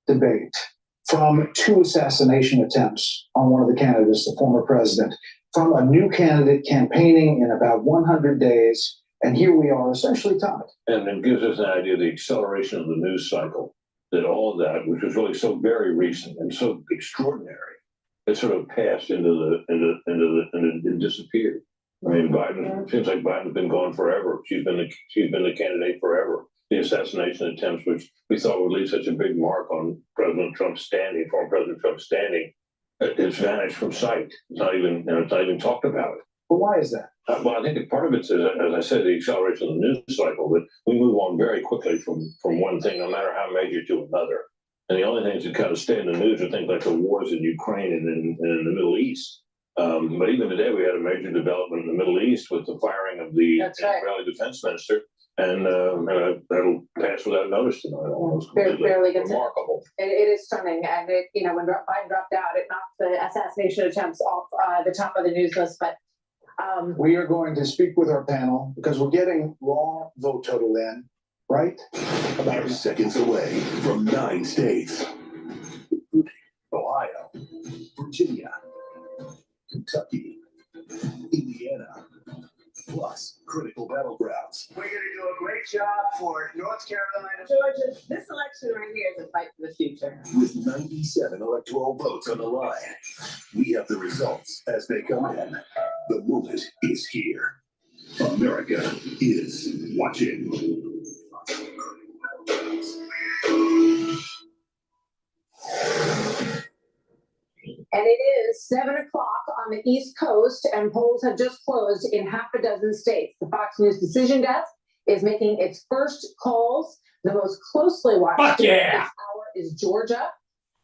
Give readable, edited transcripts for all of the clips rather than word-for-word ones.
debate, from 2 assassination attempts on one of the candidates, the former president, from a new candidate campaigning in about 100 days, and here we are essentially tied. And it gives us an idea of the acceleration of the news cycle, that all of that, which was really so very recent and so extraordinary, it sort of passed and disappeared. I mean, Biden, seems like Biden's been gone forever. She's been the candidate forever. The assassination attempts, which we thought would leave such a big mark on President Trump's standing, former President Trump's standing, it's vanished from sight. It's not even talked about. But why is that? Well, I think that part of it's, as I said, the acceleration of the news cycle, that we move on very quickly from one thing, no matter how major, to another. And the only things that kind of stay in the news are things like the wars in Ukraine and in the Middle East. But even today, we had a major development in the Middle East with the firing of the Israeli defense minister. And that'll pass without notice tonight. Almost barely gets remarkable. It is stunning, and when Biden dropped out, it knocked the assassination attempts off the top of the news list. But we are going to speak with our panel because we're getting raw vote total in, right? About seconds away from 9 states: Ohio, Virginia, Kentucky, Indiana, plus critical battlegrounds. We're going to do a great job for North Carolina. Georgia, this election right here is a fight for the future. With 97 electoral votes on the line, we have the results as they come in. The moment is here. America is watching. And it is 7 o'clock on the East Coast, and polls have just closed in half a dozen states. The Fox News Decision Desk is making its first calls. The most closely watched state this hour is Georgia,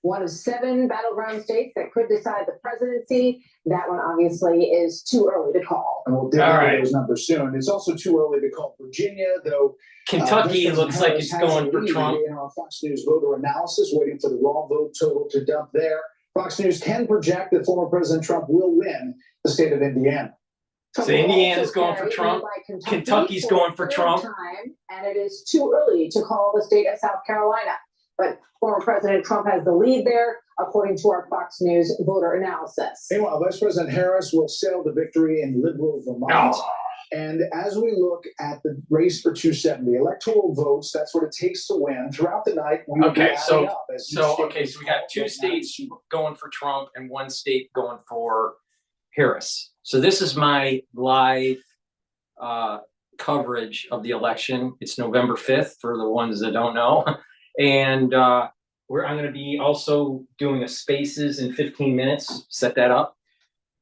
one of 7 battleground states that could decide the presidency. That one obviously is too early to call. And we'll dig into those numbers soon. It's also too early to call Virginia, though. Kentucky looks like it's going for Trump. In our Fox News voter analysis, waiting for the raw vote total to dump there. Fox News can project that former President Trump will win the state of Indiana. So Indiana's going for Trump. Kentucky's going for Trump. And it is too early to call the state of South Carolina. But former President Trump has the lead there, according to our Fox News voter analysis. Meanwhile, Vice President Harris will sail to victory in liberal Vermont. And as we look at the race for 270 electoral votes, that's what it takes to win. Throughout the night, we will be adding up. So we got 2 states going for Trump and 1 state going for Harris. So this is my live coverage of the election. It's November 5th for the ones that don't know. And I'm going to be also doing a Spaces in 15 minutes, set that up.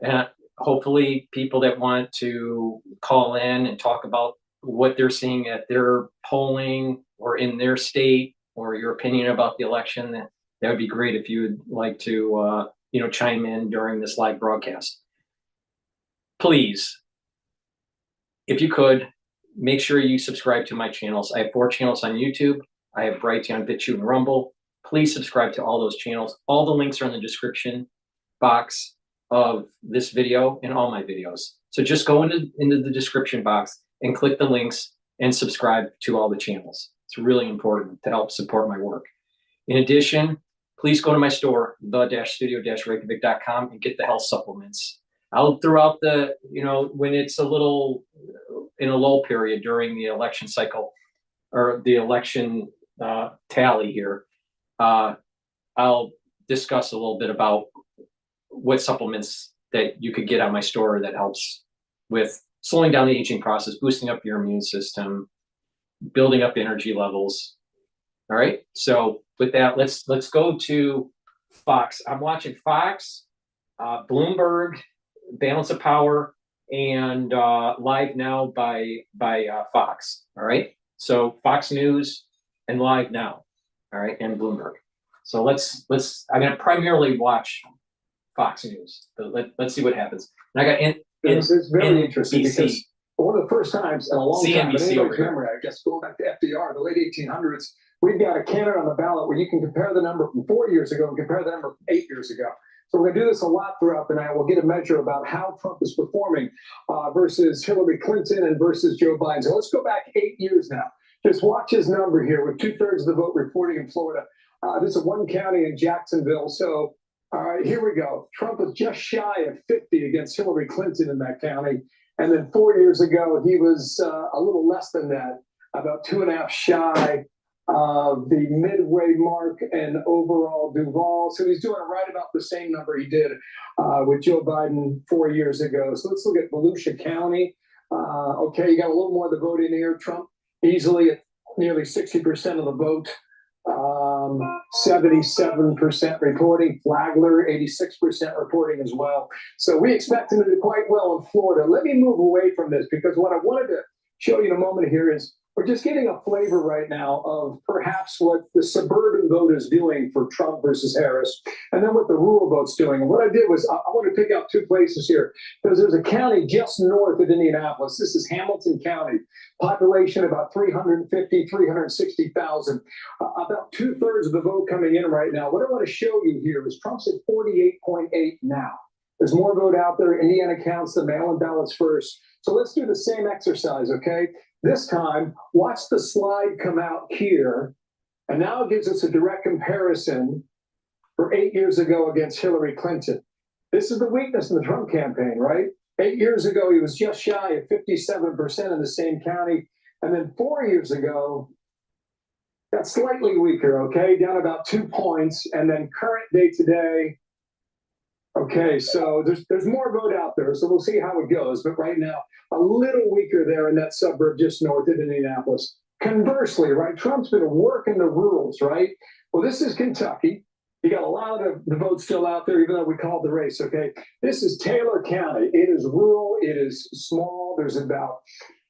And hopefully people that want to call in and talk about what they're seeing at their polling or in their state, or your opinion about the election, that would be great if you would like to chime in during this live broadcast. Please, if you could, make sure you subscribe to my channels. I have 4 channels on YouTube. I have Brighteon, Bitchute, and Rumble. Please subscribe to all those channels. All the links are in the description box of this video and all my videos. So just go into the description box and click the links and subscribe to all the channels. It's really important to help support my work. In addition, please go to my store, the-studio-reykjavik.com, and get the health supplements. I'll throughout the, when it's a little in a lull period during the election cycle or the election tally here, I'll discuss a little bit about what supplements that you could get on my store that helps with slowing down the aging process, boosting up your immune system, building up energy levels. All right. So with that, let's go to Fox. I'm watching Fox, Bloomberg, Balance of Power, and Live Now by Fox. All right. So Fox News and Live Now. All right, and Bloomberg. So let's. I'm going to primarily watch Fox News. But let's see what happens. And I got it's very interesting BC. because one of the first times in a long time, CNBC in over here. memory, I guess going back to FDR, the late 1800s, we've got a candidate on the ballot where you can compare the number from 4 years ago and compare the number from 8 years ago. So we're going to do this a lot throughout the night. We'll get a measure about how Trump is performing versus Hillary Clinton and versus Joe Biden. So let's go back 8 years now. Just watch his number here with 2/3 of the vote reporting in Florida. This is one county in Jacksonville. So, all right, here we go. Trump was just shy of 50 against Hillary Clinton in that county. And then 4 years ago, he was a little less than that, about 2.5 shy of the midway mark and overall Duval. So he's doing right about the same number he did with Joe Biden 4 years ago. So let's look at Volusia County. Okay, you got a little more of the vote in here. Trump easily at nearly 60% of the vote. 77% reporting. Flagler, 86% reporting as well. So we expect him to do quite well in Florida. Let me move away from this because what I wanted to show you in a moment here is we're just getting a flavor right now of perhaps what the suburban vote is doing for Trump versus Harris, and then what the rural vote's doing. And what I did was I want to pick out two places here because there's a county just north of Indianapolis. This is Hamilton County, population about 350, 360,000. About 2/3 of the vote coming in right now. What I want to show you here is Trump's at 48.8 now. There's more vote out there. Indiana counts the mail-in ballots first. So let's do the same exercise, okay? This time, watch the slide come out here, and now it gives us a direct comparison for 8 years ago against Hillary Clinton. This is the weakness in the Trump campaign, right? 8 years ago, he was just shy of 57% in the same county. And then 4 years ago, got slightly weaker, okay? Down about 2 points. And then current day today, okay, so there's more vote out there, so we'll see how it goes. But right now, a little weaker there in that suburb just north of Indianapolis. Conversely, right, Trump's been working the rurals, right? Well, this is Kentucky. You got a lot of the votes still out there, even though we called the race, okay? This is Taylor County. It is rural. It is small. There's about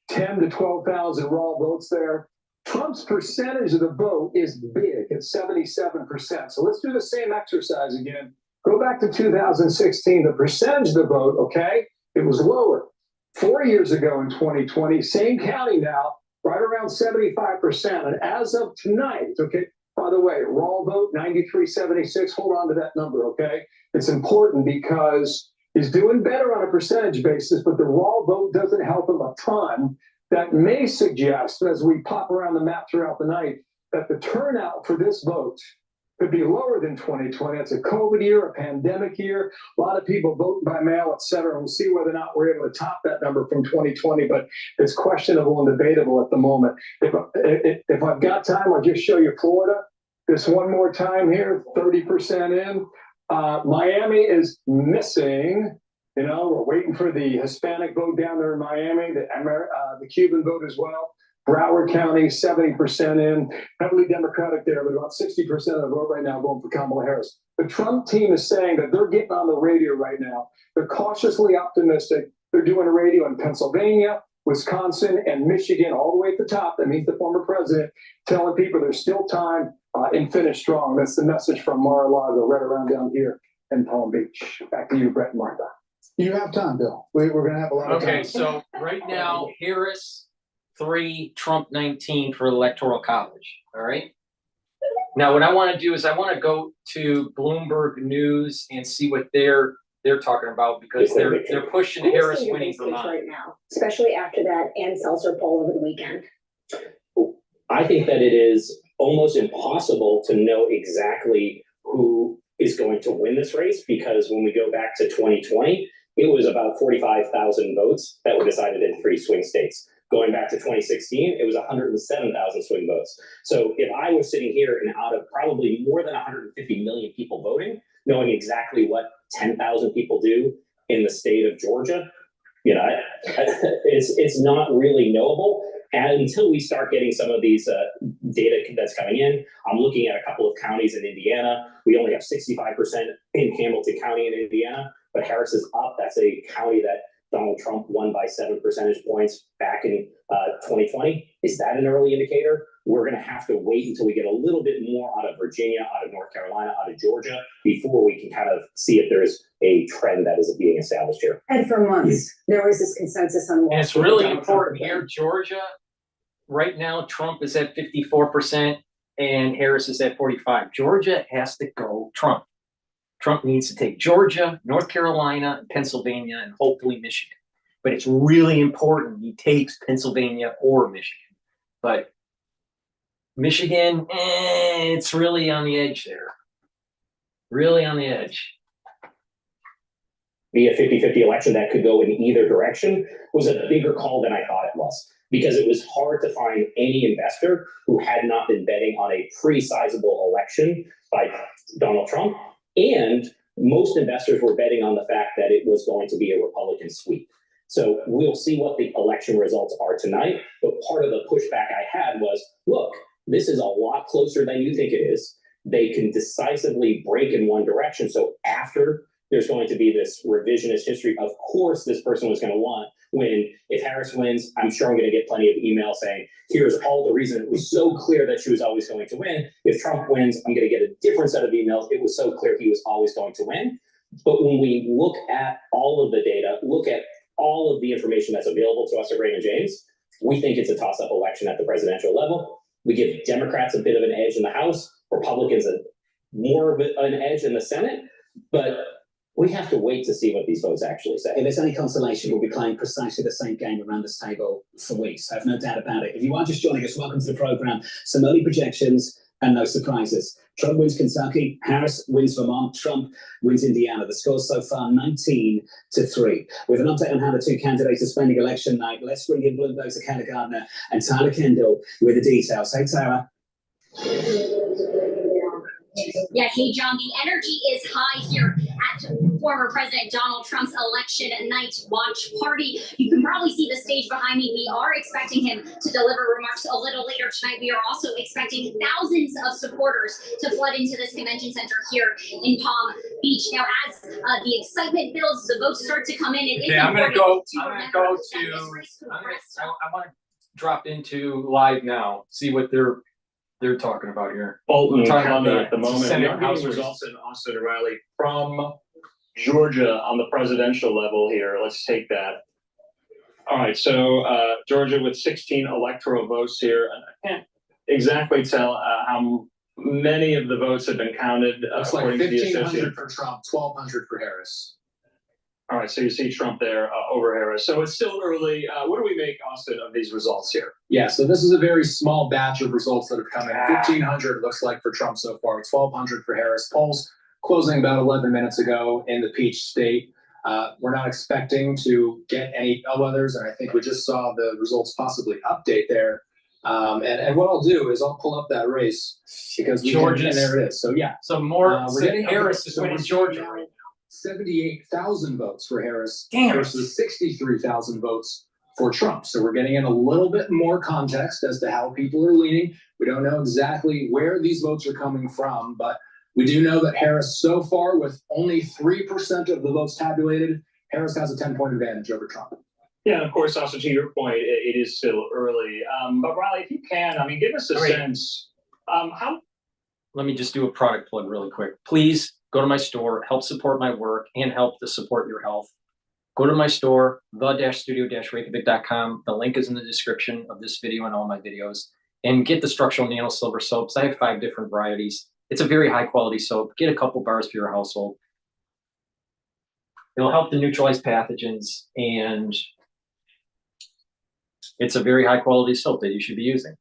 10 to 12,000 raw votes there. Trump's percentage of the vote is big at 77%. So let's do the same exercise again. Go back to 2016, the percentage of the vote, okay, it was lower. 4 years ago in 2020, same county now, right around 75%. And as of tonight, okay, by the way, raw vote, 93.76, hold on to that number, okay? It's important because he's doing better on a percentage basis, but the raw vote doesn't help him a ton. That may suggest, as we pop around the map throughout the night, that the turnout for this vote could be lower than 2020. It's a COVID year, a pandemic year, a lot of people voting by mail, et cetera. We'll see whether or not we're able to top that number from 2020, but it's questionable and debatable at the moment. If I've got time, I'll just show you Florida. This one more time here, 30% in. Miami is missing. You know, we're waiting for the Hispanic vote down there in Miami, the Cuban vote as well. Broward County, 70% in, heavily Democratic there, but about 60% of the vote right now going for Kamala Harris. The Trump team is saying that they're getting on the radio right now. They're cautiously optimistic. They're doing a radio in Pennsylvania, Wisconsin, and Michigan, all the way at the top. That means the former president telling people there's still time and finish strong. That's the message from Mar-a-Lago right around down here in Palm Beach. Back to you, Brett and Martha. You have time, Bill. We're going to have a lot of time. Okay, so right now, Harris 3, Trump 19 for Electoral College. All right. Now, what I want to do is I want to go to Bloomberg News and see what they're talking about because they're pushing Harris winning Vermont right now, especially after that Ann Seltzer poll over the weekend. I think that it is almost impossible to know exactly who is going to win this race because when we go back to 2020, it was about 45,000 votes that were decided in 3 swing states. Going back to 2016, it was 107,000 swing votes. So if I was sitting here and out of probably more than 150 million people voting, knowing exactly what 10,000 people do in the state of Georgia, you know, it's not really knowable. And until we start getting some of these data that's coming in, I'm looking at a couple of counties in Indiana. We only have 65% in Hamilton County in Indiana, but Harris is up. That's a county that Donald Trump won by 7 percentage points back in 2020. Is that an early indicator? We're going to have to wait until we get a little bit more out of Virginia, out of North Carolina, out of Georgia, before we can kind of see if there's a trend that is being established here. And for months, there was this consensus on Wall and it's Street really that important here. Georgia, right now, Trump is at 54% and Harris is at 45%. Georgia has to go Trump. Trump needs to take Georgia, North Carolina, Pennsylvania, and hopefully Michigan. But it's really important he takes Pennsylvania or Michigan. But Michigan, it's really on the edge there. Really on the edge. Be a 50-50 election that could go in either direction was a bigger call than I thought it was, because it was hard to find any investor who had not been betting on a pretty sizable election by Donald Trump. And most investors were betting on the fact that it was going to be a Republican sweep. So we'll see what the election results are tonight. But part of the pushback I had was, look, this is a lot closer than you think it is. They can decisively break in one direction. So after there's going to be this revisionist history, of course, this person was going to win. If Harris wins, I'm sure I'm going to get plenty of emails saying, here's all the reason it was so clear that she was always going to win. If Trump wins, I'm going to get a different set of emails. It was so clear he was always going to win. But when we look at all of the data, look at all of the information that's available to us at Raymond James, we think it's a toss-up election at the presidential level. We give Democrats a bit of an edge in the House, Republicans more of an edge in the Senate, but we have to wait to see what these votes actually say. If there's any consolation, we'll be playing precisely the same game around this table for weeks. I have no doubt about it. If you are just joining us, welcome to the program. Some early projections and no surprises. Trump wins Kentucky, Harris wins Vermont, Trump wins Indiana. The score so far 19-3. With an update on how the two candidates are spending election night, let's bring in Bloomberg's Akana Gardner and Tyler Kendall with the details. Hey, Tyler. Yeah, hey, John, the energy is high here at former President Donald Trump's election night watch party. You can probably see the stage behind me. We are expecting him to deliver remarks a little later tonight. We are also expecting thousands of supporters to flood into this convention center here in Palm Beach. Now, as the excitement builds, the votes start to come in. I want to drop into live now, see what they're talking about here. Bolton County at the moment. Senate We are getting results in Austin and Riley from Georgia on the presidential level here. Let's take that. All right, so Georgia with 16 electoral votes here. And I can't exactly tell how many of the votes have been counted. Looks like 1,500 for Trump, 1,200 for Harris. All right, so you see Trump there over Harris. So it's still early. What do we make, Austin, of these results here? Yeah, so this is a very small batch of results that have come in. 1,500 looks like for Trump so far, 1,200 for Harris. Polls closing about 11 minutes ago in the Peach State. We're not expecting to get any bellwethers, and I think we just saw the results possibly update there. And what I'll do is I'll pull up that race because Georgia, there it is. So yeah, some more. We're getting Harris is winning Georgia right now. 78,000 votes for Harris versus 63,000 votes for Trump. So we're getting in a little bit more context as to how people are leaning. We don't know exactly where these votes are coming from, but we do know that Harris so far, with only 3% of the votes tabulated, Harris has a 10-point advantage over Trump. Yeah, and of course, also to your point, it is still early. But Riley, if you can, give us a sense. How? Let me just do a product plug really quick. Please go to my store, help support my work, and help to support your health. Go to my store, the-studio-reykjavik.com. The link is in the description of this video and all my videos. And get the structural nano silver soaps. I have 5 different varieties. It's a very high quality soap. Get a couple bars for your household. It'll help to neutralize pathogens, and it's a very high quality soap that you should be using.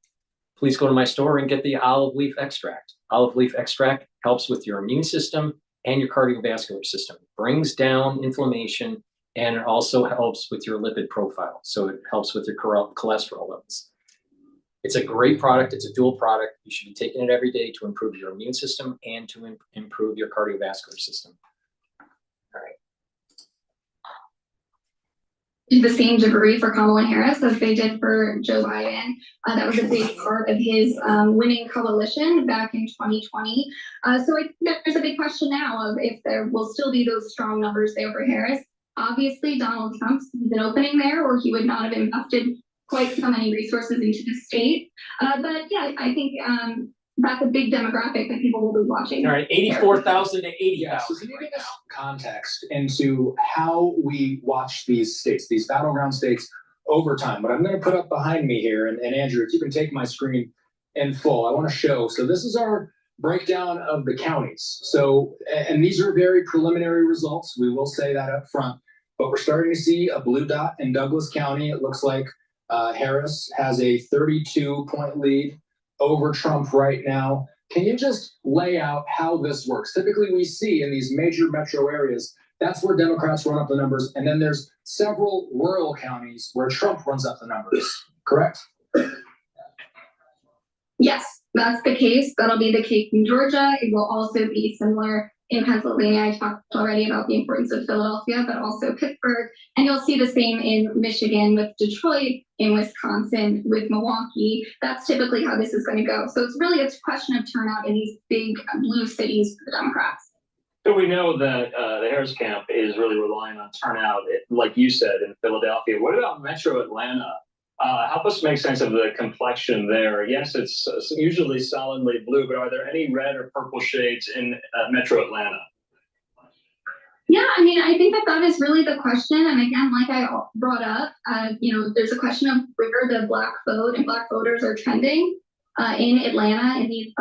Please go to my store and get the olive leaf extract. Olive leaf extract helps with your immune system and your cardiovascular system. It brings down inflammation, and it also helps with your lipid profile. So it helps with your cholesterol levels. It's a great product. It's a dual product. You should be taking it every day to improve your immune system and to improve your cardiovascular system. All right. The same degree for Kamala Harris as they did for Joe Biden. That was a big part of his winning coalition back in 2020. So there's a big question now of if there will still be those strong numbers there for Harris. Obviously, Donald Trump's an opening there, or he would not have invested quite so many resources into the state. But yeah, I think that's a big demographic that people will be watching. All right, 84,000 to 80,000. So can you give us context into how we watch these states, these battleground states, over time? What I'm going to put up behind me here, and Andrew, if you can take my screen in full, I want to show. So this is our breakdown of the counties. So, and these are very preliminary results. We will say that up front, but we're starting to see a blue dot in Douglas County. It looks like Harris has a 32-point lead over Trump right now. Can you just lay out how this works? Typically, we see in these major metro areas, that's where Democrats run up the numbers. And then there's several rural counties where Trump runs up the numbers, correct? Yes, that's the case. That'll be the case in Georgia. It will also be similar in Pennsylvania. I talked already about the importance of Philadelphia, but also Pittsburgh. And you'll see the same in Michigan with Detroit, in Wisconsin with Milwaukee. That's typically how this is going to go. So it's really a question of turnout in these big blue cities for the Democrats. So we know that the Harris camp is really relying on turnout, like you said, in Philadelphia. What about Metro Atlanta? Help us make sense of the complexion there. Yes, it's usually solidly blue, but are there any red or purple shades in Metro Atlanta? Yeah, I mean, I think that is really the question. And again, like I brought up, there's a question of where the black vote and black voters are trending in Atlanta, in these,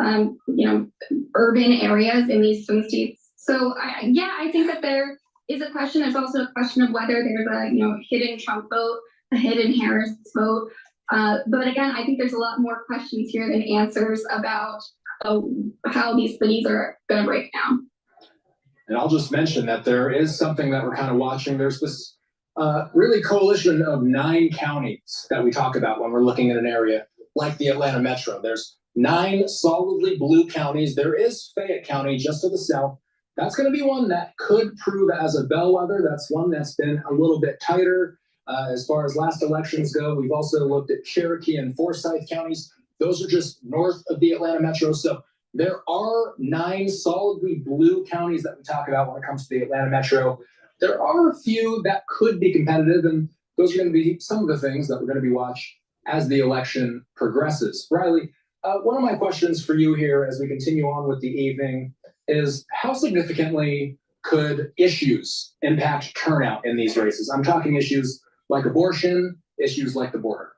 urban areas in these swing states. So, I think that there is a question. There's also a question of whether there's a, hidden Trump vote, a hidden Harris vote. But again, I think there's a lot more questions here than answers about how these cities are going to break down. And I'll just mention that there is something that we're kind of watching. There's this really coalition of 9 counties that we talk about when we're looking at an area like the Atlanta Metro. There's 9 solidly blue counties. There is Fayette County just to the south. That's going to be one that could prove as a bellwether. That's one that's been a little bit tighter as far as last elections go. We've also looked at Cherokee and Forsyth counties. Those are just north of the Atlanta Metro. So there are 9 solidly blue counties that we talk about when it comes to the Atlanta Metro. There are a few that could be competitive, and those are going to be some of the things that we're going to be watching as the election progresses. Riley, one of my questions for you here as we continue on with the evening is how significantly could issues impact turnout in these races? I'm talking issues like abortion, issues like the border.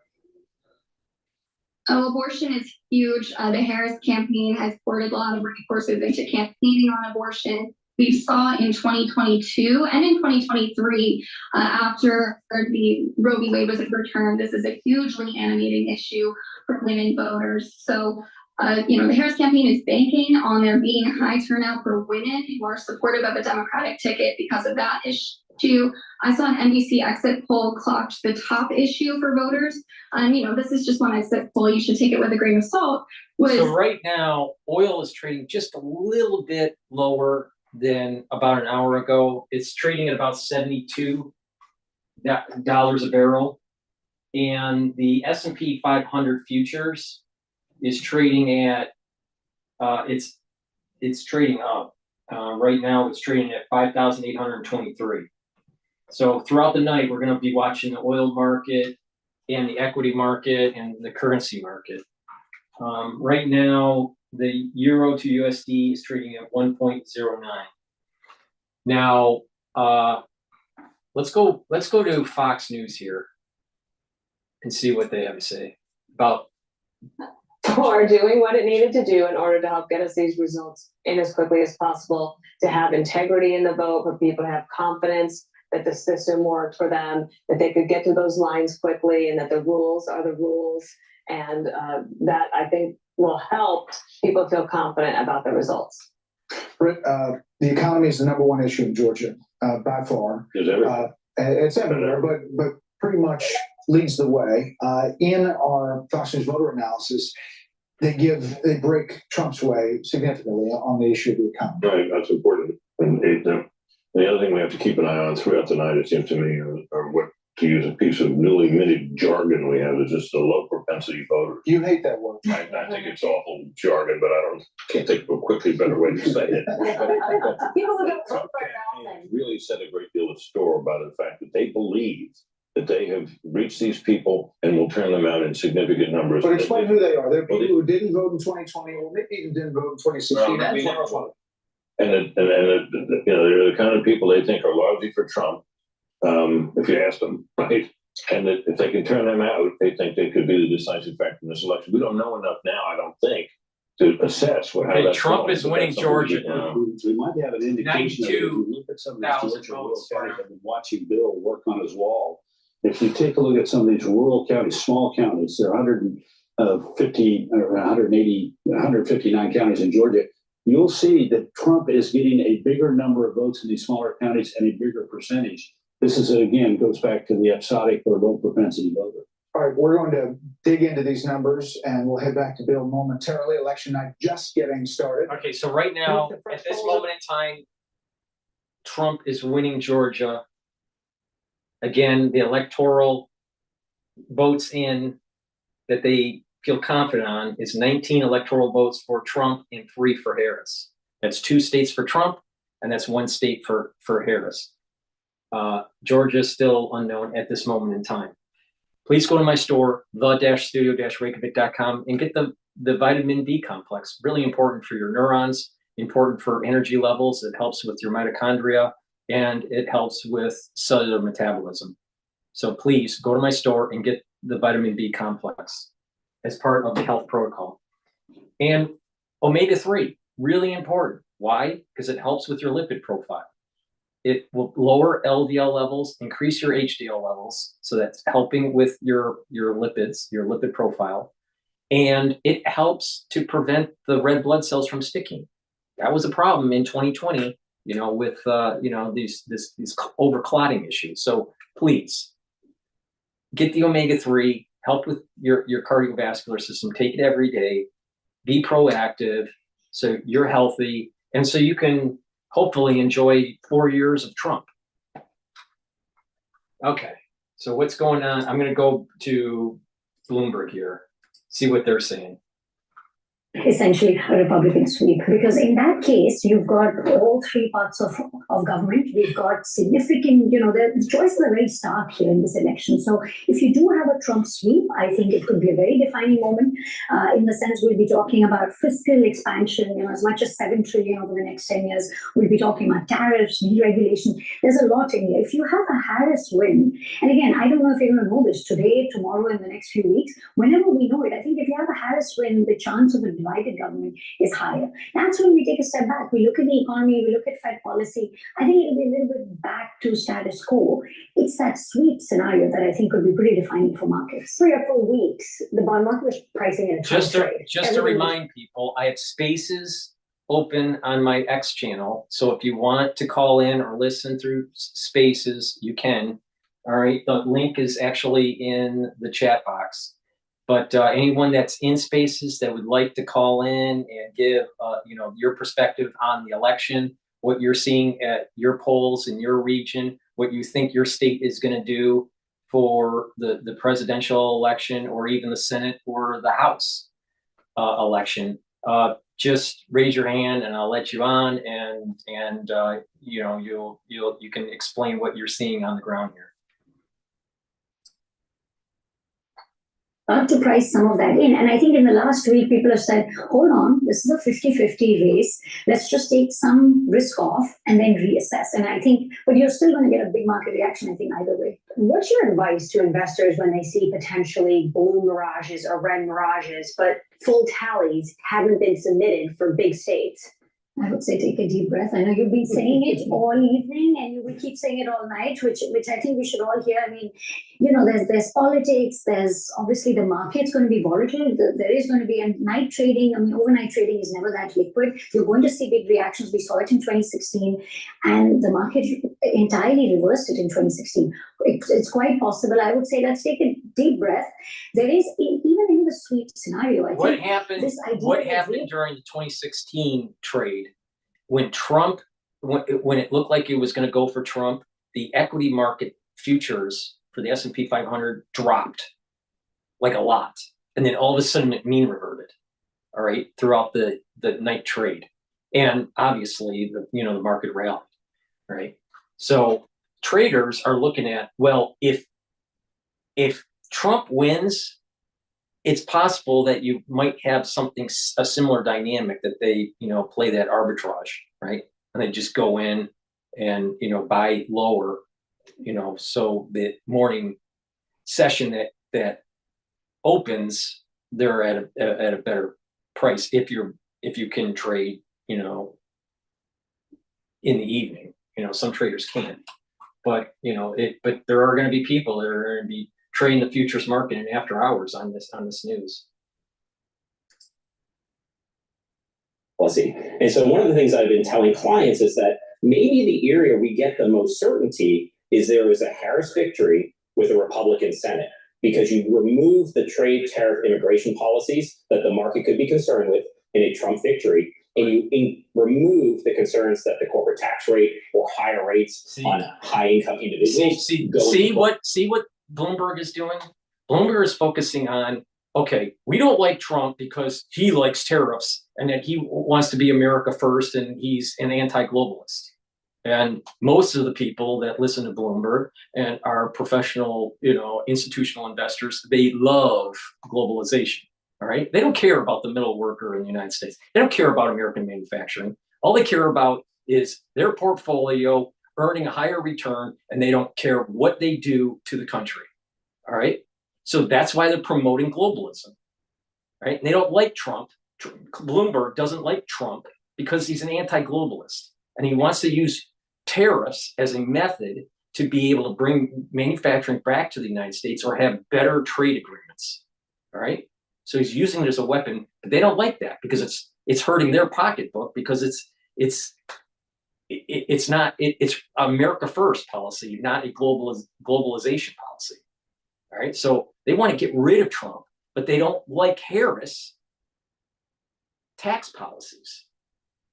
Abortion is huge. The Harris campaign has poured a lot of resources into campaigning on abortion. We saw in 2022 and in 2023, after the Roe v. Wade was overturned, this is a hugely animating issue for women voters. So, the Harris campaign is banking on there being high turnout for women who are supportive of a Democratic ticket because of that issue. I saw an NBC exit poll clocked the top issue for voters. This is just one exit poll. You should take it with a grain of salt. So right now, oil is trading just a little bit lower than about an hour ago. It's trading at about $72 a barrel. And the S&P 500 futures is trading at, it's trading up. Right now, it's trading at 5,823. So throughout the night, we're going to be watching the oil market and the equity market and the currency market. Right now, the euro to USD is trading at 1.09. Now, let's go to Fox News here and see what they have to say about. Or doing what it needed to do in order to help get us these results in as quickly as possible, to have integrity in the vote, for people to have confidence that the system worked for them, that they could get to those lines quickly, and that the rules are the rules. And that, I think, will help people feel confident about the results. Britt, the economy is the #1 issue in Georgia by far. It's everywhere, but pretty much leads the way. In our Fox News voter analysis, they break Trump's way significantly on the issue of the economy. Right, that's important. And the other thing we have to keep an eye on throughout the night, it seems to me, or what, to use a piece of newly minted jargon we have, is just the low propensity voter. You hate that word. I think it's awful jargon, but can't think of a quickly better way to say it. People look up Trump really said a great deal of store about the fact that they believe that they have reached these people and will turn them out in significant numbers. But explain who they are. They're people who didn't vote in 2020, or maybe even didn't vote in 2016 and 2020. And they're the kind of people they think are largely for Trump, if you ask them, right? And that if they can turn them out, they think they could be the decisive factor in this election. We don't know enough now, I don't think, to assess how that's Trump going, is winning Georgia. We might have an indication of it. If you look at some of these Georgia rural counties. I've been watching Bill work on his wall. If you take a look at some of these rural counties, small counties, they're 50 or 180, 159 counties in Georgia, you'll see that Trump is getting a bigger number of votes in these smaller counties and a bigger percentage. This is, again, goes back to the episodic or low propensity voter. All right, we're going to dig into these numbers and we'll head back to Bill momentarily. Election night just getting started. Okay, so right now, at this moment in time, Trump is winning Georgia. Again, the electoral votes in that they feel confident on is 19 electoral votes for Trump and 3 for Harris. That's 2 states for Trump, and that's 1 state for Harris. Georgia is still unknown at this moment in time. Please go to my store, the-studio-reykjavik.com, and get the vitamin D complex. Really important for your neurons, important for energy levels. It helps with your mitochondria, and it helps with cellular metabolism. So please go to my store and get the vitamin D complex as part of the health protocol. And omega-3, really important. Why? Because it helps with your lipid profile. It will lower LDL levels, increase your HDL levels. So that's helping with your lipids, your lipid profile. And it helps to prevent the red blood cells from sticking. That was a problem in 2020, with, these overclotting issues. So please get the omega-3, help with your cardiovascular system, take it every day, be proactive so you're healthy and so you can hopefully enjoy 4 years of Trump. Okay, so what's going on? I'm going to go to Bloomberg here, see what they're saying. Essentially a Republican sweep, because in that case you've got all 3 parts of government. We've got significant, the choices are very stark here in this election. So if you do have a Trump sweep, I think it could be a very defining moment. In the sense, we'll be talking about fiscal expansion, as much as $7 trillion over the next 10 years. We'll be talking about tariffs, deregulation. There's a lot in here. If you have a Harris win, and again, I don't know if you're going to know this today, tomorrow, in the next few weeks, whenever we know it, I think if you have a Harris win, the chance of a divided government is higher. That's when we take a step back. We look at the economy, we look at Fed policy. I think it'll be a little bit back to status quo. It's that sweep scenario that I think could be pretty defining for markets. 3 or 4 weeks, the bond market was pricing in a Just to remind people, I have spaces open on my X channel. So if you want to call in or listen through spaces, you can. All right, the link is actually in the chat box. But anyone that's in spaces that would like to call in and give, your perspective on the election, what you're seeing at your polls in your region, what you think your state is going to do for the presidential election or even the Senate or the House election, just raise your hand and I'll let you on, and you can explain what you're seeing on the ground here. To price some of that in. And I think in the last week, people have said, hold on, this is a 50-50 race. Let's just take some risk off and then reassess. And I think, but you're still going to get a big market reaction, I think, either way. What's your advice to investors when they see potentially blue mirages or red mirages, but full tallies haven't been submitted for big states? I would say take a deep breath. I know you've been saying it all evening and you will keep saying it all night, which I think we should all hear. I mean, there's politics, there's obviously the market's going to be volatile. There is going to be night trading. I mean, overnight trading is never that liquid. You're going to see big reactions. We saw it in 2016 and the market entirely reversed it in 2016. It's quite possible. I would say let's take a deep breath. There is, even in the sweep scenario, I what think happened, this idea what happened during the 2016 trade when Trump, when it looked like it was going to go for Trump, the equity market futures for the S&P 500 dropped like a lot. And then all of a sudden it mean reverted, all right, throughout the night trade. And obviously the market rallied, right? So traders are looking at, well, if Trump wins, it's possible that you might have a similar dynamic that they, play that arbitrage, right? And they just go in and, buy lower, so the morning session that opens, they're at a better price if you can trade, in the evening. Some traders can't, but there are going to be people that are going to be trading the futures market in after hours on this news. policy. And so one of the things I've been telling clients is that maybe the area we get the most certainty is there is a Harris victory with a Republican Senate, because you remove the trade, tariff, immigration policies that the market could be concerned with in a Trump victory, and you remove the concerns that the corporate tax rate or higher rates on high-income individuals. See what Bloomberg is doing? Bloomberg is focusing on, okay, we don't like Trump because he likes tariffs and that he wants to be America first and he's an anti-globalist. And most of the people that listen to Bloomberg and are professional, institutional investors, they love globalization. All right. They don't care about the middle worker in the United States. They don't care about American manufacturing. All they care about is their portfolio earning a higher return, and they don't care what they do to the country. All right. So that's why they're promoting globalism. Right. And they don't like Trump. Bloomberg doesn't like Trump because he's an anti-globalist, and he wants to use tariffs as a method to be able to bring manufacturing back to the United States or have better trade agreements. All right. So he's using it as a weapon, but they don't like that because it's hurting their pocketbook, because it's America first policy, not a globalization policy. All right. So they want to get rid of Trump, but they don't like Harris tax policies.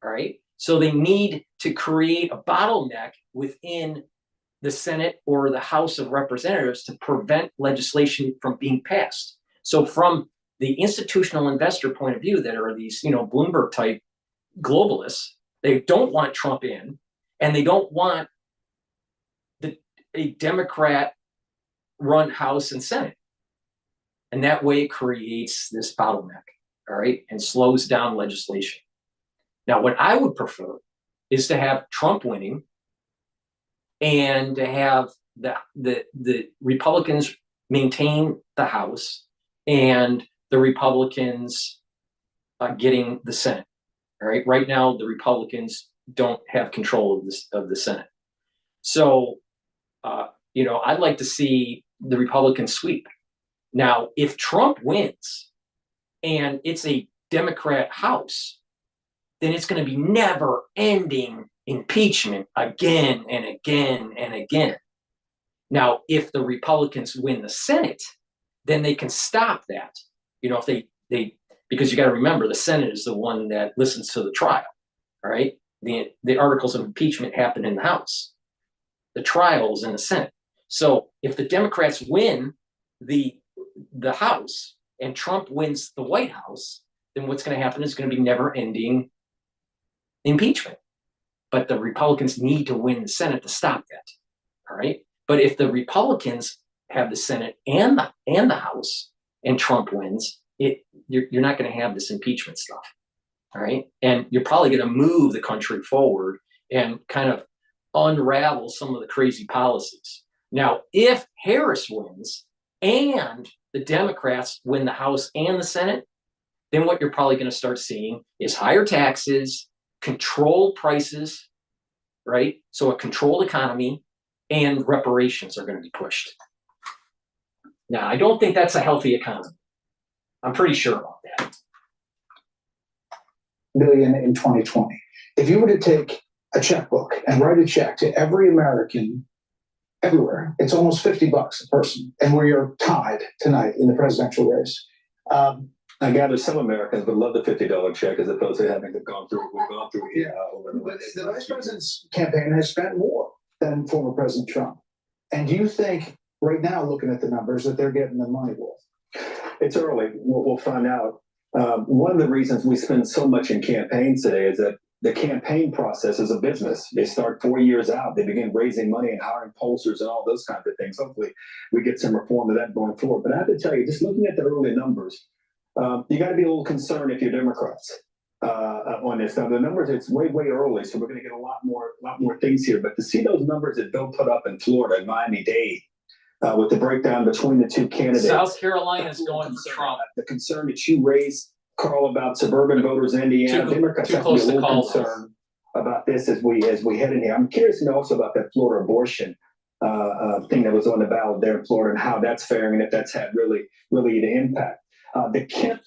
All right. So they need to create a bottleneck within the Senate or the House of Representatives to prevent legislation from being passed. So from the institutional investor point of view, that are these, Bloomberg type globalists, they don't want Trump in, and they don't want a Democrat run House and Senate. And that way it creates this bottleneck, all right, and slows down legislation. Now, what I would prefer is to have Trump winning and to have the Republicans maintain the House and the Republicans getting the Senate. All right. Right now, the Republicans don't have control of the Senate. So, I'd like to see the Republicans sweep. Now, if Trump wins and it's a Democrat House, then it's going to be never-ending impeachment again and again and again. Now, if the Republicans win the Senate, then they can stop that. If they because you got to remember, the Senate is the one that listens to the trial. All right, the articles of impeachment happen in the House. The trial is in the Senate. So if the Democrats win the House and Trump wins the White House, then what's going to happen is going to be never-ending impeachment. But the Republicans need to win the Senate to stop that. All right. But if the Republicans have the Senate and the House and Trump wins, you're not going to have this impeachment stuff. All right. And you're probably going to move the country forward and kind of unravel some of the crazy policies. Now, if Harris wins and the Democrats win the House and the Senate, then what you're probably going to start seeing is higher taxes, controlled prices, right? So a controlled economy, and reparations are going to be pushed. Now, I don't think that's a healthy economy. I'm pretty sure about that. Billion in 2020. If you were to take a checkbook and write a check to every American everywhere, it's almost $50 a person, and where you're tied tonight in the presidential race. I gather some Americans would love the $50 check as opposed to having to go through what we've gone through here. But the vice president's campaign has spent more than former President Trump. And do you think right now, looking at the numbers, that they're getting the money worth? It's early. We'll find out. One of the reasons we spend so much in campaigns today is that the campaign process is a business. They start 4 years out. They begin raising money and hiring pollsters and all those kinds of things. Hopefully we get some reform of that going forward. But I have to tell you, just looking at the early numbers, you got to be a little concerned if you're Democrats on this. Now the numbers, it's way early, so we're going to get a lot more things here. But to see those numbers that Bill put up in Florida and Miami-Dade, with the breakdown between the two candidates, South Carolina is going for Trump. The concern that you raised, Carl, about suburban voters in Indiana, Democrats have to be a little concerned about this as we head in here. I'm curious to know also about that Florida abortion thing that was on the ballot there in Florida and how that's faring and if that's had really the impact. The Kemp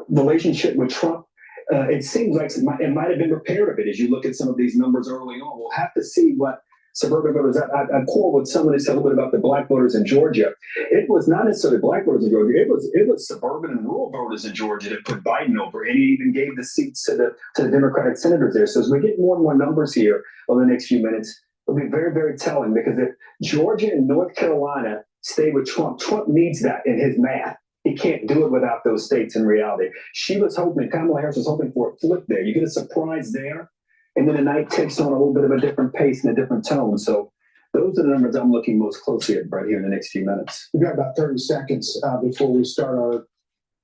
relationship with Trump, it seems like it might have been repaired a bit as you look at some of these numbers early on. We'll have to see what suburban voters. I called with someone who said a little bit about the black voters in Georgia. It was not necessarily black voters in Georgia. It was suburban and rural voters in Georgia that put Biden over, and he even gave the seats to the Democratic senators there. So as we get more and more numbers here over the next few minutes, it'll be very, very telling, because if Georgia and North Carolina stay with Trump, Trump needs that in his math. He can't do it without those states in reality. Kamala Harris was hoping for a flip there. You get a surprise there, and then the night takes on a little bit of a different pace and a different tone. So those are the numbers I'm looking most closely at right here in the next few minutes. We've got about 30 seconds before we start our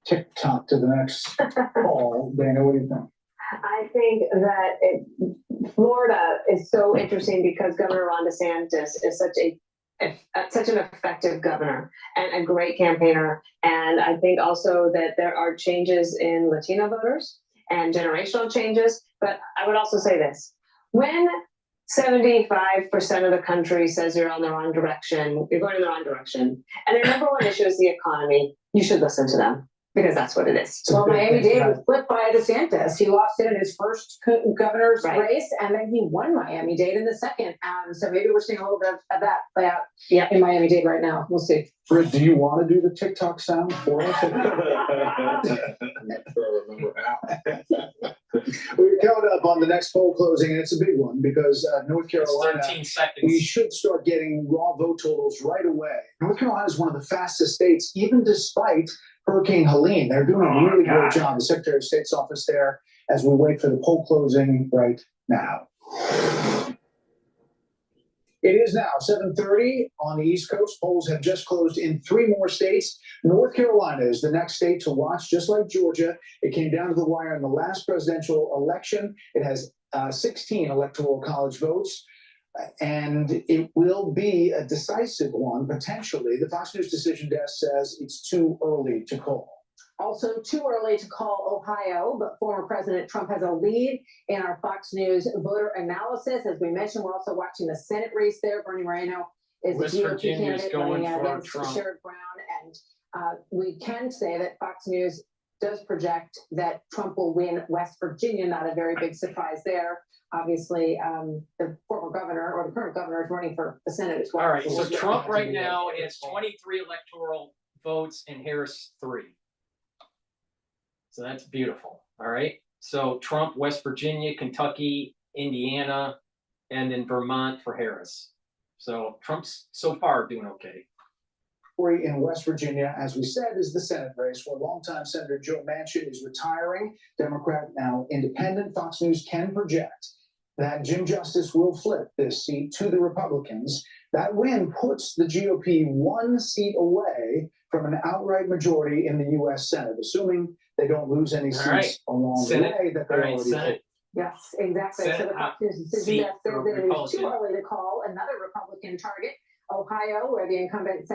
TikTok to the next call. Dana, what do you think? I think that Florida is so interesting because Governor Ron DeSantis is such an effective governor and a great campaigner. And I think also that there are changes in Latino voters and generational changes. But I would also say this: when 75% of the country says you're on the wrong direction, you're going in the wrong direction, and their number one issue is the economy, you should listen to them, because that's what it is. Well, Miami-Dade was flipped by DeSantis. He lost it in his first governor's race, and then he won Miami-Dade in the second. So maybe we're seeing a little bit of that play out in Miami-Dade right now. We'll see. Britt, do you want to do the TikTok sound for us? I'm not sure I remember how. We're coming up on the next poll closing, and it's a big one because North Carolina, 13 seconds. we should start getting raw vote totals right away. North Carolina is one of the fastest states, even despite Hurricane Helene. They're doing a really great job. The Secretary of State's office there, as we wait for the poll closing right now. It is now 7:30 on the East Coast. Polls have just closed in 3 more states. North Carolina is the next state to watch, just like Georgia. It came down to the wire in the last presidential election. It has 16 electoral college votes, and it will be a decisive one, potentially. The Fox News decision desk says it's too early to call. Also too early to call Ohio, but former President Trump has a lead in our Fox News voter analysis. As we mentioned, we're also watching the Senate race there. Bernie Moreno is West the GOP Virginia's candidate going running for against Trump. Sherrod Brown. And we can say that Fox News does project that Trump will win West Virginia. Not a very big surprise there. Obviously, the former governor or the current governor is running for the Senate as well. All right, so Trump right now has 23 electoral votes and Harris 3. So that's beautiful. All right. So Trump, West Virginia, Kentucky, Indiana, and then Vermont for Harris. So Trump's so far doing okay. In West Virginia, as we said, is the Senate race where longtime Senator Joe Manchin is retiring. Democrat, now independent. Fox News can project that Jim Justice will flip this seat to the Republicans. That win puts the GOP 1 seat away from an outright majority in the U.S. Senate, assuming they don't lose any seats along the way that they already hold. Yes, exactly. So the Fox News decision desk says that it is too early to call another Republican target. Ohio, where the incumbent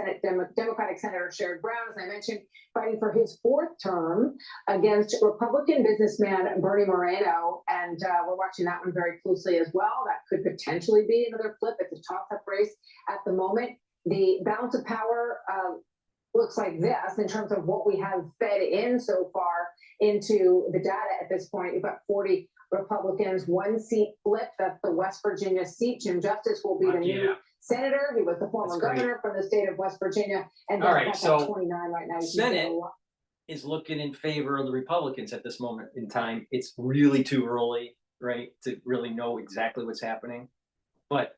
Democratic Senator Sherrod Brown, as I mentioned, fighting for his 4th term against Republican businessman Bernie Moreno. And we're watching that one very closely as well. That could potentially be another flip. It's a toss-up race at the moment. The balance of power looks like this in terms of what we have fed in so far into the data at this point. You've got 40 Republicans, 1 seat flip. That's the West Virginia seat. Jim Justice will be the new senator. He was the former governor from the state of West Virginia. And all right, so 29 right now. Senate is looking in favor of the Republicans at this moment in time. It's really too early, right, to really know exactly what's happening. But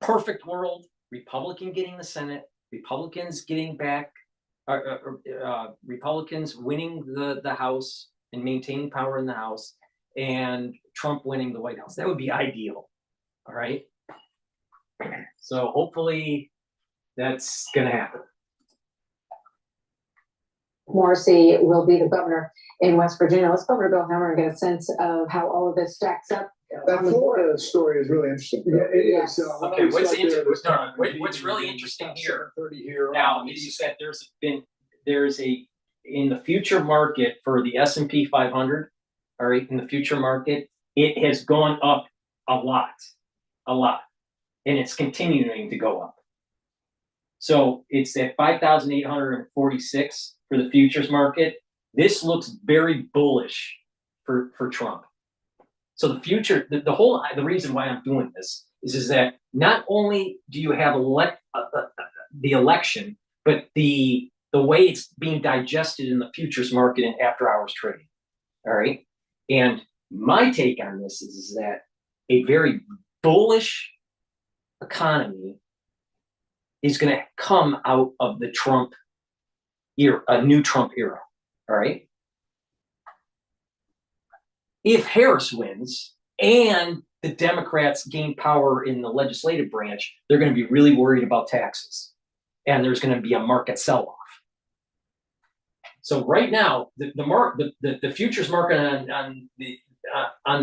perfect world, Republican getting the Senate, Republicans getting back, Republicans winning the House and maintaining power in the House, and Trump winning the White House. That would be ideal. All right. So hopefully that's going to happen. Morrissey will be the governor in West Virginia. Let's go over to Bill Hammer and get a sense of how all of this stacks up. That Florida story is really interesting. Yeah, it is. Okay, what's really interesting here now is that there's in the future market for the S&P 500. All right, in the future market, it has gone up a lot, and it's continuing to go up. So it's at 5,846. for the futures market, this looks very bullish for Trump. So the future, the reason why I'm doing this is that not only do you have the election, but the way it's being digested in the futures market and after hours trading. All right. And my take on this is that a very bullish economy is going to come out of the Trump era, a new Trump era. All right. If Harris wins and the Democrats gain power in the legislative branch, they're going to be really worried about taxes, and there's going to be a market sell-off. So right now, the futures market on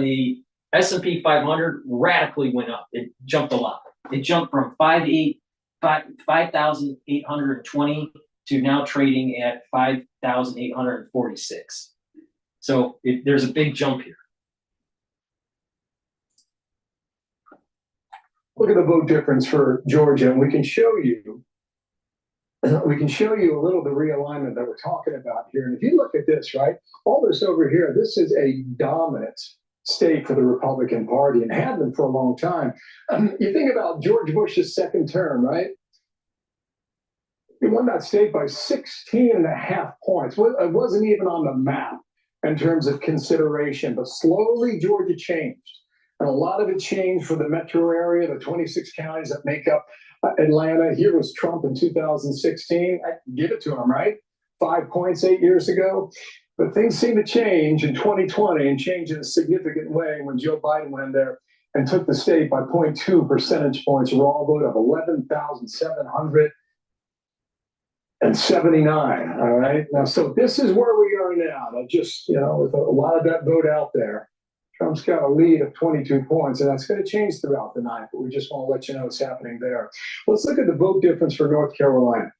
the S&P 500 radically went up. It jumped a lot. It jumped from 5,820 to now trading at 5,846. So there's a big jump here. Look at the vote difference for Georgia, and we can show you a little of the realignment that we're talking about here. And if you look at this, right, all this over here, this is a dominant state for the Republican Party and had been for a long time. You think about George Bush's second term, right? He won that state by 16.5 points. It wasn't even on the map in terms of consideration, but slowly Georgia changed. And a lot of it changed for the metro area, the 26 counties that make up Atlanta. Here was Trump in 2016. I give it to him, right? 5 points 8 years ago. But things seem to change in 2020 and change in a significant way when Joe Biden went in there and took the state by 0.2 percentage points, raw vote of 11,779. All right. Now, so this is where we are now. Now, just, with a lot of that vote out there, Trump's got a lead of 22 points, and that's going to change throughout the night, but we just want to let you know what's happening there. Let's look at the vote difference for North Carolina.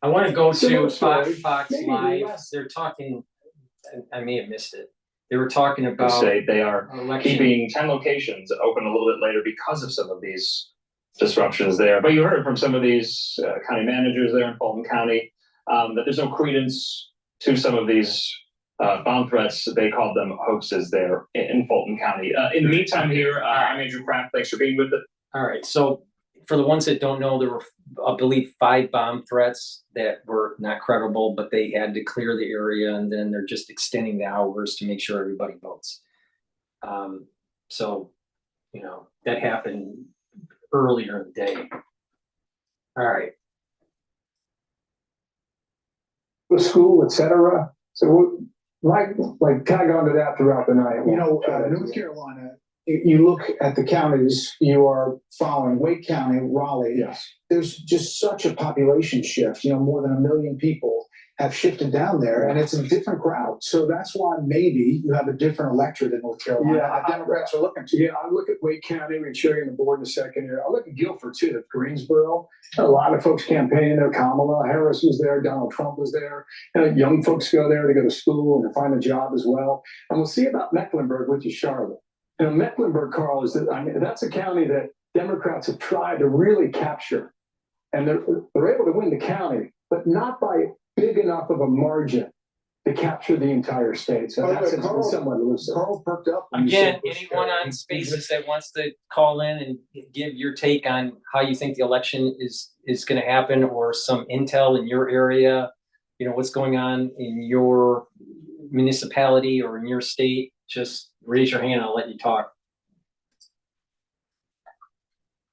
I want to go to Fox Maybe Live. less. They're talking, I may have missed it. They were talking about Say they are election. keeping 10 locations open a little bit later because of some of these disruptions there. But you heard from some of these county managers there in Fulton County that there's no credence to some of these bomb threats. They called them hoaxes there in Fulton County. In the meantime here, I'm Andrew Kraft. Thanks for being with us. All right. So for the ones that don't know, there were, I believe, 5 bomb threats that were not credible, but they had to clear the area, and then they're just extending the hours to make sure everybody votes. So, that happened earlier in the day. All right. The school, etc. So like tag on to that throughout the night. North Carolina, you look at the counties you are following, Wake County, Raleigh. Yes. There's just such a population shift. More than 1 million people have shifted down there, and it's a different crowd. So that's why maybe you have a different electorate in North Carolina. Yeah, the Democrats are looking to. Yeah, I look at Wake County. We can show you on the board in a second here. I look at Guilford too, Greensboro. A lot of folks campaigning there. Kamala Harris was there. Donald Trump was there. Young folks go there to go to school and to find a job as well. And we'll see about Mecklenburg, which is Charlotte. Mecklenburg, Carl, that's a county that Democrats have tried to really capture, and they're able to win the county, but not by big enough of a margin to capture the entire state. So that's somewhat elusive. Carl perked up. Again, anyone on Spaces that wants to call in and give your take on how you think the election is going to happen, or some intel in your area, what's going on in your municipality or in your state, just raise your hand. I'll let you talk.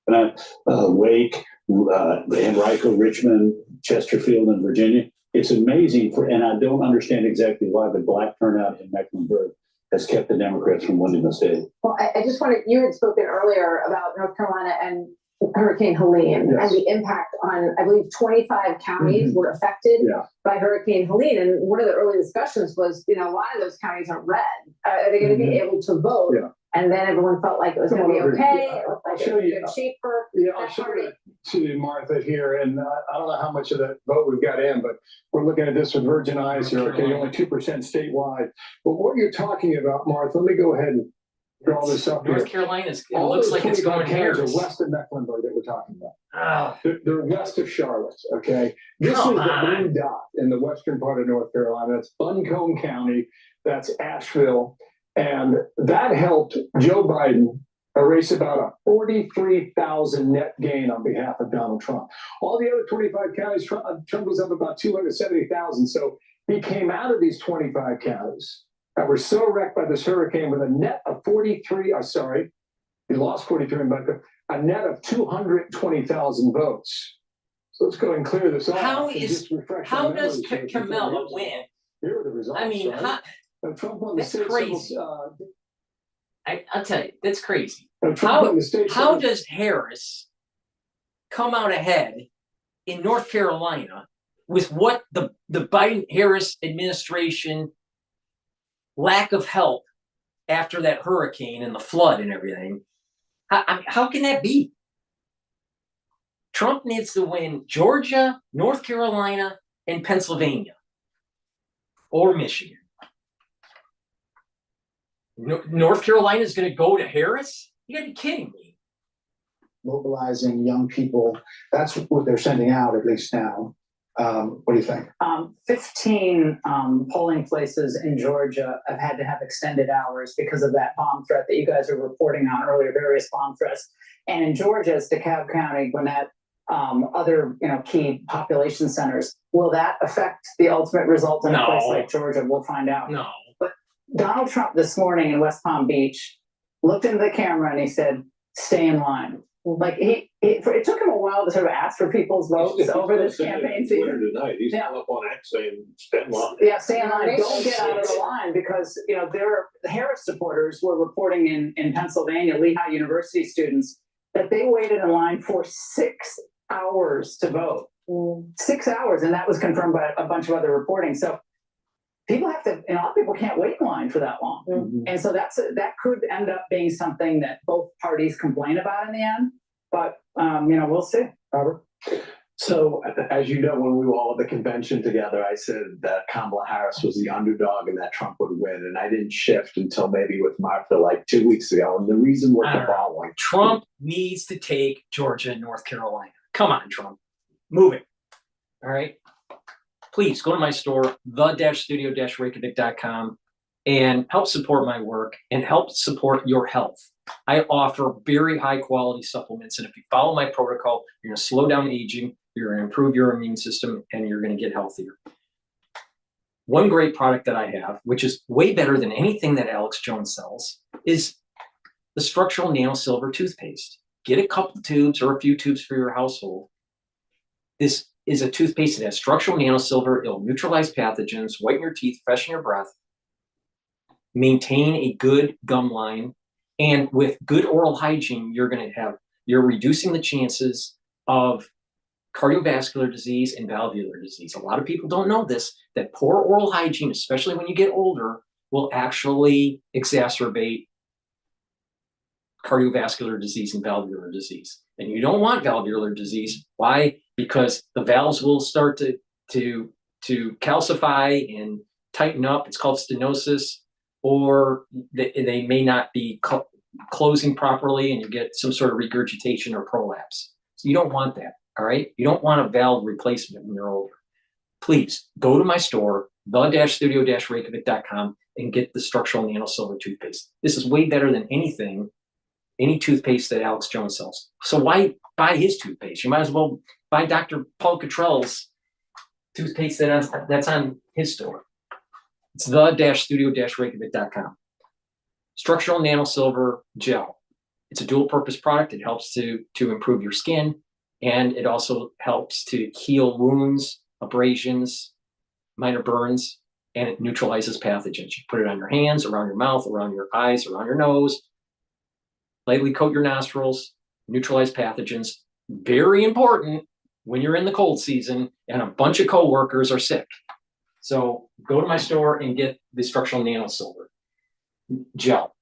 Wake, Henrico, Richmond, Chesterfield, and Virginia. It's amazing and I don't understand exactly why the black turnout in Mecklenburg has kept the Democrats from winning the state. Well, I just wanted, you had spoken earlier about North Carolina and Hurricane Helene. Yes. And the impact on, I believe, 25 counties were affected by Hurricane Helene. And one of the early discussions was, a lot of those counties are red. Are they going to be able to vote? Yeah. And then everyone felt like it was going to be okay. It looked like it was in good shape for I'll show you to you, Martha, here. And I don't know how much of that vote we've got in, but we're looking at this with virgin eyes here. Okay, only 2% statewide. But what you're talking about, Martha, let me go ahead and All this up North here. Carolina's, it All looks those like it's 25 going counties Harris. are west of Mecklenburg that we're talking about. Ah, They're west of Charlotte, okay? This Come is the on. blue dot in the western part of North Carolina. That's Buncombe County, that's Asheville. And that helped Joe Biden erase about a 43,000 net gain on behalf of Donald Trump. All the other 25 counties, Trump was up about 270,000. So he came out of these 25 counties that were so wrecked by this hurricane with a net of 43, he lost 43, but a net of 220,000 votes. So let's go and clear this off. How and is- just refresh how our does memories here. Kamala win? Here are the results. I mean, right? Now, Trump won the that's state crazy. I'll tell you, that's crazy. Trump won the state How Senate- does Harris come out ahead in North Carolina with what the Biden-Harris administration lack of help after that hurricane and the flood and everything? How can that be? Trump needs to win Georgia, North Carolina, and Pennsylvania, or Michigan. North Carolina is going to go to Harris? You got to be kidding me. Mobilizing young people. That's what they're sending out, at least now. What do you think? 15 polling places in Georgia have had to have extended hours because of that bomb threat that you guys were reporting on earlier, various bomb threats. And in Georgia, it's DeKalb County, Gwinnett, other key population centers. Will that affect the ultimate result in a place like Georgia? We'll find out. No. But Donald Trump this morning in West Palm Beach looked into the camera and he said, "Stay in line." Like it took him a while to sort of ask for people's votes over this campaign season. Tonight. He's up on X saying, "Stand in line." Yeah, stay in line. Don't get out of the line because the Harris supporters were reporting in Pennsylvania, Lehigh University students, that they waited in line for 6 hours to vote. 6 hours, and that was confirmed by a bunch of other reporting. So people have to, a lot of people can't wait in line for that long. And so that could end up being something that both parties complain about in the end. But, we'll see. Robert? So, as you know, when we were all at the convention together, I said that Kamala Harris was the underdog and that Trump would win. And I didn't shift until maybe with Martha like 2 weeks ago. And the reason was the following. Trump needs to take Georgia and North Carolina. Come on, Trump. Move it. All right. Please go to my store, the-studio-reykjavik.com, and help support my work and help support your health. I offer very high quality supplements. And if you follow my protocol, you're going to slow down aging, you're going to improve your immune system, and you're going to get healthier. One great product that I have, which is way better than anything that Alex Jones sells, is the structural nano silver toothpaste. Get a couple tubes or a few tubes for your household. This is a toothpaste that has structural nano silver. It'll neutralize pathogens, whiten your teeth, freshen your breath, maintain a good gum line, and with good oral hygiene, you're reducing the chances of cardiovascular disease and valvular disease. A lot of people don't know this, that poor oral hygiene, especially when you get older, will actually exacerbate cardiovascular disease and valvular disease. And you don't want valvular disease. Why? Because the valves will start to calcify and tighten up. It's called stenosis, or they may not be closing properly and you get some sort of regurgitation or prolapse. So you don't want that, all right? You don't want a valve replacement when you're older. Please go to my store, the-studio-reykjavik.com, and get the structural nano silver toothpaste. This is way better than any toothpaste that Alex Jones sells. So why buy his toothpaste? You might as well buy DrPaulCottrell's toothpaste that's on his store. It's the-studio-reykjavik.com. Structural nano silver gel. It's a dual purpose product. It helps to improve your skin, and it also helps to heal wounds, abrasions, minor burns, and it neutralizes pathogens. You put it on your hands, around your mouth, around your eyes, around your nose. Lightly coat your nostrils, neutralize pathogens. Very important when you're in the cold season and a bunch of coworkers are sick. So go to my store and get the structural nano silver gel.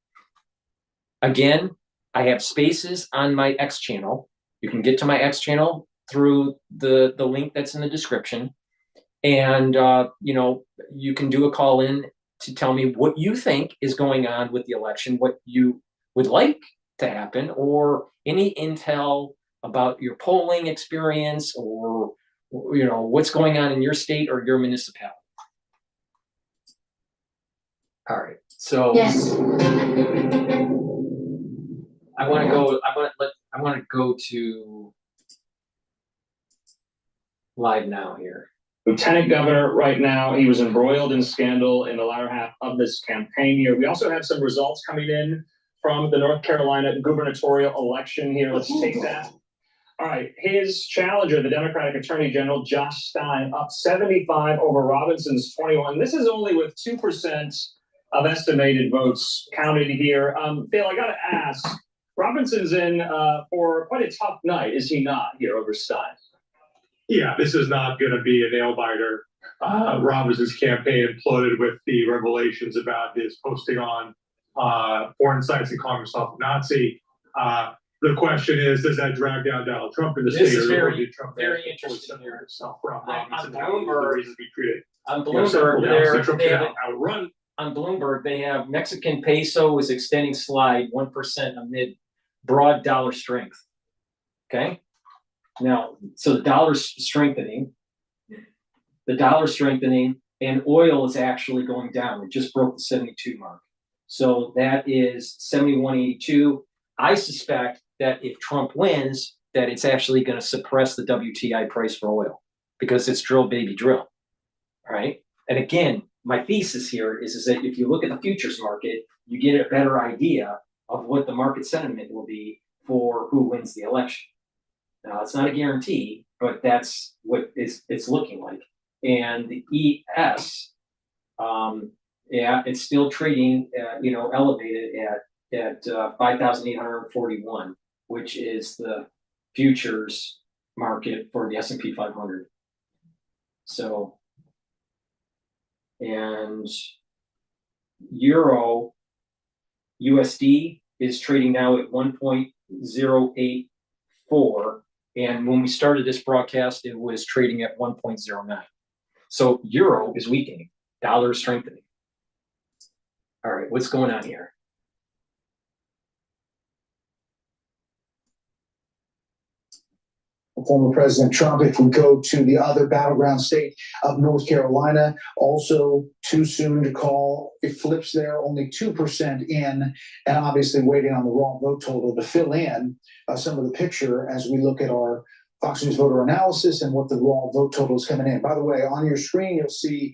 Again, I have spaces on my X channel. You can get to my X channel through the link that's in the description. And, you can do a call in to tell me what you think is going on with the election, what you would like to happen, or any intel about your polling experience, or what's going on in your state or your municipality. All right, so Yes. I want to go to live now here. Lieutenant Governor right now, he was embroiled in scandal in the latter half of this campaign here. We also have some results coming in from the North Carolina gubernatorial election here. Let's take that. All right, his challenger, the Democratic Attorney General Josh Stein, up 75 over Robinson's 21. This is only with 2% of estimated votes counted here. Bill, I got to ask, Robinson's in for quite a tough night, is he not, here over Stein? Yeah, this is not going to be a nail biter. Robinson's campaign imploded with the revelations about his posting on foreign sites and calling himself a Nazi. The question is, does that drag down Donald Trump in the state? This is or did Trump very interesting here. Himself from Robinson? On Bloomberg, reasons be treated. On Bloomberg, outrun. On Bloomberg, they have Mexican peso is extending slide 1% amid broad dollar strength. Okay. Now, so the dollar's strengthening, and oil is actually going down. It just broke the 72 mark. So that is 71.82. I suspect that if Trump wins, that it's actually going to suppress the WTI price for oil because it's drill, baby, drill. All right. And again, my thesis here is that if you look at the futures market, you get a better idea of what the market sentiment will be for who wins the election. Now, it's not a guarantee, but that's what it's looking like. And the ES, it's still trading, elevated at 5,841, which is the futures market for the S&P 500. So, and Euro USD is trading now at 1.084. And when we started this broadcast, it was trading at 1.09. So euro is weakening, dollar is strengthening. All right, what's going on here? Former President Trump, if we go to the other battleground state of North Carolina, also too soon to call. It flips there, only 2% in, and obviously waiting on the raw vote total to fill in some of the picture as we look at our Fox News voter analysis and what the raw vote total is coming in. By the way, on your screen, you'll see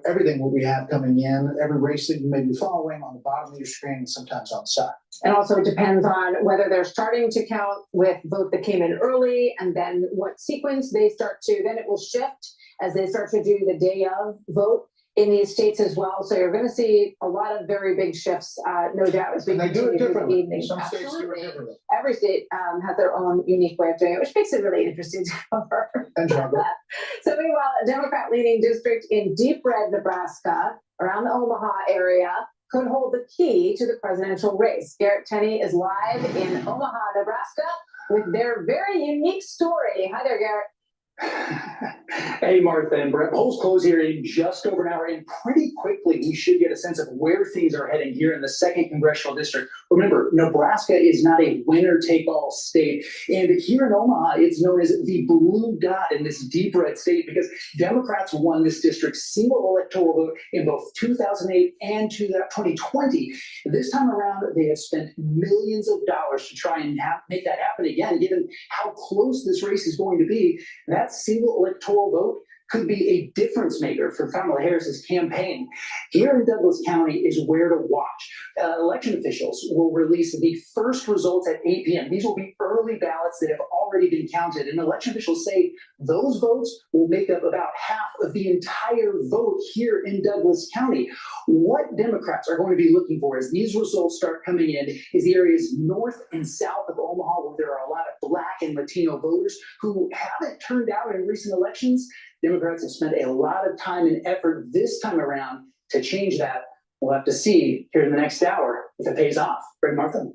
everything what we have coming in, every race that you may be following on the bottom of your screen and sometimes on the side. And also it depends on whether they're starting to count with vote that came in early and then what sequence they start to, then it will shift as they start to do the day of vote in these states as well. So you're going to see a lot of very big shifts, no doubt, as we continue through the evening. Some states do it differently. Every state has their own unique way of doing it, which makes it really interesting to cover. So meanwhile, a Democrat-leaning district in deep red Nebraska, around the Omaha area, could hold the key to the presidential race. Garrett Tenney is live in Omaha, Nebraska, with their very unique story. Hi there, Garrett. Hey, Martha and Brett. Polls close here in just over an hour, and pretty quickly we should get a sense of where things are heading here in the 2nd Congressional District. Remember, Nebraska is not a winner-take-all state, and here in Omaha, it's known as the blue dot in this deep red state because Democrats won this district's single electoral vote in both 2008 and 2020. This time around, they have spent millions of dollars to try and make that happen again, given how close this race is going to be. That single electoral vote could be a difference maker for Kamala Harris's campaign. Here in Douglas County is where to watch. Election officials will release the first results at 8 p.m. These will be early ballots that have already been counted, and election officials say those votes will make up about half of the entire vote here in Douglas County. What Democrats are going to be looking for as these results start coming in is the areas north and south of Omaha where there are a lot of Black and Latino voters who haven't turned out in recent elections. Democrats have spent a lot of time and effort this time around to change that. We'll have to see here in the next hour if it pays off. Greg, Martha.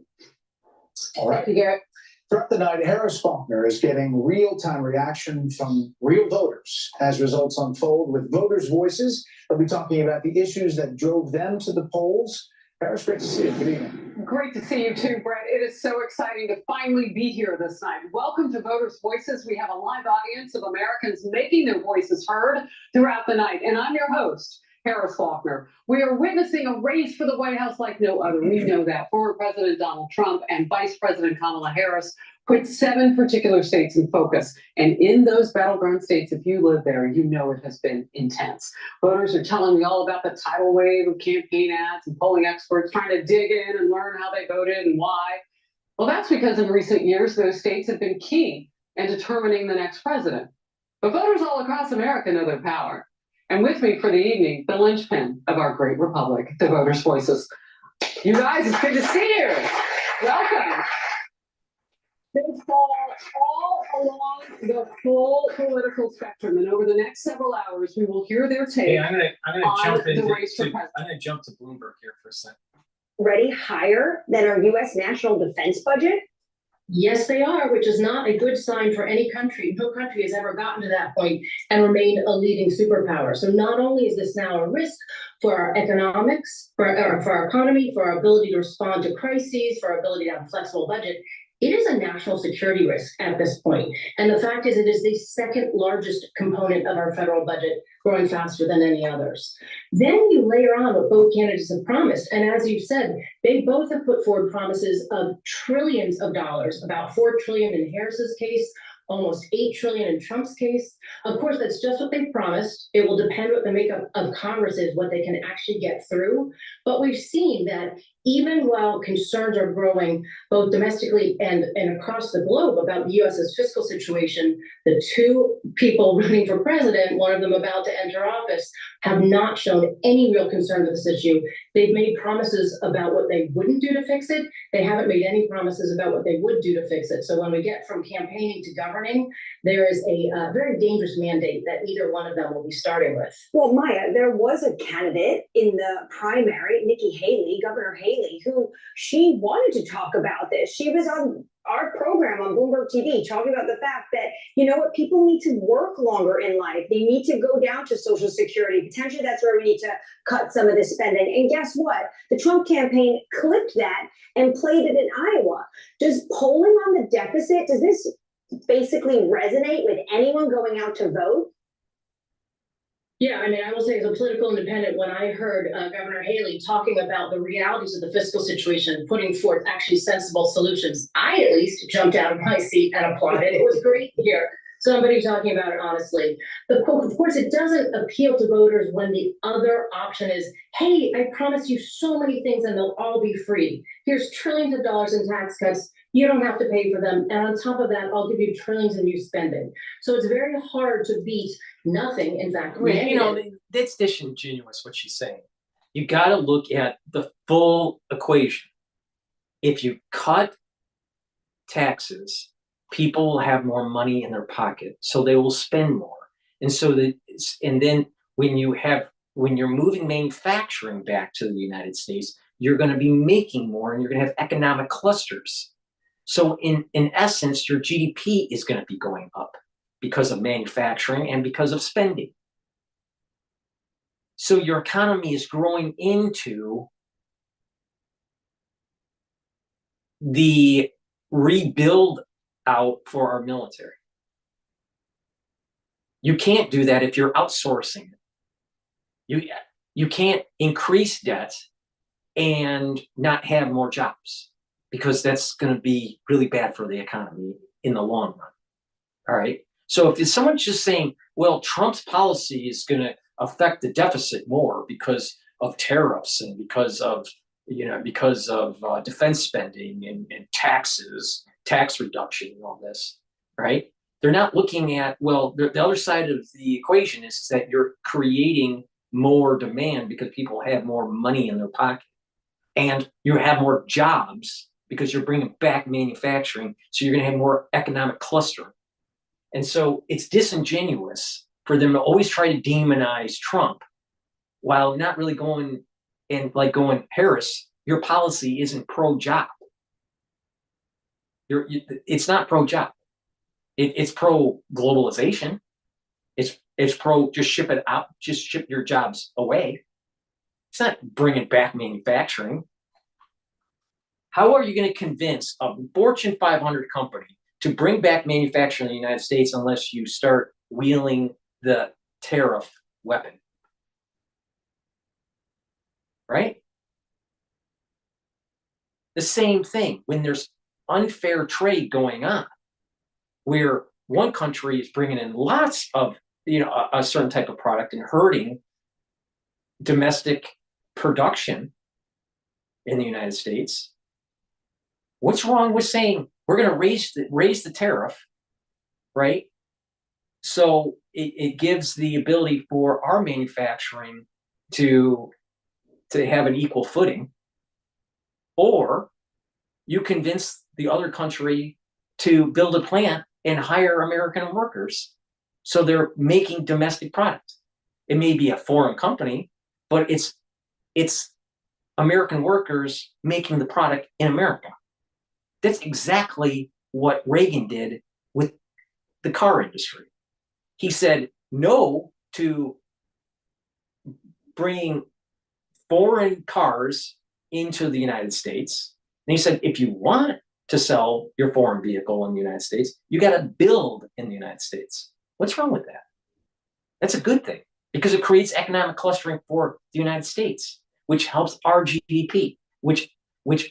All right. Thank you, Garrett. Throughout the night, Harris Faulkner is getting real-time reaction from real voters as results unfold with voters' voices. They'll be talking about the issues that drove them to the polls. Harris, great to see you. Good evening. Great to see you too, Brett. It is so exciting to finally be here this night. Welcome to Voters' Voices. We have a live audience of Americans making their voices heard throughout the night. And I'm your host, Harris Faulkner. We are witnessing a race for the White House like no other. We know that. Former President Donald Trump and Vice President Kamala Harris put 7 particular states in focus. And in those battleground states, if you live there, you know it has been intense. Voters are telling me all about the tidal wave of campaign ads and polling experts trying to dig in and learn how they voted and why. Well, that's because in recent years, those states have been key in determining the next president. But voters all across America know their power. And with me for the evening, the linchpin of our great republic, the Voters' Voices. You guys, it's good to see you. Welcome. They fall all along the full political spectrum, and over the next several hours, we will hear their take. Hey, I'm gonna jump the into race for I'm president. gonna jump to Bloomberg here for a second. Already higher than our U.S. national defense budget? Yes, they are, which is not a good sign for any country. No country has ever gotten to that point and remained a leading superpower. So not only is this now a risk for our economics, for our economy, for our ability to respond to crises, for our ability to have a flexible budget, it is a national security risk at this point. And the fact is, it is the second largest component of our federal budget, growing faster than any others. Then you layer on what both candidates have promised. And as you said, they both have put forward promises of trillions of dollars, about $4 trillion in Harris's case, almost $8 trillion in Trump's case. Of course, that's just what they promised. It will depend what the makeup of Congress is, what they can actually get through. But we've seen that even while concerns are growing both domestically and across the globe about the US's fiscal situation, the 2 people running for president, one of them about to enter office, have not shown any real concern with this issue. They've made promises about what they wouldn't do to fix it. They haven't made any promises about what they would do to fix it. So when we get from campaigning to governing, there is a very dangerous mandate that neither one of them will be starting with. Well, Maya, there was a candidate in the primary, Nikki Haley, Governor Haley, who she wanted to talk about this. She was on our program on Bloomberg TV talking about the fact that, you know what, people need to work longer in life. They need to go down to Social Security. Potentially that's where we need to cut some of this spending. And guess what? The Trump campaign clipped that and played it in Iowa. Does polling on the deficit, does this basically resonate with anyone going out to vote? Yeah, I mean, I will say as a political independent, when I heard Governor Haley talking about the realities of the fiscal situation, putting forth actually sensible solutions, I at least jumped out of my seat and applauded. It was great to hear somebody talking about it honestly. But of course, it doesn't appeal to voters when the other option is, hey, I promise you so many things and they'll all be free. Here's trillions of dollars in tax cuts. You don't have to pay for them. And on top of that, I'll give you trillions in new spending. So it's very hard to beat nothing. In fact, You know, that's disingenuous what she's saying. You got to look at the full equation. If you cut taxes, people will have more money in their pocket, so they will spend more. And so and then when you're moving manufacturing back to the United States, you're going to be making more, and you're going to have economic clusters. So in essence, your GDP is going to be going up because of manufacturing and because of spending. So your economy is growing into the rebuild out for our military. You can't do that if you're outsourcing it. You can't increase debt and not have more jobs, because that's going to be really bad for the economy in the long run. All right. So if someone's just saying, well, Trump's policy is going to affect the deficit more because of tariffs and because of defense spending and taxes, tax reduction and all this, right? They're not looking at, well, the other side of the equation is that you're creating more demand because people have more money in their pocket, and you have more jobs because you're bringing back manufacturing. So you're going to have more economic clustering. And so it's disingenuous for them to always try to demonize Trump while not really going, Harris, your policy isn't pro-job. It's not pro-job. It's pro-globalization. It's pro just ship it out, just ship your jobs away. It's not bringing back manufacturing. How are you going to convince a Fortune 500 company to bring back manufacturing in the United States unless you start wielding the tariff weapon? Right? The same thing when there's unfair trade going on, where one country is bringing in lots of, a certain type of product and hurting domestic production in the United States. What's wrong with saying we're going to raise the tariff, right? So it gives the ability for our manufacturing to have an equal footing, or you convince the other country to build a plant and hire American workers, so they're making domestic product. It may be a foreign company, but it's American workers making the product in America. That's exactly what Reagan did with the car industry. He said no to bringing foreign cars into the United States. And he said, if you want to sell your foreign vehicle in the United States, you got to build in the United States. What's wrong with that? That's a good thing, because it creates economic clustering for the United States, which helps our GDP, which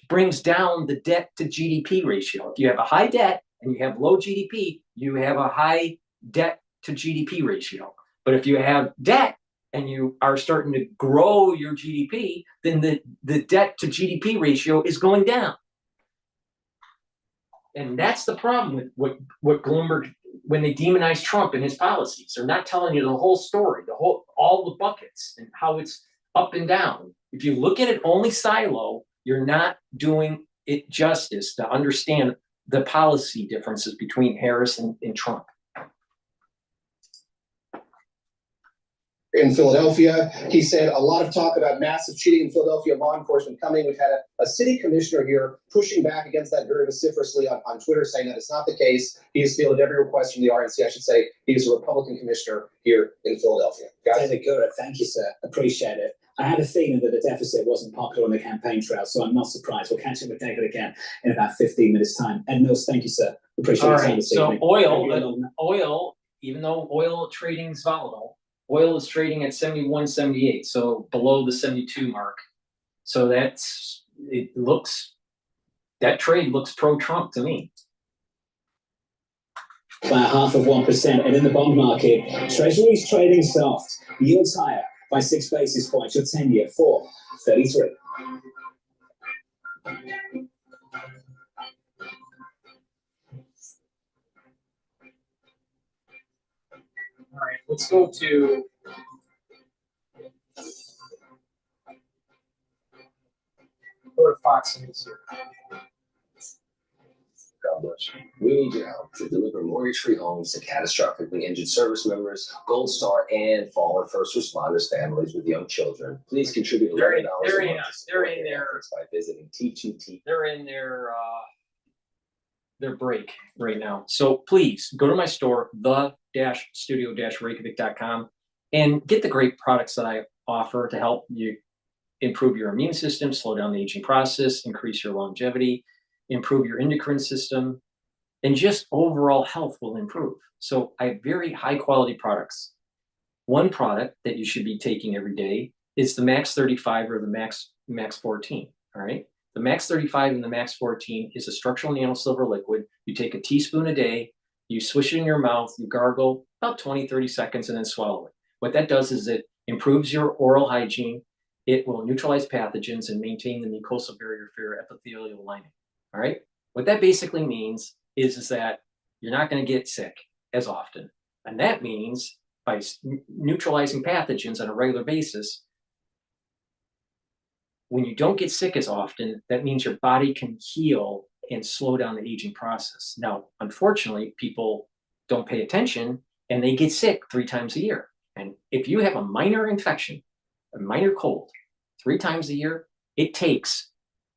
brings down the debt to GDP ratio. If you have a high debt and you have low GDP, you have a high debt to GDP ratio. But if you have debt and you are starting to grow your GDP, then the debt to GDP ratio is going down. And that's the problem with what Bloomberg, when they demonize Trump and his policies. They're not telling you the whole story, all the buckets and how it's up and down. If you look at it only silo, you're not doing it justice to understand the policy differences between Harris and Trump. In Philadelphia, he said a lot of talk about massive cheating in Philadelphia, law enforcement coming. We've had a city commissioner here pushing back against that very vociferously on Twitter, saying that it's not the case. He has fielded every request from the RNC. I should say he is a Republican commissioner here in Philadelphia. David Gura, thank you, sir. Appreciate it. I had a feeling that the deficit wasn't popular on the campaign trail, so I'm not surprised. We'll catch up with David again in about 15 minutes' time. Ed Mills, thank you, sir. Appreciate your time this evening. So oil, even though oil trading is volatile, oil is trading at 71.78, so below the 72 mark. So that trade looks pro-Trump to me. By 0.5%, and in the bond market, Treasury's trading soft. Yields higher by 6 basis points. Your 10-year 4.33. All right, let's go to Fox News here. God bless you. We need your help to deliver mortgage-free homes to catastrophically injured service members, Gold Star, and fallen first responders families with young children. Please contribute $11 a month by visiting T2T. They're in their break right now. So please go to my store, the-studio-reykjavik.com, and get the great products that I offer to help you improve your immune system, slow down the aging process, increase your longevity, improve your endocrine system, and just overall health will improve. So I have very high quality products. One product that you should be taking every day is the Max 35 or the Max 14, all right? The Max 35 and the Max 14 is a structural nano silver liquid. You take a teaspoon a day, you swish it in your mouth, you gargle about 20, 30 seconds, and then swallow it. What that does is it improves your oral hygiene. It will neutralize pathogens and maintain the mucosal barrier for your epithelial lining. All right. What that basically means is that you're not going to get sick as often. And that means by neutralizing pathogens on a regular basis, when you don't get sick as often, that means your body can heal and slow down the aging process. Now, unfortunately, people don't pay attention and they get sick 3 times a year. And if you have a minor infection, a minor cold, 3 times a year, it takes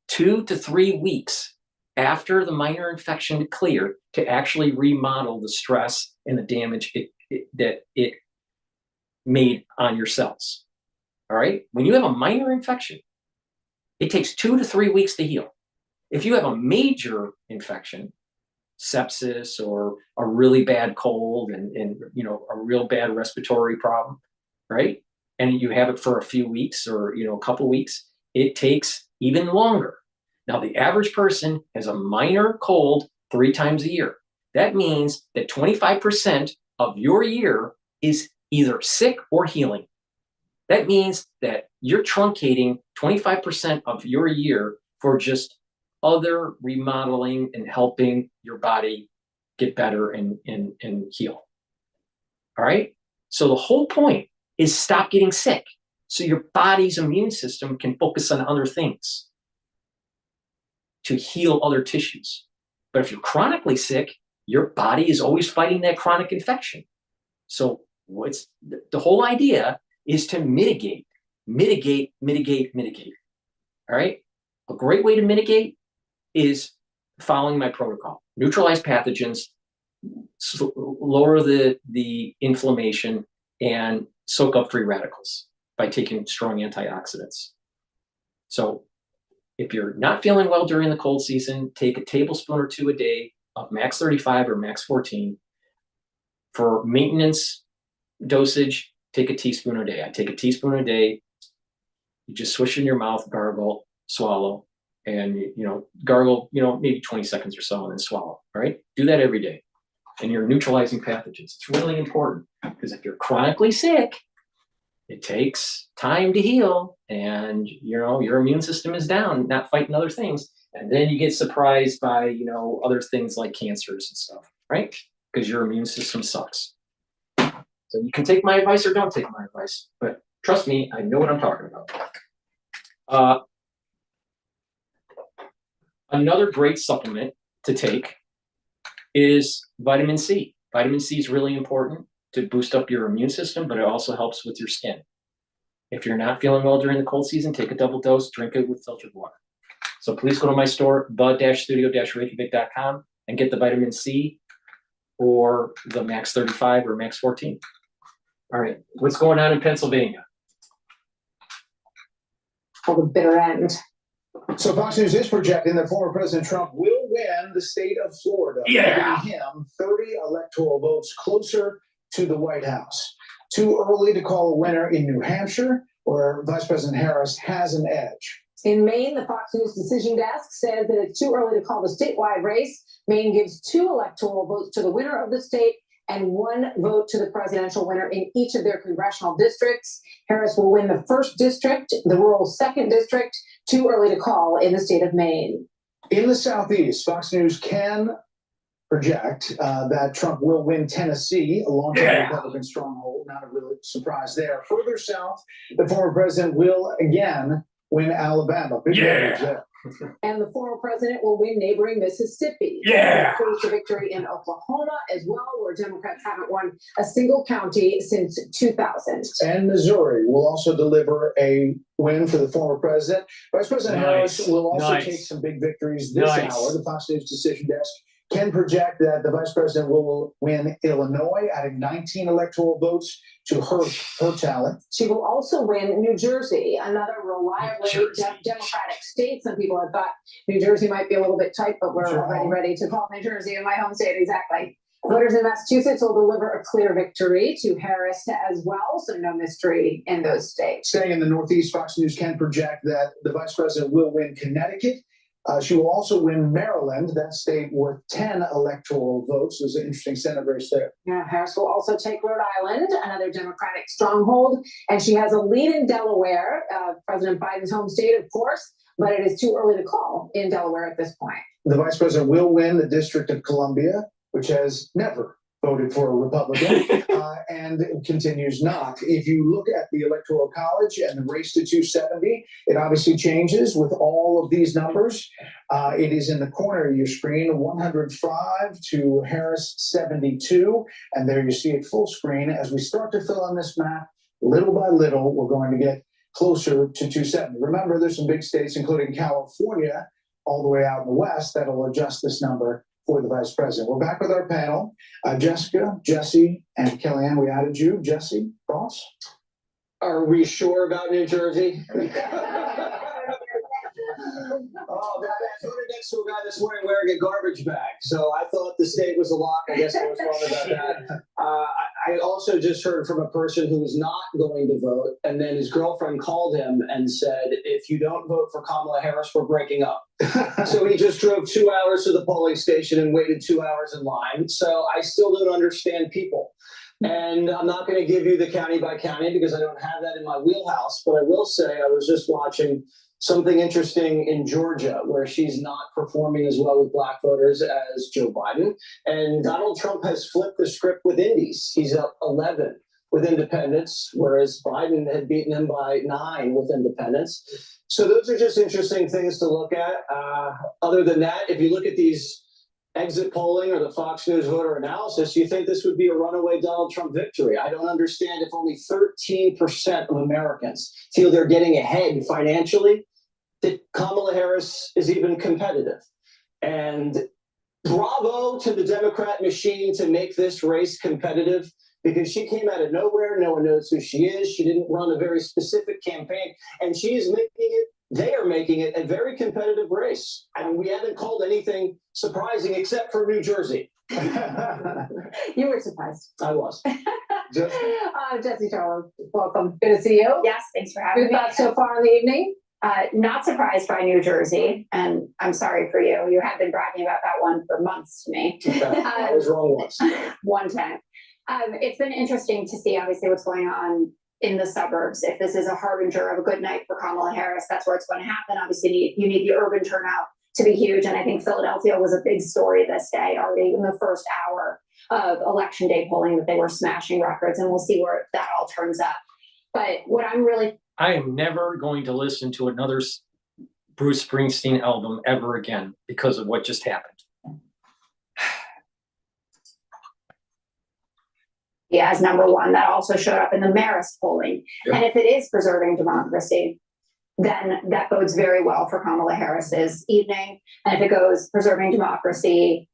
2 to 3 weeks after the minor infection to clear to actually remodel the stress and the damage that it made on your cells. All right. When you have a minor infection, it takes 2 to 3 weeks to heal. If you have a major infection, sepsis or a really bad cold and you know, a real bad respiratory problem, right? And you have it for a few weeks or, you know, a couple weeks, it takes even longer. Now, the average person has a minor cold 3 times a year. That means that 25% of your year is either sick or healing. That means that you're truncating 25% of your year for just other remodeling and helping your body get better and heal. All right? So the whole point is stop getting sick so your body's immune system can focus on other things to heal other tissues. But if you're chronically sick, your body is always fighting that chronic infection. So what's the whole idea is to mitigate. All right? A great way to mitigate is following my protocol. Neutralize pathogens, lower the inflammation, and soak up free radicals by taking strong antioxidants. So if you're not feeling well during the cold season, take a tablespoon or 2 a day of max 35 or max 14. For maintenance dosage, take a teaspoon a day. I take a teaspoon a day. You just swish in your mouth, gargle, swallow, and you know, gargle, you know, maybe 20 seconds or so and then swallow. All right? Do that every day. And you're neutralizing pathogens. It's really important because if you're chronically sick, it takes time to heal and you know, your immune system is down, not fighting other things. And then you get surprised by, you know, other things like cancers and stuff, right? Because your immune system sucks. So you can take my advice or don't take my advice, but trust me, I know what I'm talking about. Another great supplement to take is vitamin C. Vitamin C is really important to boost up your immune system, but it also helps with your skin. If you're not feeling well during the cold season, take a double dose, drink it with filtered water. So please go to my store, the-studio-reykjavik.com, and get the vitamin C or the max 35 or max 14. All right, what's going on in Pennsylvania? Oh, the bitter end. So Fox News is projecting that former President Trump will win the state of Florida, yeah, giving him 30 electoral votes closer to the White House. Too early to call a winner in New Hampshire, where Vice President Harris has an edge. In Maine, the Fox News decision desk says that it's too early to call the statewide race. Maine gives 2 electoral votes to the winner of the state and 1 vote to the presidential winner in each of their congressional districts. Harris will win the 1st district, the rural 2nd district. Too early to call in the state of Maine. In the Southeast, Fox News can project that Trump will win Tennessee, a long-time Republican stronghold. Not a real surprise there. Further south, the former president will again win Alabama. Big leverage there. And the former president will win neighboring Mississippi. Yeah. Faced a victory in Oklahoma as well, where Democrats haven't won a single county since 2000. And Missouri will also deliver a win for the former president. Vice President Harris will also take some big victories this hour. The Fox News decision desk can project that the vice president will win Illinois, adding 19 electoral votes to her talent. She will also win New Jersey, another reliably Democratic state. Some people have thought New Jersey might be a little bit tight, but we're already ready to call New Jersey in my home state. Exactly. Voters in Massachusetts will deliver a clear victory to Harris as well, so no mystery in those states. Staying in the Northeast, Fox News can project that the vice president will win Connecticut. She will also win Maryland, that state worth 10 electoral votes. There's an interesting Senate race there. Yeah, Harris will also take Rhode Island, another Democratic stronghold, and she has a lead in Delaware, President Biden's home state, of course, but it is too early to call in Delaware at this point. The vice president will win the District of Columbia, which has never voted for a Republican, and continues not. If you look at the Electoral College and the race to 270, it obviously changes with all of these numbers. It is in the corner of your screen, 105 to Harris 72, and there you see it full screen. As we start to fill in this map, little by little, we're going to get closer to 270. Remember, there's some big states, including California, all the way out in the west, that'll adjust this number for the vice president. We're back with our panel. Jessica, Jesse, and Kellyanne. We added you. Jesse, thoughts? Are we sure about New Jersey? Oh, that's what next to a guy this morning wearing a garbage bag. So I thought the state was a lock. I guess I was wrong about that. I also just heard from a person who was not going to vote, and then his girlfriend called him and said, if you don't vote for Kamala Harris, we're breaking up. So he just drove 2 hours to the polling station and waited 2 hours in line. So I still don't understand people. And I'm not going to give you the county by county because I don't have that in my wheelhouse. But I will say I was just watching something interesting in Georgia where she's not performing as well with black voters as Joe Biden. And Donald Trump has flipped the script with indies. He's up 11 with independents, whereas Biden had beaten him by 9 with independents. So those are just interesting things to look at. Other than that, if you look at these exit polling or the Fox News voter analysis, you think this would be a runaway Donald Trump victory. I don't understand if only 13% of Americans feel they're getting ahead financially, that Kamala Harris is even competitive. And bravo to the Democrat machine to make this race competitive, because she came out of nowhere. No one knows who she is. She didn't run a very specific campaign, and she is making it, they are making it a very competitive race. And we haven't called anything surprising except for New Jersey. You were surprised. I was. Jesse Charles, welcome. Good to see you. Yes, thanks for having Your me. thoughts so far in the evening? Not surprised by New Jersey, and I'm sorry for you. You have been bragging about that one for months to me. I was wrong once. One time. It's been interesting to see, obviously, what's going on in the suburbs. If this is a harbinger of a good night for Kamala Harris, that's where it's going to happen. Obviously, you need the urban turnout to be huge, and I think Philadelphia was a big story this day, already in the first hour of Election Day polling, that they were smashing records, and we'll see where that all turns up. But what I am never going to listen to another Bruce Springsteen album ever again because of what just happened. Yeah, as number one, that also showed up in the Marist polling. Yep. And if it is preserving democracy, then that bodes very well for Kamala Harris's evening. And if it goes preserving democracy,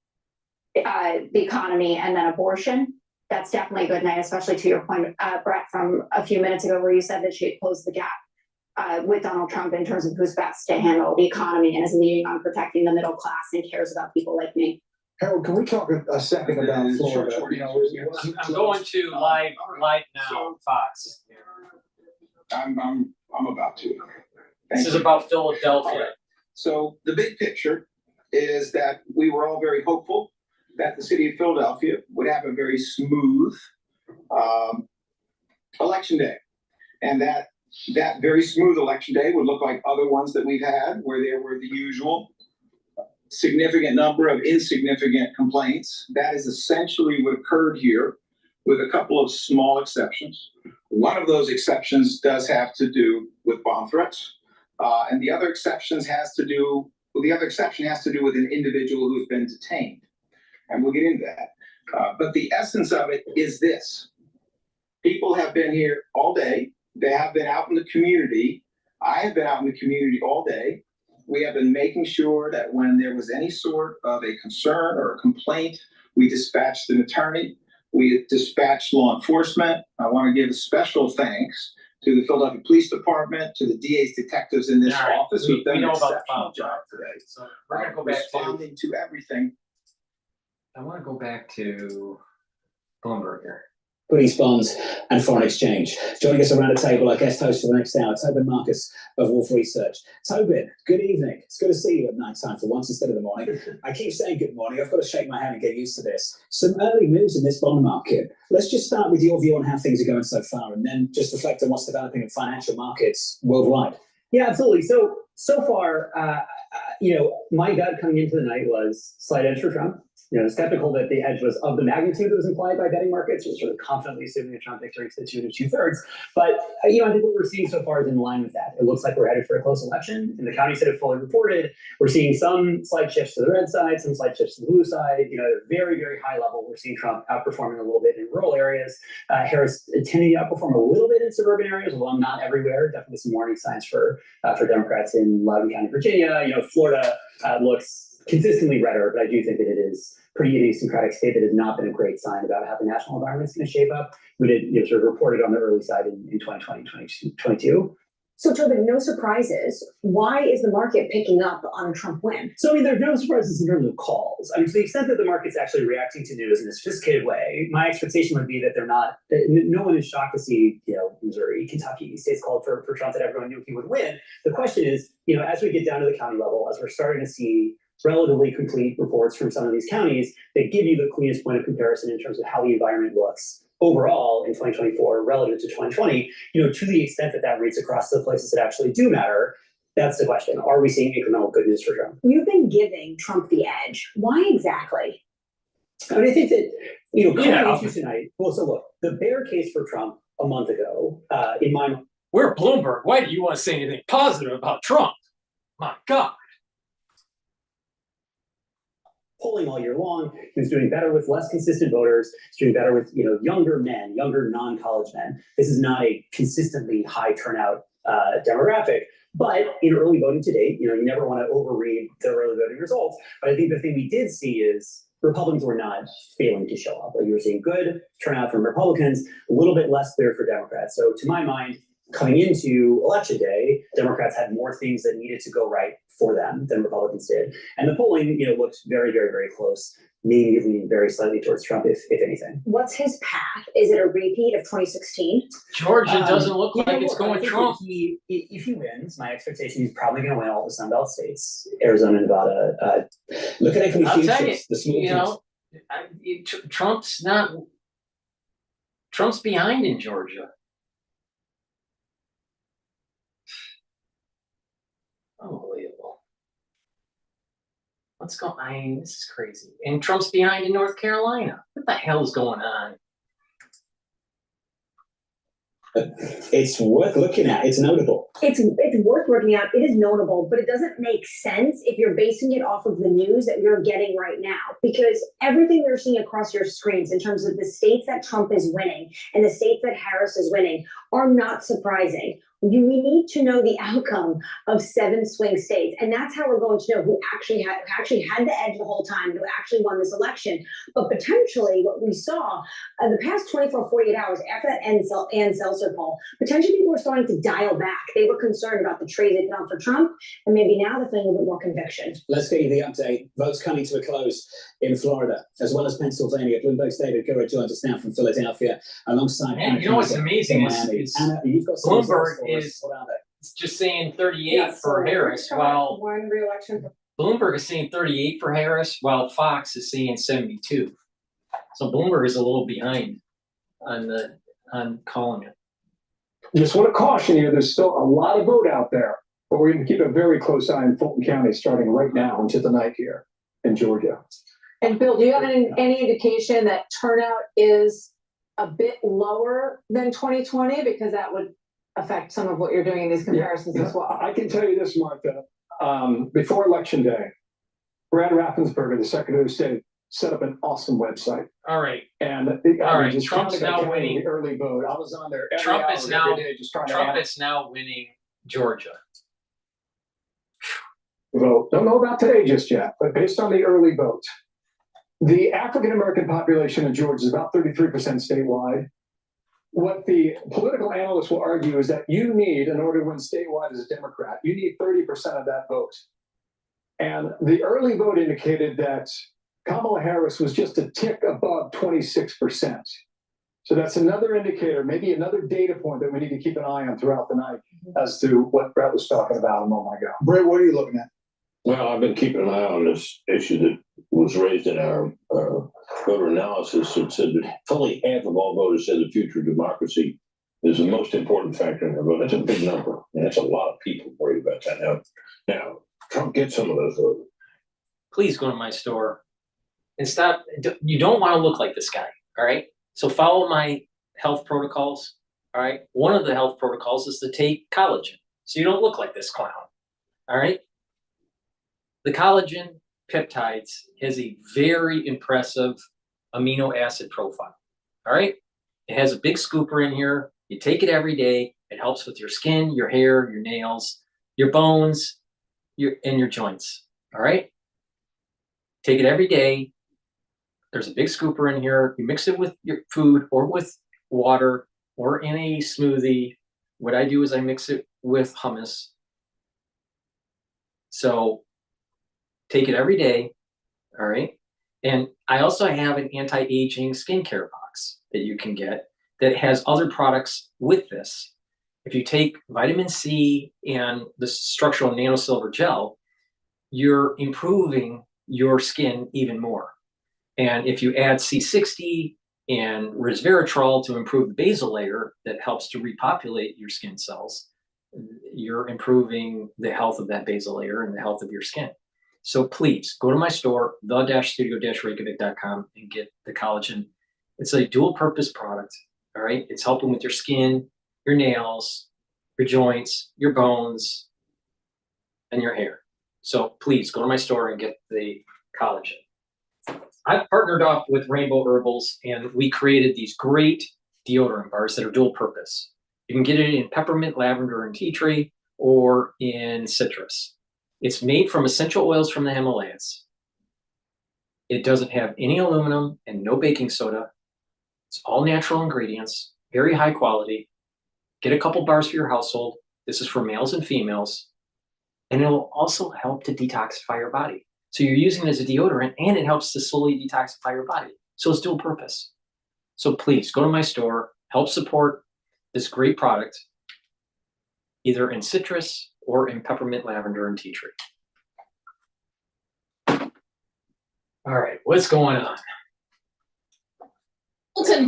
the economy, and then abortion, that's definitely a good night, especially to your point, Brett, from a few minutes ago, where you said that she had closed the gap with Donald Trump in terms of who's best to handle the economy and is leading on protecting the middle class and cares about people like me. Harold, can we talk a second about Florida? You know, I'm going to live now, Fox. I'm about to. This is about Philadelphia. Right. So the big picture is that we were all very hopeful that the city of Philadelphia would have a very smooth election day, and that very smooth election day would look like other ones that we've had, where there were the usual significant number of insignificant complaints. That is essentially what occurred here, with a couple of small exceptions. One of those exceptions does have to do with bomb threats, and the other exception has to do with an individual who's been detained, and we'll get into that. But the essence of it is this: people have been here all day. They have been out in the community. I have been out in the community all day. We have been making sure that when there was any sort of a concern or a complaint, we dispatched an attorney. We dispatched law enforcement. I want to give a special thanks to the Philadelphia Police Department, to the DA's detectives in this office who've done an exceptional job today. So we're going to go back responding to everything. I want to go back to Bloomberg here. Greece bonds and foreign exchange. Joining us around the table, our guest host for the next hour, Tobin Marcus of Wolf Research. Tobin, good evening. It's good to see you at night time for once instead of the morning. I keep saying good morning. I've got to shake my hand and get used to this. Some early moves in this bond market. Let's just start with your view on how things are going so far, and then just reflect on what's developing in financial markets worldwide. Yeah, absolutely. So far, my gut coming into the night was slight edge for Trump. Skeptical that the edge was of the magnitude that was implied by betting markets. We're sort of confidently assuming a Trump victory to the tune of 2/3. But I think what we're seeing so far is in line with that. It looks like we're headed for a close election. In the counties that have fully reported, we're seeing some slight shifts to the red side, some slight shifts to the blue side. At a very, very high level, we're seeing Trump outperforming a little bit in rural areas. Harris tending to outperform a little bit in suburban areas, although not everywhere. Definitely some warning signs for Democrats in Loudoun County, Virginia. Florida looks consistently redder, but I do think that it is pretty idiosyncratic state that has not been a great sign about how the national environment is going to shape up. We did sort of reported on the early side in 2020, 2022. So, Tobin, no surprises. Why is the market picking up on a Trump win? So, I mean, there are no surprises in terms of calls. I mean, to the extent that the market's actually reacting to news in a sophisticated way, my expectation would be that no one is shocked to see, Missouri, Kentucky, these states called for Trump that everyone knew he would win. The question is, as we get down to the county level, as we're starting to see relatively complete reports from some of these counties that give you the cleanest point of comparison in terms of how the environment looks overall in 2024 relative to 2020, to the extent that that reads across the places that actually do matter, that's the question. Are we seeing incremental good news for Trump? You've been giving Trump the edge. Why exactly? I mean, I think that, coming into tonight, well, so look, the bear case for Trump a month ago, in my mind. We're Bloomberg. Why do you want to say anything positive about Trump? My God. Polling all year long, he was doing better with less consistent voters. He's doing better with younger men, younger non-college men. This is not a consistently high turnout demographic, but in early voting to date, you never want to overread the early voting results. But I think the thing we did see is Republicans were not failing to show up. Like, you were seeing good turnout from Republicans, a little bit less clear for Democrats. So to my mind, coming into election day, Democrats had more things that needed to go right for them than Republicans did. And the polling, looked very, very, very close, maybe leaning very slightly towards Trump, if anything. What's his path? Is it a repeat of 2016? Georgia doesn't look like it's going Trump. If he wins, my expectation he's probably going to win all the Sun Belt states, Arizona, Nevada. Look at equity futures, the small Trump's behind in Georgia. Unbelievable. What's going on? I mean, this is crazy. And Trump's behind in North Carolina. What the hell is going on? It's worth looking at. It's notable. It's worth looking at. It is notable, but it doesn't make sense if you're basing it off of the news that you're getting right now. Because everything you're seeing across your screens in terms of the states that Trump is winning and the states that Harris is winning are not surprising. We need to know the outcome of 7 swing states, and that's how we're going to know who actually had the edge the whole time, who actually won this election. But potentially, what we saw in the past 24, 48 hours after that Ann Seltzer poll, potentially people were starting to dial back. They were concerned about the trade they found for Trump, and maybe now they're feeling a little bit more conviction. Let's get you the update. Votes coming to a close in Florida, as well as Pennsylvania. Bloomberg's David Gura joins us now from Philadelphia, alongside. Man, you know what's amazing is Anna, you've got Bloomberg is just saying 38 for Harris, while one re-election. Bloomberg is saying 38 for Harris, while Fox is saying 72. So Bloomberg is a little behind on calling it. Just want to caution you, there's still a lot of vote out there, but we're going to keep a very close eye on Fulton County starting right now into the night here in Georgia. And Bill, do you have any indication that turnout is a bit lower than 2020? Because that would affect some of what you're doing in these comparisons as well. I can tell you this, Martha. Before Election Day, Brad Raffensperger, the Secretary of State, set up an awesome website. All right. And Trump's now winning. The early vote. I was on there every Trump hour, is now every day, just trying Trump to is now winning Georgia. vote. Don't know about today just yet, but based on the early vote, the African American population in Georgia is about 33% statewide. What the political analysts will argue is that you need, in order to win statewide as a Democrat, you need 30% of that vote. And the early vote indicated that Kamala Harris was just a tick above 26%. So that's another indicator, maybe another data point that we need to keep an eye on throughout the night as to what Brett was talking about a moment ago. Brett, what are you looking at? Well, I've been keeping an eye on this issue that was raised in our voter analysis. It said that fully half of all voters said the future of democracy is the most important factor in their vote. That's a big number, and that's a lot of people worried about that. Now, Trump gets some of those votes. Please go to my store and stop. You don't want to look like this guy, all right? So follow my health protocols, all right? One of the health protocols is to take collagen, so you don't look like this clown, all right? The collagen peptides has a very impressive amino acid profile, all right? It has a big scooper in here. You take it every day. It helps with your skin, your hair, your nails, your bones, and your joints, all right? Take it every day. There's a big scooper in here. You mix it with your food or with water or in a smoothie. What I do is I mix it with hummus. So take it every day. All right. And I also have an anti-aging skincare box that you can get that has other products with this. If you take vitamin C and the structural nanosilver gel, you're improving your skin even more. And if you add C60 and resveratrol to improve the basal layer that helps to repopulate your skin cells, you're improving the health of that basal layer and the health of your skin. So please go to my store, the-studio-reykjavik.com, and get the collagen. It's a dual purpose product. All right. It's helping with your skin, your nails, your joints, your bones, and your hair. So please go to my store and get the collagen. I've partnered up with Rainbow Herbals, and we created these great deodorant bars that are dual purpose. You can get it in peppermint, lavender, and tea tree, or in citrus. It's made from essential oils from the Himalayas. It doesn't have any aluminum and no baking soda. It's all natural ingredients, very high quality. Get a couple bars for your household. This is for males and females. And it will also help to detoxify your body. So you're using it as a deodorant, and it helps to slowly detoxify your body. So it's dual purpose. So please go to my store, help support this great product, either in citrus or in peppermint, lavender, and tea tree. All right, what's going on?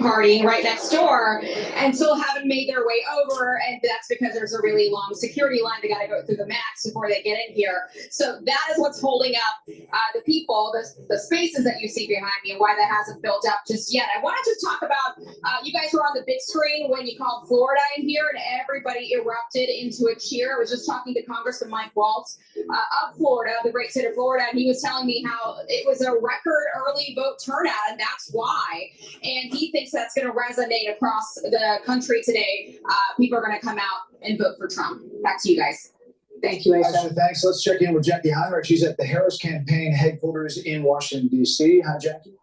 Party right next door and still haven't made their way over, and that's because there's a really long security line. They got to go through the max before they get in here. So that is what's holding up the people, the spaces that you see behind me, and why that hasn't built up just yet. I want to just talk about you guys were on the big screen when you called Florida in here, and everybody erupted into a cheer. I was just talking to Congressman Mike Waltz of Florida, the great state of Florida, and he was telling me how it was a record early vote turnout, and that's why. And he thinks that's going to resonate across the country today. People are going to come out and vote for Trump. Back to you guys. Thank you, Aisha. Aisha, thanks. Let's check in with Jackie Heinrich. She's at the Harris campaign headquarters in Washington, D.C. Hi, Jackie.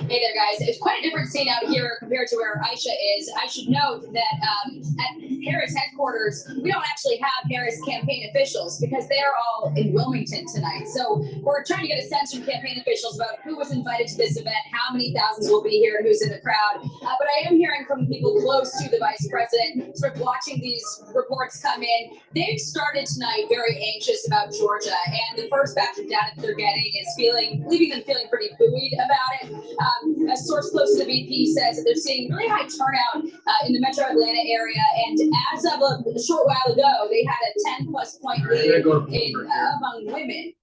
Hey there, guys. It's quite a different scene out here compared to where Aisha is. I should note that at Harris headquarters, we don't actually have Harris campaign officials because they are all in Wilmington tonight. So we're trying to get a sense from campaign officials about who was invited to this event, how many thousands will be here, and who's in the crowd. But I am hearing from people close to the vice president, sort of watching these reports come in. They've started tonight very anxious about Georgia, and the first batch of data that they're getting is leaving them feeling pretty buoyed about it. A source close to the VP says that they're seeing really high turnout in the metro Atlanta area, and as of a short while ago, they had a 10+ point lead among women.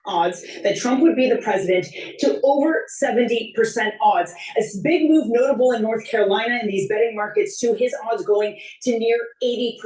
Odds that Trump would be the president to over 70% odds. A big move notable in North Carolina in these betting markets to his odds going to near 80%.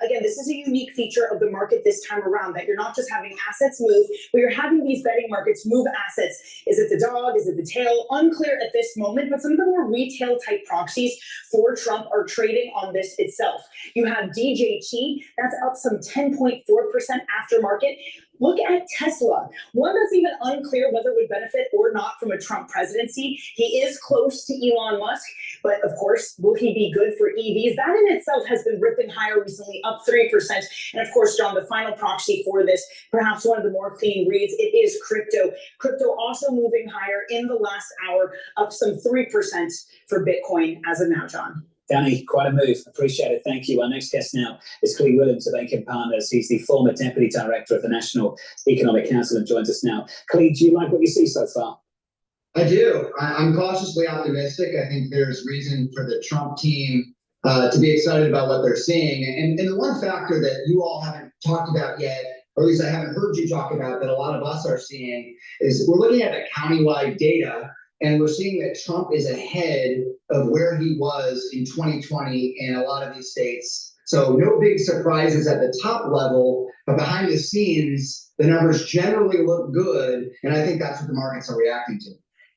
Again, this is a unique feature of the market this time around, that you're not just having assets move, but you're having these betting markets move assets. Is it the dog? Is it the tail? Unclear at this moment, but some of the more retail type proxies for Trump are trading on this itself. You have DJT, that's up some 10.4% aftermarket. Look at Tesla, one that's even unclear whether it would benefit or not from a Trump presidency. He is close to Elon Musk, but of course, will he be good for EVs? That in itself has been ripping higher recently, up 3%. And of course, John, the final proxy for this, perhaps one of the more clean reads, it is crypto. Crypto also moving higher in the last hour, up some 3% for Bitcoin as of now, John. Danny, quite a move. Appreciate it. Thank you. Our next guest now is Cleve Williams of Aiken Partners. He's the former Deputy Director of the National Economic Council and joins us now. Cleve, do you like what you see so far? I do. I'm cautiously optimistic. I think there's reason for the Trump team to be excited about what they're seeing. And the one factor that you all haven't talked about yet, or at least I haven't heard you talk about, that a lot of us are seeing, is we're looking at the countywide data. And we're seeing that Trump is ahead of where he was in 2020 in a lot of these states. So no big surprises at the top level, but behind the scenes, the numbers generally look good. And I think that's what the markets are reacting to.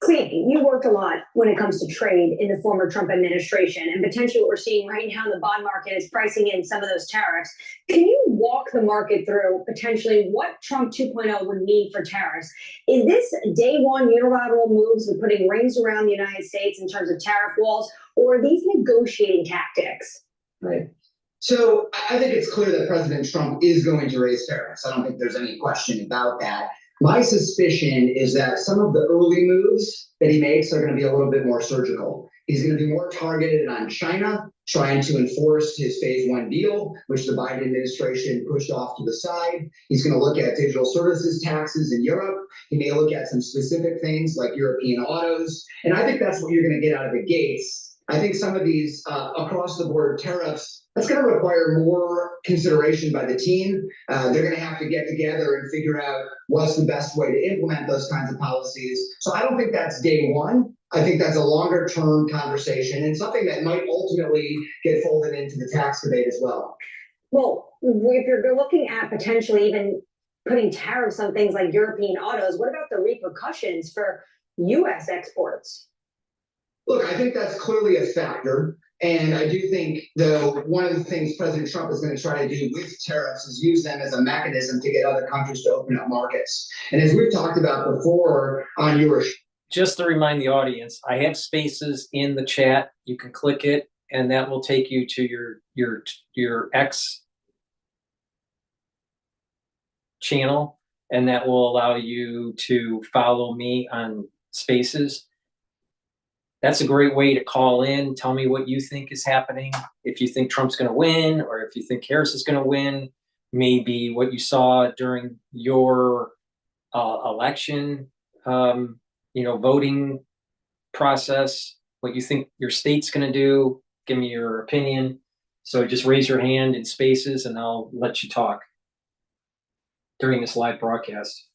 Clete, you worked a lot when it comes to trade in the former Trump administration, and potentially what we're seeing right now in the bond market is pricing in some of those tariffs. Can you walk the market through potentially what Trump 2.0 would mean for tariffs? Is this day one unilateral moves with putting rings around the United States in terms of tariff walls, or are these negotiating tactics? Right. So I think it's clear that President Trump is going to raise tariffs. I don't think there's any question about that. My suspicion is that some of the early moves that he makes are going to be a little bit more surgical. He's going to be more targeted on China, trying to enforce his phase one deal, which the Biden administration pushed off to the side. He's going to look at digital services taxes in Europe. He may look at some specific things like European autos. And I think that's what you're going to get out of the gates. I think some of these across the board tariffs, that's going to require more consideration by the team. They're going to have to get together and figure out what's the best way to implement those kinds of policies. So I don't think that's day one. I think that's a longer term conversation and something that might ultimately get folded into the tax debate as well. Well, if you're looking at potentially even putting tariffs on things like European autos, what about the repercussions for U.S. exports? Look, I think that's clearly a factor. And I do think, though, one of the things President Trump is going to try to do with tariffs is use them as a mechanism to get other countries to open up markets. And as we've talked about before on your... Just to remind the audience, I have spaces in the chat. You can click it, and that will take you to your X channel, and that will allow you to follow me on spaces. That's a great way to call in. Tell me what you think is happening. If you think Trump's going to win, or if you think Harris is going to win, maybe what you saw during your election, voting process, what you think your state's going to do. Give me your opinion. So just raise your hand in spaces, and I'll let you talk during this live broadcast.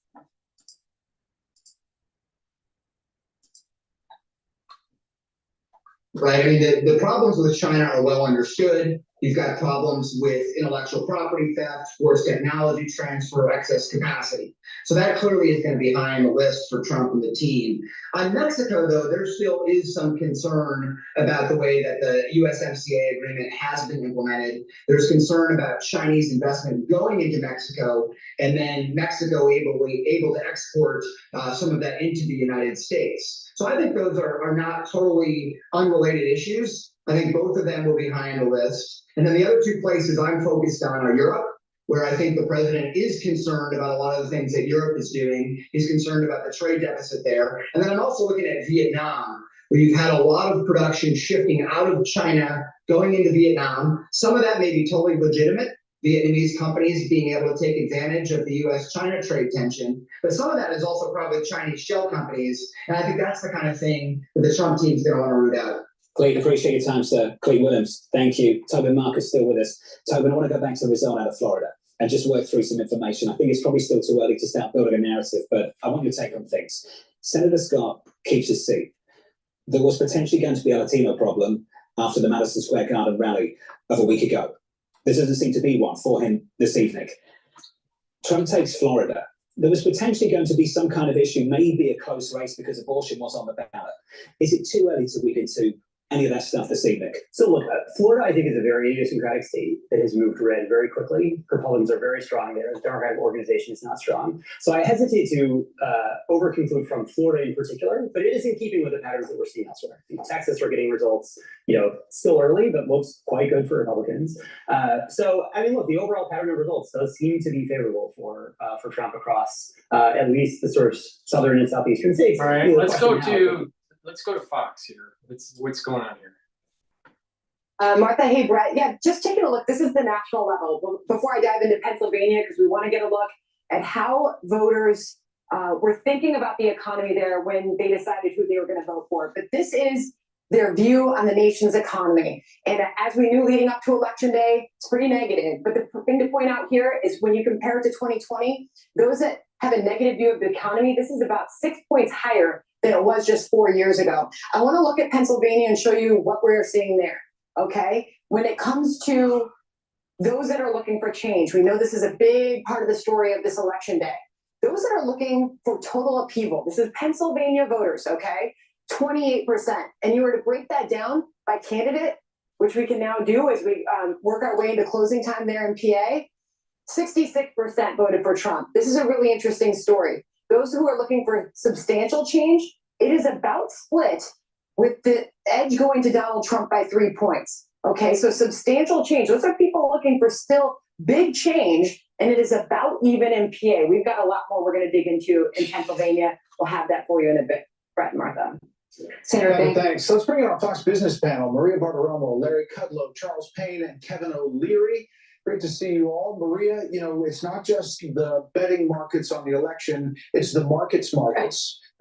Right. I mean, the problems with China are well understood. You've got problems with intellectual property theft, forced technology transfer, excess capacity. So that clearly is going to be high on the list for Trump and the team. On Mexico, though, there still is some concern about the way that the USMCA agreement has been implemented. There's concern about Chinese investment going into Mexico, and then Mexico able to export some of that into the United States. So I think those are not totally unrelated issues. I think both of them will be high on the list. And then the other two places I'm focused on are Europe, where I think the president is concerned about a lot of the things that Europe is doing. He's concerned about the trade deficit there. And then I'm also looking at Vietnam, where you've had a lot of production shifting out of China, going into Vietnam. Some of that may be totally legitimate, Vietnamese companies being able to take advantage of the US-China trade tension. But some of that is also probably Chinese shell companies. And I think that's the kind of thing that the Trump team's going to want to root out. Clayton, appreciate your time, sir. Clayton Williams, thank you. Tobin Marcus still with us. Tobin, I want to go back to the result out of Florida and just work through some information. I think it's probably still too early to start building a narrative, but I want your take on things. Senator Scott keeps his seat. There was potentially going to be a Latino problem after the Madison Square Garden rally of a week ago. There doesn't seem to be one for him this evening. Trump takes Florida. There was potentially going to be some kind of issue, maybe a close race because abortion was on the ballot. Is it too early to read into any of that stuff this evening? So look, Florida, I think, is a very idiosyncratic state that has moved red very quickly. Republicans are very strong there. The Democratic organization is not strong. So I hesitate to overconclude from Florida in particular, but it is in keeping with the patterns that we're seeing elsewhere. Texas are getting results, still early, but looks quite good for Republicans. So, I mean, look, the overall pattern of results does seem to be favorable for Trump across at least the sort of southern and southeastern states. All right, let's go to Fox here. What's going on here? Martha, hey, Brett. Yeah, just taking a look. This is the national level. Before I dive into Pennsylvania, because we want to get a look at how voters were thinking about the economy there when they decided who they were going to vote for. But this is their view on the nation's economy. And as we knew leading up to Election Day, it's pretty negative. But the thing to point out here is when you compare it to 2020, those that have a negative view of the economy, this is about 6 points higher than it was just 4 years ago. I want to look at Pennsylvania and show you what we're seeing there, okay? When it comes to those that are looking for change, we know this is a big part of the story of this election day. Those that are looking for total upheaval, this is Pennsylvania voters, okay? 28%. And you were to break that down by candidate, which we can now do as we work our way into closing time there in PA, 66% voted for Trump. This is a really interesting story. Those who are looking for substantial change, it is about split with the edge going to Donald Trump by 3 points. Okay, so substantial change. Those are people looking for still big change, and it is about even in PA. We've got a lot more we're going to dig into in Pennsylvania. We'll have that for you in a bit. Brett and Martha. Senator, thanks. Let's bring in our Fox Business panel. Maria Bartiromo, Larry Kudlow, Charles Payne, and Kevin O'Leary. Great to see you all. Maria, you know, it's not just the betting markets on the election, it's the markets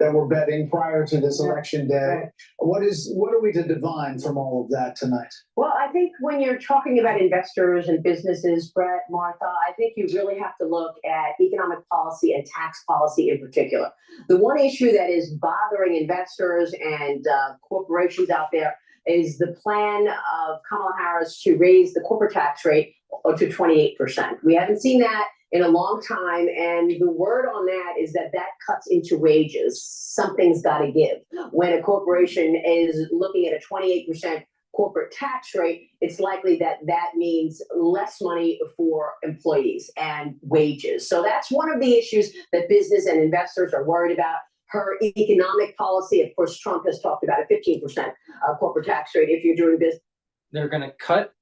that were betting prior to this election day. What are we to divine from all of that tonight? Well, I think when you're talking about investors and businesses, Brett, Martha, I think you really have to look at economic policy and tax policy in particular. The one issue that is bothering investors and corporations out there is the plan of Kamala Harris to raise the corporate tax rate to 28%. We haven't seen that in a long time, and the word on that is that cuts into wages. Something's got to give. When a corporation is looking at a 28% corporate tax rate, it's likely that means less money for employees and wages. So that's one of the issues that business and investors are worried about. Her economic policy, of course, Trump has talked about a 15% corporate tax rate if you're doing business. They're going to cut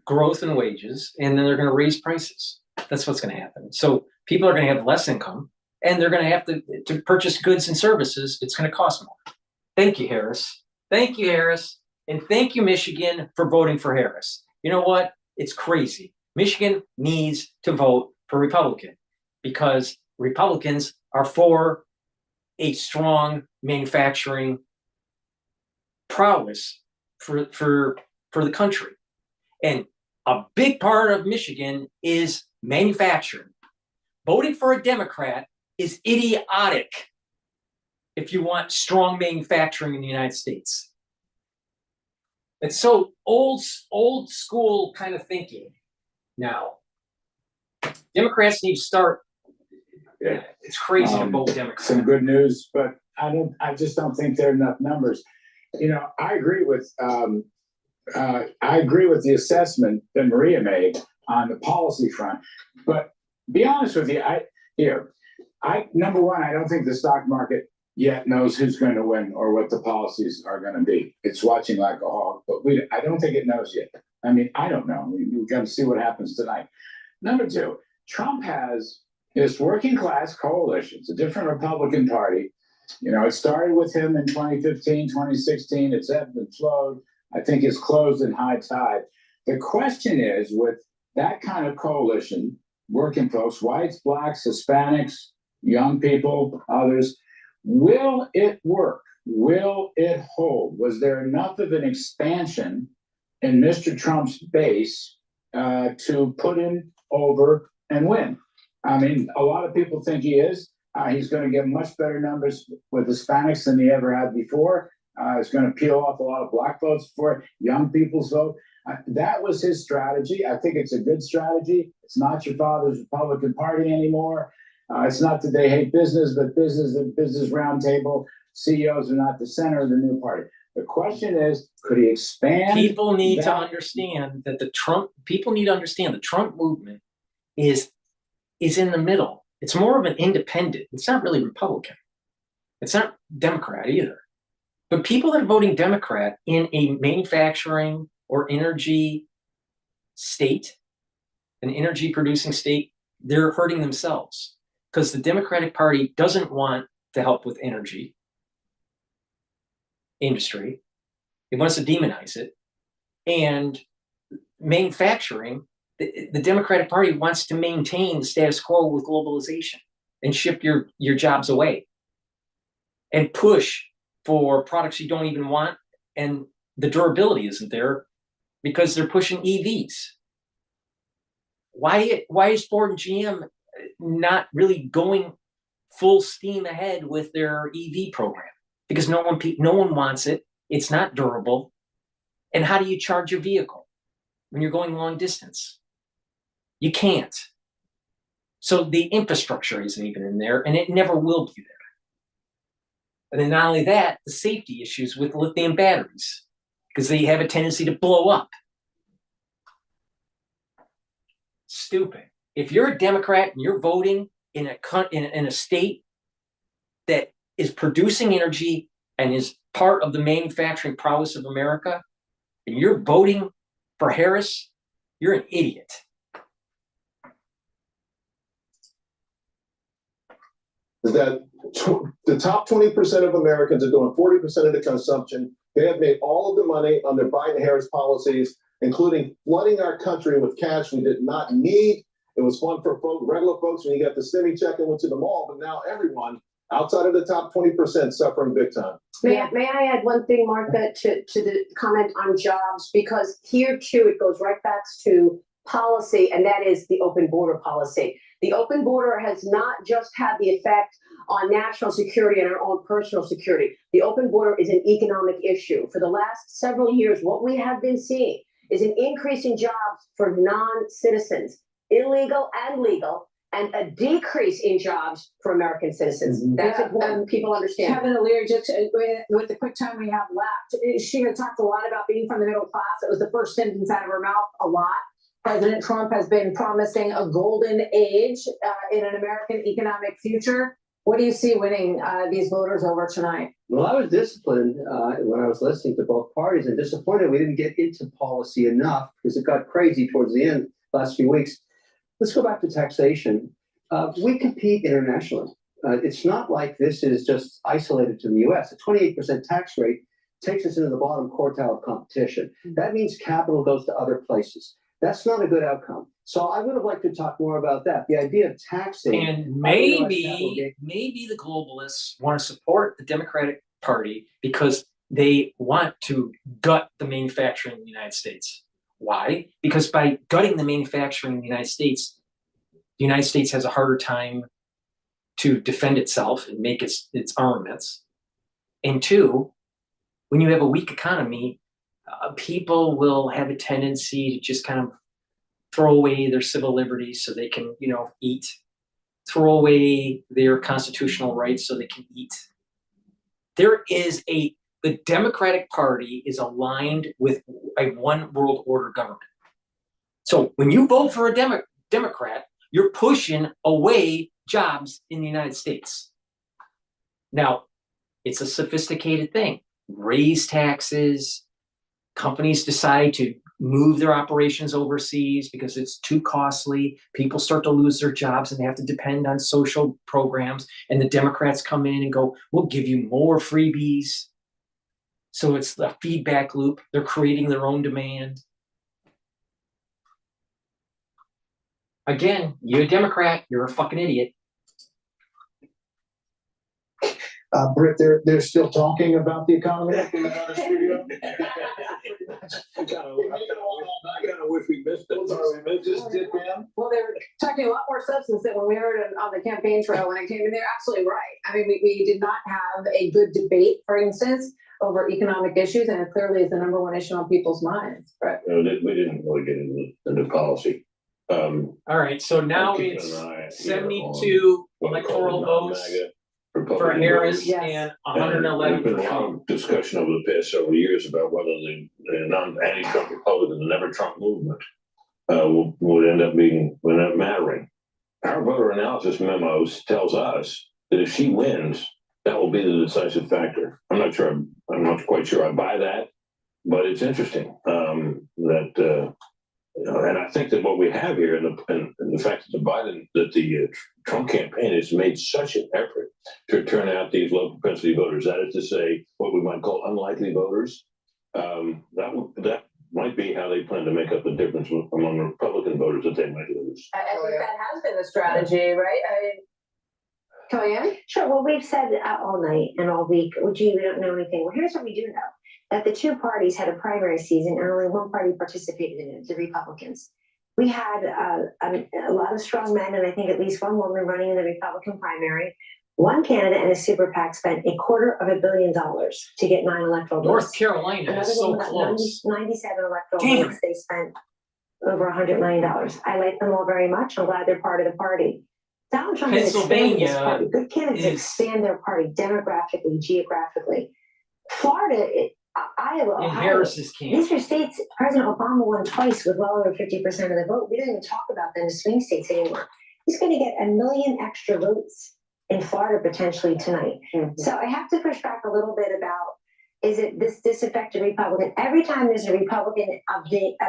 growth in wages, and then they're going to raise prices. That's what's going to happen. So people are going to have less income, and they're going to have to purchase goods and services. It's going to cost more. Thank you, Harris. Thank you, Harris. And thank you, Michigan, for voting for Harris. You know what? It's crazy. Michigan needs to vote for Republican because Republicans are for a strong manufacturing prowess for the country. And a big part of Michigan is manufacturing. Voting for a Democrat is idiotic if you want strong manufacturing in the United States. It's so old school kind of thinking now. Democrats need to start. Yeah. It's crazy to vote Democrat. Some good news, but I just don't think there are enough numbers. You know, I agree with the assessment that Maria made on the policy front. But be honest with you, number one, I don't think the stock market yet knows who's going to win or what the policies are going to be. It's watching like a hawk, but I don't think it knows yet. I mean, I don't know. We've got to see what happens tonight. Number two, Trump has this working class coalition. It's a different Republican Party. You know, it started with him in 2015, 2016. It's ebbed and flowed. I think it's closed in high tide. The question is, with that kind of coalition, working folks, whites, blacks, Hispanics, young people, others, will it work? Will it hold? Was there enough of an expansion in Mr. Trump's base to put him over and win? I mean, a lot of people think he is. He's going to get much better numbers with Hispanics than he ever had before. He's going to peel off a lot of black votes for young people's vote. That was his strategy. I think it's a good strategy. It's not your father's Republican Party anymore. It's not that they hate business, but business roundtable CEOs are not the center of the new party. The question is, could he expand? People need to understand that the Trump movement is in the middle. It's more of an independent. It's not really Republican. It's not Democrat either. But people that are voting Democrat in a manufacturing or energy state, an energy producing state, they're hurting themselves because the Democratic Party doesn't want to help with energy industry. It wants to demonize it. And manufacturing, the Democratic Party wants to maintain the status quo with globalization and ship your jobs away and push for products you don't even want. And the durability isn't there because they're pushing EVs. Why is Ford and GM not really going full steam ahead with their EV program? Because no one wants it. It's not durable. And how do you charge your vehicle when you're going long distance? You can't. So the infrastructure isn't even in there, and it never will be there. And then not only that, the safety issues with lithium batteries, because they have a tendency to blow up. Stupid. If you're a Democrat and you're voting in a state that is producing energy and is part of the manufacturing prowess of America, and you're voting for Harris, you're an idiot. Is that the top 20% of Americans are doing 40% of the consumption. They have made all of the money on their Biden-Harris policies, including flooding our country with cash we did not need. It was fun for regular folks when you got the stimmy check and went to the mall, but now everyone outside of the top 20% suffering big time. May I add one thing, Martha, to the comment on jobs? Because here too, it goes right back to policy, and that is the open border policy. The open border has not just had the effect on national security and our own personal security. The open border is an economic issue. For the last several years, what we have been seeing is an increase in jobs for non-citizens, illegal and legal, and a decrease in jobs for American citizens. That's important. People understand. Kevin O'Leary, just with the quick time we have left, she had talked a lot about being from the middle class. It was the first sentence out of her mouth a lot. President Trump has been promising a golden age in an American economic future. What do you see winning these voters over tonight? Well, I was disciplined when I was listening to both parties and disappointed we didn't get into policy enough because it got crazy towards the end last few weeks. Let's go back to taxation. We compete internationally. It's not like this is just isolated to the US. A 28% tax rate takes us into the bottom quartile of competition. That means capital goes to other places. That's not a good outcome. So I would have liked to talk more about that. The idea of taxing. And maybe the globalists want to support the Democratic Party because they want to gut the manufacturing in the United States. Why? Because by gutting the manufacturing in the United States has a harder time to defend itself and make its armaments. And two, when you have a weak economy, people will have a tendency to just kind of throw away their civil liberties so they can, eat, throw away their constitutional rights so they can eat. The Democratic Party is aligned with a one world order government. So when you vote for a Democrat, you're pushing away jobs in the United States. Now, it's a sophisticated thing. Raise taxes. Companies decide to move their operations overseas because it's too costly. People start to lose their jobs and they have to depend on social programs. And the Democrats come in and go, we'll give you more freebies. So it's the feedback loop. They're creating their own demand. Again, you're a Democrat, you're a fucking idiot. Britt, they're still talking about the economy in another studio. I kind of wish we missed it. Sorry, we just did, man. Well, they're talking a lot more substance than when we heard it on the campaign trail when it came in. They're absolutely right. I mean, we did not have a good debate, for instance, over economic issues, and it clearly is the number one issue on people's minds. Right? We didn't really get into policy. All right, so now it's 72 electoral votes for Harris and 111 There's been a lot of discussion over the past several years about whether the anti-Trump Republican, the Never Trump movement, would end up mattering. Our voter analysis memos tells us that if she wins, that will be the decisive factor. I'm not quite sure I buy that, but it's interesting and I think that what we have here, and the fact that the Trump campaign has made such an effort to turn out these low propensity voters, that is to say, what we might call unlikely voters, that might be how they plan to make up the difference among Republican voters that they might lose. I think that has been the strategy, right? Kellyanne? Sure. Well, we've said all night and all week, we don't know anything. Well, here's what we do know. That the two parties had a primary season and only one party participated in it, the Republicans. We had a lot of strong men and I think at least one woman running in the Republican primary. One candidate and a super PAC spent $250 million to get 9 electoral votes. North Carolina is so close. 97 electoral votes. They spent over $100 million. I like them all very much. I'm glad they're part of the party. Donald Trump has expanded his Pennsylvania party. Good candidates expand their party demographically, geographically. Florida, Iowa, And Ohio. Harris's camp. These are states President Obama won twice with well over 50% of the vote. We don't even talk about them as swing states anymore. He's going to get 1 million extra votes in Florida potentially tonight. So I have to push back a little bit about, is it this disaffected Republican? Every time there's a Republican of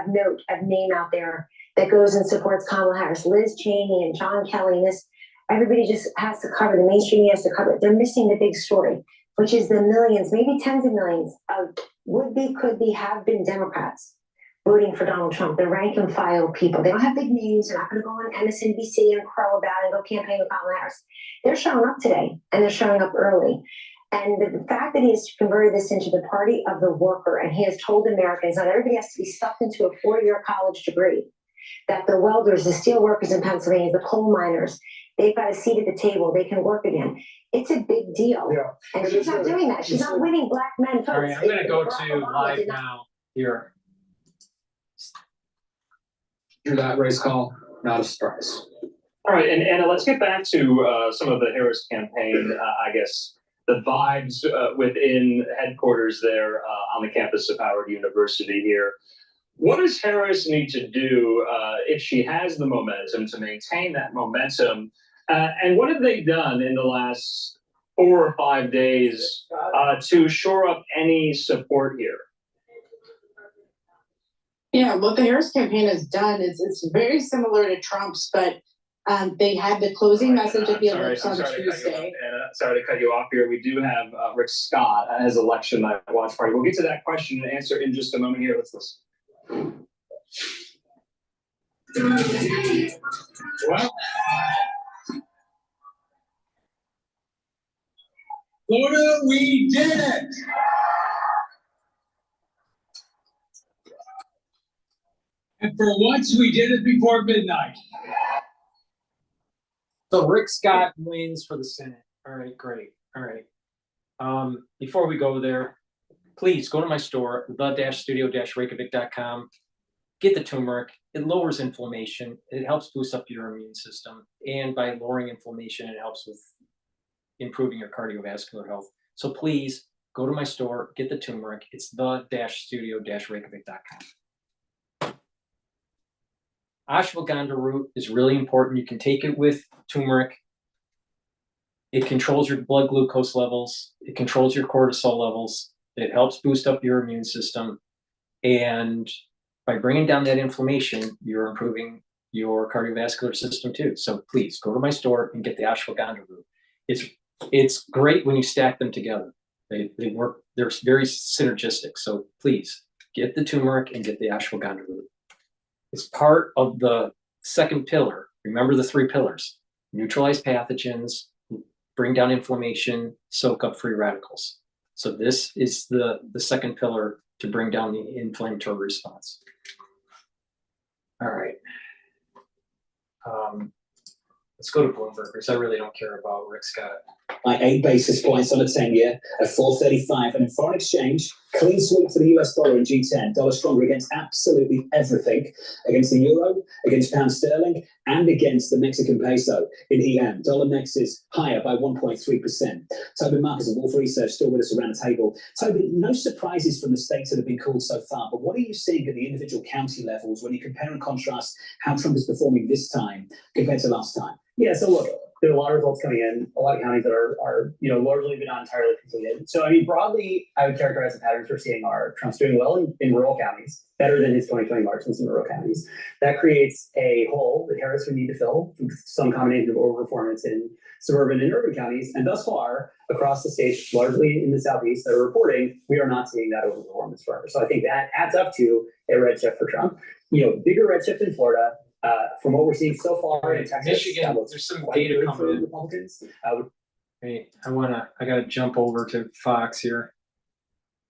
note, of name out there that goes and supports Kamala Harris, Liz Cheney and John Kelly, and this, everybody just has to cover, the mainstream has to cover it. They're missing the big story, which is the millions, maybe tens of millions of would-be, could-be, have-been Democrats voting for Donald Trump. They're rank and file people. They don't have big names. They're not going to go on MSNBC and crow about it and go campaign with Kamala Harris. They're showing up today, and they're showing up early. And the fact that he has converted this into the party of the worker, and he has told Americans not everybody has to be stuffed into a 4-year college degree, that the welders, the steel workers in Pennsylvania, the coal miners, they've got a seat at the table. They can work again. It's a big deal. Yeah. And she's not doing that. She's not winning black men votes. All right, I'm going to go to live now here. Through that race call, not a surprise. All right, and Anna, let's get back to some of the Harris campaign, I guess, the vibes within headquarters there on the campus of Howard University here. What does Harris need to do if she has the momentum to maintain that momentum? And what have they done in the last 4 or 5 days to shore up any support here? Yeah, what the Harris campaign has done is it's very similar to Trump's, but they had the closing message at the election on Tuesday. Sorry to cut you off here. We do have Rick Scott as election night watch party. We'll get to that question and answer in just a moment here. Let's listen. Well, Florida, we did it! And for once, we did it before midnight. So Rick Scott wins for the Senate. All right, great. All right. Before we go there, please go to my store, the-studio-reykjavik.com. Get the turmeric. It lowers inflammation. It helps boost up your immune system. And by lowering inflammation, it helps with improving your cardiovascular health. So please go to my store, get the turmeric. It's the-studio-reykjavik.com. Ashwagandha root is really important. You can take it with turmeric. It controls your blood glucose levels. It controls your cortisol levels. It helps boost up your immune system. And by bringing down that inflammation, you're improving your cardiovascular system too. So please go to my store and get the ashwagandha root. It's great when you stack them together. They work, they're very synergistic. So please get the turmeric and get the ashwagandha root. It's part of the second pillar. Remember the 3 pillars: neutralize pathogens, bring down inflammation, soak up free radicals. So this is the second pillar to bring down the inflammatory response. All right. Let's go to Bloomberg because I really don't care about Rick Scott. By 8 basis points on a 10-year at 435. And in foreign exchange, clean sweep for the US dollar in G10. Dollar stronger against absolutely everything. Against the euro, against pound sterling, and against the Mexican peso in EM. Dollar Mex is higher by 1.3%. Toby Marcus of Wolf Research still with us around the table. Toby, no surprises from the states that have been called so far, but what are you seeing at the individual county levels when you compare and contrast how Trump is performing this time compared to last time? Yeah, so look, there are a lot of results coming in, a lot of counties that are largely but not entirely completed. So, I mean, broadly, I would characterize the patterns we're seeing are Trump's doing well in rural counties, better than his 2020 margins in rural counties. That creates a hole that Harris would need to fill with some combination of overperformance in suburban and urban counties. And thus far, across the states, largely in the Southeast that are reporting, we are not seeing that overperformance for her. So I think that adds up to a redshift for Trump. Bigger redshift in Florida. From what we're seeing so far in Texas, Michigan, there's some data coming in. Republicans. Hey, I gotta jump over to Fox here.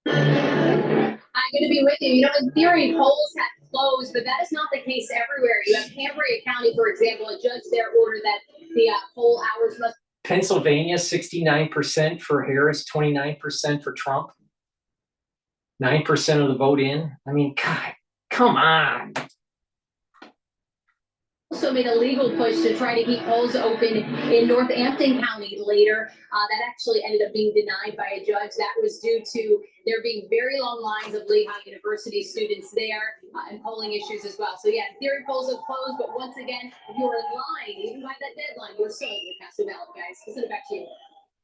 I'm going to be with you. In theory, polls have closed, but that is not the case everywhere. You have Cambria County, for example, a judge there ordered that the poll hours must. Pennsylvania, 69% for Harris, 29% for Trump. 9% of the vote in. I mean, God, come on. also made a legal push to try to keep polls open in Northampton County later. That actually ended up being denied by a judge. That was due to there being very long lines of Lehigh University students there and polling issues as well. So yeah, in theory, polls have closed, but once again, if you're in line, even by that deadline, you're still able to cast a ballot, guys. I'll send it back to you.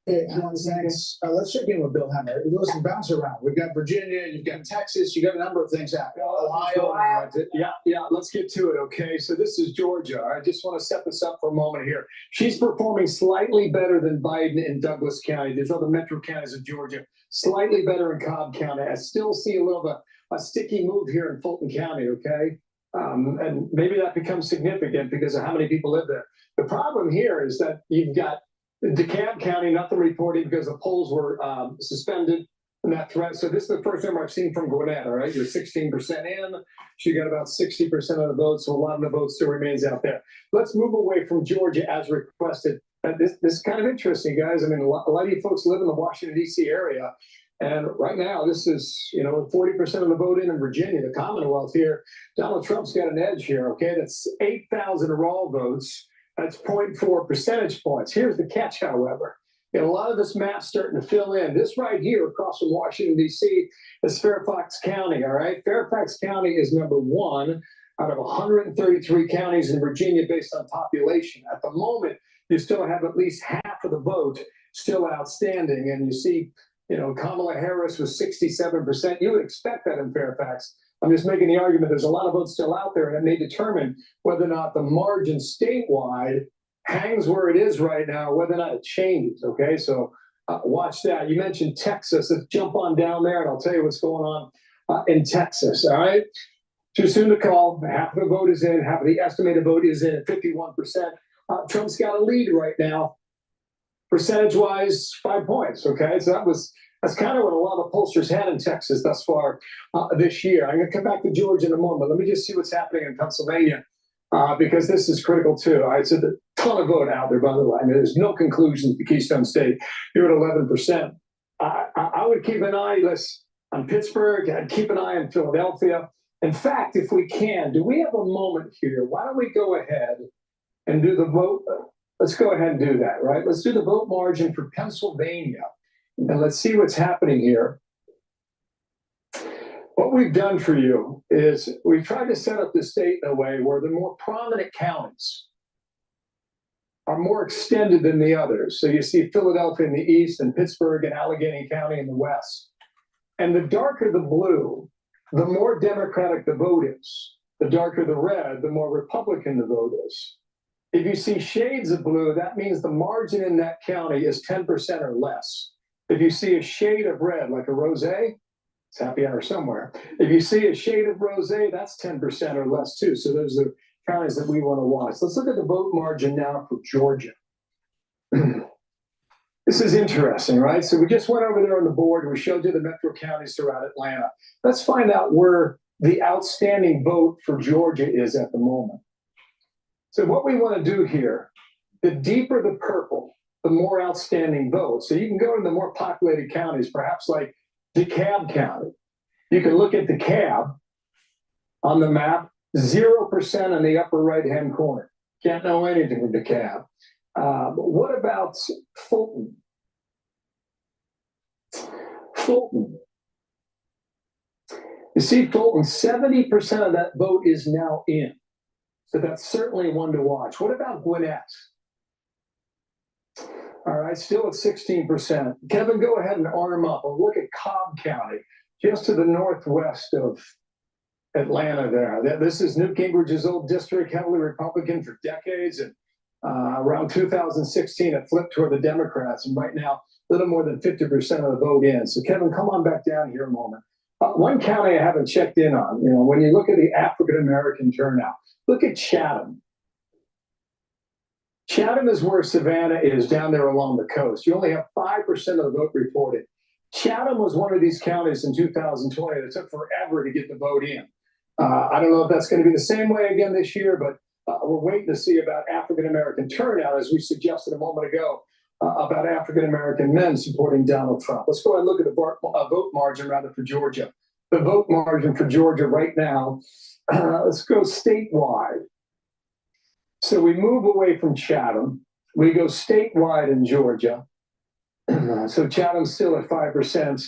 Thanks. Let's check in with Bill Hemmer. Listen, bounce around. We've got Virginia, you've got Texas, you got a number of things happening. Ohio. Yeah, let's get to it, okay? So this is Georgia. I just want to set this up for a moment here. She's performing slightly better than Biden in Douglas County. There's other metro counties of Georgia, slightly better in Cobb County. I still see a little bit a sticky move here in Fulton County, okay? And maybe that becomes significant because of how many people live there. The problem here is that you've got DeKalb County, nothing reported because the polls were suspended in that threat. So this is the first number I've seen from Gwinnett, all right? You're 16% in. She got about 60% of the votes, so a lot of the vote still remains out there. Let's move away from Georgia as requested. This is kind of interesting, guys. I mean, a lot of you folks live in the Washington, D.C. area. And right now, this is, 40% of the vote in Virginia, the Commonwealth here. Donald Trump's got an edge here, okay? That's 8,000 raw votes. That's 0.4 percentage points. Here's the catch, however. And a lot of this map's starting to fill in. This right here across from Washington, D.C. is Fairfax County, all right? Fairfax County is number 1 out of 133 counties in Virginia based on population. At the moment, you still have at least half of the vote still outstanding. And you see, Kamala Harris was 67%. You would expect that in Fairfax. I'm just making the argument there's a lot of votes still out there, and it may determine whether or not the margin statewide hangs where it is right now, whether or not it changes, okay? So watch that. You mentioned Texas. Let's jump on down there, and I'll tell you what's going on in Texas, all right? Too soon to call. Half of the vote is in. Half of the estimated vote is in at 51%. Trump's got a lead right now, percentage-wise, 5 points, okay? So that's kind of what a lot of pollsters had in Texas thus far this year. I'm going to come back to Georgia in a moment. Let me just see what's happening in Pennsylvania because this is critical too. I said a ton of vote out there, by the way. I mean, there's no conclusions to Keystone State. You're at 11%. I would keep an eye on Pittsburgh. I'd keep an eye on Philadelphia. In fact, if we can, do we have a moment here? Why don't we go ahead and do the vote? Let's go ahead and do that, right? Let's do the vote margin for Pennsylvania. And let's see what's happening here. What we've done for you is we've tried to set up the state in a way where the more prominent counties are more extended than the others. So you see Philadelphia in the east and Pittsburgh and Allegheny County in the west. And the darker the blue, the more Democratic the vote is. The darker the red, the more Republican the vote is. If you see shades of blue, that means the margin in that county is 10% or less. If you see a shade of red, like a rosé, it's happy hour somewhere. If you see a shade of rosé, that's 10% or less too. So those are counties that we want to watch. Let's look at the vote margin now for Georgia. This is interesting, right? So we just went over there on the board. We showed you the metro counties throughout Atlanta. Let's find out where the outstanding vote for Georgia is at the moment. So what we want to do here, the deeper the purple, the more outstanding votes. So you can go to the more populated counties, perhaps like DeKalb County. You can look at DeKalb on the map, 0% in the upper right-hand corner. Can't know anything with DeKalb. What about Fulton? Fulton. You see, Fulton, 70% of that vote is now in. So that's certainly one to watch. What about Gwinnett? All right, still at 16%. Kevin, go ahead and arm up and look at Cobb County, just to the northwest of Atlanta there. This is Newt Gingrich's old district, heavily Republican for decades. And around 2016, it flipped toward the Democrats. And right now, a little more than 50% of the vote in. So Kevin, come on back down here a moment. One county I haven't checked in on, when you look at the African-American turnout, look at Chatham. Chatham is where Savannah is, down there along the coast. You only have 5% of the vote reported. Chatham was one of these counties in 2020 that took forever to get the vote in. I don't know if that's going to be the same way again this year, but we're waiting to see about African-American turnout, as we suggested a moment ago, about African-American men supporting Donald Trump. Let's go ahead and look at the vote margin, rather, for Georgia. The vote margin for Georgia right now, let's go statewide. So we move away from Chatham. We go statewide in Georgia. So Chatham's still at 5%.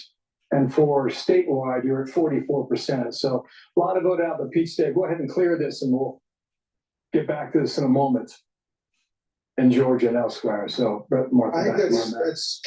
And for statewide, you're at 44%. So a lot of vote out. But Pete, go ahead and clear this, and we'll get back to this in a moment in Georgia and elsewhere. So, Mark, I think that's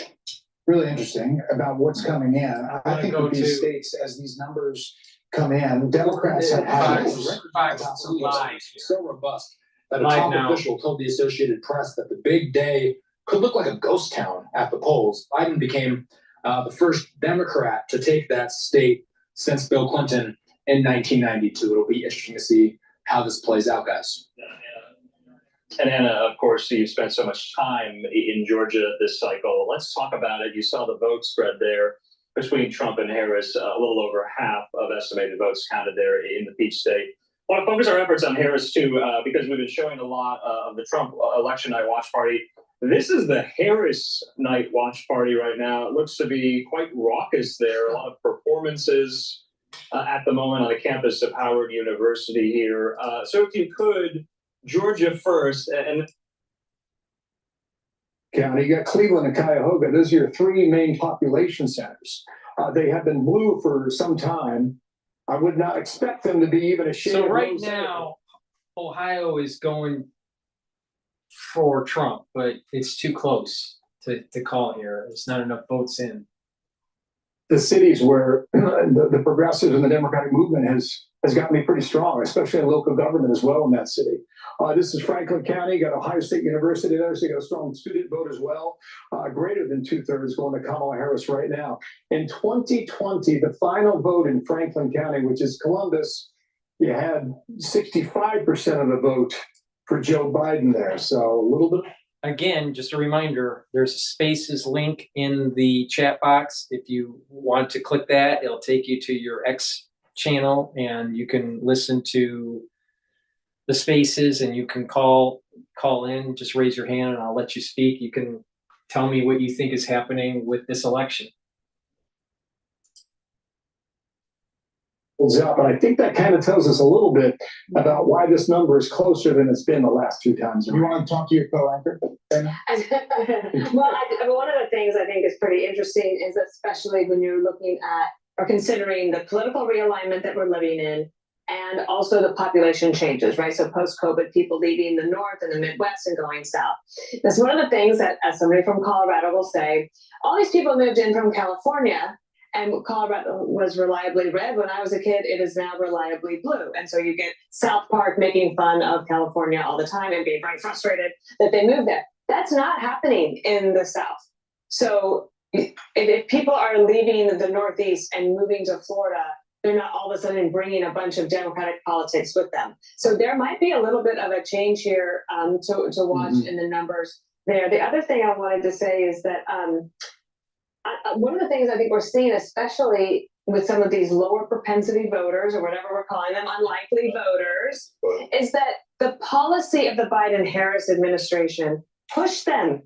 really interesting about what's coming in. I think that these states, as these numbers come in, Democrats have had so robust that a top official told the Associated Press that the big day could look like a ghost town at the polls. Biden became the first Democrat to take that state since Bill Clinton in 1992. It'll be interesting to see how this plays out, guys. And Anna, of course, you've spent so much time in Georgia this cycle. Let's talk about it. You saw the vote spread there between Trump and Harris, a little over half of estimated votes counted there in the Peach State. I want to focus our efforts on Harris, too, because we've been showing a lot of the Trump election night watch party. This is the Harris night watch party right now. It looks to be quite raucous there. A lot of performances at the moment on the campus of Howard University here. So if you could, Georgia first, and County, you got Cleveland and Cuyahoga. Those are your three main population centers. They have been blue for some time. I would not expect them to be even a shade. So right now, Ohio is going for Trump, but it's too close to call here. There's not enough votes in. The cities where the progressives and the Democratic movement has gotten me pretty strong, especially in local government as well in that city. This is Franklin County, got Ohio State University there, so you got a strong student vote as well. Greater than 2/3 going to Kamala Harris right now. In 2020, the final vote in Franklin County, which is Columbus, you had 65% of the vote for Joe Biden there. So a little bit. Again, just a reminder, there's a Spaces link in the chat box. If you want to click that, it'll take you to your X channel and you can listen to the Spaces and you can call in, just raise your hand and I'll let you speak. You can tell me what you think is happening with this election. Up, and I think that kind of tells us a little bit about why this number is closer than it's been the last two times. You want to talk to your co-anchor? Well, one of the things I think is pretty interesting is especially when you're looking at or considering the political realignment that we're living in and also the population changes, right? So post-COVID, people leaving the North and the Midwest and going South. That's one of the things that, as somebody from Colorado will say, all these people moved in from California and Colorado was reliably red. When I was a kid, it is now reliably blue. And so you get South Park making fun of California all the time and being very frustrated that they moved there. That's not happening in the South. So if people are leaving the Northeast and moving to Florida, they're not all of a sudden bringing a bunch of Democratic politics with them. So there might be a little bit of a change here to watch in the numbers there. The other thing I wanted to say is that one of the things I think we're seeing, especially with some of these lower propensity voters or whatever we're calling them, unlikely voters, is that the policy of the Biden-Harris administration pushed them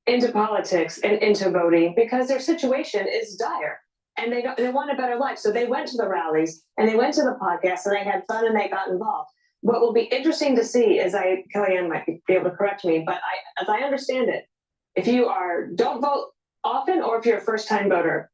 into politics and into voting because their situation is dire and they want a better life. So they went to the rallies and they went to the podcasts and they had fun and they got involved. What will be interesting to see is Kellyanne might be able to correct me, but as I understand it, if you don't vote often or if you're a first-time voter,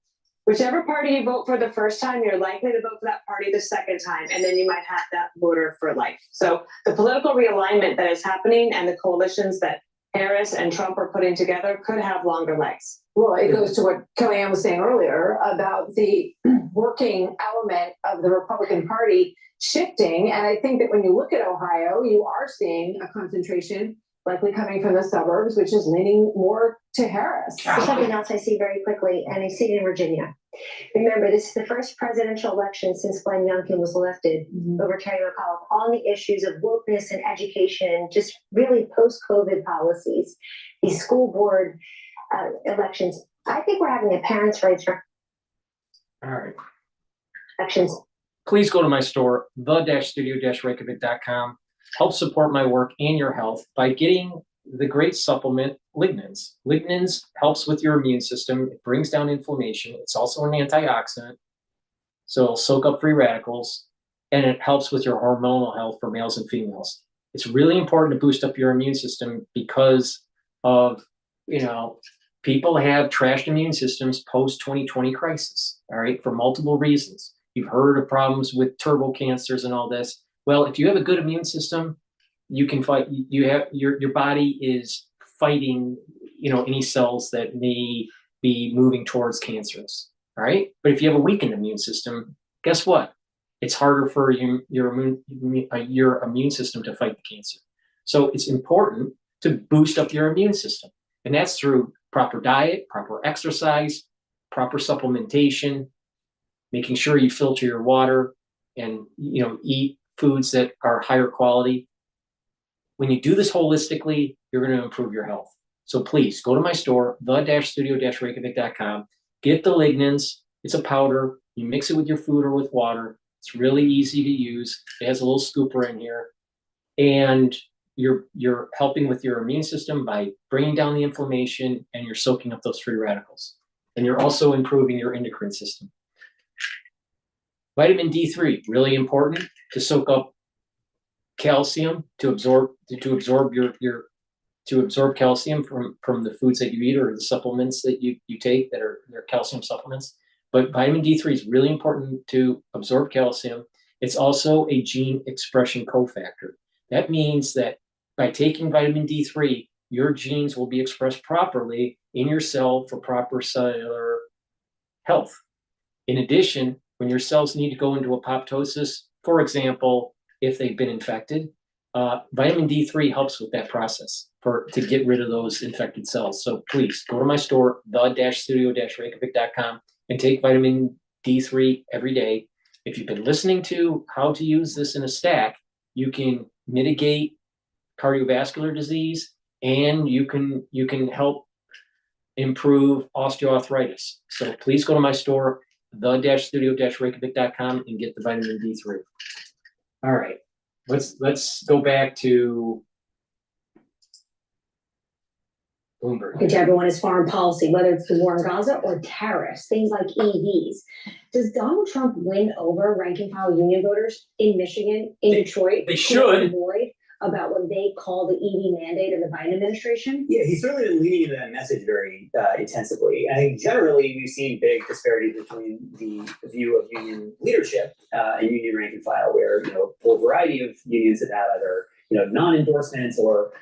whichever party you vote for the first time, you're likely to vote for that party the second time, and then you might have that voter for life. So the political realignment that is happening and the coalitions that Harris and Trump are putting together could have longer legs. Well, it goes to what Kellyanne was saying earlier about the working element of the Republican Party shifting. And I think that when you look at Ohio, you are seeing a concentration likely coming from the suburbs, which is leaning more to Harris. Something else I see very quickly, and I see it in Virginia. Remember, this is the first presidential election since Glenn Youngkin was elected over Terry McAuliffe on the issues of wokeness and education, just really post-COVID policies, these school board elections. I think we're having a parents' rights All right. elections. Please go to my store, the-studio-reykjavik.com. Help support my work and your health by getting the great supplement lignans. Lignans helps with your immune system. It brings down inflammation. It's also an antioxidant, so it'll soak up free radicals, and it helps with your hormonal health for males and females. It's really important to boost up your immune system because of, people have trashed immune systems post-2020 crisis, all right, for multiple reasons. You've heard of problems with turbo cancers and all this. Well, if you have a good immune system, you can fight, your body is fighting, any cells that may be moving towards cancers, all right? But if you have a weakened immune system, guess what? It's harder for your immune system to fight the cancer. So it's important to boost up your immune system. And that's through proper diet, proper exercise, proper supplementation, making sure you filter your water and, eat foods that are higher quality. When you do this holistically, you're going to improve your health. So please go to my store, the-studio-reykjavik.com, get the lignans. It's a powder. You mix it with your food or with water. It's really easy to use. It has a little scooper in here. And you're helping with your immune system by bringing down the inflammation, and you're soaking up those free radicals. And you're also improving your endocrine system. Vitamin D3, really important to soak up calcium, to absorb calcium from the foods that you eat or the supplements that you take that are calcium supplements. But vitamin D3 is really important to absorb calcium. It's also a gene expression cofactor. That means that by taking vitamin D3, your genes will be expressed properly in your cell for proper cellular health. In addition, when your cells need to go into apoptosis, for example, if they've been infected, vitamin D3 helps with that process to get rid of those infected cells. So please go to my store, the-studio-reykjavik.com, and take vitamin D3 every day. If you've been listening to how to use this in a stack, you can mitigate cardiovascular disease, and you can help improve osteoarthritis. So please go to my store, the-studio-reykjavik.com, and get the vitamin D3. All right, let's go back to Bloomberg. To everyone is foreign policy, whether it's the war in Gaza or tariffs, things like EVs. Does Donald Trump win over rank and file union voters in Michigan, in Detroit? They should. About what they call the EV mandate of the Biden administration? Yeah, he's certainly been leaning into that message very intensively. I think generally we've seen big disparities between the view of union leadership and union rank and file, where a whole variety of unions have had either non-endorsements or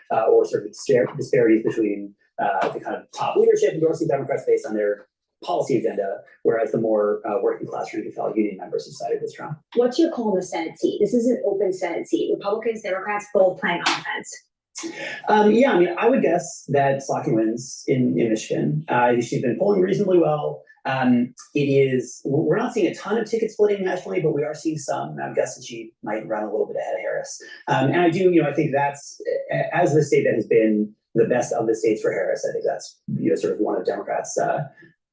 sort of disparities between the kind of top leadership endorsing Democrats based on their policy agenda, whereas the more working class rank and file union members have sided with Trump. What's your call on the Senate seat? This is an open Senate seat. Republicans, Democrats, both playing offense. I would guess that Slotkin wins in Michigan. She's been polling reasonably well. We're not seeing a ton of ticket splitting nationally, but we are seeing some. I'm guessing she might run a little bit ahead of Harris. And I think that's, as the state that has been the best of the states for Harris, I think that's sort of one of Democrats'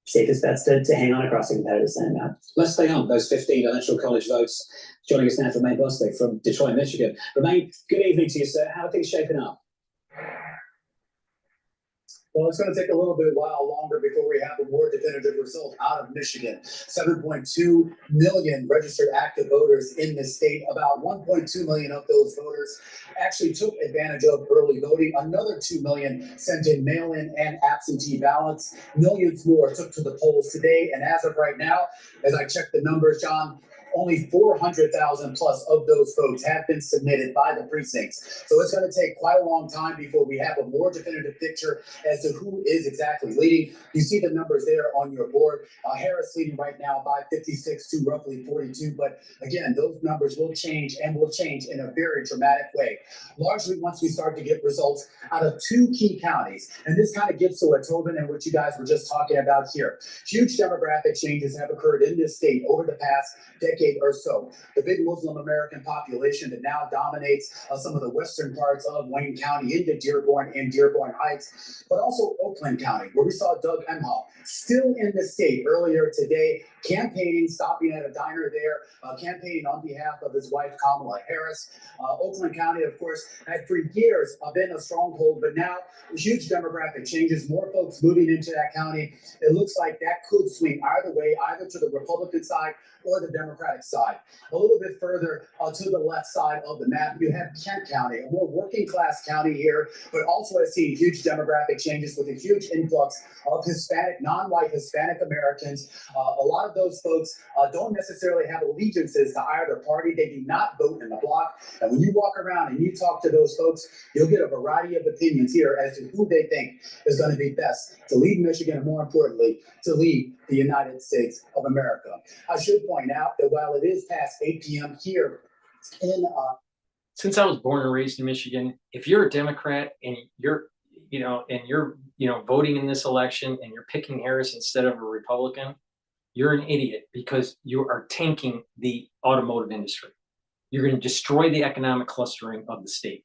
safest bets to hang on across the competitive Senate map. Let's stay on those 15 electoral college votes. Joining us now from Maine Boston from Detroit, Michigan. Romain, good evening to you, sir. How are things shaping up? Well, it's going to take a little bit while longer before we have a more definitive result out of Michigan. 7.2 million registered active voters in the state. About 1.2 million of those voters actually took advantage of early voting. Another 2 million sent in mail-in and absentee ballots. Millions more took to the polls today. And as of right now, as I check the numbers, John, only 400,000 plus of those votes have been submitted by the precincts. So it's going to take quite a long time before we have a more definitive picture as to who is exactly leading. You see the numbers there on your board. Harris leading right now by 56 to roughly 42. But again, those numbers will change and will change in a very dramatic way. Largely once we start to get results out of two key counties. And this kind of gets to what Tobin and what you guys were just talking about here. Huge demographic changes have occurred in this state over the past decade or so. The big Muslim American population that now dominates some of the western parts of Wayne County into Dearborn and Dearborn Heights, but also Oakland County, where we saw Doug Emhoff still in the state earlier today, campaigning, stopping at a diner there, campaigning on behalf of his wife, Kamala Harris. Oakland County, of course, had for years been a stronghold, but now huge demographic changes, more folks moving into that county. It looks like that could swing either way, either to the Republican side or the Democratic Democratic side. A little bit further to the left side of the map, you have Kent County, a more working class county here, but also has seen huge demographic changes with a huge influx of Hispanic, non-white Hispanic Americans. A lot of those folks don't necessarily have allegiances to either party. They do not vote in the block. And when you walk around and you talk to those folks, you'll get a variety of opinions here as to who they think is going to be best to lead Michigan and, more importantly, to lead the United States of America. I should point out that while it is past 8 p.m. here in since I was born and raised in Michigan, if you're a Democrat and you're voting in this election and you're picking Harris instead of a Republican, you're an idiot because you are tanking the automotive industry. You're going to destroy the economic clustering of the state.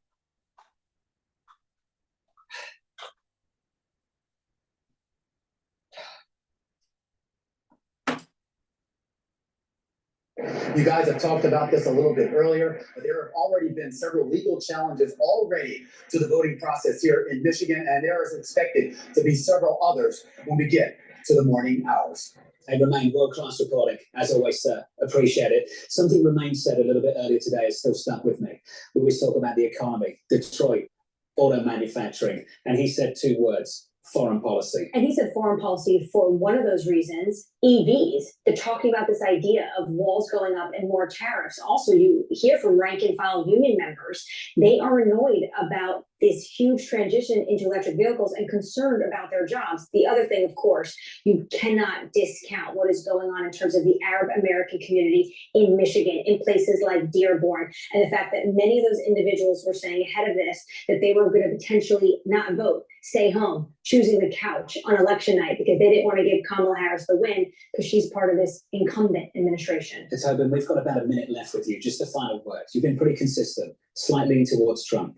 You guys have talked about this a little bit earlier, but there have already been several legal challenges already to the voting process here in Michigan, and there is expected to be several others when we get to the morning hours. Hey, Romain, world-class reporting. As always, sir, appreciate it. Something Romain said a little bit earlier today is still stuck with me. We always talk about the economy, Detroit, auto manufacturing, and he said two words: foreign policy. And he said foreign policy for one of those reasons, EVs. They're talking about this idea of walls going up and more tariffs. Also, you hear from rank and file union members. They are annoyed about this huge transition into electric vehicles and concerned about their jobs. The other thing, of course, you cannot discount what is going on in terms of the Arab American community in Michigan, in places like Dearborn, and the fact that many of those individuals were saying ahead of this that they were going to potentially not vote, stay home, choosing the couch on election night because they didn't want to give Kamala Harris the win because she's part of this incumbent administration. Tobin, we've got about a minute left with you. Just a final word. You've been pretty consistent, slightly towards Trump.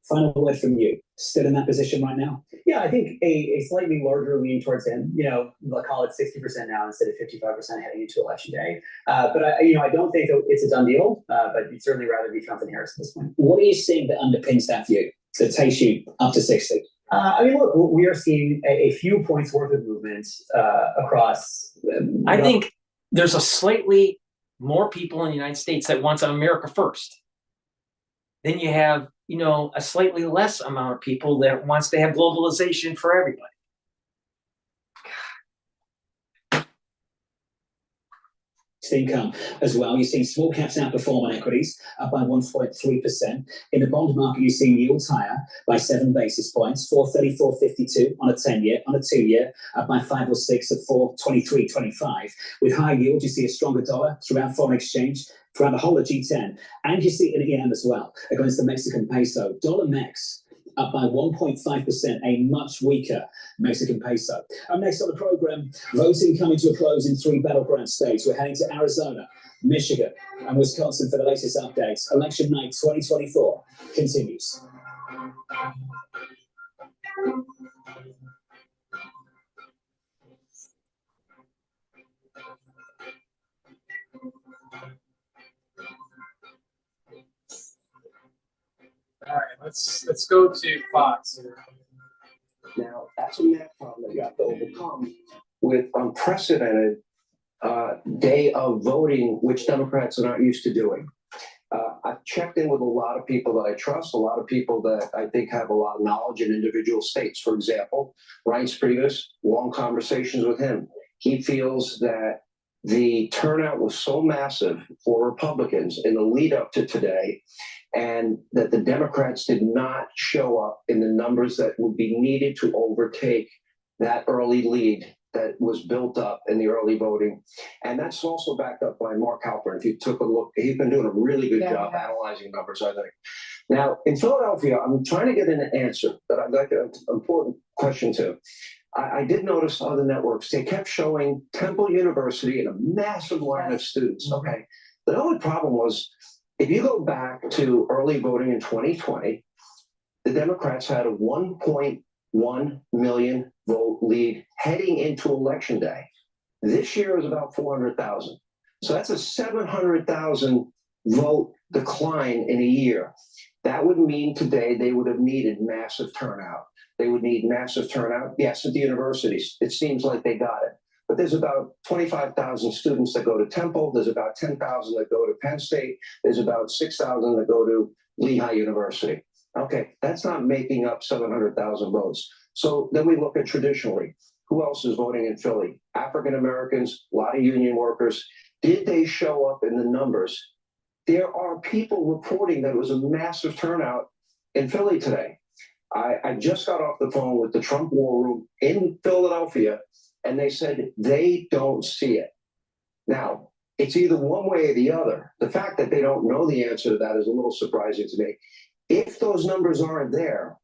Final word from you. Still in that position right now? Yeah, I think a slightly larger lean towards him. They'll call it 60% now instead of 55% heading into election day. But I don't think that it's a done deal. But you'd certainly rather be Trump than Harris at this point. What are you seeing that underpins that view that takes you up to 60? Look, we are seeing a few points worth of movement across. I think there's a slightly more people in the United States that wants America first. Then you have, a slightly less amount of people that wants to have globalization for everybody. Income as well. You've seen small caps outperform on equities up by 1.3%. In the bond market, you've seen yields higher by 7 basis points, 434.52 on a 10-year, on a 2-year, up by 5 or 6 at 423.25. With high yield, you see a stronger dollar throughout foreign exchange, throughout the whole of G10, and you see it in EM as well against the Mexican peso. Dollar Mex up by 1.5%, a much weaker Mexican peso. Next on the program, voting coming to a close in 3 battleground states. We're heading to Arizona, Michigan, and Wisconsin for the latest updates. Election night 2024 continues. All right, let's go to Fox here. Now, that's a math problem that you have to overcome with unprecedented day of voting, which Democrats are not used to doing. I've checked in with a lot of people that I trust, a lot of people that I think have a lot of knowledge in individual states. For example, Reince Priebus, long conversations with him. He feels that the turnout was so massive for Republicans in the lead up to today, and that the Democrats did not show up in the numbers that would be needed to overtake that early lead that was built up in the early voting. And that's also backed up by Mark Halpern. If you took a look, he's been doing a really good job analyzing numbers, I think. Now, in Philadelphia, I'm trying to get an answer that I'd like an important question to. I did notice other networks, they kept showing Temple University and a massive line of students. Okay. The only problem was, if you go back to early voting in 2020, the Democrats had a 1.1 million vote lead heading into election day. This year is about 400,000. So that's a 700,000 vote decline in a year. That would mean today they would have needed massive turnout. They would need massive turnout. Yes, at the universities, it seems like they got it. but there's about 25,000 students that go to Temple. There's about 10,000 that go to Penn State. There's about 6,000 that go to Lehigh University. Okay, that's not making up 700,000 votes. So then we look at traditionally, who else is voting in Philly? African Americans, a lot of union workers. Did they show up in the numbers? There are people reporting that it was a massive turnout in Philly today. I just got off the phone with the Trump War Room in Philadelphia, and they said they don't see it. Now, it's either one way or the other. The fact that they don't know the answer to that is a little surprising to me. If those numbers aren't there,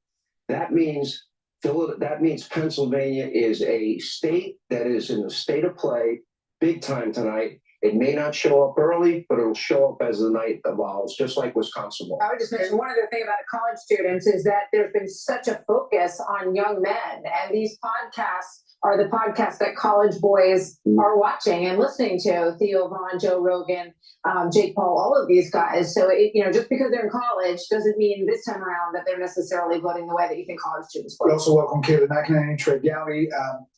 that means Pennsylvania is a state that is in the state of play big time tonight. It may not show up early, but it'll show up as the night evolves, just like Wisconsin will. I would just mention one other thing about college students is that there's been such a focus on young men, and these podcasts are the podcasts that college boys are watching and listening to. Theo Vaughn, Joe Rogan, Jake Paul, all of these guys. So, just because they're in college doesn't mean this time around that they're necessarily voting the way that you think college students vote. We also welcome Kaylee McEnany, Trey Gowdy.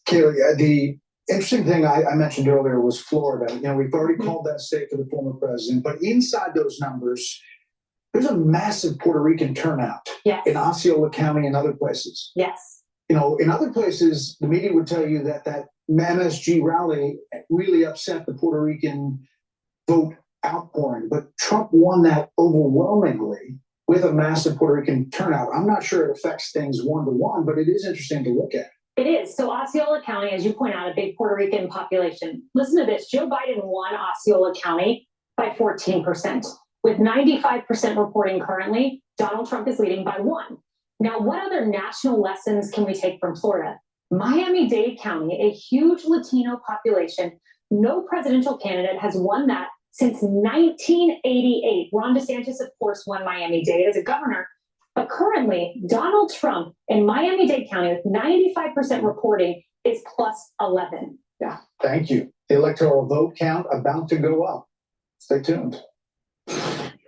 Kaylee, the interesting thing I mentioned earlier was Florida. We've already called that state for the former president, but inside those numbers, there's a massive Puerto Rican turnout in Osceola County and other places. Yes. In other places, the media would tell you that MSG rally really upset the Puerto Rican vote outpouring, but Trump won that overwhelmingly with a massive Puerto Rican turnout. I'm not sure it affects things one-to-one, but it is interesting to look at. It is. So Osceola County, as you point out, a big Puerto Rican population. Listen to this. Joe Biden won Osceola County by 14%. With 95% reporting currently, Donald Trump is leading by 1. Now, what other national lessons can we take from Florida? Miami-Dade County, a huge Latino population. No presidential candidate has won that since 1988. Ron DeSantis, of course, won Miami-Dade as a governor. But currently, Donald Trump in Miami-Dade County with 95% reporting is plus 11. Yeah, thank you. The electoral vote count about to go up. Stay tuned.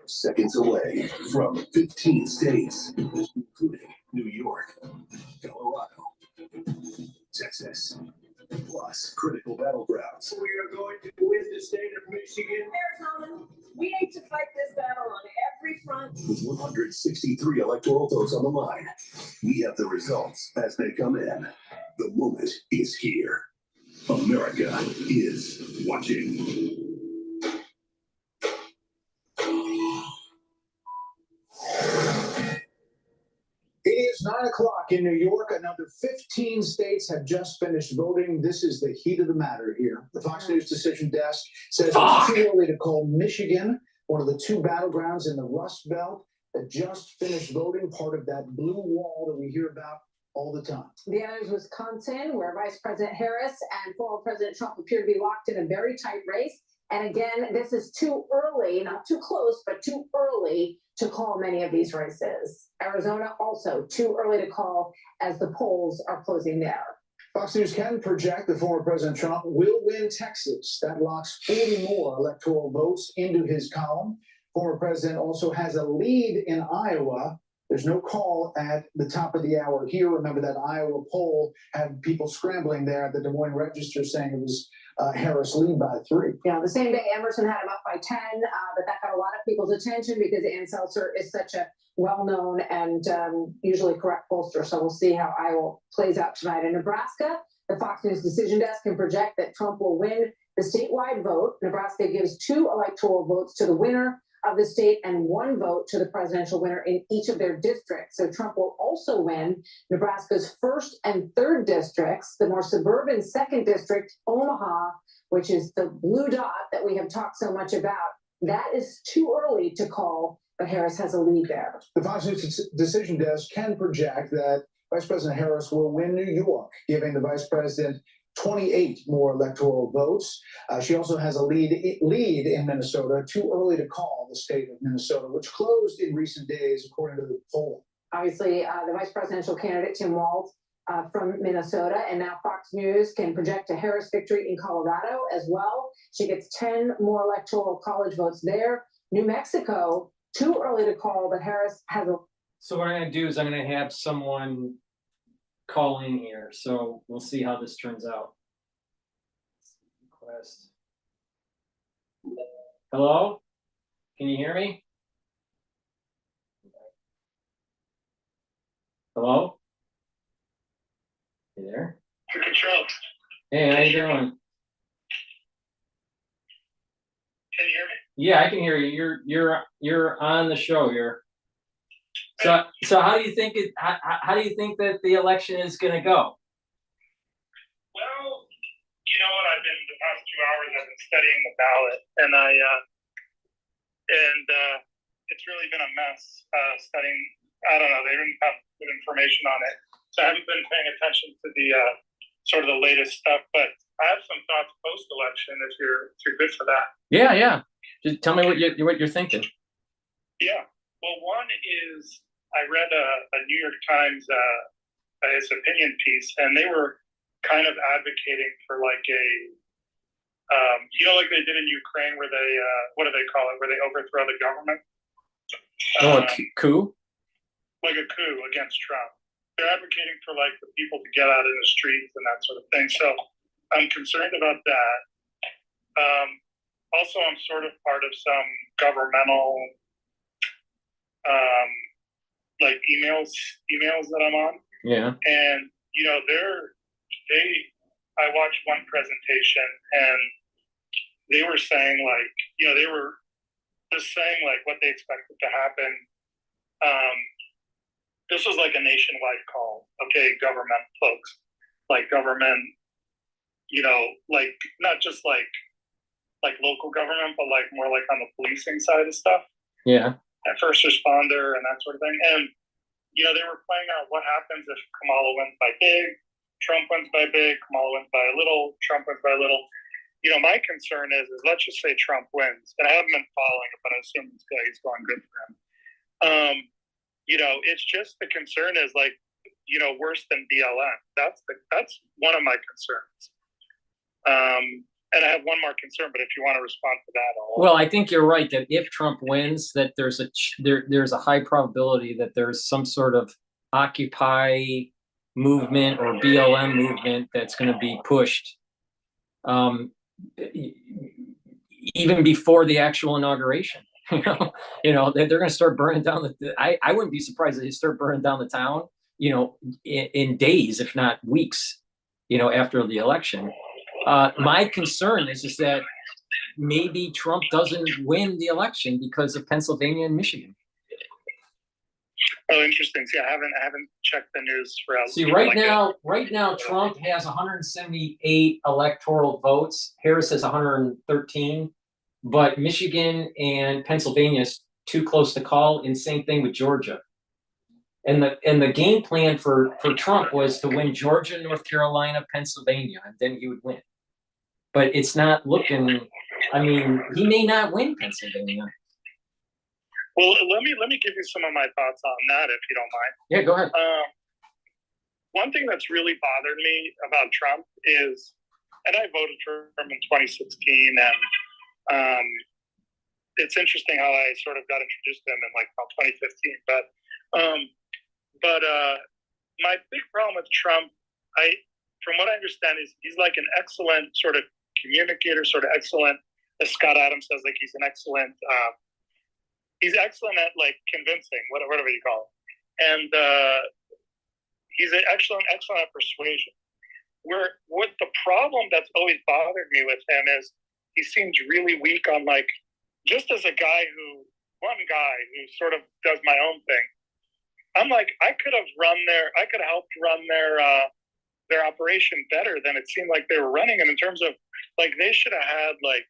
Seconds away from 15 states, including New York, Colorado, Texas, plus critical battlegrounds. We are going to win the state of Michigan. Arizona, we need to fight this battle on every front. With 163 electoral votes on the line, we have the results as they come in. The moment is here. America is watching. It is 9 o'clock in New York. Another 15 states have just finished voting. This is the heat of the matter here. The Fox News decision desk says it's too early to call Michigan one of the two battlegrounds in the Rust Belt that just finished voting, part of that blue wall that we hear about all the time. The other is Wisconsin, where Vice President Harris and former President Trump appear to be locked in a very tight race. And again, this is too early, not too close, but too early to call many of these races. Arizona also too early to call as the polls are closing there. Fox News can project that former President Trump will win Texas. That locks 40 more electoral votes into his column. Former president also has a lead in Iowa. There's no call at the top of the hour here. Remember that Iowa poll had people scrambling there at the Des Moines Register saying it was Harris lead by 3. Yeah, the same day Emerson had him up by 10, but that got a lot of people's attention because Ann Seltzer is such a well-known and usually correct pollster. So we'll see how Iowa plays out tonight. In Nebraska, the Fox News decision desk can project that Trump will win the statewide vote. Nebraska gives 2 electoral votes to the winner of the state and 1 vote to the presidential winner in each of their districts. So Trump will also win Nebraska's 1st and 3rd districts, the more suburban 2nd district, Omaha, which is the blue dot that we have talked so much about. That is too early to call, but Harris has a lead there. The Fox News decision desk can project that Vice President Harris will win New York, giving the vice president 28 more electoral votes. She also has a lead in Minnesota. Too early to call the state of Minnesota, which closed in recent days, according to the poll. Obviously, the vice presidential candidate, Tim Walz, from Minnesota, and now Fox News can project a Harris victory in Colorado as well. She gets 10 more electoral college votes there. New Mexico, too early to call, but Harris has a... So what I'm going to do is I'm going to have someone call in here. So we'll see how this turns out. request. Hello? Can you hear me? Hello? You there? Cottrell, Hey, how you doing? can you hear me? Yeah, I can hear you. You're on the show here. So how do you think how do you think that the election is going to go? Well, you know what? I've been the past 2 hours. I've been studying the ballot, and it's really been a mess studying. I don't know. They didn't have good information on it, so I haven't been paying attention to the sort of the latest stuff. But I have some thoughts post-election if you're good for that. Yeah. Just tell me what you're thinking. Yeah. Well, one is I read a New York Times his opinion piece, and they were kind of advocating for like a like they did in Ukraine, where they what do they call it, where they overthrow the government. A coup? Like a coup against Trump. They're advocating for like the people to get out in the streets and that sort of thing. So I'm concerned about that. Also, I'm sort of part of some governmental like emails that I'm on. Yeah. And I watched one presentation, and they were saying like, they were just saying like what they expected to happen. This was like a nationwide call. Okay, government folks, like government, like not just like local government, but like more like on the policing side of stuff. Yeah. And first responder and that sort of thing. And they were playing out what happens if Kamala wins by big, Trump wins by big, Kamala wins by a little, Trump wins by a little. My concern is let's just say Trump wins, and I haven't been following it, but I assume he's going good for him. It's just the concern is like, worse than BLM. That's one of my concerns. And I have one more concern, but if you want to respond to that, well, I think you're right that if Trump wins, that there's a high probability that there's some sort of Occupy movement or BLM movement that's going to be pushed, even before the actual inauguration. They're going to start burning down I wouldn't be surprised if they start burning down the town, in days, if not weeks, after the election. My concern is that maybe Trump doesn't win the election because of Pennsylvania and Michigan. Oh, interesting. See, I haven't checked the news for. See, right now, Trump has 178 electoral votes. Harris has 113, but Michigan and Pennsylvania is too close to call. And same thing with Georgia. And the game plan for Trump was to win Georgia, North Carolina, Pennsylvania, and then he would win. But it's not looking. I mean, he may not win Pennsylvania. Well, let me give you some of my thoughts on that, if you don't mind. Yeah, go ahead. One thing that's really bothered me about Trump is, and I voted for him in 2016, and it's interesting how I sort of got introduced to him in like about 2015. But my big problem with Trump, from what I understand, is he's like an excellent sort of communicator, sort of excellent, as Scott Adams says, like he's an excellent. He's excellent at like convincing, whatever you call it, and he's an excellent at persuasion. What the problem that's always bothered me with him is he seems really weak on like, just as one guy who sort of does my own thing. I'm like, I could have helped run their operation better than it seemed like they were running. And in terms of like, they should have had like,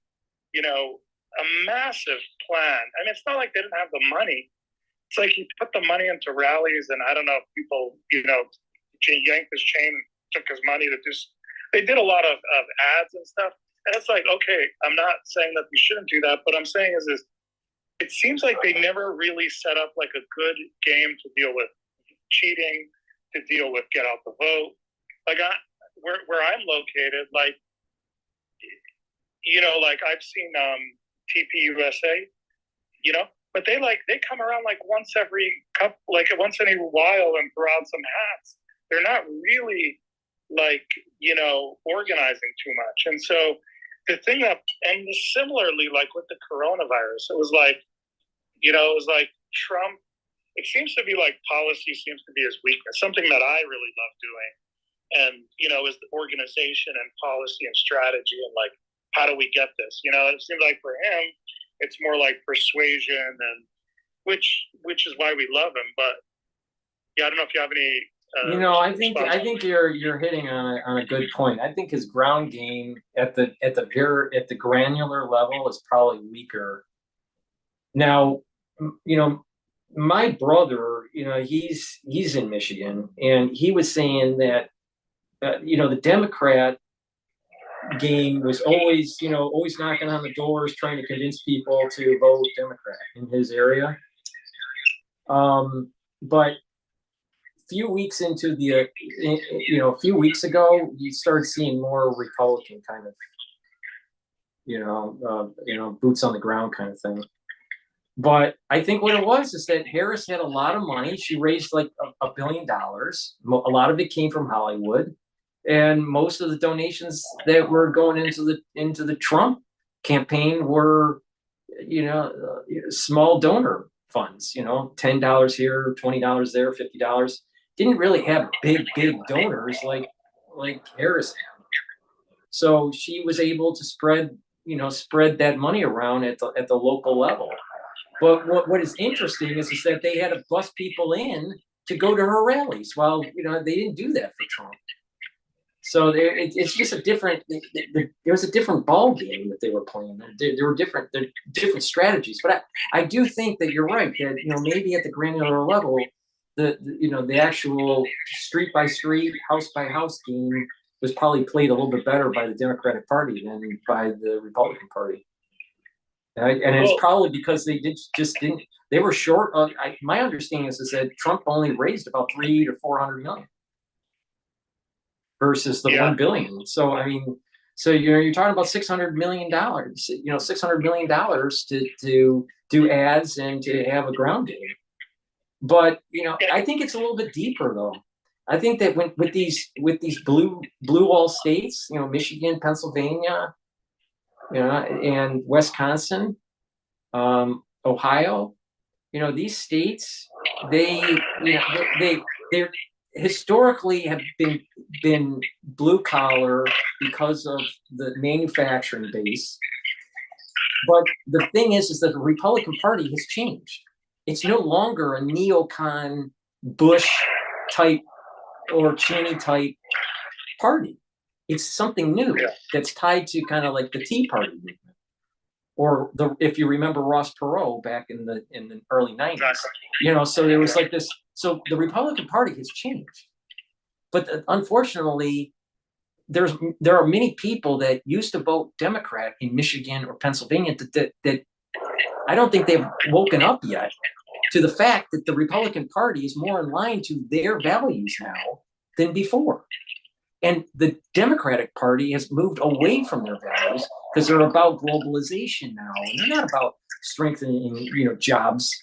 a massive plan. I mean, it's not like they didn't have the money. It's like he put the money into rallies, and I don't know if people, yanked his chain and took his money to just. They did a lot of ads and stuff, and it's like, okay, I'm not saying that we shouldn't do that, but I'm saying is it seems like they never really set up like a good game to deal with cheating, to deal with get out the vote. Like where I'm located, like like I've seen TPUSA, but they come around like once in a while and throw out some hats. They're not really like, organizing too much. And so the thing that, and similarly, like with the coronavirus, it was like, you know, it was like Trump, it seems to be like policy seems to be his weakness, something that I really love doing. And, you know, is the organization and policy and strategy and like, how do we get this? You know, it seems like for him, it's more like persuasion and which is why we love him. But yeah, I don't know if you have any. You know, I think you're hitting on a good point. I think his ground game at the granular level is probably weaker. Now, you know, my brother, you know, he's in Michigan, and he was saying that you know, the Democrat game was always, you know, always knocking on the doors, trying to convince people to vote Democrat in his area. But a few weeks into the, you know, a few weeks ago, you started seeing more Republican kind of, you know, boots on the ground kind of thing. But I think what it was is that Harris had a lot of money. She raised like $1 billion. A lot of it came from Hollywood. And most of the donations that were going into the Trump campaign were, you know, small donor funds. You know, $10 here, $20 there, $50. Didn't really have big donors like Harris had. So she was able to spread that money around at the local level. But what is interesting is that they had to bust people in to go to her rallies. Well, you know, they didn't do that for Trump. So it's just a different. There was a different ball game that they were playing. There were different strategies. But I do think that you're right. That, you know, maybe at the granular level, the actual street by street, house by house game was probably played a little bit better by the Democratic Party than by the Republican Party. And it's probably because they didn't. They were short. My understanding is that Trump only raised about $300 to $400 million. Versus the $1 billion. So I mean, you're talking about $600 million. You know, $600 million to do ads and to have a ground game. But you know, I think it's a little bit deeper though. I think that with these blue wall states, you know, Michigan, Pennsylvania, you know, and Wisconsin, Ohio, you know, these states, they're historically have been blue collar because of the manufacturing base. But the thing is that the Republican Party has changed. It's no longer a neocon Bush type or Cheney type party. It's something new that's tied to kind of like the Tea Party movement. Or if you remember Ross Perot back in the early 90s, you know, so there was like this. So the Republican Party has changed, but unfortunately, there are many people that used to vote Democrat in Michigan or Pennsylvania that I don't think they've woken up yet to the fact that the Republican Party is more in line to their values now than before. And the Democratic Party has moved away from their values because they're about globalization now, and they're not about strengthening, you know, jobs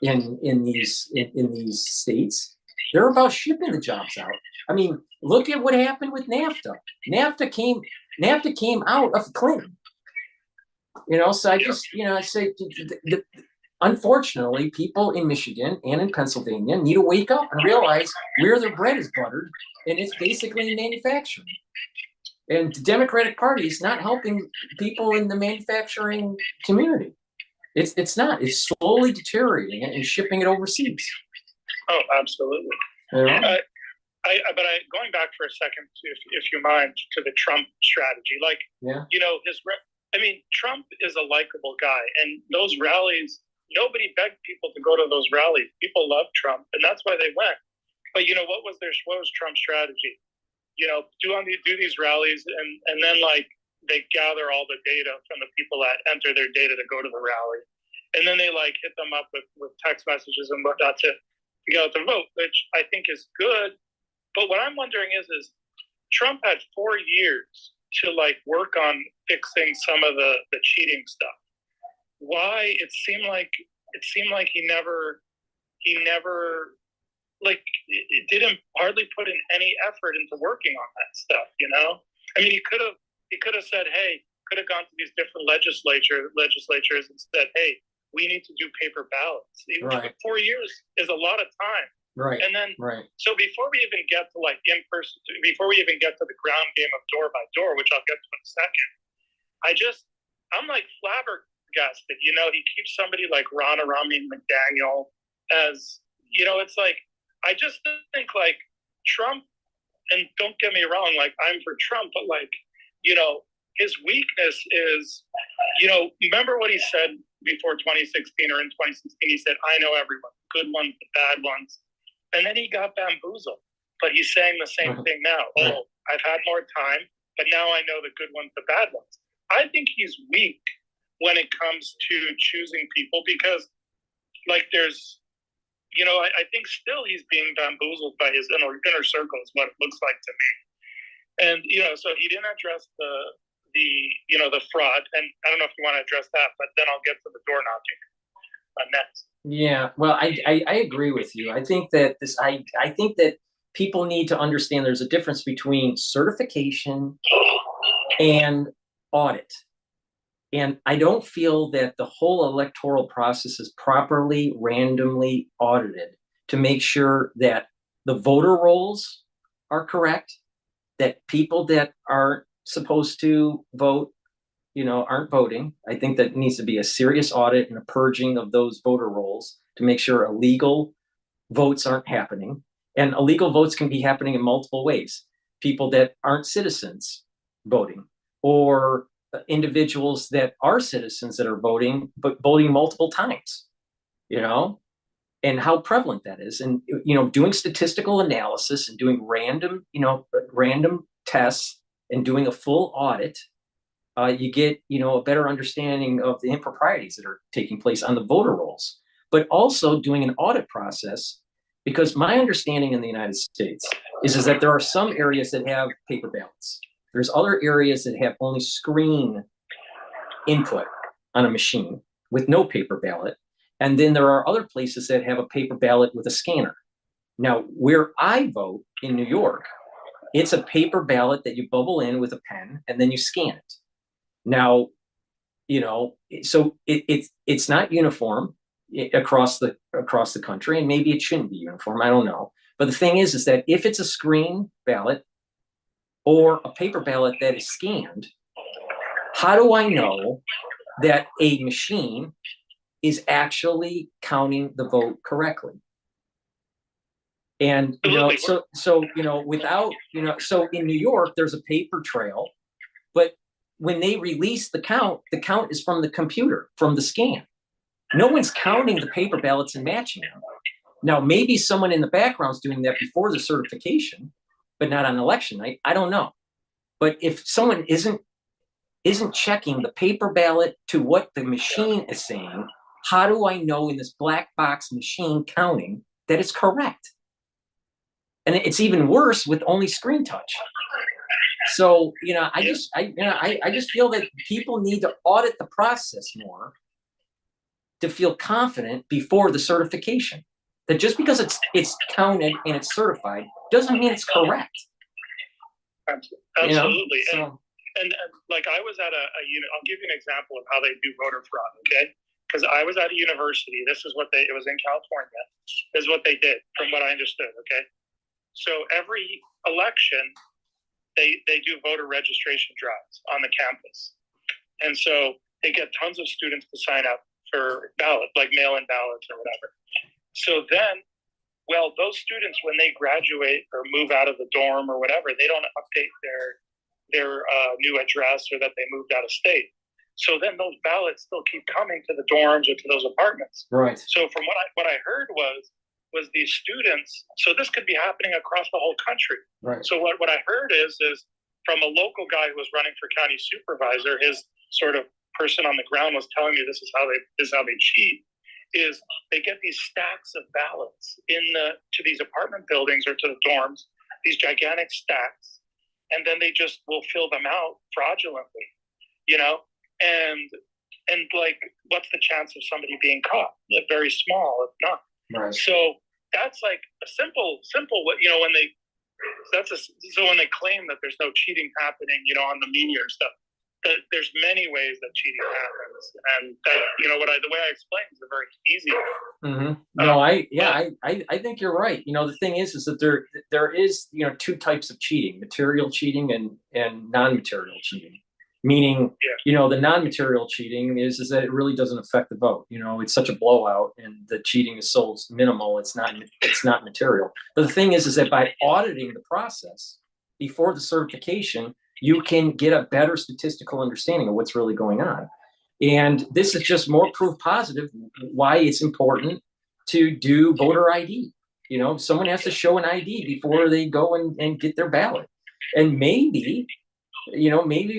in these states. They're about shipping the jobs out. I mean, look at what happened with NAFTA. NAFTA came out of Clinton. You know, so I just, you know, I say, unfortunately, people in Michigan and in Pennsylvania need to wake up and realize where their bread is buttered, and it's basically manufacturing. And the Democratic Party is not helping people in the manufacturing community. It's not. It's slowly deteriorating and shipping it overseas. Oh, absolutely. Yeah. But going back for a second, if you mind, to the Trump strategy, like, you know, Trump is a likable guy, and those rallies, nobody begged people to go to those rallies. People love Trump, and that's why they went. But you know, what was Trump's strategy? You know, do these rallies, and then like they gather all the data from the people that enter their data to go to the rally, and then they like hit them up with text messages and whatnot to get out the vote, which I think is good. But what I'm wondering is Trump had 4 years to like work on fixing some of the cheating stuff. Why it seemed like he never like it didn't hardly put in any effort into working on that stuff, you know? I mean, he could have said, hey, could have gone to these different legislatures and said, hey, we need to do paper ballots. Even Right. 4 years is a lot of time. Right. And then, right. so before we even get to like in person, before we even get to the ground game of door by door, which I'll get to in a second, I'm like flabbergasted. You know, he keeps somebody like Ronna Romney McDaniel as, you know, it's like, I just think like Trump, and don't get me wrong, like I'm for Trump, but like, you know, his weakness is, you know, remember what he said before 2016 or in 2016? He said, I know everyone, good ones, the bad ones. And then he got bamboozled. But he's saying the same thing now. Oh, I've had more time, but now I know the good ones, the bad ones. I think he's weak when it comes to choosing people because, like, there's, you know, I think still he's being bamboozled by his inner circle is what it looks like to me. And, you know, so he didn't address the you know, the fraud. And I don't know if you want to address that, but then I'll get to the door knocking next. Yeah, well, I agree with you. I think that I think that people need to understand there's a difference between certification and audit. And I don't feel that the whole electoral process is properly randomly audited to make sure that the voter rolls are correct, that people that are supposed to vote, you know, aren't voting. I think that needs to be a serious audit and a purging of those voter rolls to make sure illegal votes aren't happening. And illegal votes can be happening in multiple ways. People that aren't citizens voting, or individuals that are citizens that are voting, but voting multiple times, you know, and how prevalent that is. And, you know, doing statistical analysis and doing random tests and doing a full audit, you get, you know, a better understanding of the improprieties that are taking place on the voter rolls, but also doing an audit process, because my understanding in the United States is that there are some areas that have paper ballots. There's other areas that have only screen input on a machine with no paper ballot. And then there are other places that have a paper ballot with a scanner. Now, where I vote in New York, it's a paper ballot that you bubble in with a pen and then you scan it. Now, you know, so it's not uniform across the country, and maybe it shouldn't be uniform. I don't know. But the thing is that if it's a screen ballot or a paper ballot that is scanned, how do I know that a machine is actually counting the vote correctly? And, you know, so, you know, without, you know, so in New York, there's a paper trail, but when they release the count is from the computer, from the scan. No one's counting the paper ballots and matching them. Now, maybe someone in the background's doing that before the certification, but not on election night. I don't know. But if someone isn't checking the paper ballot to what the machine is saying, how do I know in this black box machine counting that it's correct? And it's even worse with only screen touch. So, you know, I just feel that people need to audit the process more to feel confident before the certification. That just because it's counted and it's certified doesn't mean it's correct. Absolutely. You know? And like I was at I'll give you an example of how they do voter fraud, okay? Because I was at a university. This is what it was in California. This is what they did, from what I understood, okay? So every election, they do voter registration drives on the campus. And so they get tons of students to sign up for ballot, like mail-in ballots or whatever. So then, well, those students, when they graduate or move out of the dorm or whatever, they don't update their new address or that they moved out of state. So then those ballots still keep coming to the dorms or to those apartments. Right. So from what I heard was these students, so this could be happening across the whole country. Right. So what I heard is from a local guy who was running for county supervisor, his sort of person on the ground was telling me this is how they cheat, is they get these stacks of ballots to these apartment buildings or to the dorms, these gigantic stacks, and then they just will fill them out fraudulently, you know? And like, what's the chance of somebody being caught? Very small, if not. Right. So that's like a simple, you know, when they claim that there's no cheating happening, you know, on the media or stuff. there's many ways that cheating happens, and that the way I explained is a very easy way. No, I think you're right. The thing is that there is two types of cheating: material cheating and non-material cheating. Meaning, the non-material cheating is that it really doesn't affect the vote. It's such a blowout, and the cheating is so minimal. It's not material. But the thing is that by auditing the process before the certification, you can get a better statistical understanding of what's really going on. And this is just more proof positive why it's important to do voter ID. Someone has to show an ID before they go and get their ballot. And maybe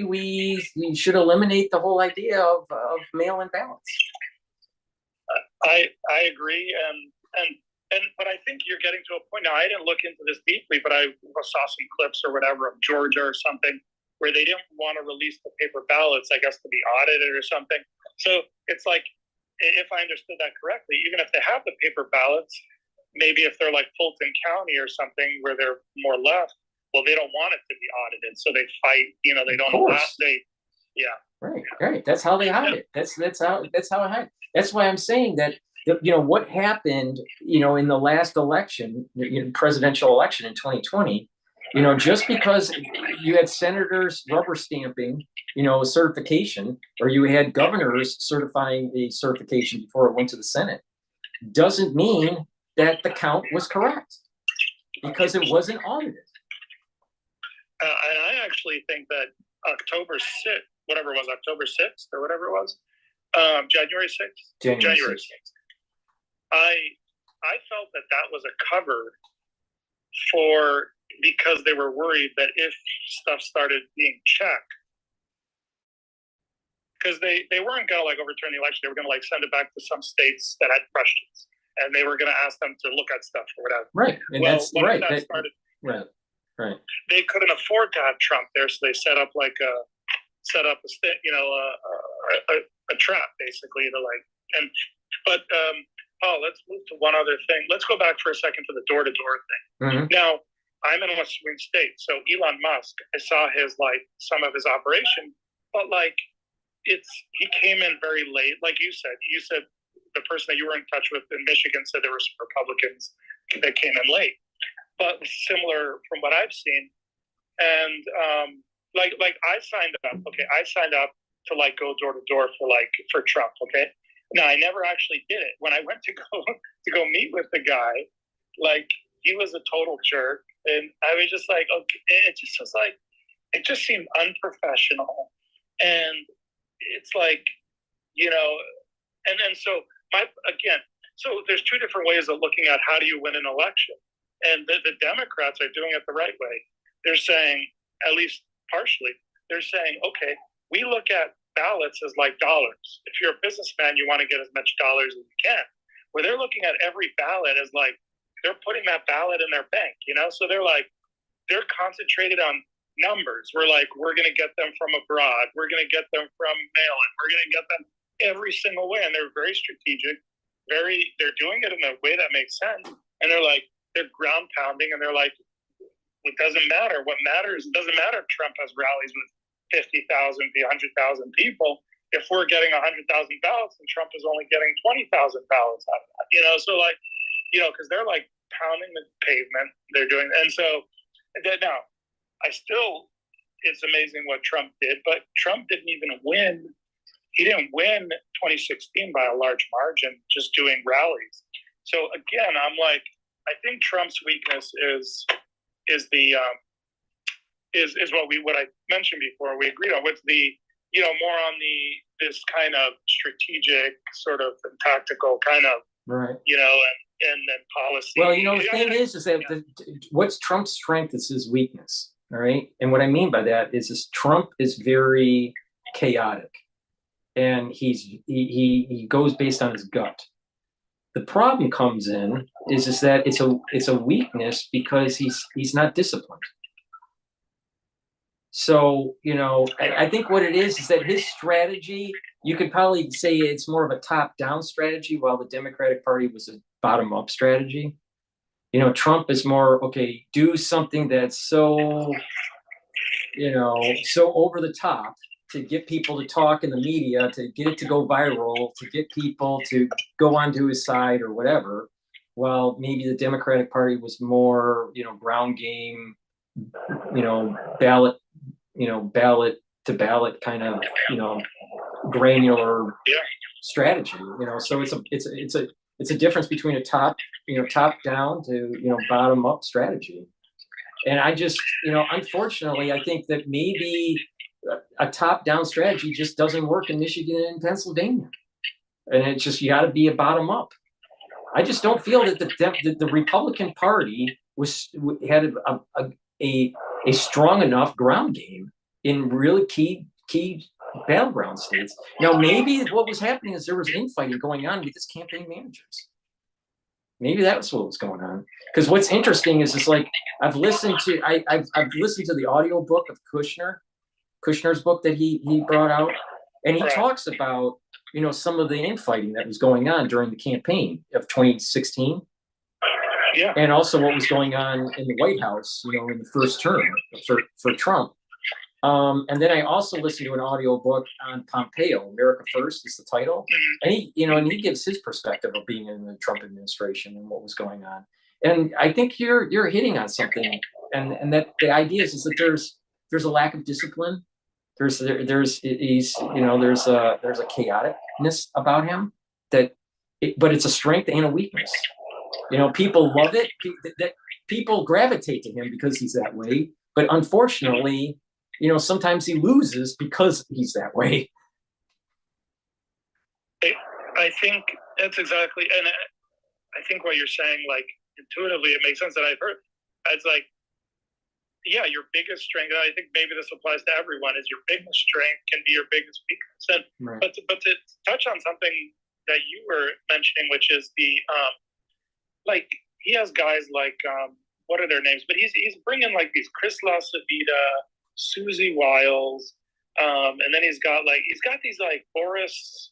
we should eliminate the whole idea of mail-in ballots. I agree, but I think you're getting to a point now. I didn't look into this deeply, but I saw some clips or whatever of Georgia or something where they didn't want to release the paper ballots, I guess, to be audited or something. So it's like, if I understood that correctly, even if they have the paper ballots, maybe if they're like Fulton County or something where they're more left, well, they don't want it to be audited, so they fight. They don't allow. Right. That's how they hide it. That's how I hide. That's why I'm saying that. What happened, in the last election, presidential election in 2020. Just because you had senators rubber stamping, a certification, or you had governors certifying a certification before it went to the Senate, doesn't mean that the count was correct, because it wasn't audited. And I actually think that October 6th, whatever it was, October 6th or whatever it was, January 6th? January 6th. I felt that was a cover because they were worried that if stuff started being checked, because they weren't going to overturn the election, they were going to send it back to some states that had questions, and they were going to ask them to look at stuff or whatever. Right, and that's right. Right. They couldn't afford to have Trump there, so they set up a trap basically Paul, let's move to one other thing. Let's go back for a second to the door-to-door thing. Now, I'm in a West Swing state, so Elon Musk, I saw some of his operation, but he came in very late. Like you said the person that you were in touch with in Michigan said there were some Republicans that came in late, but similar from what I've seen. And I signed up. Okay, I signed up to go door to door for Trump. Okay, now I never actually did it. When I went to go meet with the guy, he was a total jerk, and I was just okay. It just seemed unprofessional, and it's and so so there's two different ways of looking at how do you win an election, and the Democrats are doing it the right way. They're saying, at least partially, they're saying, okay, we look at ballots as dollars. If you're a businessman, you want to get as much dollars as you can. Where they're looking at every ballot as they're putting that ballot in their bank, So they're concentrated on numbers. We're going to get them from abroad. We're going to get them from mail-in. We're going to get them every single way. And they're very strategic. They're doing it in a way that makes sense. And they're ground pounding, and they're it doesn't matter. What matters, it doesn't matter if Trump has rallies with 50,000 to 100,000 people. If we're getting 100,000 ballots and Trump is only getting 20,000 ballots out of that, so because they're pounding the pavement, they're doing, and so now it's amazing what Trump did, but Trump didn't even win. He didn't win 2016 by a large margin, just doing rallies. So again, I'm I think Trump's weakness is what I mentioned before. We agreed on with the more on this kind of strategic sort of tactical kind of right. And then policy. Well, the thing is that what's Trump's strength is his weakness. All right, and what I mean by that is Trump is very chaotic, and he goes based on his gut. The problem comes in is that it's a weakness because he's not disciplined. So, I think what it is that his strategy, you could probably say it's more of a top-down strategy, while the Democratic Party was a bottom-up strategy. Trump is more, okay, do something that's so, so over the top get people to talk in the media, to get it to go viral, to get people to go onto his side or whatever. Well, maybe the Democratic Party was more, ground game, ballot to ballot kind of, granular strategy. So it's a difference between a top down to bottom up strategy. And I just, unfortunately, I think that maybe a top down strategy just doesn't work in Michigan and Pennsylvania. And it's just, you got to be a bottom up. I just don't feel that the Republican Party had a strong enough ground game in really key battleground states. Now, maybe what was happening is there was infighting going on with his campaign managers. Maybe that was what was going on. Because what's interesting is it's like I've listened to the audio book of Kushner's book that he brought out, and he talks about some of the infighting that was going on during the campaign of 2016. Yeah. And also what was going on in the White House, in the first term for Trump. And then I also listened to an audio book on Pompeo, America First is the title. And he gives his perspective of being in the Trump administration and what was going on. And I think you're hitting on something. And that the idea is that there's a lack of discipline. There's a chaoticness about him but it's a strength and a weakness. People love it. People gravitate to him because he's that way. But unfortunately, sometimes he loses because he's that way. I think that's exactly, and I think what you're saying, like intuitively, it makes sense. That I've heard. It's like, yeah, your biggest strength. And I think maybe this applies to everyone. Is your biggest strength can be your biggest weakness. And right. but to touch on something that you were mentioning, which is the like he has guys like what are their names? But he's bringing like these Chris LaCivita, Susie Wiles, and then he's got these like Boris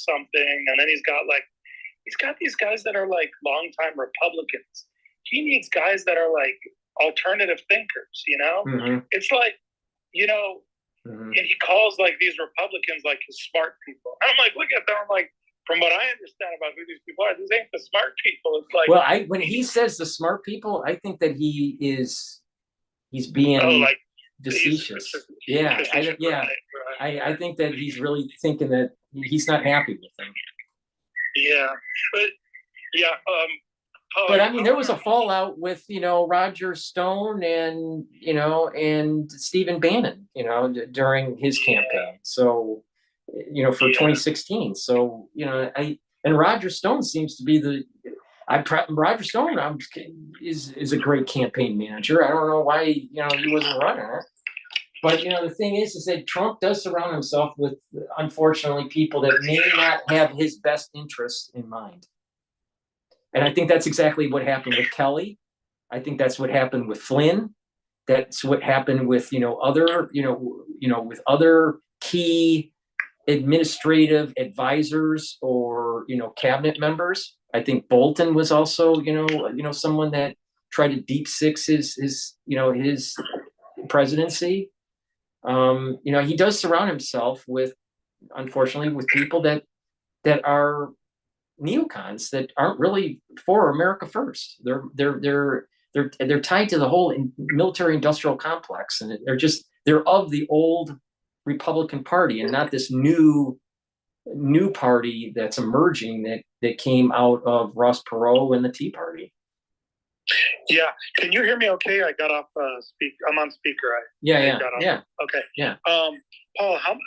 something, and then he's got these guys that are like longtime Republicans. He needs guys that are like alternative thinkers, Mm-hmm. It's like, Mm-hmm. and he calls like these Republicans like his smart people. I'm like, look at them, I'm like, from what I understand about who these people are, these ain't the smart people. It's like, well, when he says the smart people, I think that he's being facetious. Yeah, I think that he's really thinking that he's not happy with them. Yeah, but yeah. But I mean, there was a fallout with Roger Stone and Stephen Bannon, during his campaign. So, for 2016. So and Roger Stone seems to be Roger Stone is a great campaign manager. I don't know why he wasn't running it. But the thing is that Trump does surround himself with, unfortunately, people that may not have his best interests in mind. And I think that's exactly what happened with Kelly. I think that's what happened with Flynn. That's what happened with with other key administrative advisors or cabinet members. I think Bolton was also someone that tried to deep six his presidency. He does surround himself with, unfortunately, with people that are neocons that aren't really for America First. They're tied to the whole military industrial complex, and they're of the old Republican Party and not this new party that's emerging that came out of Ross Perot and the Tea Party. Yeah, can you hear me? Okay, I got off speak. I'm on speaker. Yeah. Okay. Yeah. Paul, how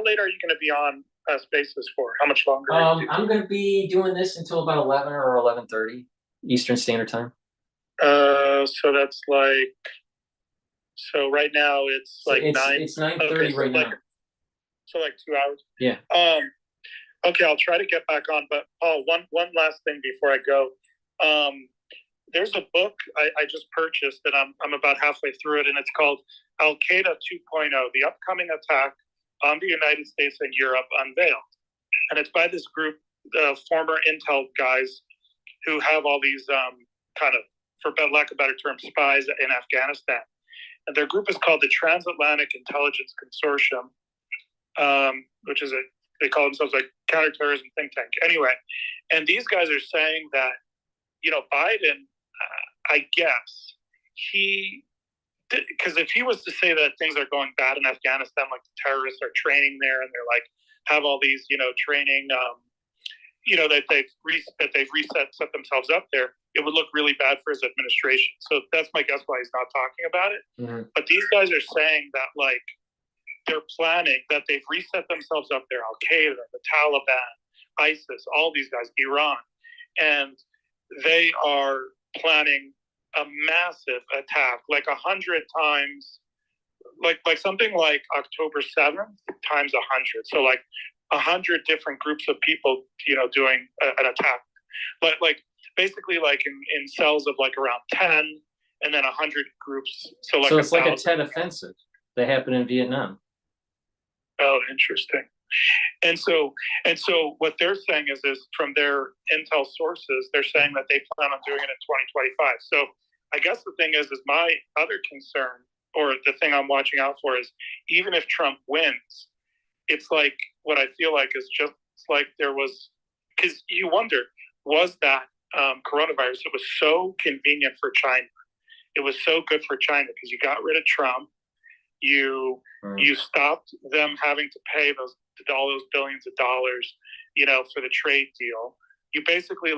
late are you going to be on Spaces for? How much longer? I'm going to be doing this until about 11 or 11:30 Eastern Standard Time. So that's like. So right now it's like It's 9:30 right now. So like 2 hours. Yeah. Okay, I'll try to get back on. But Paul, one last thing before I go. There's a book I just purchased, and I'm about halfway through it, and it's called Al Qaeda 2.0: The Upcoming Attack on the United States and Europe Unveiled. And it's by this group of former intel guys who have all these kind of, for lack of a better term, spies in Afghanistan. And their group is called the Transatlantic Intelligence Consortium. which is they call themselves like counterterrorism think tank. Anyway, and these guys are saying that, Biden, I guess because if he was to say that things are going bad in Afghanistan, like the terrorists are training there and they're like have all these, training, that they've set themselves up there, it would look really bad for his administration. So that's my guess why he's not talking about it. Mm-hmm. But these guys are saying that like they're planning, that they've reset themselves up there, Al Qaeda, the Taliban, ISIS, all these guys, Iran, and they are planning a massive attack, like 100 times, like something like October 7th times 100. So like 100 different groups of people, doing an attack, but like basically like in cells of like around 10, and then 100 groups. So like it's like a Tet offensive that happened in Vietnam. Oh, interesting. And so what they're saying is from their intel sources, they're saying that they plan on doing it in 2025. So I guess the thing is my other concern, or the thing I'm watching out for, is even if Trump wins, it's like what I feel like is just like there was, because you wonder, was that coronavirus, it was so convenient for China. It was so good for China because you got rid of Trump. You stopped them having to pay all those billions of dollars, for the trade deal. You basically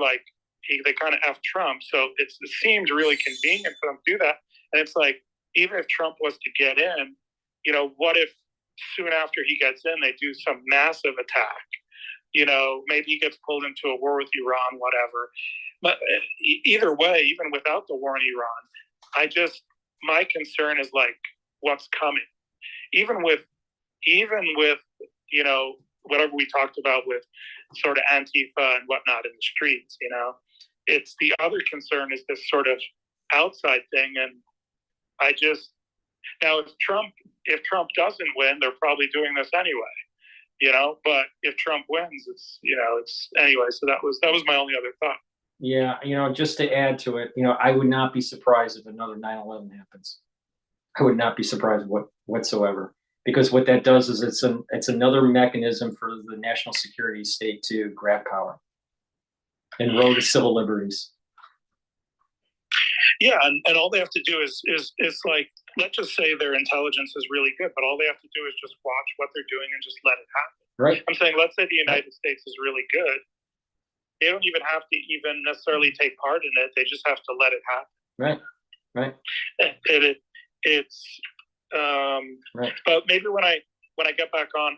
they kind of F Trump. So it seemed really convenient for them to do that. And it's like, even if Trump was to get in, what if soon after he gets in, they do some massive attack? Maybe he gets pulled into a war with Iran, whatever. But either way, even without the war in Iran, my concern is like what's coming. Even with whatever we talked about with sort of Antifa and whatnot in the streets, it's the other concern is this sort of outside thing. And now if Trump doesn't win, they're probably doing this anyway, but if Trump wins, it's anyway. So that was my only other thought. Yeah. Just to add to it, I would not be surprised if another 9/11 happens. I would not be surprised whatsoever, because what that does is it's another mechanism for the national security state to grab power and erode the civil liberties. Yeah, and all they have to do is like, let's just say their intelligence is really good, but all they have to do is just watch what they're doing and just let it happen. Right. I'm saying, let's say the United States is really good. They don't even have to even necessarily take part in it. They just have to let it happen. Right. It's right. But maybe when I get back on,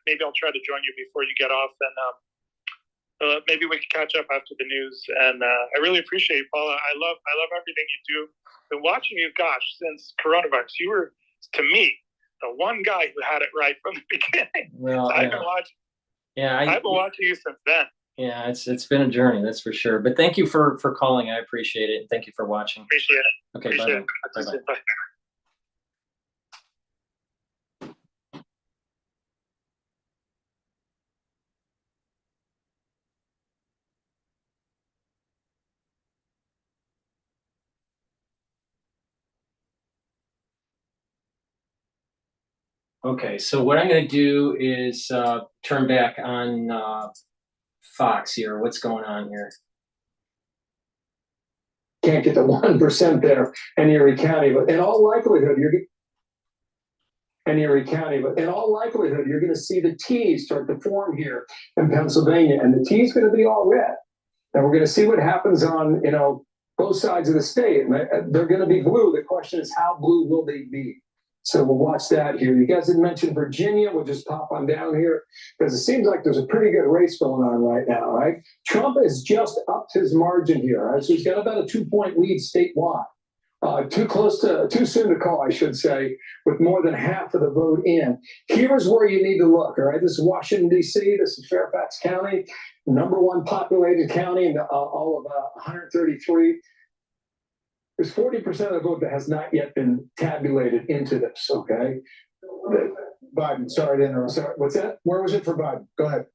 maybe I'll try to join you before you get off, and maybe we can catch up after the news. And I really appreciate you, Paula. I love everything you do. Been watching you, since coronavirus. You were, to me, the one guy who had it right from the beginning. Well, so I've been watching. Yeah, I've been watching you since then. Yeah, it's been a journey, that's for sure. But thank you for calling. I appreciate it. Thank you for watching. Appreciate it. Okay, appreciate bye. it. Bye. Okay, so what I'm going to do is turn back on Fox here. What's going on here? Can't get the 1% there in Erie County, but in all likelihood, you're going to see the T's start to form here in Pennsylvania, and the T's going to be all red. And we're going to see what happens on both sides of the state. And they're going to be blue. The question is, how blue will they be? So we'll watch that here. You guys had mentioned Virginia. We'll just pop on down here because it seems like there's a pretty good race going on right now, right? Trump has just upped his margin here, right? So he's got about a 2-point lead statewide. Too soon to call, I should say, with more than half of the vote in. Here's where you need to look, all right? This is Washington, D.C. This is Fairfax County, #1 populated county in all of 133. There's 40% of the vote that has not yet been tabulated into this, okay? Biden, sorry to interrupt. Sorry, what's that? Where was it for Biden? Go ahead.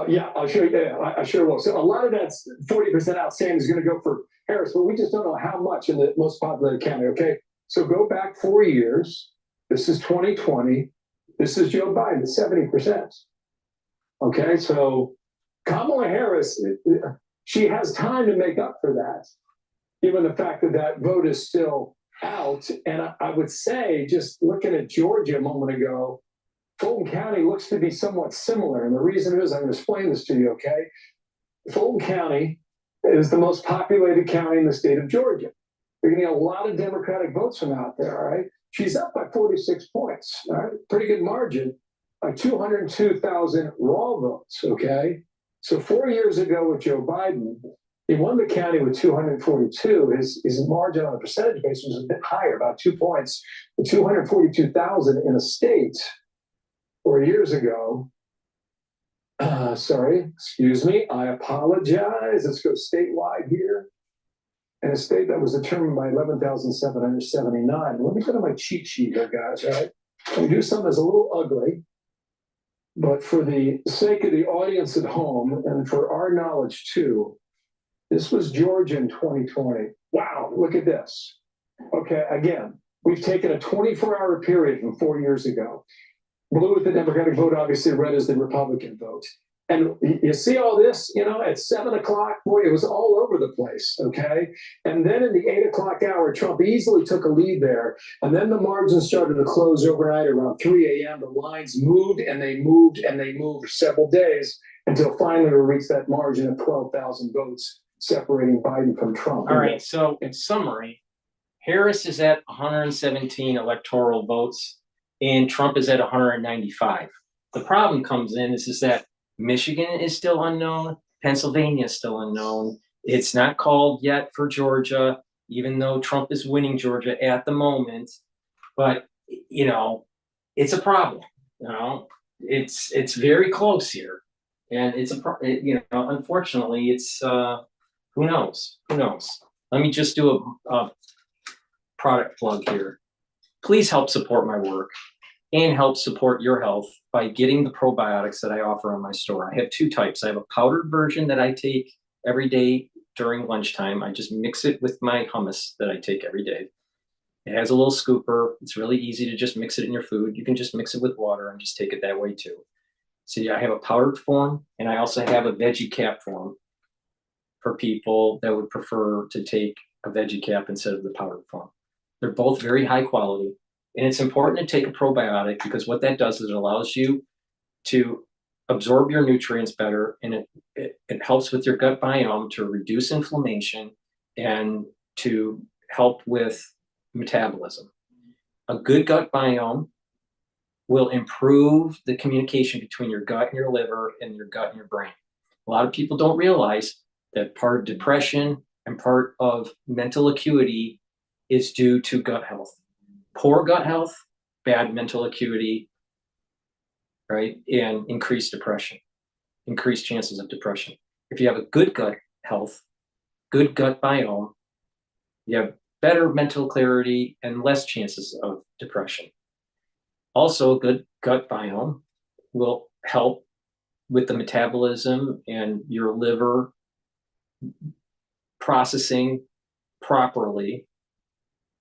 Yeah, I'll show you. Yeah, I sure will. So a lot of that's 40% outstanding is going to go for Harris, but we just don't know how much in the most populated county, okay? So go back 4 years. This is 2020. This is Joe Biden, 70%. Okay, so Kamala Harris, she has time to make up for that, given the fact that that vote is still out. And I would say, just looking at Georgia a moment ago, Fulton County looks to be somewhat similar. And the reason is, I'm going to explain this to you, okay? Fulton County is the most populated county in the state of Georgia. You're going to get a lot of Democratic votes from out there, all right? She's up by 46 points, all right? Pretty good margin, by 202,000 raw votes, okay? So 4 years ago with Joe Biden, he won the county with 242. His margin on a percentage basis was a bit higher, about 2 points, 242,000 in a state 4 years ago. Sorry, excuse me, I apologize. Let's go statewide here. And a state that was determined by 11,779. Let me go to my cheat sheet here, guys, all right? I'm going to do something that's a little ugly, but for the sake of the audience at home and for our knowledge too, this was Georgia in 2020. Wow, look at this. Okay, again, we've taken a 24-hour period from 4 years ago. Blue is the Democratic vote, obviously red is the Republican vote. And you see all this, you know, at 7 o'clock, boy, it was all over the place, okay? And then in the 8 o'clock hour, Trump easily took a lead there. And then the margins started to close overnight around 3 a.m. The lines moved and they moved and they moved for several days until finally we reached that margin of 12,000 votes separating Biden from Trump. All right, so in summary, Harris is at 117 electoral votes and Trump is at 195. The problem comes in is that Michigan is still unknown. Pennsylvania is still unknown. It's not called yet for Georgia, even though Trump is winning Georgia at the moment. But, you know, it's a problem. You know, it's very close here. And it's you know, unfortunately, it's who knows? Who knows? Let me just do a product plug here. Please help support my work and help support your health by getting the probiotics that I offer on my store. I have two types. I have a powdered version that I take every day during lunchtime. I just mix it with my hummus that I take every day. It has a little scooper. It's really easy to just mix it in your food. You can just mix it with water and just take it that way too. So yeah, I have a powdered form and I also have a veggie cap form for people that would prefer to take a veggie cap instead of the powdered form. They're both very high quality. And it's important to take a probiotic because what that does is it allows you to absorb your nutrients better, and it helps with your gut biome to reduce inflammation and to help with metabolism. A good gut biome will improve the communication between your gut and your liver and your gut and your brain. A lot of people don't realize that part of depression and part of mental acuity is due to gut health. Poor gut health, bad mental acuity, right? And increased depression, increased chances of depression. If you have a good gut health, good gut biome, you have better mental clarity and less chances of depression. Also, a good gut biome will help with the metabolism and your liver processing properly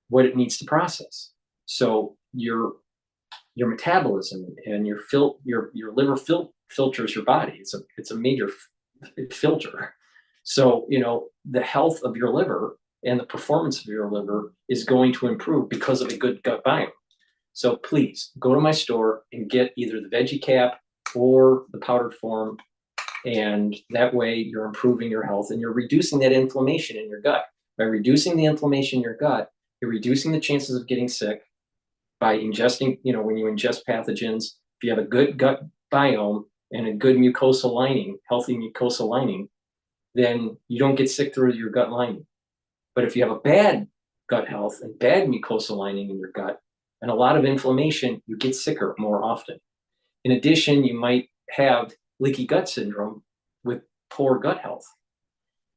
what it needs to process. So your metabolism and your liver filters your body. It's a major filter. So, you know, the health of your liver and the performance of your liver is going to improve because of a good gut biome. So please go to my store and get either the veggie cap or the powdered form. And that way you're improving your health and you're reducing that inflammation in your gut. By reducing the inflammation in your gut, you're reducing the chances of getting sick by ingesting, you know, when you ingest pathogens. If you have a good gut biome and a good mucosal lining, healthy mucosal lining, then you don't get sick through your gut lining. But if you have a bad gut health and bad mucosal lining in your gut and a lot of inflammation, you get sicker more often. In addition, you might have leaky gut syndrome with poor gut health.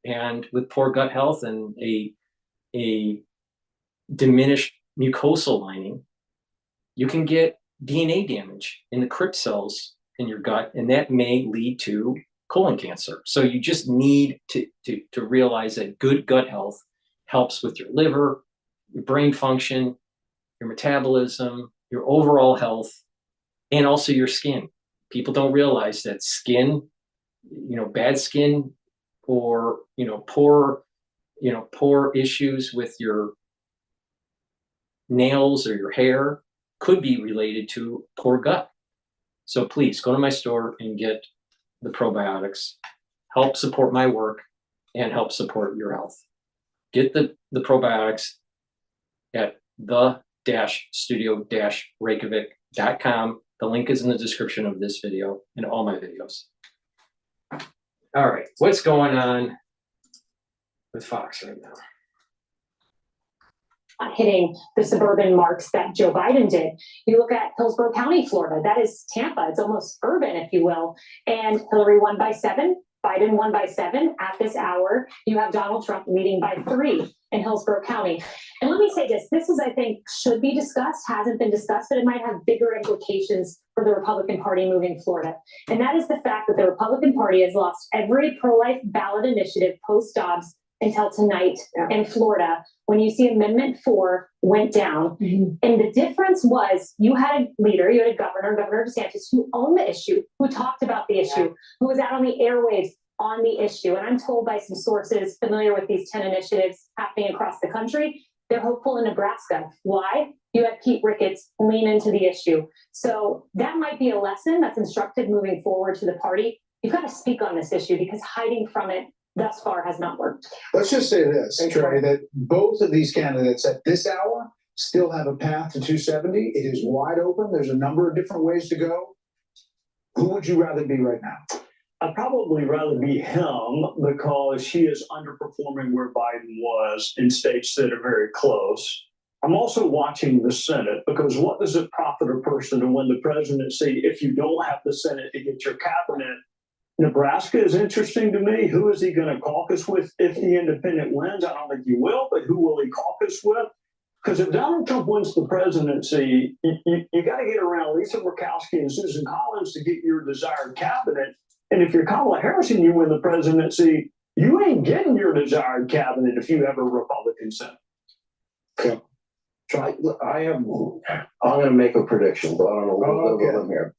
And with poor gut health and a diminished mucosal lining, you can get DNA damage in the crypt cells in your gut, and that may lead to colon cancer. So you just need to realize that good gut health helps with your liver, your brain function, your metabolism, your overall health, and also your skin. People don't realize that skin, bad skin, or poor issues with your nails or your hair could be related to poor gut. So please go to my store and get the probiotics. Help support my work and help support your health. Get the probiotics at the-studio-reykjavik.com. The link is in the description of this video and all my videos. All right, what's going on with Fox right now? Hitting the suburban marks that Joe Biden did. You look at Hillsborough County, Florida, that is Tampa. It's almost urban, if you will. And Hillary won by 7, Biden won by 7. At this hour, you have Donald Trump leading by 3 in Hillsborough County. And let me say this is, I think, should be discussed, hasn't been discussed, but it might have bigger implications for the Republican Party moving Florida. And that is the fact that the Republican Party has lost every pro-life ballot initiative post-Dobbs until tonight in Florida, when you see Amendment 4 went down. And the difference was you had a leader, you had a Governor DeSantis, who owned the issue, who talked about the issue, who was out on the airwaves on the issue. And I'm told by some sources familiar with these 10 initiatives happening across the country, they're hopeful in Nebraska. Why? You had Pete Ricketts lean into the issue. So that might be a lesson that's instructive moving forward to the party. You've got to speak on this issue, because hiding from it thus far has not worked. Let's just say this, Trey, that both of these candidates at this hour still have a path to 270. It is wide open. There's a number of different ways to go. Who would you rather be right now? I'd probably rather be him, because he is underperforming where Biden was in states that are very close. I'm also watching the Senate, because what does it profit a person to win the presidency if you don't have the Senate to get your cabinet? Nebraska is interesting to me. Who is he going to caucus with if the independent wins? I don't think he will, but who will he caucus with? Because if Donald Trump wins the presidency, you got to get around Lisa Murkowski and Susan Collins to get your desired cabinet. And if you're Kamala Harris and you win the presidency, you ain't getting your desired cabinet if you have a Republican Senate. Okay. I'm going to make a prediction, but I don't know what I'm here.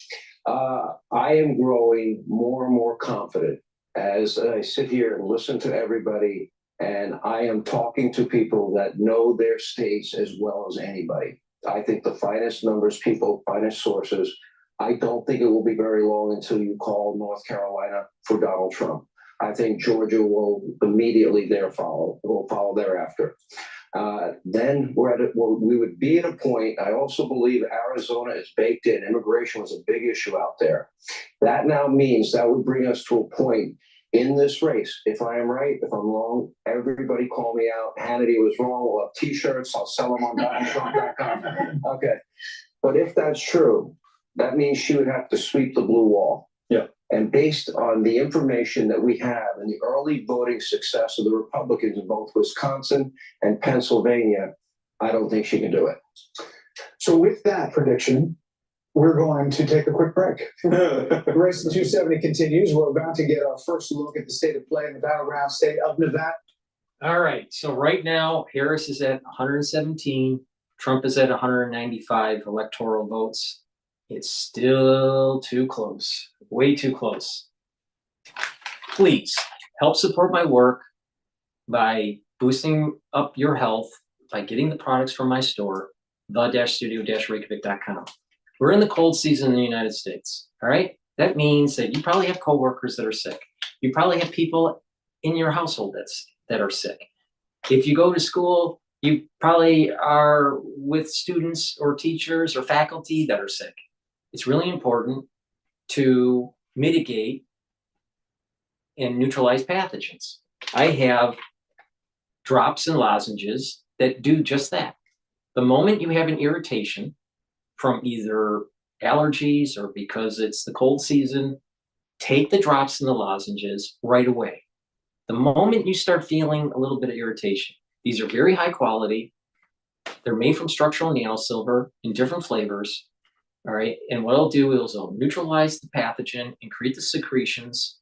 I am growing more and more confident as I sit here and listen to everybody, and I am talking to people that know their states as well as anybody. I think the finest numbers, finest sources. I don't think it will be very long until you call North Carolina for Donald Trump. I think Georgia will immediately follow thereafter. Then we would be at a point. I also believe Arizona is baked in. Immigration was a big issue out there. That now means that would bring us to a point in this race. If I am right, if I'm wrong, everybody call me out. Hannity was wrong. We'll have T-shirts. I'll sell them on DonaldTrump.com. Okay. But if that's true, that means she would have to sweep the blue wall. Yeah. And based on the information that we have and the early voting success of the Republicans in both Wisconsin and Pennsylvania, I don't think she can do it. So with that prediction, we're going to take a quick break. The race to 270 continues. We're about to get our first look at the state of play in the battleground state of Nevada. All right, so right now, Harris is at 117. Trump is at 195 electoral votes. It's still too close, way too close. Please help support my work by boosting up your health by getting the products from my store, the-studio-reykjavik.com. We're in the cold season in the United States, all right? That means that you probably have coworkers that are sick. You probably have people in your household that are sick. If you go to school, you probably are with students or teachers or faculty that are sick. It's really important to mitigate and neutralize pathogens. I have drops and lozenges that do just that. The moment you have an irritation from either allergies or because it's the cold season, take the drops and the lozenges right away. The moment you start feeling a little bit of irritation, these are very high quality. They're made from structural nano silver in different flavors. All right, and what I'll do is I'll neutralize the pathogen and create the secretions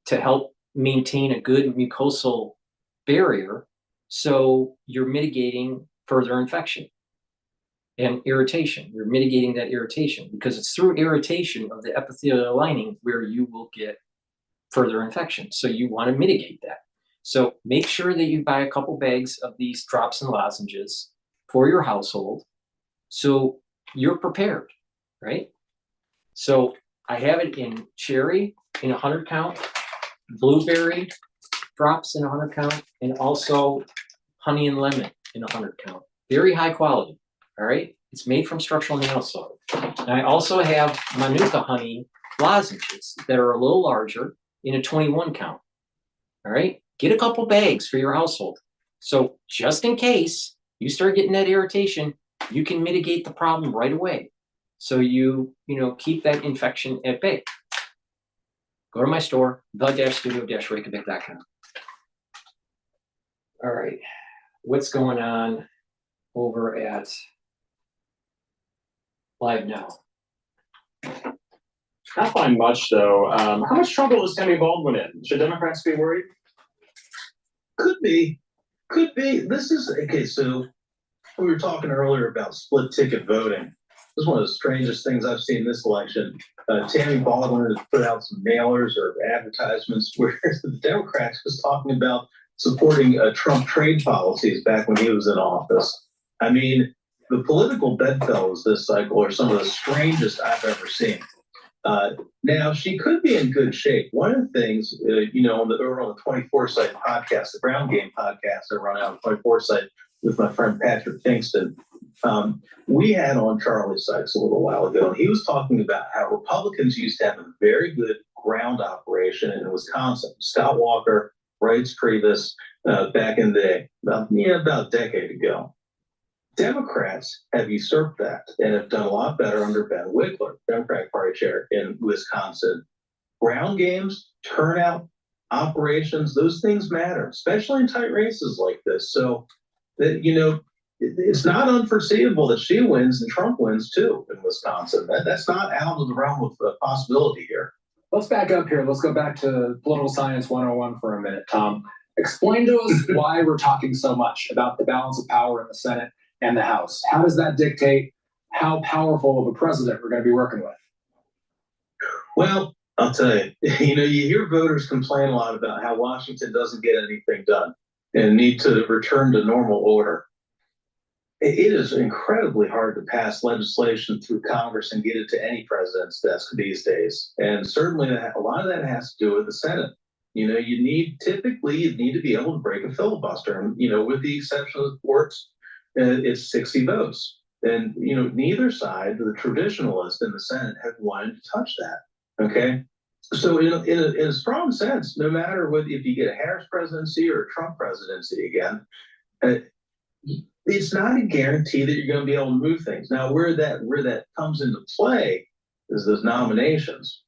to help maintain a good mucosal barrier so you're mitigating further infection. and irritation. You're mitigating that irritation because it's through irritation of the epithelial lining where you will get further infection. So you want to mitigate that. So make sure that you buy a couple bags of these drops and lozenges for your household so you're prepared, right? So I have it in cherry in 100 count, blueberry drops in 100 count, and also honey and lemon in 100 count. Very high quality, all right? It's made from structural nail soil. And I also have Manuka honey lozenges that are a little larger in a 21 count, all right? Get a couple bags for your household. So just in case you start getting that irritation, you can mitigate the problem right away. So you keep that infection at bay. Go to my store, the-studio-reykjavik.com. All right, what's going on over at Live Now? Not find much though. How much trouble is Tammy Baldwin in? Should Democrats be worried? Could be. This is okay. So we were talking earlier about split ticket voting. This is one of the strangest things I've seen this election. Tammy Baldwin has put out some mailers or advertisements where the Democrats was talking about supporting Trump trade policies back when he was in office. I mean, the political bedfellows this cycle are some of the strangest I've ever seen. Now, she could be in good shape. One of the things, on the 24 site podcast, the Ground Game podcast I run out on 24 site with my friend Patrick Kingston, we had on Charlie Sykes a little while ago, and he was talking about how Republicans used to have a very good ground operation in Wisconsin. Scott Walker, Reince Priebus, back in the day, about a decade ago. Democrats have usurped that and have done a lot better under Ben Wickler, Democratic Party chair in Wisconsin. Ground games, turnout, operations, those things matter, especially in tight races like this. So, it's not unforeseeable that she wins and Trump wins too in Wisconsin. That's not out of the realm of possibility here. Let's back up here. Let's go back to Political Science 101 for a minute, Tom. Explain to us why we're talking so much about the balance of power in the Senate and the House. How does that dictate how powerful of a president we're going to be working with? Well, I'll tell you, you hear voters complain a lot about how Washington doesn't get anything done and need to return to normal order. It is incredibly hard to pass legislation through Congress and get it to any president's desk these days. And certainly a lot of that has to do with the Senate. You need to be able to break a filibuster. And, with the exception of the courts, it's 60 votes. And, neither side, the traditionalists in the Senate, have wanted to touch that. Okay. So in a strong sense, no matter if you get a Harris presidency or a Trump presidency again, it's not a guarantee that you're going to be able to move things. Now, where that comes into play is those nominations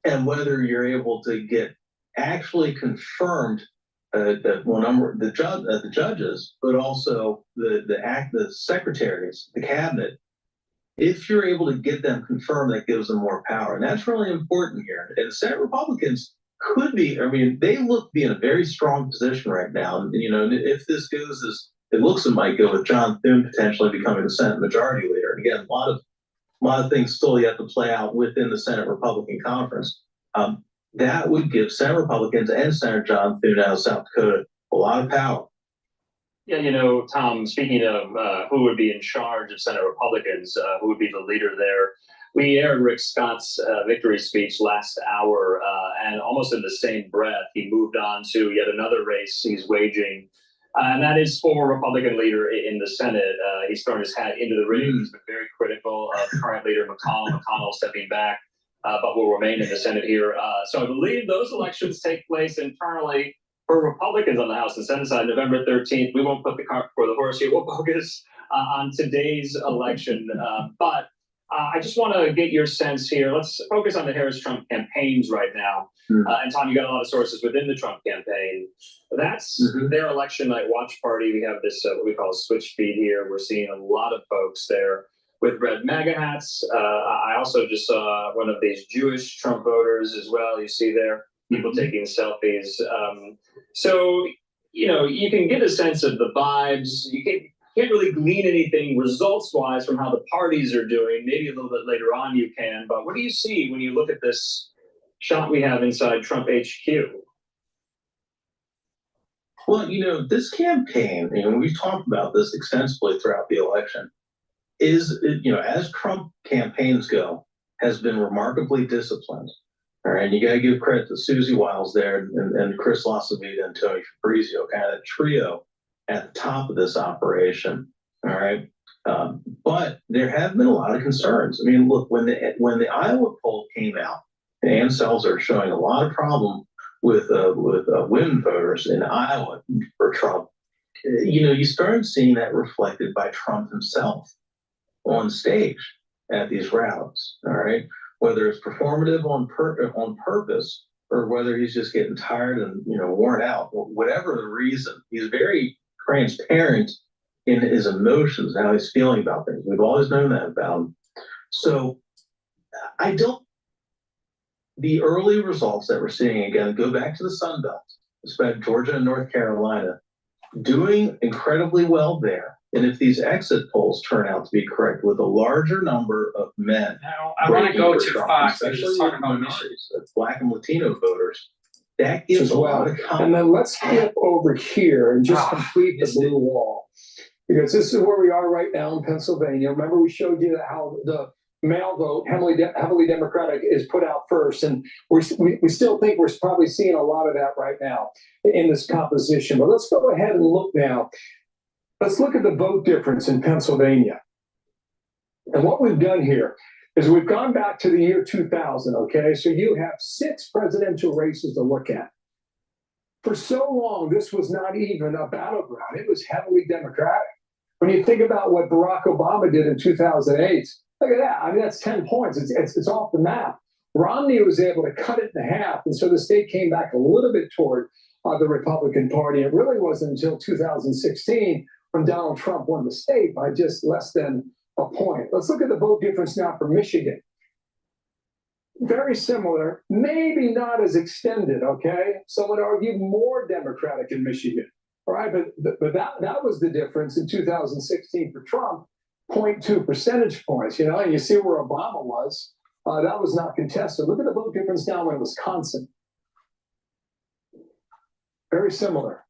and whether you're able to get actually confirmed the judges, but also the secretaries, the cabinet. If you're able to get them confirmed, that gives them more power, and that's really important here. And Senate Republicans could be. I mean, they look to be in a very strong position right now. And if this goes as it looks, it might go with John Thune potentially becoming the Senate Majority Leader. And again, a lot of things still yet to play out within the Senate Republican Conference. That would give Senate Republicans and Senator John Thune out of South Dakota a lot of power. Yeah, Tom, speaking of who would be in charge of Senate Republicans, who would be the leader there, we aired Rick Scott's victory speech last hour, and almost in the same breath, he moved on to yet another race he's waging, and that is for Republican leader in the Senate. He's thrown his hat into the ring. He's been very critical of current leader McConnell stepping back, but will remain in the Senate here. So I believe those elections take place internally for Republicans on the House and Senate side, November 13th. We won't put the cart before the horse here. We'll focus on today's election. But I just want to get your sense here. Let's focus on the Harris-Trump campaigns right now. And Tom, you got a lot of sources within the Trump campaign. That's their election night watch party. We have this, what we call a switch feed here. We're seeing a lot of folks there with red MAGA hats. I also just saw one of these Jewish Trump voters as well. You see there, people taking selfies. So, you can get a sense of the vibes. can't really glean anything results-wise from how the parties are doing. Maybe a little bit later on you can, but what do you see when you look at this shot we have inside Trump HQ? Well, this campaign, we've talked about this extensively throughout the election, is, as Trump campaigns go, has been remarkably disciplined. All right, you got to give credit to Susie Wiles there and Chris LaCivita and Tony Fabrizio, kind of that trio at the top of this operation. All right, but there have been a lot of concerns. I mean, look, when the Iowa poll came out, Ann Selzer showing a lot of problem with women voters in Iowa for Trump. You started seeing that reflected by Trump himself on stage at these rallies. All right, whether it's performative on purpose or whether he's just getting tired and worn out, whatever the reason, he's very transparent in his emotions, how he's feeling about things. We've always known that about him. So the early results that we're seeing, again, go back to the Sun Belt, especially Georgia and North Carolina, doing incredibly well there. And if these exit polls turn out to be correct, with a larger number of men, Now, I want to go to Trump, Fox and especially just talk about minorities, Black and Latino voters, that gives a lot of confidence. And then let's skip over here and just complete the blue wall, because this is where we are right now in Pennsylvania. Remember, we showed you how the mail vote, heavily Democratic, is put out first, and we still think we're probably seeing a lot of that right now in this composition. But let's go ahead and look now. Let's look at the vote difference in Pennsylvania. And what we've done here is we've gone back to the year 2000, okay? So you have 6 presidential races to look at. For so long, this was not even a battleground. It was heavily Democratic. When you think about what Barack Obama did in 2008, look at that. I mean, that's 10 points. It's off the map. Romney was able to cut it in half, and so the state came back a little bit toward the Republican Party. It really wasn't until 2016 when Donald Trump won the state by just less than a point. Let's look at the vote difference now for Michigan. Very similar, maybe not as extended, okay? Some would argue more Democratic in Michigan, all right? But that was the difference in 2016 for Trump. 0.2 percentage points, and you see where Obama was. That was not contested. Look at the vote difference now in Wisconsin. Very similar.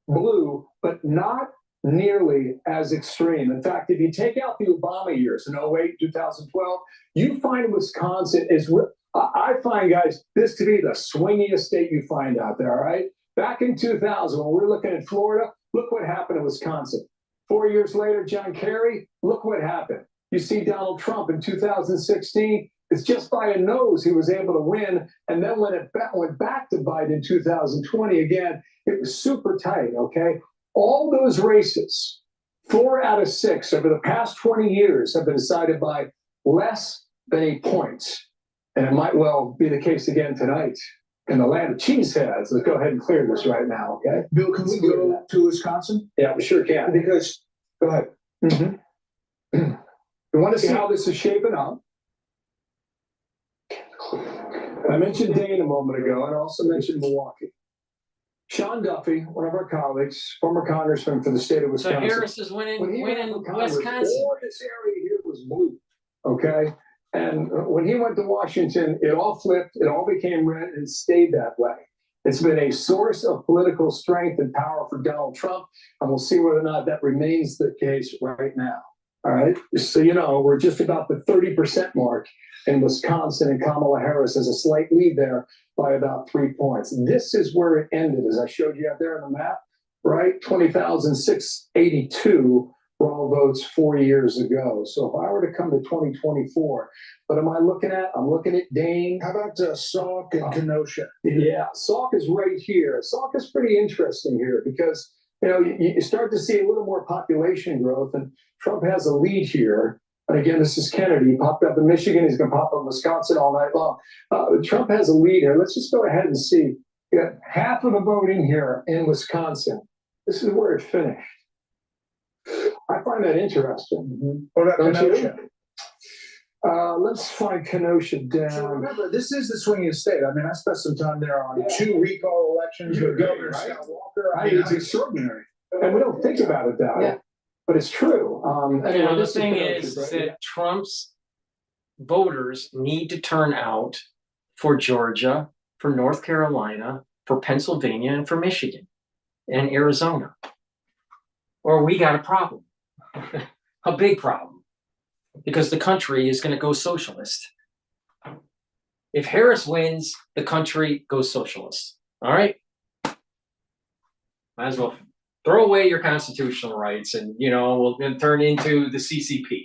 Blue, but not nearly as extreme. In fact, if you take out the Obama years in 08, 2012, you find Wisconsin is, I find, guys, this to be the swingiest state you find out there, all right? Back in 2000, when we were looking at Florida, look what happened in Wisconsin. 4 years later, John Kerry, look what happened. You see Donald Trump in 2016, it's just by a nose he was able to win. And then when it went back to Biden in 2020, again, it was super tight, okay? All those races, 4 out of 6 over the past 20 years have been decided by less than 8 points. And it might well be the case again tonight in the land of cheeseheads. Let's go ahead and clear this right now, okay? Bill, can we go to Wisconsin? Yeah, we sure can. Because, go ahead. You want to see how this is shaping up? I mentioned Dane a moment ago, and I also mentioned Milwaukee. Sean Duffy, one of our colleagues, former congressman for the state of Wisconsin. So Harris is winning Wisconsin. All this area here was blue, okay? And when he went to Washington, it all flipped, it all became red, and stayed that way. It's been a source of political strength and power for Donald Trump, and we'll see whether or not that remains the case right now. All right, so we're just about the 30% mark in Wisconsin, and Kamala Harris has a slight lead there by about 3 points. This is where it ended, as I showed you out there on the map, right? 20,682 were all votes 4 years ago. So if I were to come to 2024, what am I looking at? I'm looking at Dane. How about Sauk and Kenosha? Yeah, Sauk is right here. Sauk is pretty interesting here because you start to see a little more population growth, and Trump has a lead here. And again, this is Kennedy. He popped up in Michigan. He's going to pop up in Wisconsin all night long. Trump has a lead here. Let's just go ahead and see. You got half of the vote in here in Wisconsin. This is where it finished. I find that interesting. What about Kenosha? Let's find Kenosha down. So remember, this is the swinging state. I mean, I spent some time there on 2 recall elections with Governor Scott Walker. It's extraordinary. And we don't think about it that way. but it's true. Anyway, The this thing been is right? that Trump's voters need to turn out for Georgia, for North Carolina, for Pennsylvania, and for Michigan and Arizona. Or we got a problem, a big problem, because the country is going to go socialist. If Harris wins, the country goes socialist. All right? Might as well throw away your constitutional rights and, we'll then turn into the CCP.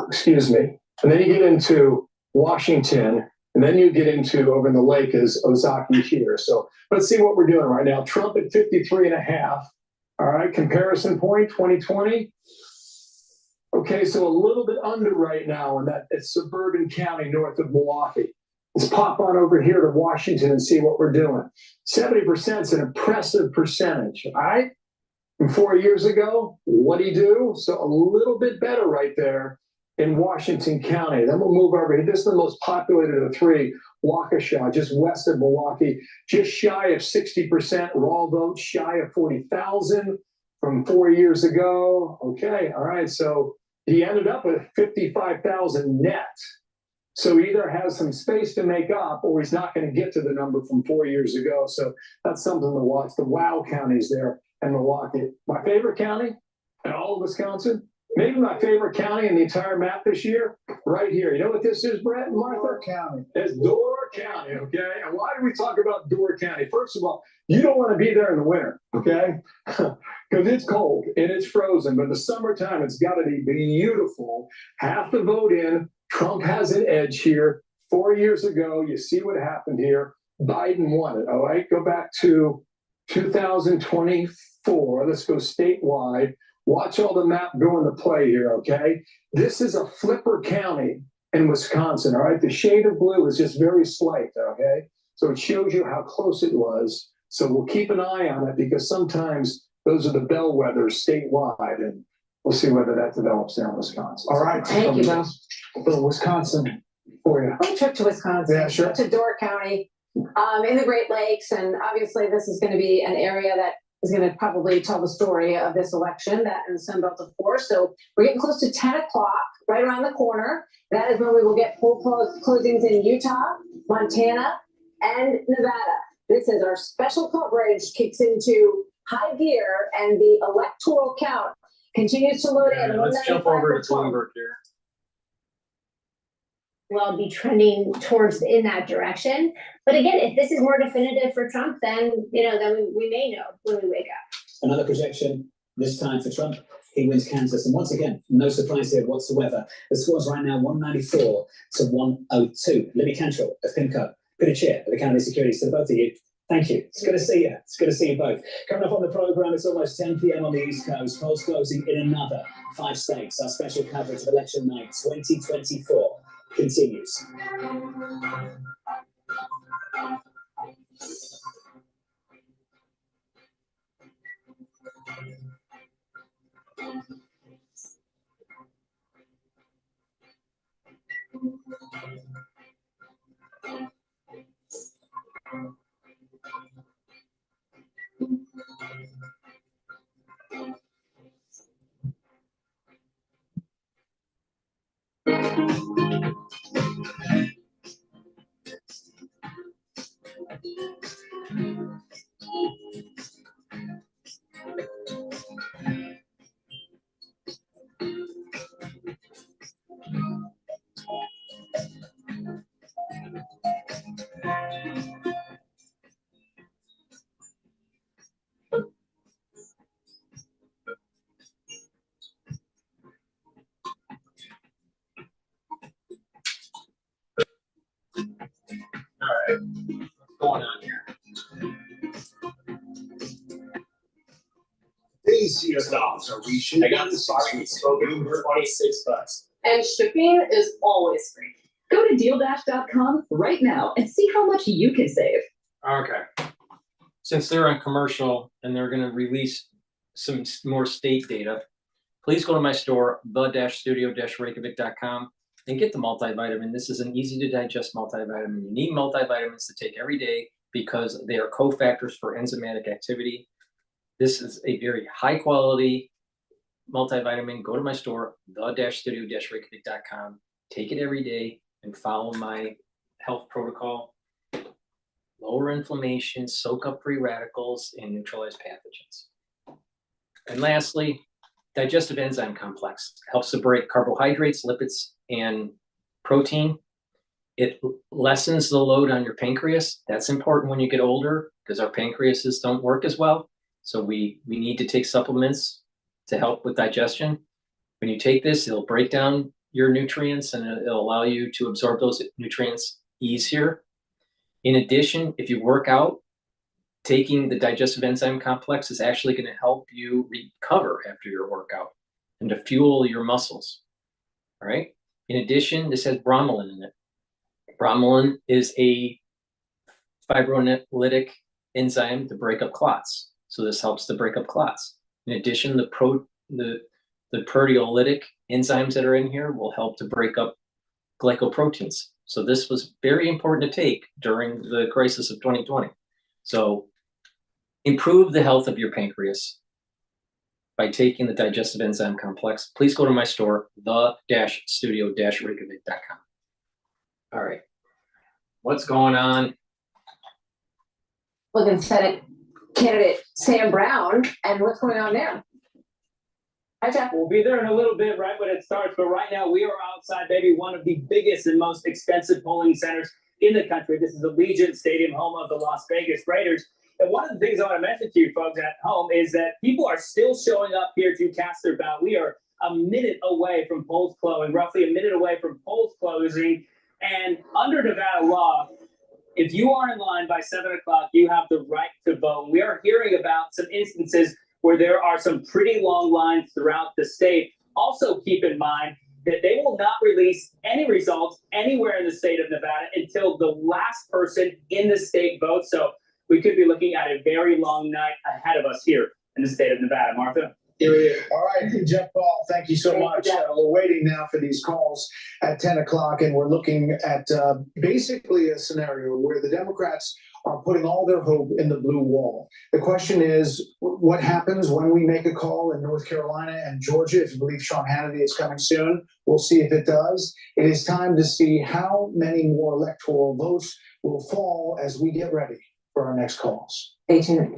Excuse me. And then you get into Washington, and then you get into over in the lake is Ozaki here. So let's see what we're doing right now. Trump at 53.5. All right, comparison point 2020. Okay, so a little bit under right now in that it's suburban county north of Milwaukee. Let's pop on over here to Washington and see what we're doing. 70% is an impressive percentage. All right. From 4 years ago, what do you do? So a little bit better right there in Washington County. Then we'll move over here. This is the most populated of the three, Waukesha, just west of Milwaukee, just shy of 60% raw votes, shy of 40,000 from 4 years ago. Okay, all right. So he ended up with 55,000 net. So he either has some space to make up or he's not going to get to the number from 4 years ago. So that's something to watch. The wow counties there in Milwaukee. My favorite county in all of Wisconsin, maybe my favorite county in the entire map this year, right here. You know what this is, Brett and Martha? Door County. It's Door County, okay? And why do we talk about Door County? First of all, you don't want to be there in the winter, okay? Because it's cold and it's frozen. But in the summertime, it's got to be beautiful. Half the vote in. Trump has an edge here. 4 years ago, you see what happened here. Biden won it, all right? Go back to 2024. Let's go statewide. Watch all the map go into play here, okay? This is a flipper county in Wisconsin, all right? The shade of blue is just very slight, okay? So it shows you how close it was. So we'll keep an eye on it because sometimes those are the bellwethers statewide, and we'll see whether that develops there in Wisconsin. All right. Thank you, Bill. Bill, Wisconsin for you. Quick trip to Wisconsin. Yeah, sure. To Door County, in the Great Lakes, and obviously this is going to be an area that is going to probably tell the story of this election, that in the Sun Belt, of course. So we're getting close to 10 o'clock, right around the corner. That is when we will get full closings in Utah, Montana, and Nevada. This is our special coverage, kicks into high gear, and the electoral count continues to load in. Let's jump over to Bloomberg here. Will be trending towards in that direction. But again, if this is more definitive for Trump, then then we may know when we wake up. Another projection, this time for Trump. He wins Kansas. And once again, no surprise here whatsoever. The score's right now 194 to 102. Libby Cantrell of PIMCO. Bitchute of the Canada Securities. To the both of you, thank you. It's good to see you. It's good to see you both. Coming up on the program, it's almost 10 p.m. on the East Coast. Polls closing in another 5 states. Our special coverage of election night 2024 continues. What's going on here? These $2 are reaching. I got this barbecue smoking for $26. And shipping is always free. Go to dealdash.com right now and see how much you can save. Okay. Since they're on commercial and they're going to release some more state data, please go to my store, the-studio-reykjavik.com, and get the multivitamin. This is an easy to digest multivitamin. You need multivitamins to take every day because they are cofactors for enzymatic activity. This is a very high quality multivitamin. Go to my store, the-studio-reykjavik.com. Take it every day and follow my health protocol. Lower inflammation, soak up free radicals, and neutralize pathogens. And lastly, digestive enzyme complex helps to break carbohydrates, lipids, and protein. It lessens the load on your pancreas. That's important when you get older because our pancreases don't work as well. So we need to take supplements to help with digestion. When you take this, it'll break down your nutrients and it'll allow you to absorb those nutrients easier. In addition, if you work out, taking the digestive enzyme complex is actually going to help you recover after your workout and to fuel your muscles. All right. In addition, this has bromelain in it. Bromelain is a fibrinolytic enzyme to break up clots. So this helps to break up clots. In addition, the proteolytic enzymes that are in here will help to break up glycoproteins. So this was very important to take during the crisis of 2020. So improve the health of your pancreas by taking the digestive enzyme complex. Please go to my store, the-studio-reykjavik.com. All right. What's going on? Looking at Senate candidate Sam Brown, and what's going on there? Hi, Jeff. We'll be there in a little bit, right when it starts. But right now, we are outside, maybe one of the biggest and most expensive polling centers in the country. This is the Allegiant Stadium, home of the Las Vegas Raiders. And one of the things I want to mention to you folks at home is that people are still showing up here to cast their ballot. We are a minute away from polls closing, roughly a minute away from polls closing. And under Nevada law, if you are in line by 7 o'clock, you have the right to vote. We are hearing about some instances where there are some pretty long lines throughout the state. Also keep in mind that they will not release any results anywhere in the state of Nevada until the last person in the state votes. So we could be looking at a very long night ahead of us here in the state of Nevada. Martha? All right, Jeff Paul, thank you so much. We're waiting now for these calls at 10 o'clock, and we're looking at basically a scenario where the Democrats are putting all their hope in the blue wall. The question is, what happens when we make a call in North Carolina and Georgia? If you believe Sean Hannity is coming soon, we'll see if it does. It is time to see how many more electoral votes will fall as we get ready for our next calls. 18.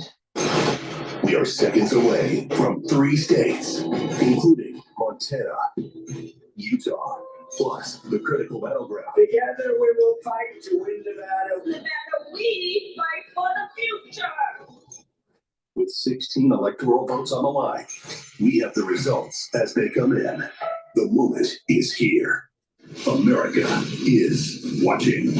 We are seconds away from 3 states, including Montana, Utah, plus the critical battleground. Together we will fight to win Nevada. Nevada, we fight for the future. With 16 electoral votes on the line, we have the results as they come in. The moment is here. America is watching.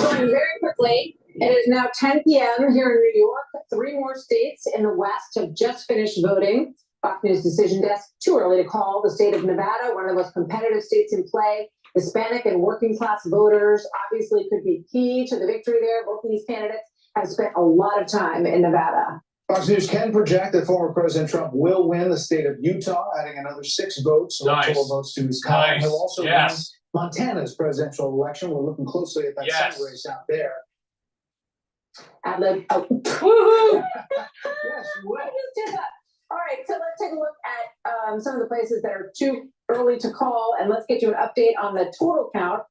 Going very quickly, it is now 10 p.m. here in New York. 3 more states in the West have just finished voting. Fox News Decision Desk, too early to call. The state of Nevada, one of the most competitive states in play. Hispanic and working class voters obviously could be key to the victory there. Both of these candidates have spent a lot of time in Nevada. Fox News can project that former President Trump will win the state of Utah, adding another 6 votes, electoral votes to his column. He'll also win Montana's presidential election. We're looking closely at that Senate race out there. Ad-lib. Oh. Yes, you will. I just did that. All right, so let's take a look at some of the places that are too early to call, and let's get you an update on the total count.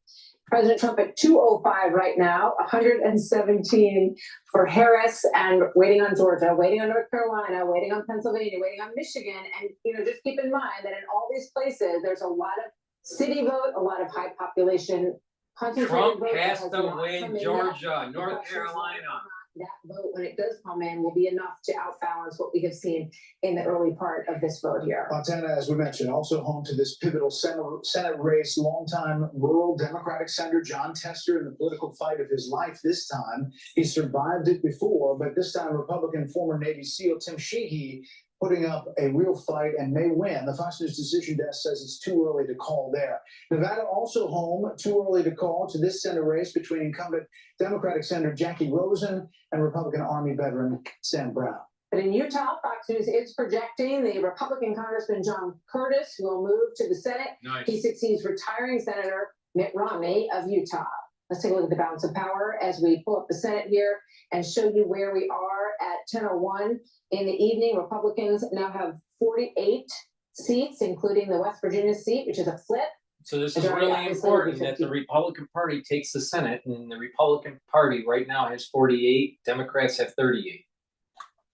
President Trump at 205 right now, 117 for Harris, and waiting on Georgia, waiting on North Carolina, waiting on Pennsylvania, waiting on Michigan. And, just keep in mind that in all these places, there's a lot of city vote, a lot of high population concentrated Trump vote has to win Georgia, North Carolina. That vote, when it does come in, will be enough to outbalance what we have seen in the early part of this vote here. Montana, as we mentioned, also home to this pivotal Senate race. Longtime rural Democratic Senator John Tester in the political fight of his life this time. He survived it before, but this time Republican former Navy SEAL Tim Sheehy putting up a real fight and may win. The Fox News Decision Desk says it's too early to call there. Nevada also home, too early to call, to this Senate race between incumbent Democratic Senator Jackie Rosen and Republican Army veteran Sam Brown. But in Utah, Fox News is projecting the Republican Congressman John Curtis will move to the Senate. He succeeds retiring Senator Mitt Romney of Utah. Let's take a look at the balance of power as we pull up the Senate here and show you where we are at 10:01 in the evening. Republicans now have 48 seats, including the West Virginia seat, which is a flip. So this is Majority really obviously important will be that the 50. Republican Party takes the Senate, and the Republican Party right now has 48. Democrats have 38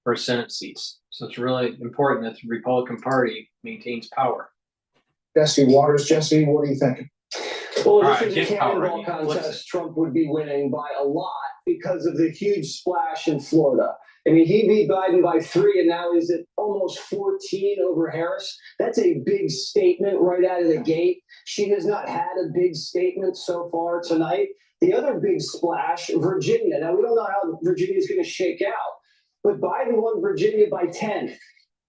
for Senate seats. So it's really important that the Republican Party maintains power. Jesse Waters, Jesse, what are you thinking? Well, All this right, is a get power, cannonball he flips contest. Trump would be winning by a lot because of the huge splash in Florida. I mean, he beat Biden by 3, and now he's at almost 14 over Harris. That's a big statement right out of the gate. She has not had a big statement so far tonight. The other big splash, Virginia. Now, we don't know how Virginia is going to shake out, but Biden won Virginia by 10,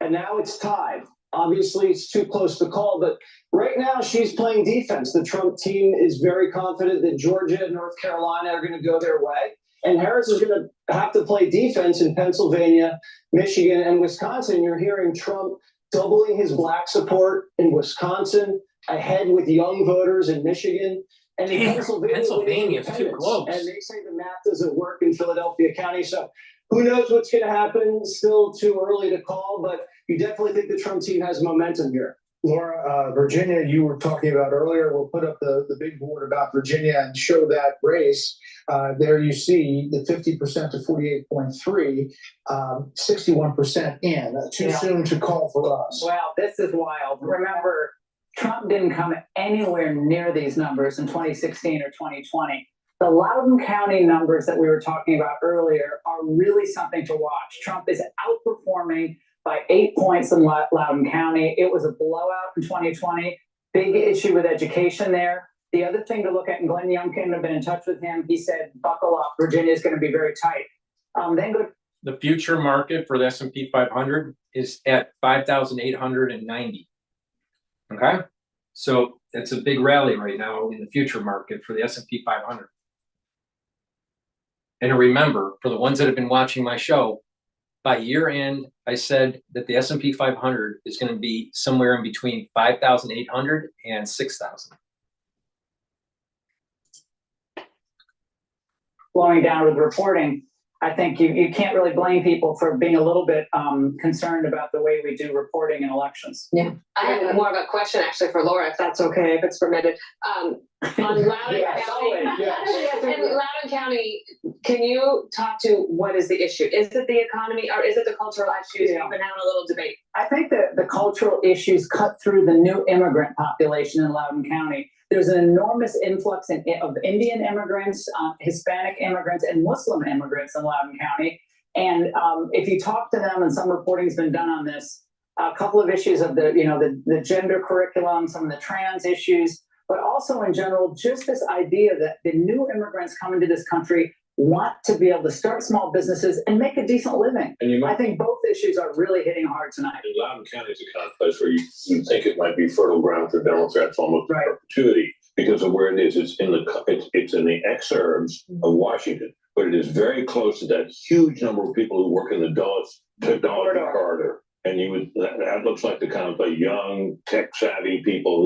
and now it's tied. Obviously, it's too close to call, but right now she's playing defense. The Trump team is very confident that Georgia and North Carolina are going to go their way. And Harris is going to have to play defense in Pennsylvania, Michigan, and Wisconsin. You're hearing Trump doubling his black support in Wisconsin, ahead with young voters in Michigan. And in Damn, Pennsylvania, Pennsylvania's too close. And they say the math doesn't work in Philadelphia County. So who knows what's going to happen? Still too early to call, but you definitely think the Trump team has momentum here. Laura, Virginia, you were talking about earlier. We'll put up the big board about Virginia and show that race. There you see the 50% to 48.3, 61% in. Too soon to call for us. Well, this is wild. Remember, Trump didn't come anywhere near these numbers in 2016 or 2020. The Loudoun County numbers that we were talking about earlier are really something to watch. Trump is outperforming by 8 points in Loudoun County. It was a blowout in 2020. Big issue with education there. The other thing to look at, and Glenn Youngkin, I've been in touch with him, he said, buckle up, Virginia is going to be very tight. Then go to The future market for the S&P 500 is at 5,890. Okay? So that's a big rally right now in the future market for the S&P 500. And remember, for the ones that have been watching my show, by year end, I said that the S&P 500 is going to be somewhere in between 5,800 and 6,000. slowing down with reporting. I think you can't really blame people for being a little bit concerned about the way we do reporting in elections. Yeah. I have more of a question actually for Laura, if that's okay, if it's permitted. On Loudoun Yes, County, yes. in Loudoun County, can you talk to what is the issue? Is it the economy or is it the cultural issues? Yeah. We've been having a little debate. I think that the cultural issues cut through the new immigrant population in Loudoun County. There's an enormous influx of Indian immigrants, Hispanic immigrants, and Muslim immigrants in Loudoun County. And if you talk to them, and some reporting has been done on this, a couple of issues of the gender curriculum, some of the trans issues, but also in general, just this idea that the new immigrants coming to this country want to be able to start small businesses and make a decent living. And I think both issues are really hitting hard tonight. And Loudoun County is a kind of place where you think it might be fertile ground for Democrats almost in perpetuity because of where it is. It's in the exurbs of Washington, but it is very close to that huge number of people who work in the Dulles technology corridor. And that looks like the kind of young, tech savvy people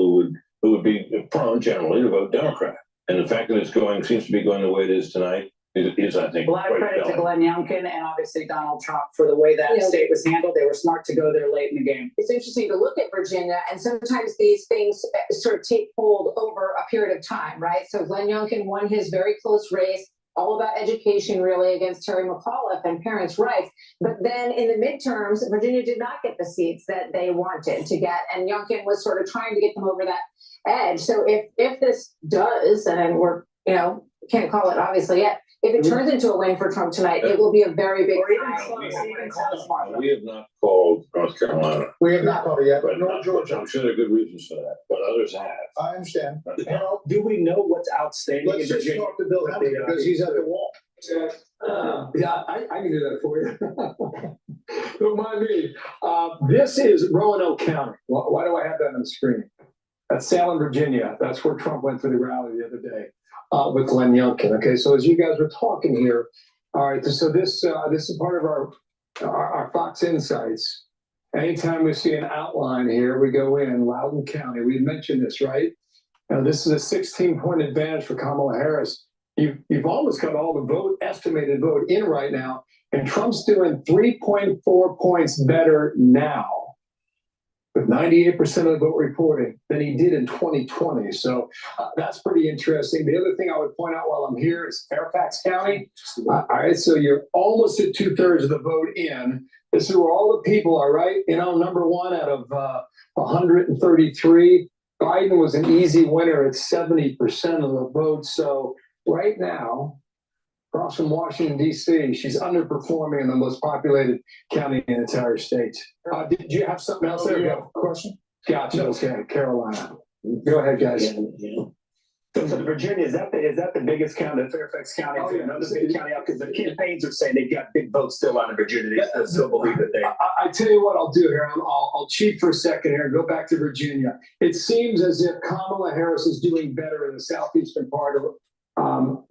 who would be prone generally to vote Democrat. And the fact that it's seems to be going the way it is tonight is I think, a lot of credit to Glenn Youngkin and obviously Donald Trump for the way that state was handled. They were smart to go there late in the game. It's interesting to look at Virginia, and sometimes these things sort of take hold over a period of time, right? So Glenn Youngkin won his very close race, all about education really, against Terry McAuliffe and parents' rights. But then in the midterms, Virginia did not get the seats that they wanted to get, and Youngkin was sort of trying to get them over that edge. So if this does, and we're can't call it obviously yet, if it turns into a win for Trump tonight, it will be a very big time. We have not called North Carolina. We have not called it yet, but nor Georgia. I'm sure there are good reasons for that, but others have. I understand. Do we know what's outstanding? Let's just talk to Bill Humphrey because he's at the wall. Yeah, I can do that for you. Don't mind me. This is Roanoke County. Why do I have that on the screen? That's Salem, Virginia. That's where Trump went for the rally the other day with Glenn Youngkin. Okay, so as you guys were talking here, all right. So this is part of our Fox Insights. Anytime we see an outline here, we go in Loudoun County. We mentioned this, right? Now this is a 16-point advantage for Kamala Harris. you've almost got all the estimated vote in right now, and Trump's doing 3.4 points better now with 98% of the vote reporting than he did in 2020. So that's pretty interesting. The other thing I would point out while I'm here is Fairfax County. All right, so you're almost at 2/3 of the vote in. This is where all the people are, right? You know, number one out of 133. Biden was an easy winner at 70% of the vote. So right now, across from Washington, D.C., she's underperforming in the most populated county in the entire state. Did you have something else there? Got a question? Gotcha. Okay, Carolina. Go ahead, guys. So for Virginia, is that the biggest county? Fairfax County is another big county out because the campaigns are saying they've got big votes still out of Virginia. They still believe that they. I tell you what I'll do here. I'll cheat for a second here and go back to Virginia. It seems as if Kamala Harris is doing better in the southeastern part of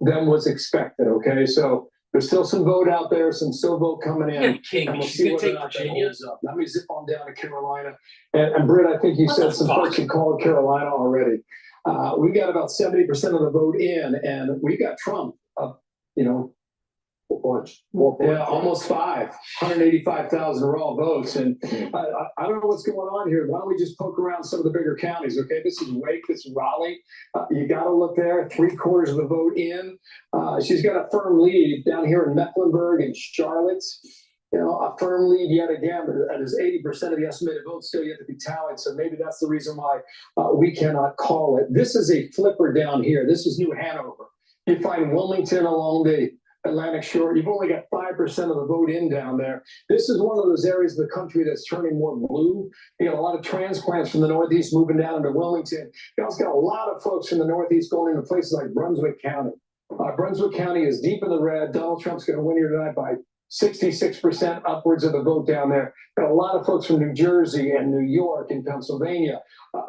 than was expected. Okay, so there's still some vote out there, some vote coming in. And we'll see whether or not that holds up. Let me zip on down to Carolina. And Britt, I think you said some folks had called Carolina already. We got about 70% of the vote in, and we got Trump up, you know, almost 185,000 raw votes. And I don't know what's going on here. Why don't we just poke around some of the bigger counties? Okay, this is Wake, this is Raleigh. You got to look there. 3/4 of the vote in. She's got a firm lead down here in Mecklenburg and Charlotte. You know, a firm lead yet again, but there's 80% of the estimated votes still yet to be tallied. So maybe that's the reason why we cannot call it. This is a flipper down here. This is New Hanover. You find Wilmington along the Atlantic shore. You've only got 5% of the vote in down there. This is one of those areas of the country that's turning more blue. You got a lot of transplants from the Northeast moving down into Wilmington. You also got a lot of folks from the Northeast going into places like Brunswick County. Brunswick County is deep in the red. Donald Trump's going to win here tonight by 66% upwards of the vote down there. Got a lot of folks from New Jersey and New York and Pennsylvania.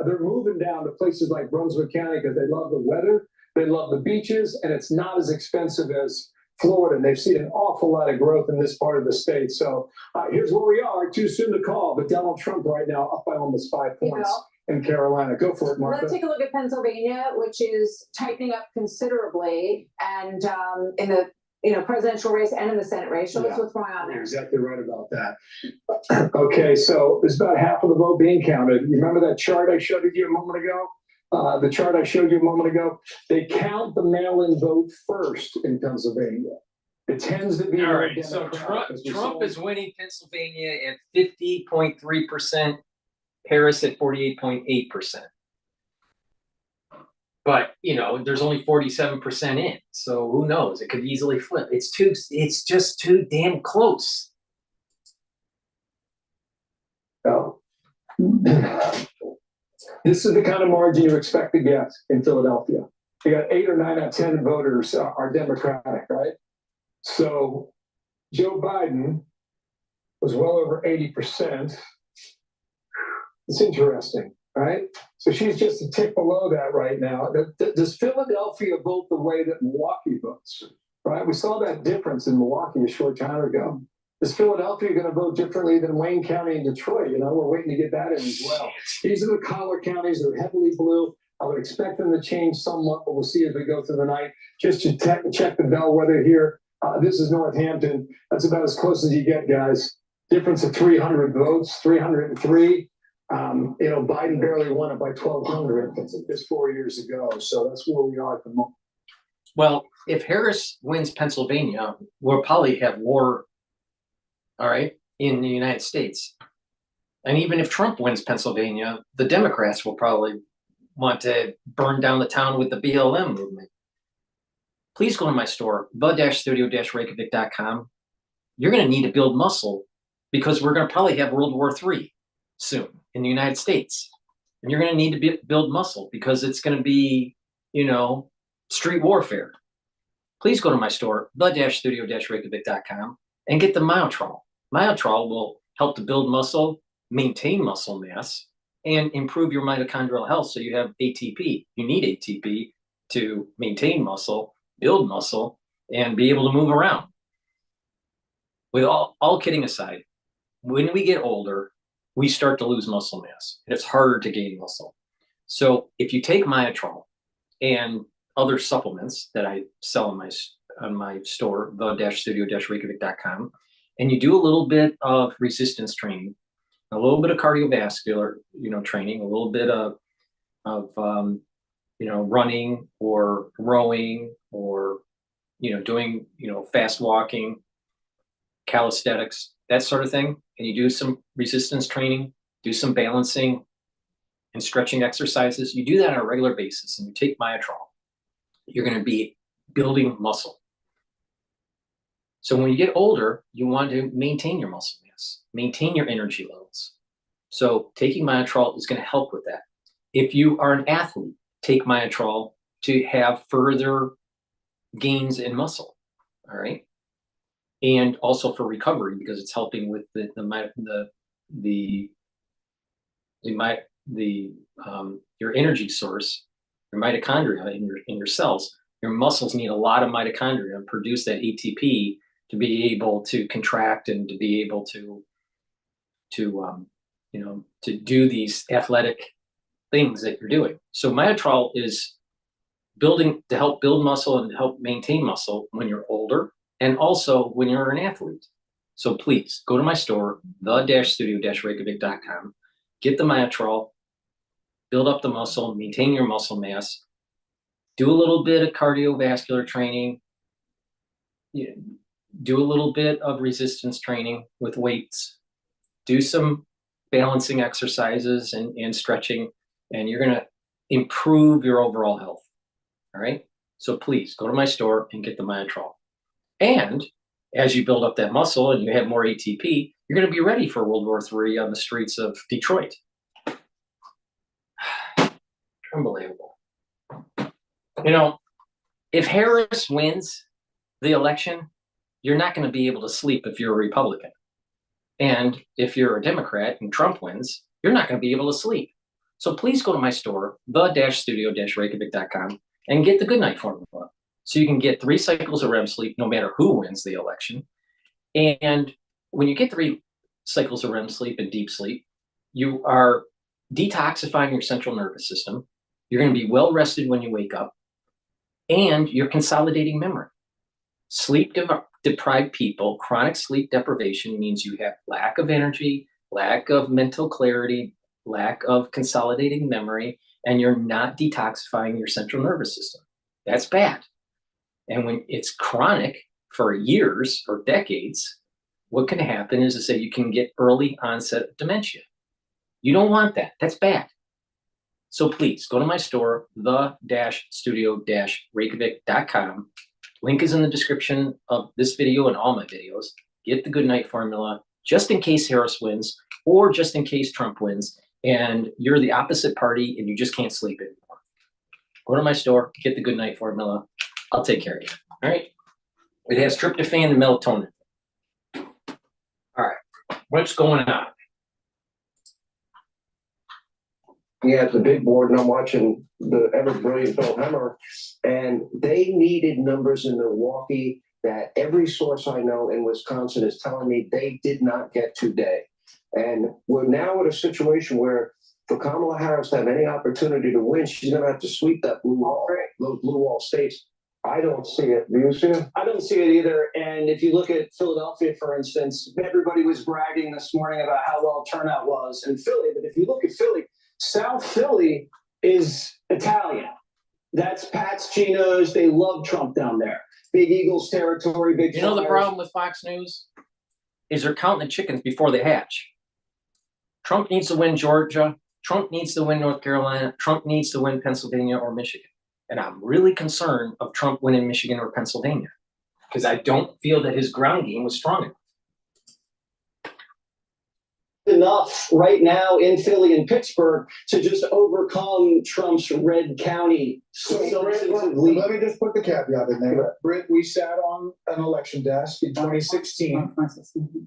They're moving down to places like Brunswick County because they love the weather, they love the beaches, and it's not as expensive as Florida. And they've seen an awful lot of growth in this part of the state. So here's where we are. Too soon to call, but Donald Trump right now up by almost 5 points in Carolina. Go for it, Martha. Let's take a look at Pennsylvania, which is tightening up considerably, and in the presidential race and in the Senate race. Show us what's going on there. You're exactly right about that. Okay, so there's about half of the vote being counted. Remember that chart I showed you a moment ago? The chart I showed you a moment ago? They count the mail-in vote first in Pennsylvania. It tends to be all right. So Trump is winning Pennsylvania at 50.3%, Harris at 48.8%. But there's only 47% in, so who knows? It could easily flip. It's just too damn close. Oh. This is the kind of margin you expect to get in Philadelphia. You got 8 or 9 out of 10 voters are Democratic, right? So Joe Biden was well over 80%. It's interesting. Right? So she's just a tick below that right now. Does Philadelphia vote the way that Milwaukee votes? Right? We saw that difference in Milwaukee a short time ago. Is Philadelphia going to vote differently than Wayne County and Detroit? We're waiting to get that in as well. These are the collar counties. They're heavily blue. I would expect them to change somewhat, but we'll see as we go through the night. Just to check the bellwether here. This is Northampton. That's about as close as you get, guys. Difference of 300 votes, 303. Biden barely won it by 1,200 just 4 years ago. So that's where we are at the moment. Well, if Harris wins Pennsylvania, we'll probably have war, all right, in the United States. And even if Trump wins Pennsylvania, the Democrats will probably want to burn down the town with the BLM movement. Please go to my store, the-studio-reykjavik.com. You're going to need to build muscle because we're going to probably have World War III soon in the United States. And you're going to need to build muscle because it's going to be, street warfare. Please go to my store, the-studio-reykjavik.com, and get the Myotrol. Myotrol will help to build muscle, maintain muscle mass, and improve your mitochondrial health so you have ATP. You need ATP to maintain muscle, build muscle, and be able to move around. With all kidding aside, when we get older, we start to lose muscle mass, and it's harder to gain muscle. So if you take Myotrol and other supplements that I sell on my store, the-studio-reykjavik.com, and you do a little bit of resistance training, a little bit of cardiovascular, training, a little bit of running or rowing or, doing, fast walking, calisthenics, that sort of thing. And you do some resistance training, do some balancing and stretching exercises. You do that on a regular basis and you take Myotrol. You're going to be building muscle. So when you get older, you want to maintain your muscle mass, maintain your energy levels. So taking Myotrol is going to help with that. If you are an athlete, take Myotrol to have further gains in muscle. All right. And also for recovery, because it's helping with your energy source, your mitochondria in your cells. Your muscles need a lot of mitochondria and produce that ATP to be able to contract and to be able to do these athletic things that you're doing. So Myotrol is building to help build muscle and help maintain muscle when you're older and also when you're an athlete. So please go to my store, the-studio-reykjavik.com, get the Myotrol, build up the muscle, maintain your muscle mass, do a little bit of cardiovascular training, do a little bit of resistance training with weights, do some balancing exercises and stretching, and you're going to improve your overall health. All right. So please go to my store and get the Myotrol. And as you build up that muscle and you have more ATP, you're going to be ready for World War III on the streets of Detroit. Unbelievable. If Harris wins the election, you're not going to be able to sleep if you're a Republican. And if you're a Democrat and Trump wins, you're not going to be able to sleep. So please go to my store, the-studio-reykjavik.com, and get the Goodnight Formula. So you can get 3 cycles of REM sleep no matter who wins the election. And when you get 3 cycles of REM sleep and deep sleep, you are detoxifying your central nervous system. You're going to be well rested when you wake up, and you're consolidating memory. Sleep deprived people, chronic sleep deprivation means you have lack of energy, lack of mental clarity, lack of consolidating memory, and you're not detoxifying your central nervous system. That's bad. And when it's chronic for years or decades, what can happen is that you can get early onset dementia. You don't want that. That's bad. So please go to my store, the-studio-reykjavik.com. Link is in the description of this video and all my videos. Get the Goodnight Formula just in case Harris wins or just in case Trump wins and you're the opposite party and you just can't sleep anymore. Go to my store, get the Goodnight Formula. I'll take care of you. All right. It has tryptophan and melatonin. All right. What's going on? Yeah, it's a big board, and I'm watching the ever brilliant Bill Hemmer, and they needed numbers in Milwaukee that every source I know in Wisconsin is telling me they did not get today. And we're now at a situation where for Kamala Harris to have any opportunity to win, she's going to have to sweep that blue wall, those blue wall states. I don't see it. Do you see it? I don't see it either. And if you look at Philadelphia, for instance, everybody was bragging this morning about how well turnout was in Philly. But if you look at Philly, South Philly is Italian. That's Pat's, Geno's. They love Trump down there. Big Eagles territory, big. You know the problem with Fox News is they're counting the chickens before they hatch. Trump needs to win Georgia. Trump needs to win North Carolina. Trump needs to win Pennsylvania or Michigan. And I'm really concerned of Trump winning Michigan or Pennsylvania because I don't feel that his ground game was strong enough. Enough right now in Philly and Pittsburgh to just overcome Trump's red county. Let me just put the caveat in there. Britt, we sat on an election desk in 2016,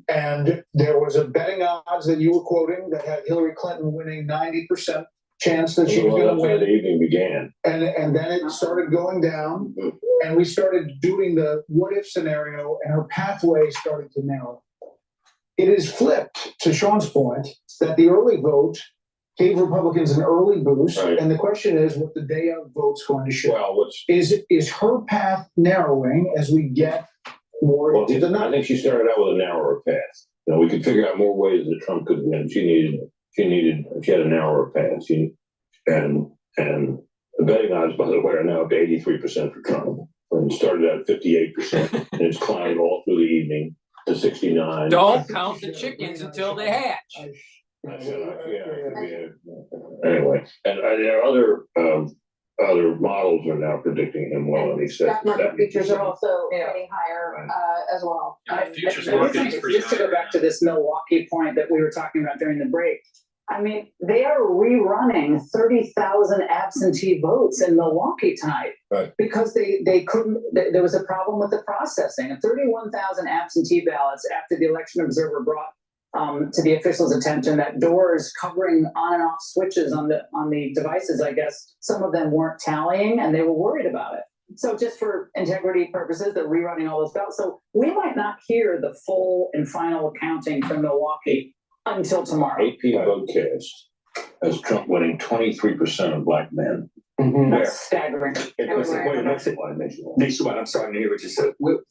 and there was a betting odds that you were quoting that had Hillary Clinton winning 90% chance that she was going to win. The evening began. And then it started going down, and we started doing the what if scenario, and her pathway started to narrow. It is flipped, to Sean's point, that the early vote gave Republicans an early boost. Right. And the question is what the day of vote's going to show. Well, Is her path narrowing as we get more into the I night? think she started out with a narrower path. You know, we could figure out more ways that Trump could win. She had a narrower path. And the betting odds, by the way, are now up to 83% for Trump. And it started at 58%, and it's climbed all through the evening to 69. Don't count the chickens until they hatch. Anyway, and there are other models are now predicting him well, and he said Stock market futures are also heading higher as well. Just to go back to this Milwaukee point that we were talking about during the break. I mean, they are rerunning 30,000 absentee votes in Milwaukee tonight. Right. Because they couldn't, there was a problem with the processing. And 31,000 absentee ballots after the election observer brought to the officials' attention that doors covering on and off switches on the devices, I guess, some of them weren't tallying and they were worried about it. So just for integrity purposes, they're rerunning all those ballots. So we might not hear the full and final accounting from Milwaukee until tomorrow. AP Votecast has Trump winning 23% of black men. That's staggering. Nationwide. I'm sorry to hear what you said. Where's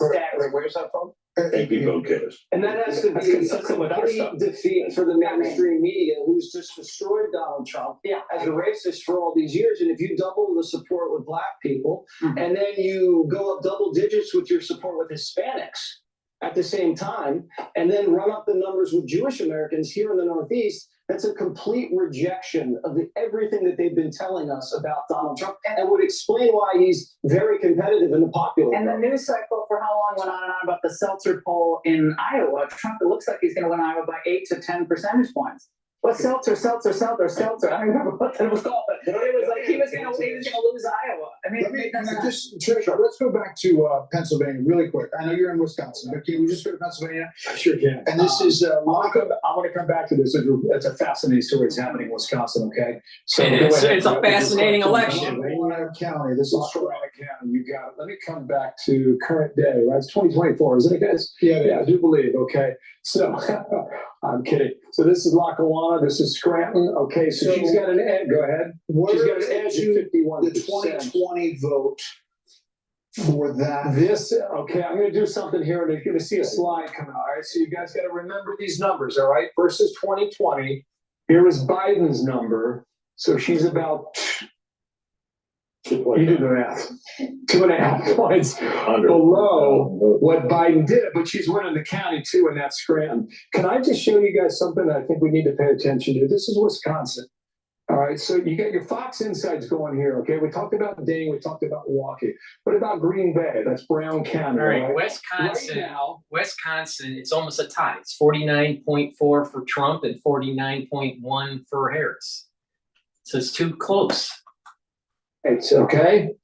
that from? AP Votecast. And that has to That's be consistent with a our complete stuff. defeat for the mainstream media, who's just destroyed Donald Trump as a racist for all these years. And if you double the support with black people, and then you go up double digits with your support with Hispanics at the same time, and then run up the numbers with Jewish Americans here in the Northeast, that's a complete rejection of everything that they've been telling us about Donald Trump, and would explain why he's very competitive in the popular And the vote. news cycle for how long went on and on about the Seltzer poll in Iowa. Trump, it looks like he's going to win Iowa by 8 to 10 percentage points. Well, Seltzer. I don't remember what that was called, but it was like he was going to lose Iowa. I mean, Tricia, let's go back to Pennsylvania really quick. I know you're in Wisconsin, but can we just go to Pennsylvania? I sure can. And this is I want to come back to this. It's a fascinating story. It's happening in Wisconsin. Okay, so It's a fascinating election. County. This is County. You got it. Let me come back to current day. Right, it's 2024, isn't it, guys? Yeah, I do believe. Okay, so I'm kidding. So this is Lackawanna. This is Scranton. Okay, so she's got an edge. Go ahead. She's got an edge of 51%. The 2020 vote for that. Okay, I'm going to do something here, and you're going to see a slide coming. All right, so you guys got to remember these numbers. All right, versus 2020. Here is Biden's number. So she's about. You do the math. 2.5 points below what Biden did, but she's winning the county too, and that's Scranton. Can I just show you guys something that I think we need to pay attention to? This is Wisconsin. All right, so you got your Fox Insights going here. Okay, we talked about Dane, we talked about Milwaukee. What about Green Bay? That's Brown County. All right, Wisconsin. Right now, Wisconsin, it's almost a tie. It's 49.4 for Trump and 49.1 for Harris. So it's too close. It's okay.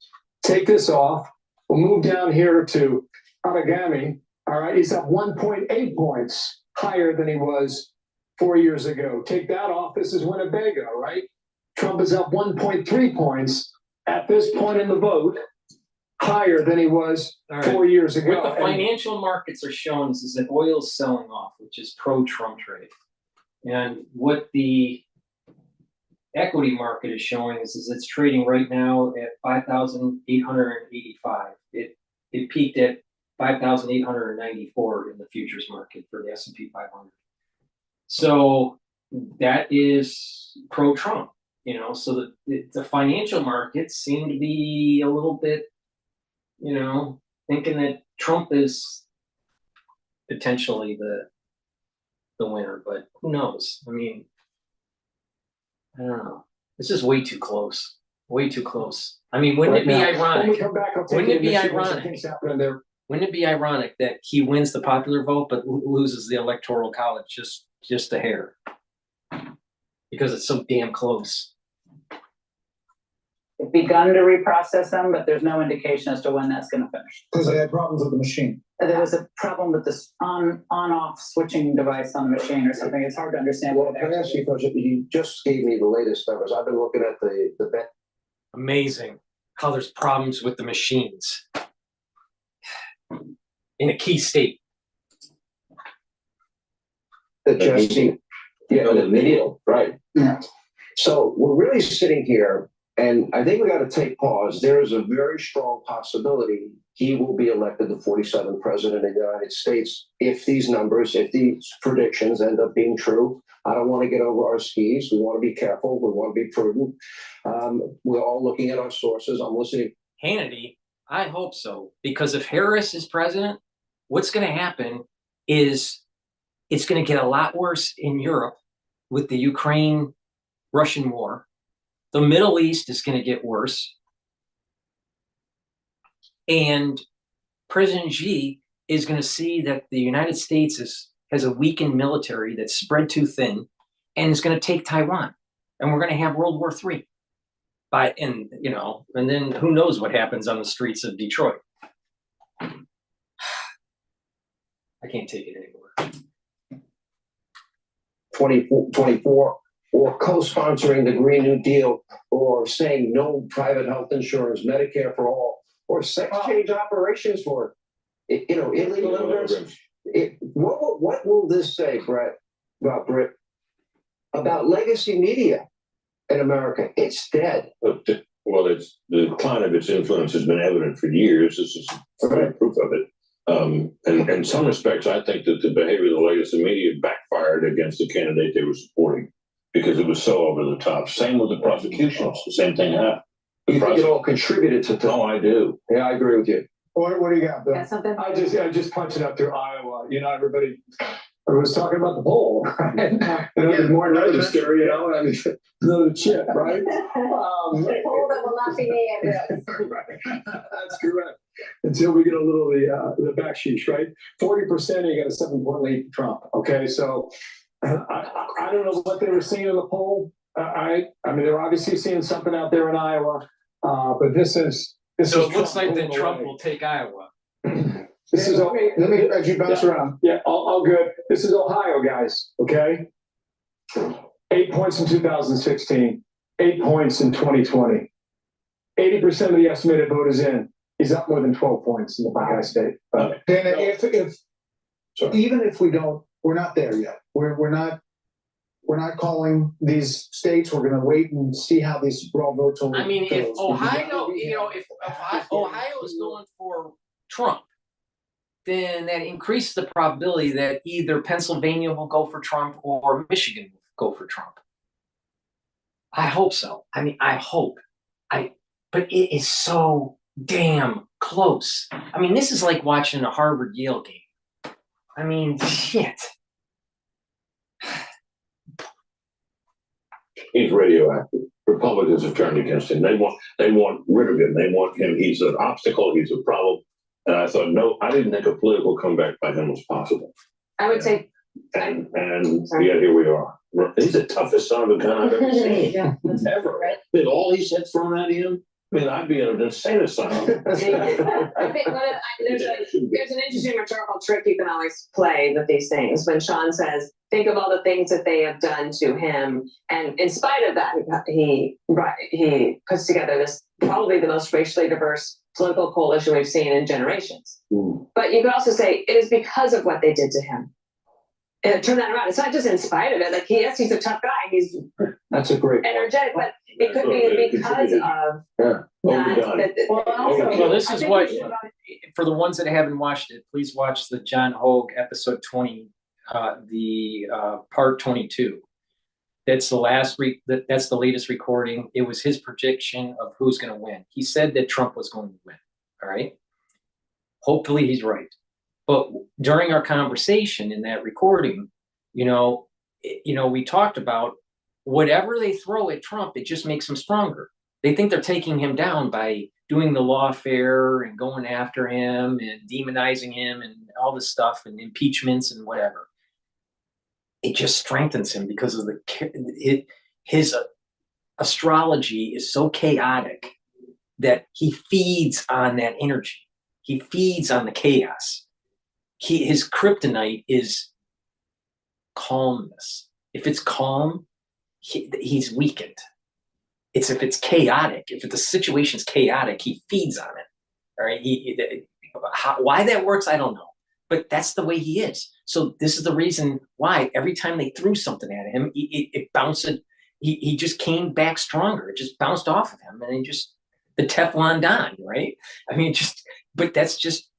Take this off. We'll move down here to Outagamie. All right, he's up 1.8 points higher than he was 4 years ago. Take that off. This is Winnebago, right? Trump is up 1.3 points at this point in the vote, higher than he was 4 years ago. What the financial markets are showing is that oil is selling off, which is pro-Trump trade. And what the equity market is showing is it's trading right now at 5,885. It peaked at 5,894 in the futures market for the S&P 500. So that is pro-Trump, so the financial markets seem to be a little bit, thinking that Trump is potentially the winner, but who knows? I mean, I don't know. This is way too close. Way too close. I mean, wouldn't it be ironic? When we come back, Wouldn't it be ironic that he wins the popular vote but loses the electoral college just a hair? Because it's so damn close. They've begun to reprocess them, but there's no indication as to when that's going to finish. Because they had problems with the machine. There was a problem with this on-off switching device on the machine or something. It's hard to understand. Well, can I ask you a question? You just gave me the latest numbers. I've been looking at the bet. Amazing how there's problems with the machines in a key state. The Jesse, the video, right? Yeah. So we're really sitting here, and I think we got to take pause. There is a very strong possibility he will be elected the 47th president of the United States if these numbers, if these predictions end up being true. I don't want to get over our skis. We want to be careful. We want to be prudent. We're all looking at our sources. I'm listening. Hannity, I hope so, because if Harris is president, what's going to happen is it's going to get a lot worse in Europe with the Ukraine-Russian war. The Middle East is going to get worse. And President Xi is going to see that the United States has a weakened military that's spread too thin and is going to take Taiwan. And we're going to have World War III. And then who knows what happens on the streets of Detroit. I can't take it anymore. 24, or co-sponsoring the Green New Deal, or saying no private health insurance, Medicare for all, or sex change operations for illegal immigrants. What will this say, Brett, about legacy media in America? It's dead. Well, it's the decline of its influence has been evident for years. This is proof of it. And in some respects, I think that the behavior of the legacy media backfired against the candidate they were supporting because it was so over the top. Same with the prosecutions. The same thing happened. You think it all contributed to Oh, I do. Yeah, I agree with you. What do you got, Bill? Got something? I just punched it up through Iowa. Everyone's talking about the poll, right? There's more notice there, I mean, the chip, right? The poll that will not be named. Right. That's correct. Until we get a little the backsheesh, right? 40%, you got a 7-point lead for Trump. Okay, so I don't know what they were seeing in the poll. I mean, they're obviously seeing something out there in Iowa, but this is. So it looks like that Trump will take Iowa. This is okay. Let me you bounce around. Yeah, all good. This is Ohio, guys. Okay. 8 points in 2016. 8 points in 2020. 80% of the estimated vote is in. He's up more than 12 points in the Buckeye State. Dana, even if we're not there yet. We're not calling these states. We're going to wait and see how these raw votes will. I mean, if Ohio, if Ohio is going for Trump, then that increases the probability that either Pennsylvania will go for Trump or Michigan will go for Trump. I hope so. I mean, I hope. But it is so damn close. I mean, this is like watching a Harvard-Yale game. I mean, shit. He's radioactive. Republicans have turned against him. They want rid of him. They want him. He's an obstacle. He's a problem. And I thought, no, I didn't think a political comeback by him was possible. I would say. And yet here we are. He's the toughest son of a gun I've ever seen. Yeah, that's ever. With all he's had thrown at him, I mean, I'd be in an insane asylum. I think there's an interesting rhetorical trick you can always play with these things. When Sean says, think of all the things that they have done to him. And in spite of that, he puts together this probably the most racially diverse political coalition we've seen in generations. But you could also say it is because of what they did to him. And turn that around. It's not just in spite of it. Like, yes, he's a tough guy. He's That's a great energetic, but it could be because of Well, this is what, for the ones that haven't watched it, please watch the John Hogue episode 20, part 22. That's the latest recording. It was his prediction of who's going to win. He said that Trump was going to win. All right. Hopefully he's right. But during our conversation in that recording, we talked about whatever they throw at Trump, it just makes him stronger. They think they're taking him down by doing the lawfare and going after him and demonizing him and all this stuff and impeachments and whatever. It just strengthens him because of his astrology is so chaotic that he feeds on that energy. He feeds on the chaos. His kryptonite is calmness. If it's calm, he's weakened. If it's chaotic, if the situation's chaotic, he feeds on it. All right. Why that works, I don't know. But that's the way he is. So this is the reason why every time they threw something at him, it bounced. he just came back stronger. It just bounced off of him, and he just the Teflon Don, right? I mean, but that's just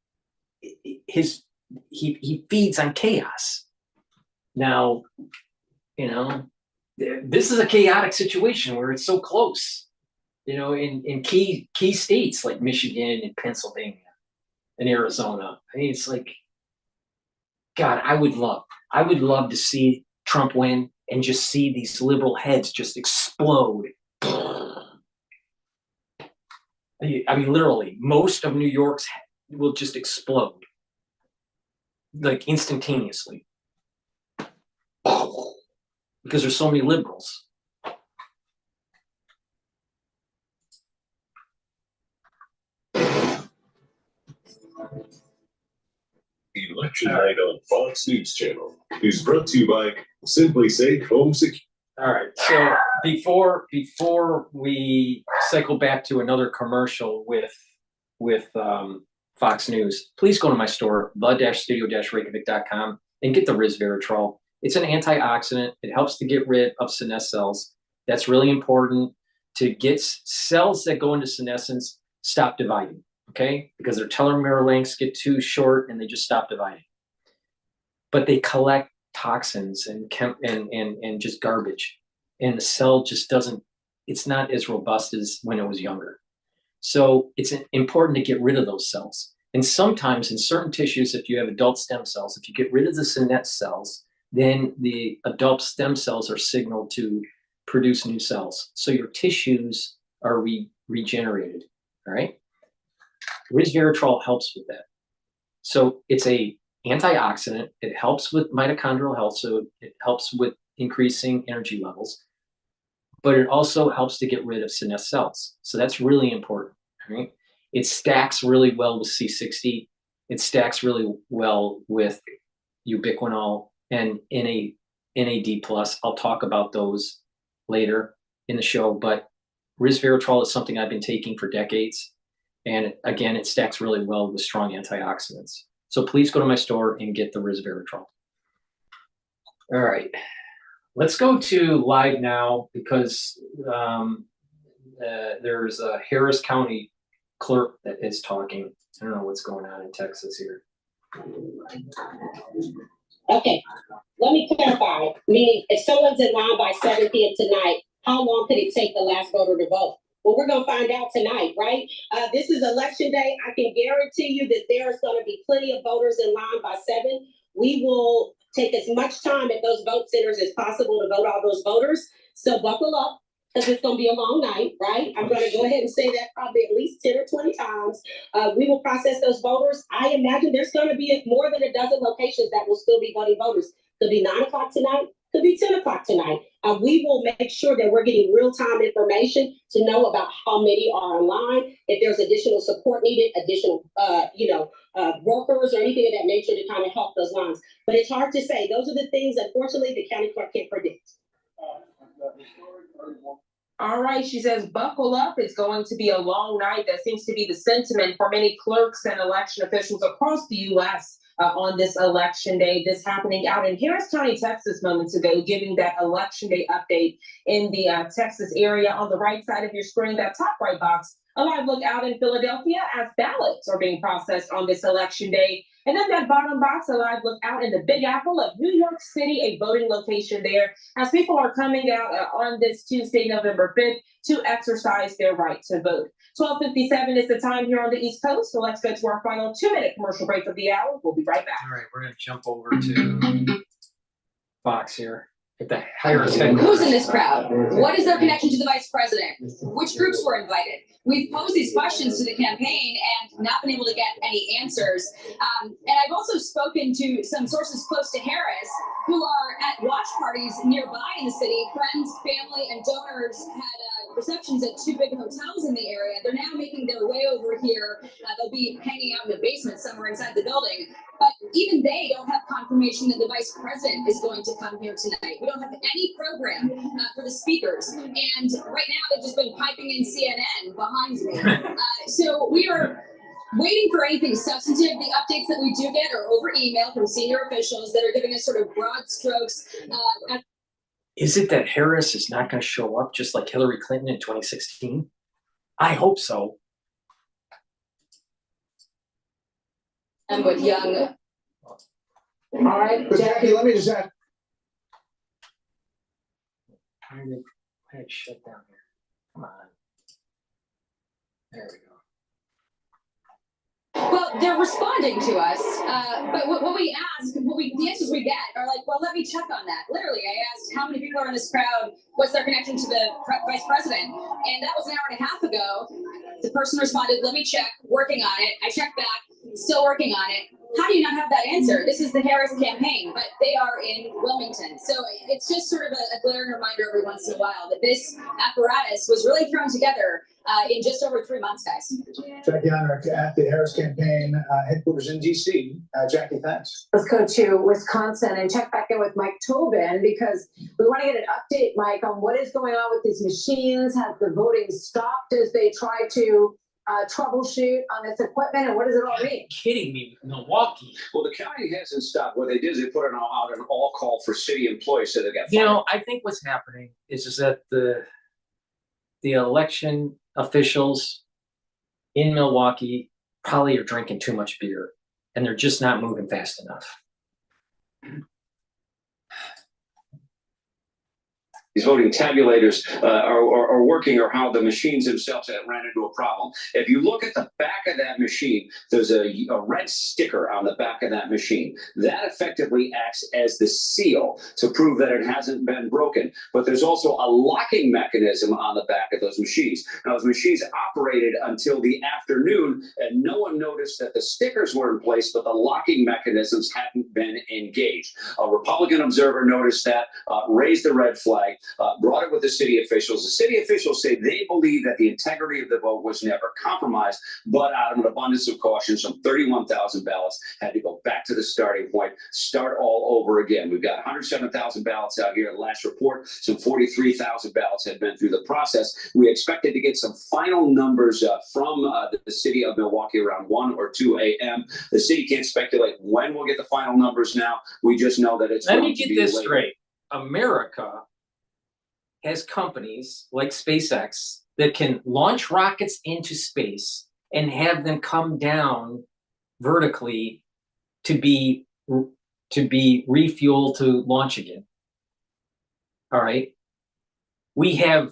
his. He feeds on chaos. Now, this is a chaotic situation where it's so close. In key states like Michigan and Pennsylvania and Arizona. I mean, it's like, God, I would love to see Trump win and just see these liberal heads just explode. I mean, literally, most of New York's will just explode, like instantaneously, because there's so many liberals. Election night on Fox News Channel is brought to you by Simply Safe Home Security. All right. So before we cycle back to another commercial with Fox News, please go to my store, the-studio-reykjavik.com, and get the resveratrol. It's an antioxidant. It helps to get rid of senescent cells. That's really important to get cells that go into senescence stop dividing. Okay, because their telomere lengths get too short and they just stop dividing. But they collect toxins and just garbage, and the cell just doesn't. It's not as robust as when it was younger. So it's important to get rid of those cells. And sometimes in certain tissues, if you have adult stem cells, if you get rid of the senescent cells, then the adult stem cells are signaled to produce new cells. So your tissues are regenerated. All right. Resveratrol helps with that. So it's a antioxidant. It helps with mitochondrial health. So it helps with increasing energy levels, but it also helps to get rid of senescent cells. So that's really important, right? It stacks really well with C60. It stacks really well with ubiquinol and NAD+. I'll talk about those later in the show, but resveratrol is something I've been taking for decades. And again, it stacks really well with strong antioxidants. So please go to my store and get the resveratrol. All right, let's go to live now because there's a Harris County clerk that is talking. I don't know what's going on in Texas here. Okay, let me clarify. Meaning, if someone's in line by 7 p.m. tonight, how long could it take the last voter to vote? Well, we're going to find out tonight, right? This is election day. I can guarantee you that there's going to be plenty of voters in line by 7. We will take as much time at those vote centers as possible to vote all those voters. So buckle up, because it's going to be a long night, right? I'm going to go ahead and say that probably at least 10 or 20 times. We will process those voters. I imagine there's going to be more than a dozen locations that will still be voting voters. Could be 9 o'clock tonight. Could be 10 o'clock tonight. We will make sure that we're getting real-time information to know about how many are online, if there's additional support needed, additional, workers or anything of that nature to kind of help those lines. But it's hard to say. Those are the things, unfortunately, the county clerk can't predict. All right, she says, buckle up. It's going to be a long night. That seems to be the sentiment for many clerks and election officials across the U.S. On this election day. This happening out in Harris County, Texas, moments ago, giving that election day update in the Texas area. On the right side of your screen, that top right box, a live look out in Philadelphia as ballots are being processed on this election day. And then that bottom box, a live look out in the Big Apple of New York City, a voting location there, as people are coming out on this Tuesday, November 5th, to exercise their right to vote. 12:57 is the time here on the East Coast, so let's go to our final 2-minute commercial break of the hour. We'll be right back. All right, we're going to jump over to Fox here. At the Harris headquarters. Who's in this crowd? What is their connection to the vice president? Which groups were invited? We've posed these questions to the campaign and not been able to get any answers. And I've also spoken to some sources close to Harris who are at watch parties nearby in the city. Friends, family, and donors had receptions at 2 big hotels in the area. They're now making their way over here. They'll be hanging out in the basement somewhere inside the building. But even they don't have confirmation that the vice president is going to come here tonight. We don't have any program for the speakers. And right now they've just been piping in CNN behind me. So we are waiting for anything substantive. The updates that we do get are over email from senior officials that are giving us sort of broad strokes. Is it that Harris is not going to show up just like Hillary Clinton in 2016? I hope so. And with young. All right, But Jackie, let me just ask. Why did it shut down here? Come on. There we go. Well, they're responding to us, but what we ask, the answers we get are like, well, let me check on that. Literally, I asked how many people are in this crowd, what's their connection to the vice president? And that was an hour and a half ago. The person responded, let me check, working on it. I checked back, still working on it. How do you not have that answer? This is the Harris campaign, but they are in Wilmington. So it's just sort of a glaring reminder every once in a while that this apparatus was really thrown together in just over 3 months, guys. Jackie Heinrich at the Harris campaign headquarters in DC. Jackie, thanks. Let's go to Wisconsin and check back in with Mike Tobin because we want to get an update, Mike, on what is going on with these machines. Has the voting stopped as they try to troubleshoot on this equipment, and what does it all mean? Kidding me, Milwaukee. Well, the county hasn't stopped. What they did is they put out an all call for city employees, so they got fired. You know, I think what's happening is that the election officials in Milwaukee probably are drinking too much beer, and they're just not moving fast enough. These voting tabulators are working, or how the machines themselves have ran into a problem. If you look at the back of that machine, there's a red sticker on the back of that machine. That effectively acts as the seal to prove that it hasn't been broken. But there's also a locking mechanism on the back of those machines. Now, those machines operated until the afternoon, and no one noticed that the stickers were in place, but the locking mechanisms hadn't been engaged. A Republican observer noticed that, raised the red flag, brought it with the city officials. The city officials say they believe that the integrity of the vote was never compromised, but out of an abundance of caution, some 31,000 ballots had to go back to the starting point, start all over again. We've got 107,000 ballots out here. The last report, some 43,000 ballots had been through the process. We expected to get some final numbers from the city of Milwaukee around 1 or 2 a.m. The city can't speculate when we'll get the final numbers now. We just know that it's Let me get this straight. America has companies like SpaceX that can launch rockets into space and have them come down vertically to be refueled to launch again. All right. We have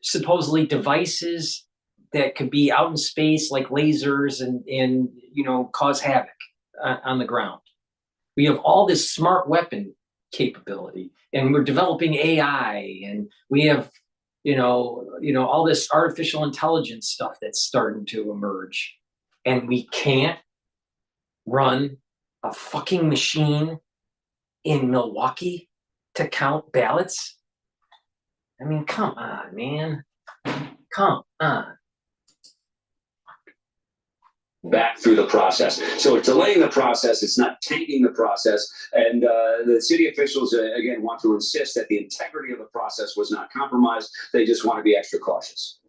supposedly devices that could be out in space like lasers and you know, cause havoc on the ground. We have all this smart weapon capability, and we're developing AI, and we have, you know, all this artificial intelligence stuff that's starting to emerge, and we can't run a fucking machine in Milwaukee to count ballots. I mean, come on, man. Come on. Back through the process. So it's delaying the process. It's not tanking the process. And the city officials, again, want to insist that the integrity of the process was not compromised. They just want to be extra cautious.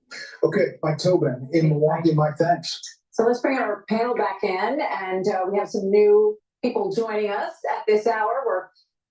Okay, Mike Tobin in Milwaukee. Mike, thanks. So let's bring our panel back in, and we have some new people joining us at this hour. We're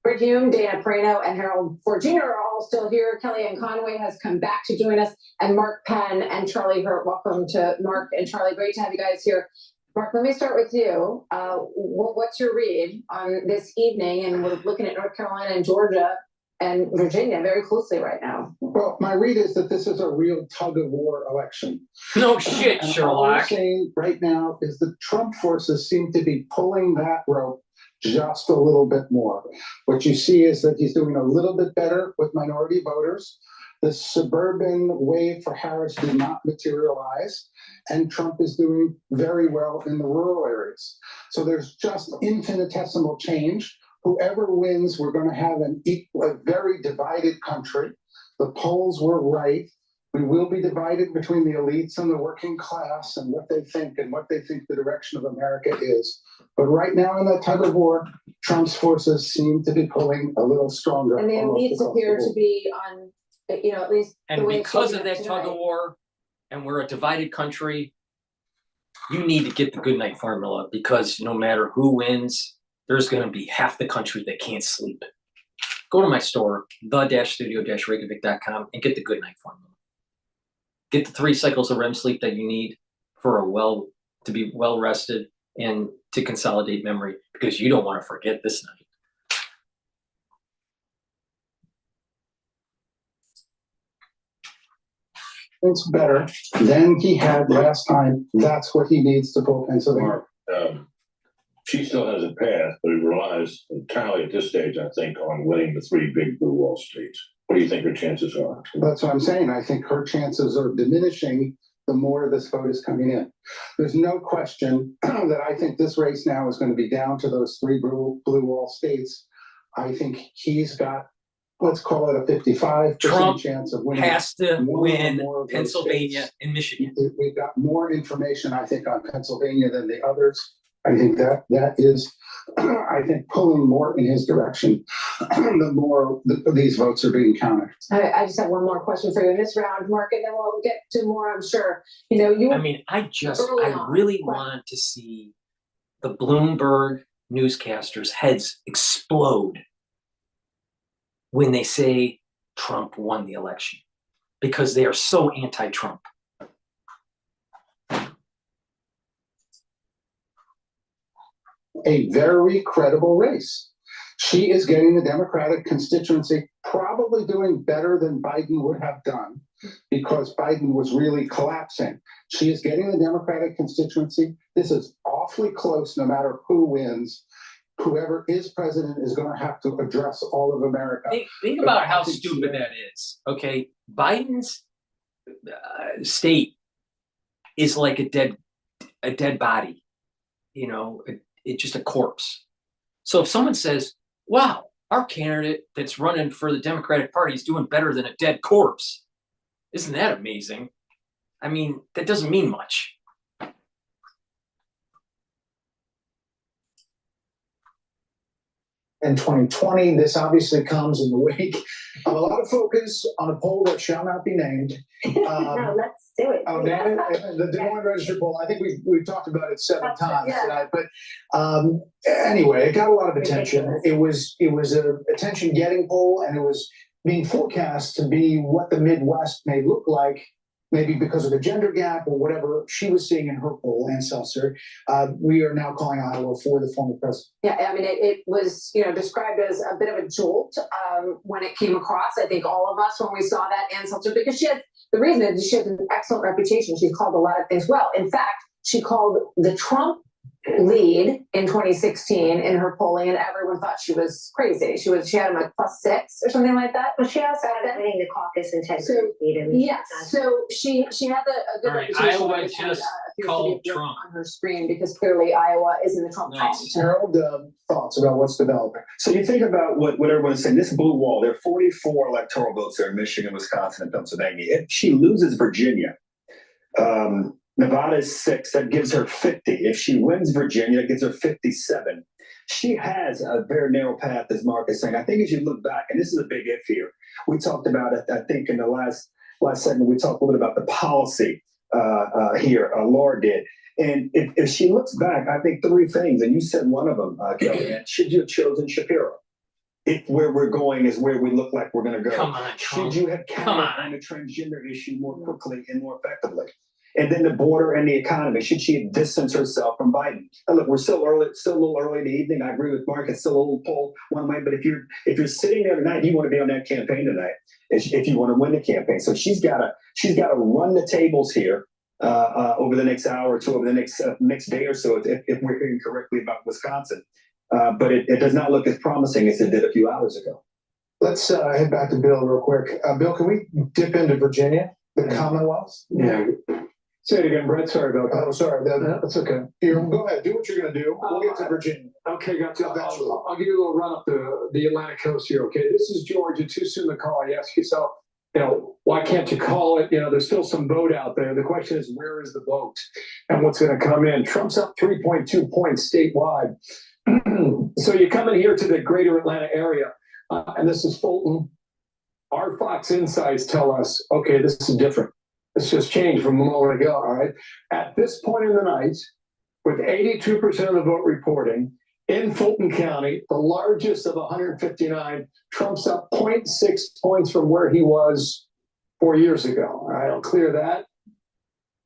Britt Hume, Dana Perino, and Harold Ford Jr. are all still here. Kellyanne Conway has come back to join us, and Mark Penn and Charlie Hurt. Welcome to Mark and Charlie. Great to have you guys here. Mark, let me start with you. What's your read on this evening? And we're looking at North Carolina and Georgia and Virginia very closely right now. Well, my read is that this is a real tug-of-war election. No shit, and Sherlock. All I'm saying right now is the Trump forces seem to be pulling that rope just a little bit more. What you see is that he's doing a little bit better with minority voters. The suburban wave for Harris did not materialize, and Trump is doing very well in the rural areas. So there's just infinitesimal change. Whoever wins, we're going to have a very divided country. The polls were right. We will be divided between the elites and the working class and what they think the direction of America is. But right now in that tug of war, Trump's forces seem to be pulling a little stronger. And the elites appear to be on, you know, at least. And because of that tug of war, and we're a divided country, you need to get the goodnight formula, because no matter who wins, there's going to be half the country that can't sleep. go to my store, the-studio-reykjavik.com, and get the Good Night formula. Get the 3 cycles of REM sleep that you need for to be well rested and to consolidate memory, because you don't want to forget this night. It's better than he had last time. That's what he needs to pull Pennsylvania. She still has a path, but it relies entirely at this stage, I think, on winning the 3 big blue wall states. What do you think her chances are? That's what I'm saying. I think her chances are diminishing the more this vote is coming in. There's no question that I think this race now is going to be down to those 3 blue wall states. I think he's got, let's call it a 55% chance of winning. Has to win Pennsylvania and Michigan. We've got more information, I think, on Pennsylvania than the others. I think that is, I think, pulling more in his direction the more these votes are being counted. I just have one more question for you in this round, Mark, and then we'll get to more, I'm sure. I really want to see the Bloomberg newscasters' heads explode when they say Trump won the election, because they are so anti-Trump. A very credible race. She is getting the Democratic constituency, probably doing better than Biden would have done, because Biden was really collapsing. She is getting the Democratic constituency. This is awfully close no matter who wins. Whoever is president is going to have to address all of America. Think about how stupid that is. Okay, Biden's state is like a dead body. It's just a corpse. So if someone says, wow, our candidate that's running for the Democratic Party is doing better than a dead corpse, isn't that amazing? I mean, that doesn't mean much. In 2020, this obviously comes in the wake of a lot of focus on a poll that shall not be named. No, let's do it. Oh, name it? The Des Moines Register poll. I think we've talked about it 7 times tonight. But anyway, it got a lot of attention. It was a attention-getting poll, and it was being forecast to be what the Midwest may look like, maybe because of the gender gap or whatever she was seeing in her poll, Ann Seltzer. We are now calling Iowa for the former president. Yeah, I mean, it was, described as a bit of a jolt when it came across. I think all of us, when we saw that, Ann Seltzer, because the reason is she has an excellent reputation. She's called a lot of things well. In fact, she called the Trump lead in 2016 in her polling, and everyone thought she was crazy. She had him at +6 or something like that. But she also had winning the caucus in Texas. Yes, so she had a good reputation. Iowa just called Trump on her screen, because clearly Iowa is in the Trump column. Harold, thoughts about what's developing? So you think about what everyone's saying. This blue wall, there are 44 electoral votes there in Michigan, Wisconsin, and Pennsylvania. If she loses Virginia, Nevada is 6. That gives her 50. If she wins Virginia, that gives her 57. She has a very narrow path, as Mark is saying. I think as you look back, and this is a big if here, we talked about it, I think in the last segment, we talked a little bit about the policy here, Laura did. And if she looks back, I think 3 things, and you said one of them, Kellyanne, should you have chosen Shapiro? If where we're going is where we look like we're going to go. Come on, should you have counted on the transgender issue more quickly and more effectively? And then the border and the economy. Should she have distanced herself from Biden? And look, we're still a little early in the evening. I agree with Mark. It's still a little poll one way. But if you're sitting there tonight, you want to be on that campaign tonight. If you want to win the campaign, so she's got to run the tables here over the next hour or two, over the next day or so, if we're hearing correctly about Wisconsin. But it does not look as promising as it did a few hours ago. Let's head back to Bill real quick. Bill, can we dip into Virginia, the Commonwealth? Yeah. Say it again, Brett. Sorry about that. Oh, sorry. That's okay. Go ahead. Do what you're going to do. We'll get to Virginia. Okay, gotcha. I'll give you a little run up the Atlantic coast here. Okay, this is Georgia. Too soon to call. You ask yourself, why can't you call it? There's still some vote out there. The question is, where is the vote and what's going to come in? Trump's up 3.2 points statewide. So you come in here to the greater Atlanta area, and this is Fulton. Our Fox Insights tell us, okay, this is different. It's just changed from a moment ago, all right? At this point in the night, with 82% of the vote reporting, in Fulton County, the largest of 159. Trump's up 0.6 points from where he was 4 years ago. All right, I'll clear that.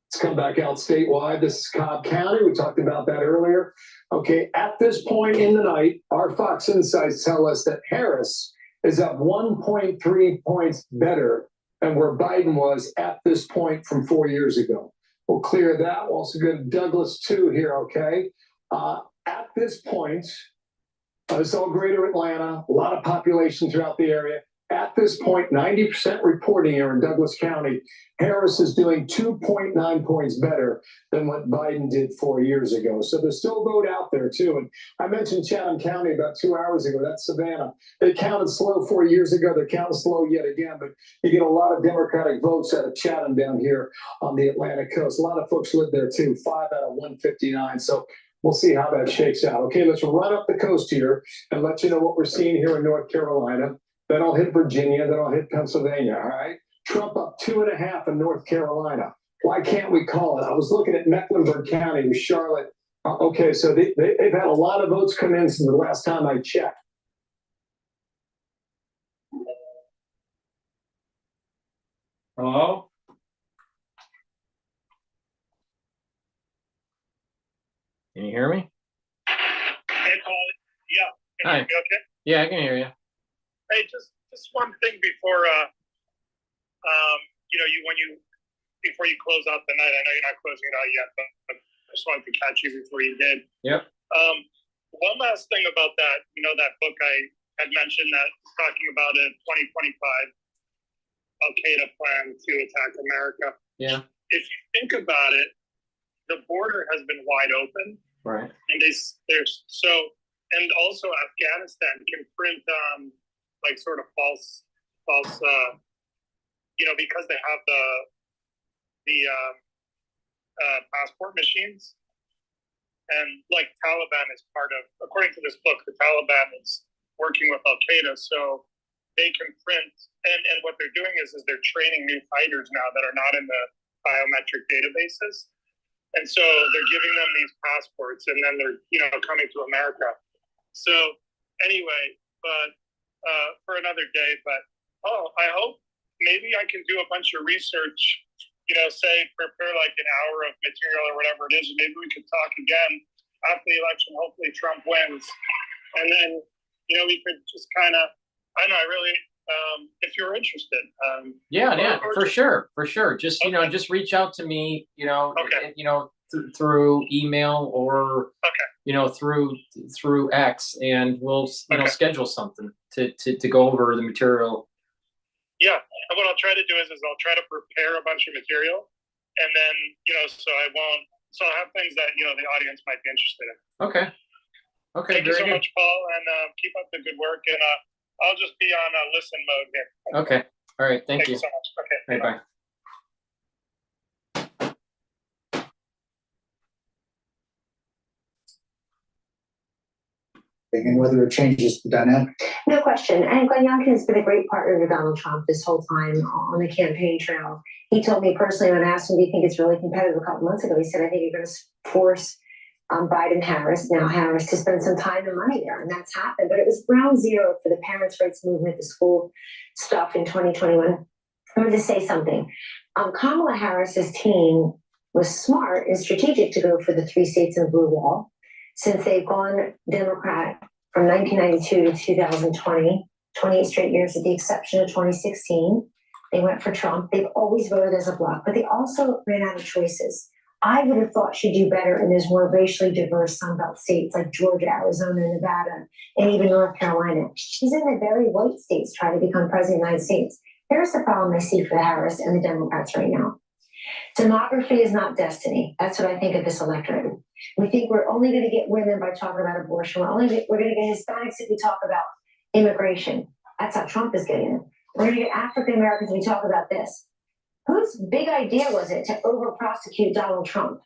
Let's come back out statewide. This is Cobb County. We talked about that earlier. Okay, at this point in the night, our Fox Insights tell us that Harris is up 1.3 points better than where Biden was at this point from 4 years ago. We'll clear that. We'll also go to Douglas 2 here, okay? At this point, it's all greater Atlanta, a lot of population throughout the area. At this point, 90% reporting here in Douglas County, Harris is doing 2.9 points better than what Biden did 4 years ago. So there's still a vote out there, too. And I mentioned Chatham County about 2 hours ago. That's Savannah. They counted slow 4 years ago. They're counting slow yet again. But you get a lot of Democratic votes out of Chatham down here on the Atlantic coast. A lot of folks live there, too, 5 out of 159. So we'll see how that shakes out. Okay, let's run up the coast here and let you know what we're seeing here in North Carolina. Then I'll hit Virginia, then I'll hit Pennsylvania, all right? Trump up 2.5 in North Carolina. Why can't we call it? I was looking at Mecklenburg County with Charlotte. Okay, so they've had a lot of votes come in since the last time I checked. Hello? Can you hear me? Hey, Paul. Yeah. Can Hi. you hear me okay? Yeah, I can hear you. Hey, just one thing before, before you close out the night. I know you're not closing it out yet, but I just wanted to catch you before you did. Yep. One last thing about that, that book I had mentioned that talking about a 2025 Al-Qaeda plan to attack America. Yeah. If you think about it, the border has been wide open. Right. And and also Afghanistan can print sort of false because they have the passport machines, and like Taliban is part of, according to this book, the Taliban is working with Al Qaeda, so they can print, and what they're doing is they're training new fighters now that are not in the biometric databases. And so they're giving them these passports, and then they're, coming to America. So anyway, but for another day. But I hope maybe I can do a bunch of research. Say prepare like an hour of material or whatever it is, and maybe we could talk again after the election. Hopefully Trump wins, and then we could just kind of. I don't know. I really. If you're interested. For sure. Just just reach out to me. Through email or through X, and we'll schedule something to go over the material. Yeah, and what I'll try to do is I'll try to prepare a bunch of material, and then so I'll have things that the audience might be interested in. Okay. Thank you so much, Paul, and keep up the good work. And I'll just be on listen mode here. Okay. All right. Thank you so much. Okay. Bye. And whether it changes the dynamic. No question. And Glenn Youngkin has been a great partner to Donald Trump this whole time on the campaign trail. He told me personally when I asked him, do you think it's really competitive a couple months ago? He said, I think you're going to force Biden Harris to spend some time and money there. And that's happened. But it was ground zero for the parents' rights movement, the school stuff in 2021. I wanted to say something. Kamala Harris's team was smart and strategic to go for the 3 states in the blue wall. Since they've gone Democrat from 1992 to 2020, 28 straight years with the exception of 2016, they went for Trump. They've always voted as a bloc, but they also ran out of choices. I would have thought she'd do better in those more racially diverse Sunbelt states like Georgia, Arizona, Nevada, and even North Carolina. She's in the very white states trying to become president of the United States. Here's the problem I see for Harris and the Democrats right now. Demography is not destiny. That's what I think of this electorate. We think we're only going to get women by talking about abortion. We're going to get Hispanics if we talk about immigration. That's how Trump is getting it. We're going to get African Americans if we talk about this. Whose big idea was it to over-prosecute Donald Trump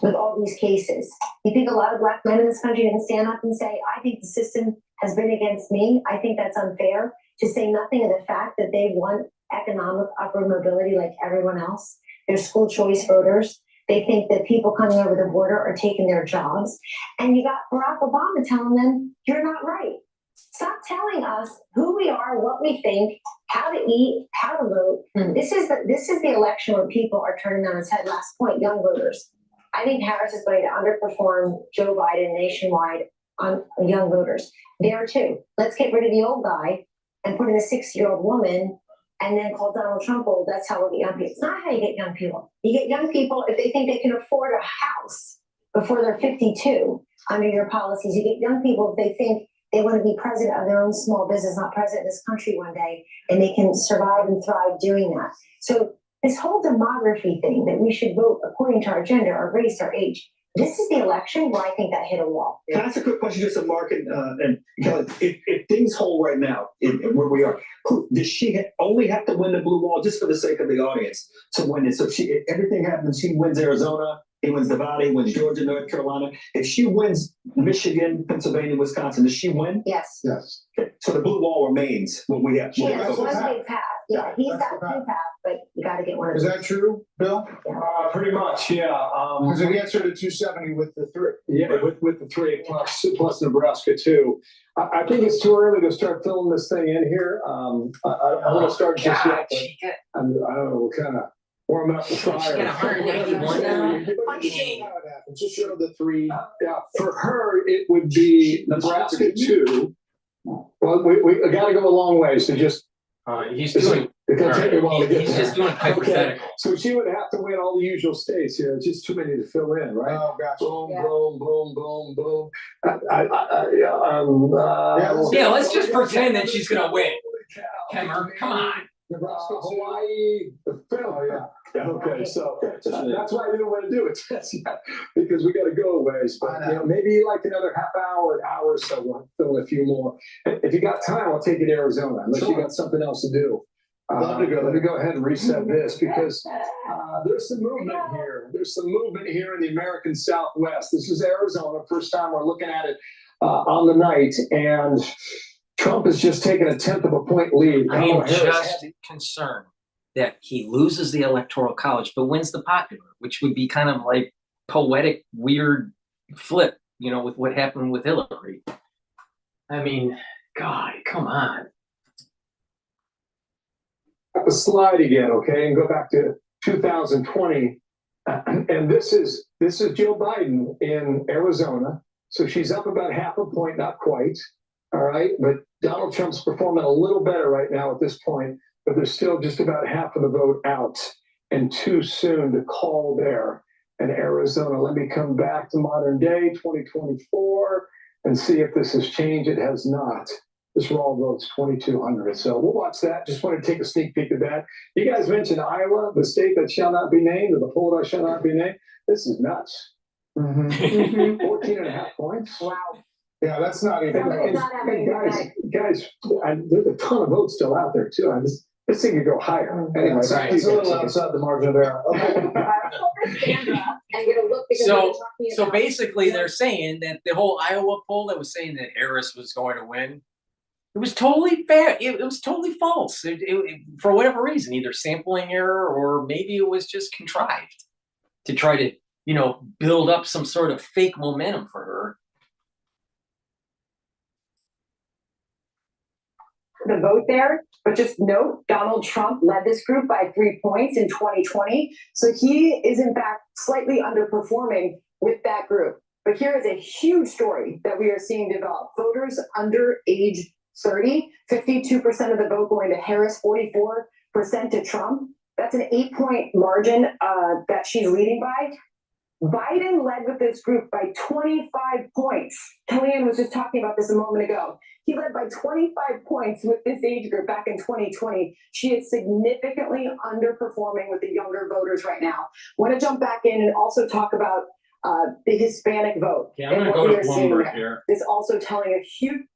with all these cases? You think a lot of black men in this country didn't stand up and say, I think the system has been against me. I think that's unfair, to say nothing of the fact that they want economic upward mobility like everyone else. They're school choice voters. They think that people coming over the border are taking their jobs. And you got Barack Obama telling them, you're not right. Stop telling us who we are, what we think, how to eat, how to vote. This is the election where people are turning on its head. Last point, young voters. I think Harris is going to underperform Joe Biden nationwide on young voters. There too. Let's get rid of the old guy and put in a 60-year-old woman and then call Donald Trump old. That's how we'll get young people. It's not how you get young people. You get young people if they think they can afford a house before they're 52 under your policies. You get young people if they think they want to be president of their own small business, not president of this country one day, and they can survive and thrive doing that. So this whole demography thing that we should vote according to our gender, our race, our age, this is the election where I think that hit a wall. Can I ask a quick question just to Mark and Kelly? If things hold right now in where we are, does she only have to win the blue wall just for the sake of the audience to win it? So if everything happens, she wins Arizona, he wins Nevada, he wins Georgia, North Carolina. If she wins Michigan, Pennsylvania, Wisconsin, does she win? Yes. Yes. Okay. So the blue wall remains what we have. She has one big path. Yeah, he's got two paths, but you got to get one of Is those. that true, Bill? Pretty much, yeah. Because it gets her to 270 with the 3. Yeah, with the 3 plus Nebraska too. I think it's too early to start filling this thing in here. I want to start just yet. I don't know, kind of warming up the fire. She got 181 now. Just show the 3. Yeah, for her it would be Nebraska 2. Well, we got to go a long way. So just he's doing. It's gonna take a while to get He's there. just doing hypothetical. So she would have to win all the usual states here. It's just too many to fill in, right? Oh, gotcha. Boom, boom, boom, boom, boom. Yeah, let's just pretend that she's gonna win. Kemmer, come on. Nebraska, Hawaii, the film. Oh, yeah. Okay, so that's why I didn't want to do it because we got to go a ways. But maybe like another half hour, an hour or so. We'll fill in a few more. If you got time, I'll take you to Arizona unless you got something else to do. Let me go ahead and reset this because there's some movement here. There's some movement here in the American Southwest. This is Arizona. First time we're looking at it on the night, and Trump has just taken a 1/10 of a point lead. I am just concerned that he loses the Electoral College but wins the popular, which would be kind of like poetic, weird flip, with what happened with Hillary. I mean, God, come on. The slide again, okay, and go back to 2020, and this is Joe Biden in Arizona. So she's up about half a point, not quite. All right, but Donald Trump's performing a little better right now at this point, but there's still just about half of the vote out and too soon to call there in Arizona. Let me come back to modern day 2024 and see if this has changed. It has not. This raw vote's 2,200. So we'll watch that. Just want to take a sneak peek of that. You guys mentioned Iowa, the state that shall not be named, or the poll that shall not be named. This is nuts. 14.5 points. Wow. Yeah, that's not even. Guys, there's a ton of votes still out there too. This thing could go higher. Anyway, It's a little outside the margin of error. Okay. So basically, they're saying that the whole Iowa poll that was saying that Harris was going to win, it was totally fair. It was totally false. For whatever reason, either sampling error or maybe it was just contrived to try to, build up some sort of fake momentum for her. The vote there, but just note Donald Trump led this group by 3 points in 2020. So he is in fact slightly underperforming with that group. But here is a huge story that we are seeing develop. Voters under age 30, 52% of the vote going to Harris, 44% to Trump. That's an 8-point margin that she's leading by. Biden led with this group by 25 points. Kellyanne was just talking about this a moment ago. He led by 25 points with this age group back in 2020. She is significantly underperforming with the younger voters right now. Want to jump back in and also talk about the Hispanic vote. Yeah, I'm going to go to Bloomberg here. It's also telling a huge.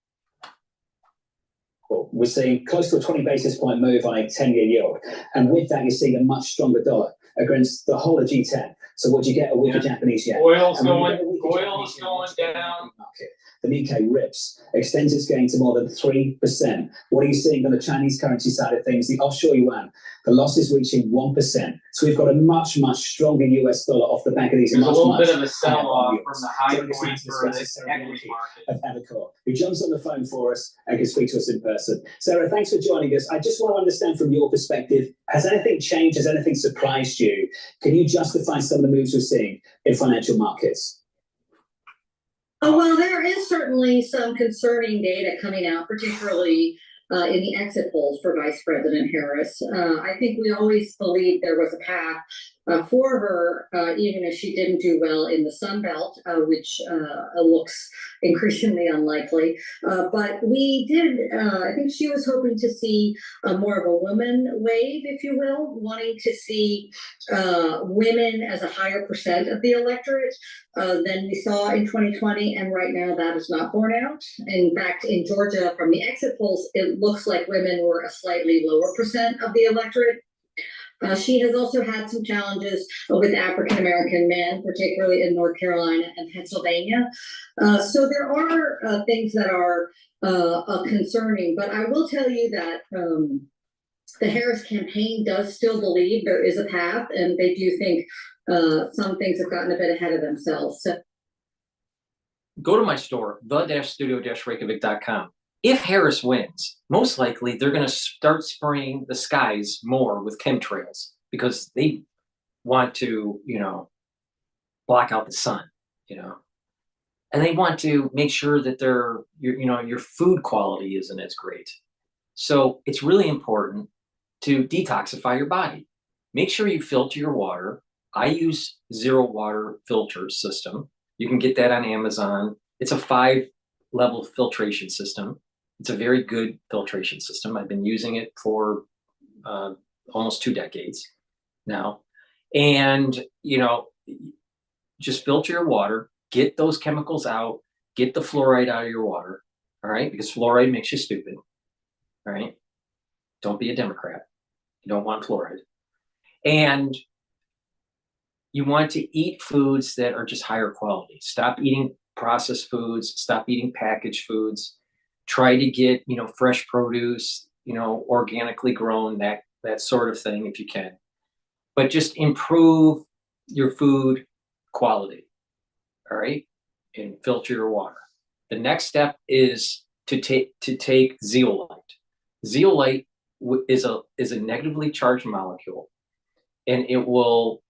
We're seeing close to a 20 basis point move on a 10-year yield. And with that, you're seeing a much stronger dollar against the whole of G10. So what do you get? A weaker Japanese yen. Oil's going down. the Nikkei rips, extends its gain to more than 3%. What are you seeing on the Chinese currency side of things? The offshore yuan, the loss is reaching 1%. So we've got a much, much stronger US dollar off the back of these. There's much, a little much bit of a sell-off higher from the high bonds. point for the equity market. Of Evercore, who jumps on the phone for us and can speak to us in person. Sarah, thanks for joining us. I just want to understand from your perspective, has anything changed? Has anything surprised you? Can you justify some of the moves we're seeing in financial markets? Oh, well, there is certainly some concerning data coming out, particularly in the exit polls for Vice President Harris. I think we always believed there was a path for her, even if she didn't do well in the Sun Belt, which looks increasingly unlikely. But we did, I think she was hoping to see more of a woman wave, if you will, wanting to see women as a higher percent of the electorate than we saw in 2020. And right now that is not borne out. In fact, in Georgia, from the exit polls, it looks like women were a slightly lower percent of the electorate. She has also had some challenges with African-American men, particularly in North Carolina and Pennsylvania. So there are things that are concerning, but I will tell you that the Harris campaign does still believe there is a path, and they do think some things have gotten a bit ahead of themselves. So go to my store, the-studio-reykjavik.com. If Harris wins, most likely they're going to start spraying the skies more with chemtrails because they want to, block out the sun, and they want to make sure that your food quality isn't as great. So it's really important to detoxify your body. Make sure you filter your water. I use zero water filter system. You can get that on Amazon. It's a 5-level filtration system. It's a very good filtration system. I've been using it for almost 2 decades now. And, just filter your water, get those chemicals out, get the fluoride out of your water, all right? Because fluoride makes you stupid, all right? Don't be a Democrat. You don't want fluoride. And you want to eat foods that are just higher quality. Stop eating processed foods, stop eating packaged foods. Try to get, fresh produce, organically grown, that sort of thing if you can. But just improve your food quality, all right? And filter your water. The next step is to take zeolite. Zeolite is a negatively charged molecule, and it will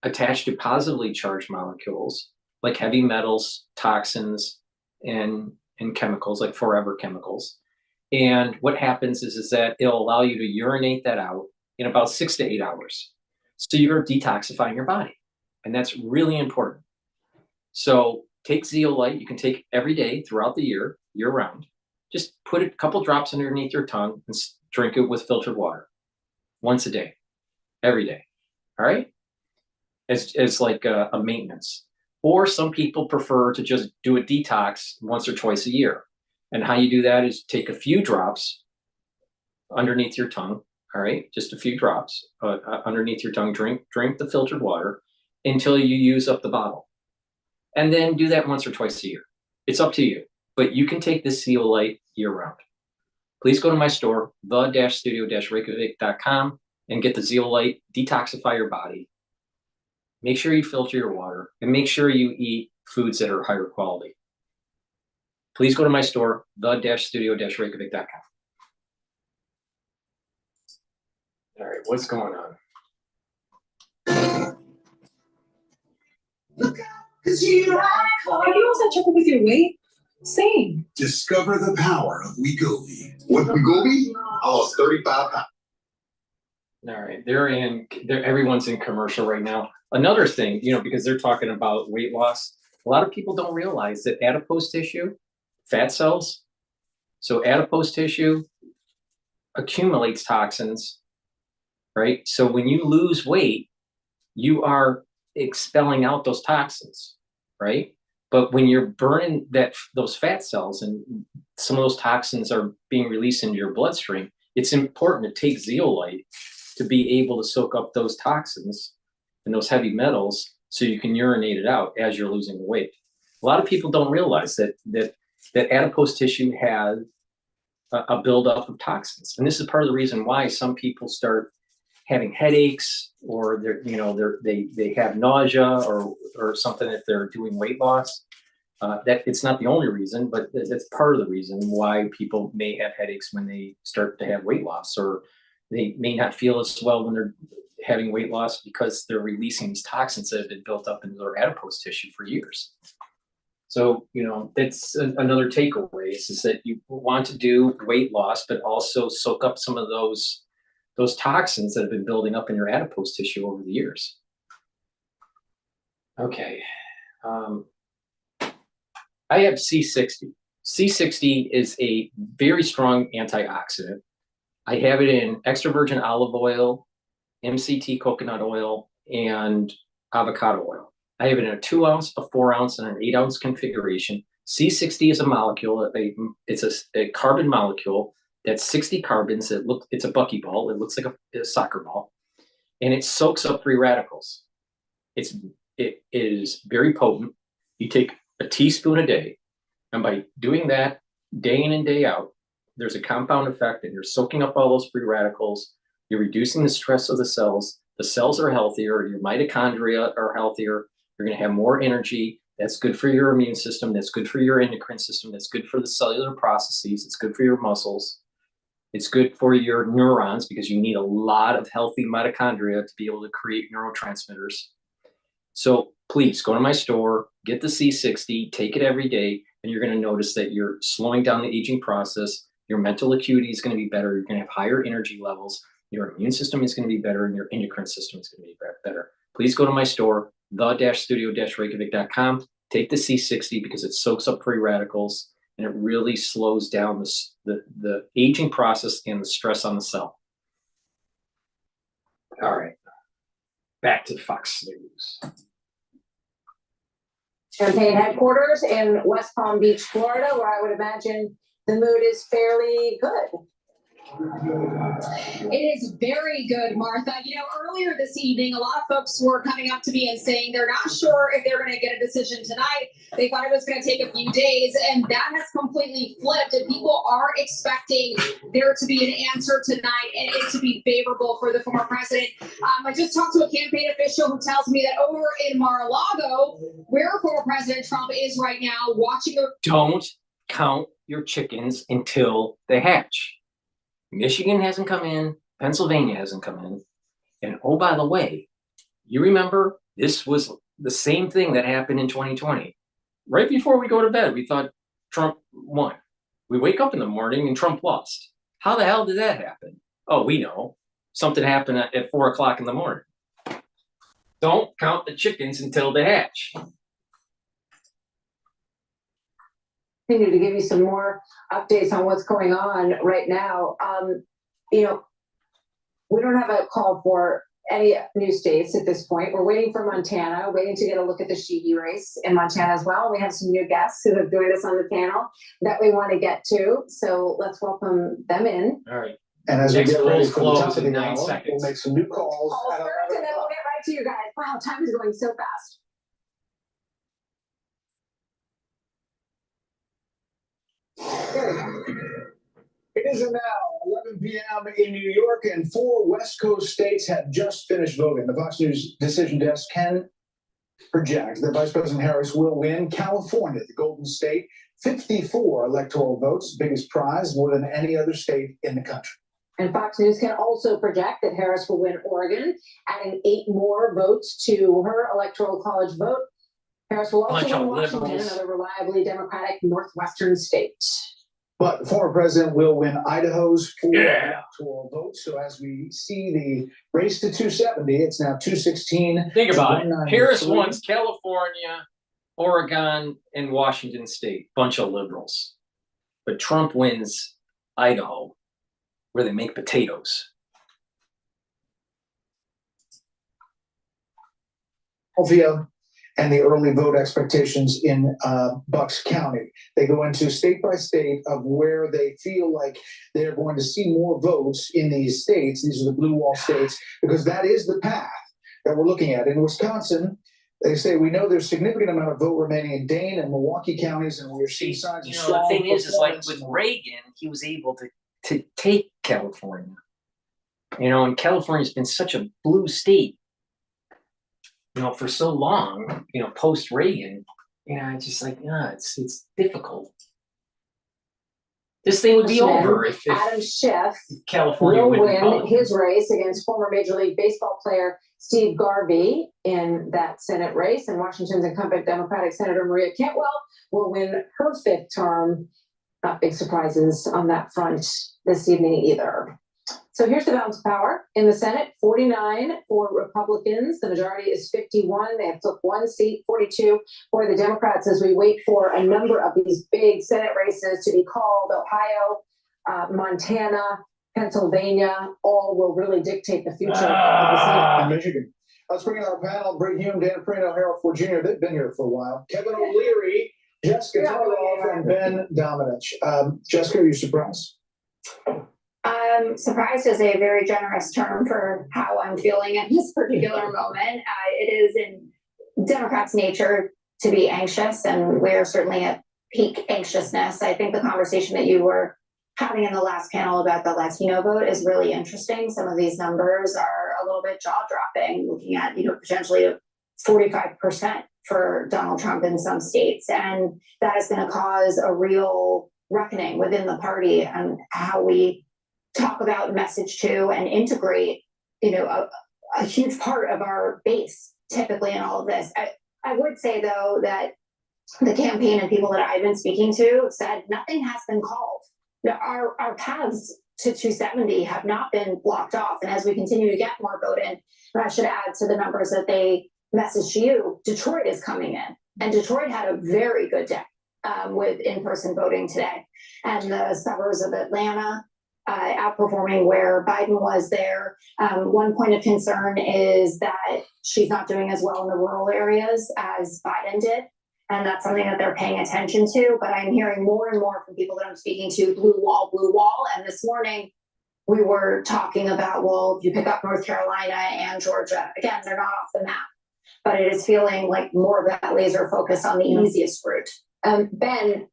attach to positively charged molecules like heavy metals, toxins, and chemicals like forever chemicals. And what happens is that it'll allow you to urinate that out in about 6 to 8 hours. So you're detoxifying your body. And that's really important. So take zeolite. You can take every day throughout the year round. Just put a couple drops underneath your tongue and drink it with filtered water once a day, every day. All right? It's like a maintenance. Or some people prefer to just do a detox once or twice a year. And how you do that is take a few drops underneath your tongue, all right? Just a few drops underneath your tongue. Drink the filtered water until you use up the bottle. And then do that once or twice a year. It's up to you. But you can take this zeolite year-round. Please go to my store, the-studio-reykjavik.com, and get the zeolite, detoxify your body. Make sure you filter your water, and make sure you eat foods that are higher quality. Please go to my store, the-studio-reykjavik.com. All right, what's going on? Cause you Have you also checked with your weight? Same. Discover the power of Wegovy. With Wegovy, I lost 35 pounds. All right, everyone's in commercial right now. Another thing, because they're talking about weight loss, a lot of people don't realize that adipose tissue, fat cells, so adipose tissue accumulates toxins, right? So when you lose weight, you are expelling out those toxins, right? But when you're burning those fat cells and some of those toxins are being released into your bloodstream, it's important to take zeolite to be able to soak up those toxins and those heavy metals so you can urinate it out as you're losing weight. A lot of people don't realize that adipose tissue has a buildup of toxins, and this is part of the reason why some people start having headaches, or they have nausea or something if they're doing weight loss. That it's not the only reason, but that's part of the reason why people may have headaches when they start to have weight loss, or they may not feel as well when they're having weight loss because they're releasing these toxins that have been built up in their adipose tissue for years. So, that's another takeaway is that you want to do weight loss, but also soak up some of those toxins that have been building up in your adipose tissue over the years. Okay. I have C60. C60 is a very strong antioxidant. I have it in extra virgin olive oil, MCT coconut oil, and avocado oil. I have it in a 2 ounce, a 4 ounce, and an 8 ounce configuration. C60 is a molecule. It's a carbon molecule that's 60 carbons. It's a buckyball. It looks like a soccer ball, and it soaks up free radicals. It is very potent. You take a teaspoon a day, and by doing that day in and day out, there's a compound effect, and you're soaking up all those free radicals. You're reducing the stress of the cells. The cells are healthier. Your mitochondria are healthier. You're going to have more energy. That's good for your immune system. That's good for your endocrine system. That's good for the cellular processes. It's good for your muscles. It's good for your neurons because you need a lot of healthy mitochondria to be able to create neurotransmitters. So please go to my store, get the C60, take it every day, and you're going to notice that you're slowing down the aging process. Your mental acuity is going to be better. You're going to have higher energy levels. Your immune system is going to be better, and your endocrine system is going to be better. Please go to my store, the-studio-reykjavik.com. Take the C60 because it soaks up free radicals, and it really slows down the aging process and the stress on the cell. All right, back to Fox News. Campaign headquarters in West Palm Beach, Florida, where I would imagine the mood is fairly good. It is very good, Martha. Earlier this evening, a lot of folks were coming up to me and saying they're not sure if they're going to get a decision tonight. They thought it was going to take a few days, and that has completely flipped. And people are expecting there to be an answer tonight and it to be favorable for the former president. I just talked to a campaign official who tells me that over in Mar-a-Lago, where former President Trump is right now, watching a... Don't count your chickens until they hatch. Michigan hasn't come in. Pennsylvania hasn't come in. And oh, by the way, you remember this was the same thing that happened in 2020. Right before we go to bed, we thought Trump won. We wake up in the morning and Trump lost. How the hell did that happen? Oh, we know. Something happened at 4 o'clock in the morning. Don't count the chickens until they hatch. Continue to give you some more updates on what's going on right now. We don't have a call for any new states at this point. We're waiting for Montana, waiting to get a look at the Sheehy race in Montana as well. We have some new guests who have joined us on the panel that we want to get to. So let's welcome them in. All right. And as we get ready for the top close of the in 9 hour, seconds. we'll make some new calls. Calls first, and then we'll get right to you guys. Wow, time is going so fast. It is now 11 p.m. in New York, and 4 West Coast states have just finished voting. The Fox News decision desk can project that Vice President Harris will win California, the Golden State, 54 electoral votes, biggest prize, more than any other state in the country. And Fox News can also project that Harris will win Oregon, adding 8 more votes to her electoral college vote. Harris will also win Washington, another reliably Democratic Northwestern state. But the former president will win Idaho's 4 electoral votes. So as we see the race to 270, it's now 216. Think about it. Harris wins California, Oregon, and Washington State. Bunch of liberals. But Trump wins Idaho, where they make potatoes. Philadelphia and the early vote expectations in Bucks County. They go into state by state of where they feel like they're going to see more votes in these states. These are the blue wall states, because that is the path that we're looking at. In Wisconsin, They say we know there's significant amount of vote remaining in Dane and Milwaukee counties, and we're seeing signs of The strong thing is like performance with in the- Reagan, he was able to take California. And California's been such a blue state, for so long, post Reagan, it's just like, it's difficult. This thing would be over if Adam Schiff California will went win Republican. his race against former Major League Baseball player Steve Garvey in that Senate race, and Washington's incumbent Democratic Senator Maria Cantwell will win her 5th term. Not big surprises on that front this evening either. So here's the balance of power in the Senate: 49 for Republicans. The majority is 51. They have flipped 1 seat, 42 for the Democrats, as we wait for a number of these big Senate races to be called. Ohio, Montana, Pennsylvania, all will really dictate the future of the Senate. And Michigan. Let's bring in our panel. Bring Hume, Dan Prino, Harold Ford Jr. They've been here for a while. Kevin O'Leary, Jessica Tarloff, and Ben Domenech. Jessica, are you surprised? Surprised is a very generous term for how I'm feeling at this particular moment. It is in Democrats' nature to be anxious, and we're certainly at peak anxiousness. I think the conversation that you were having in the last panel about the Latino vote is really interesting. Some of these numbers are a little bit jaw-dropping, looking at, potentially 45% for Donald Trump in some states. And that is going to cause a real reckoning within the party on how we talk about, message to, and integrate, a huge part of our base typically in all of this. I would say, though, that the campaign and people that I've been speaking to said nothing has been called. Our paths to 270 have not been blocked off. And as we continue to get more vote in, and I should add to the numbers that they messaged to you, Detroit is coming in. And Detroit had a very good day with in-person voting today. And the suburbs of Atlanta outperforming where Biden was there. One point of concern is that she's not doing as well in the rural areas as Biden did. And that's something that they're paying attention to. But I'm hearing more and more from people that I'm speaking to, blue wall. And this morning we were talking about, well, if you pick up North Carolina and Georgia, again, they're not off the map. But it is feeling like more of that laser focus on the easiest route. Ben,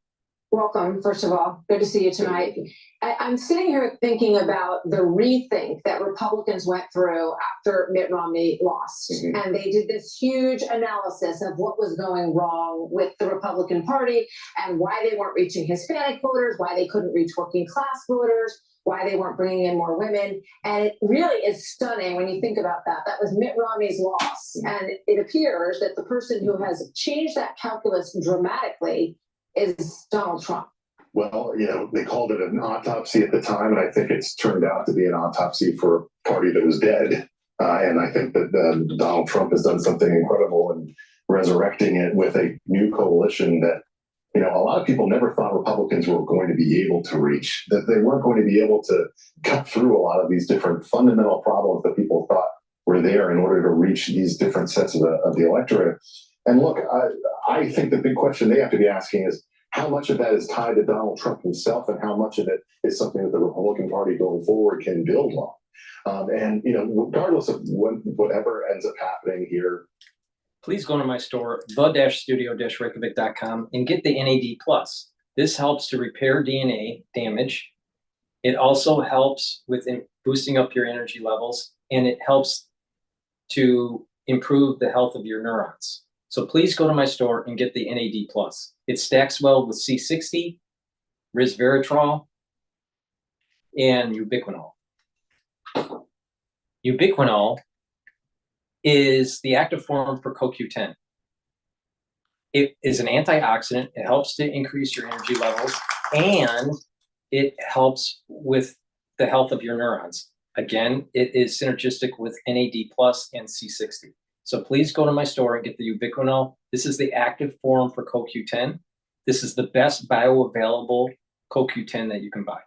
welcome, first of all. Good to see you tonight. I'm sitting here thinking about the rethink that Republicans went through after Mitt Romney lost. Mm-hmm. And they did this huge analysis of what was going wrong with the Republican Party and why they weren't reaching Hispanic voters, why they couldn't reach working class voters, why they weren't bringing in more women. And it really is stunning when you think about that. That was Mitt Romney's loss. And it appears that the person who has changed that calculus dramatically is Donald Trump. Well, they called it an autopsy at the time, and I think it's turned out to be an autopsy for a party that was dead. And I think that Donald Trump has done something incredible in resurrecting it with a new coalition that, a lot of people never thought Republicans were going to be able to reach, that they weren't going to be able to cut through a lot of these different fundamental problems that people thought were there in order to reach these different sets of the electorate. And look, I think the big question they have to be asking is, how much of that is tied to Donald Trump himself, and how much of it is something that the Republican Party going forward can build on? And regardless of whatever ends up happening here, please go to my store, the-studio-reykjavik.com, and get the NAD+. This helps to repair DNA damage. It also helps with boosting up your energy levels, and it helps to improve the health of your neurons. So please go to my store and get the NAD+. It stacks well with C60, resveratrol, and ubiquinol. Ubiquinol is the active form for CoQ10. It is an antioxidant. It helps to increase your energy levels, and it helps with the health of your neurons. Again, it is synergistic with NAD+ and C60. So please go to my store and get the ubiquinol. This is the active form for CoQ10. This is the best bioavailable CoQ10 that you can buy.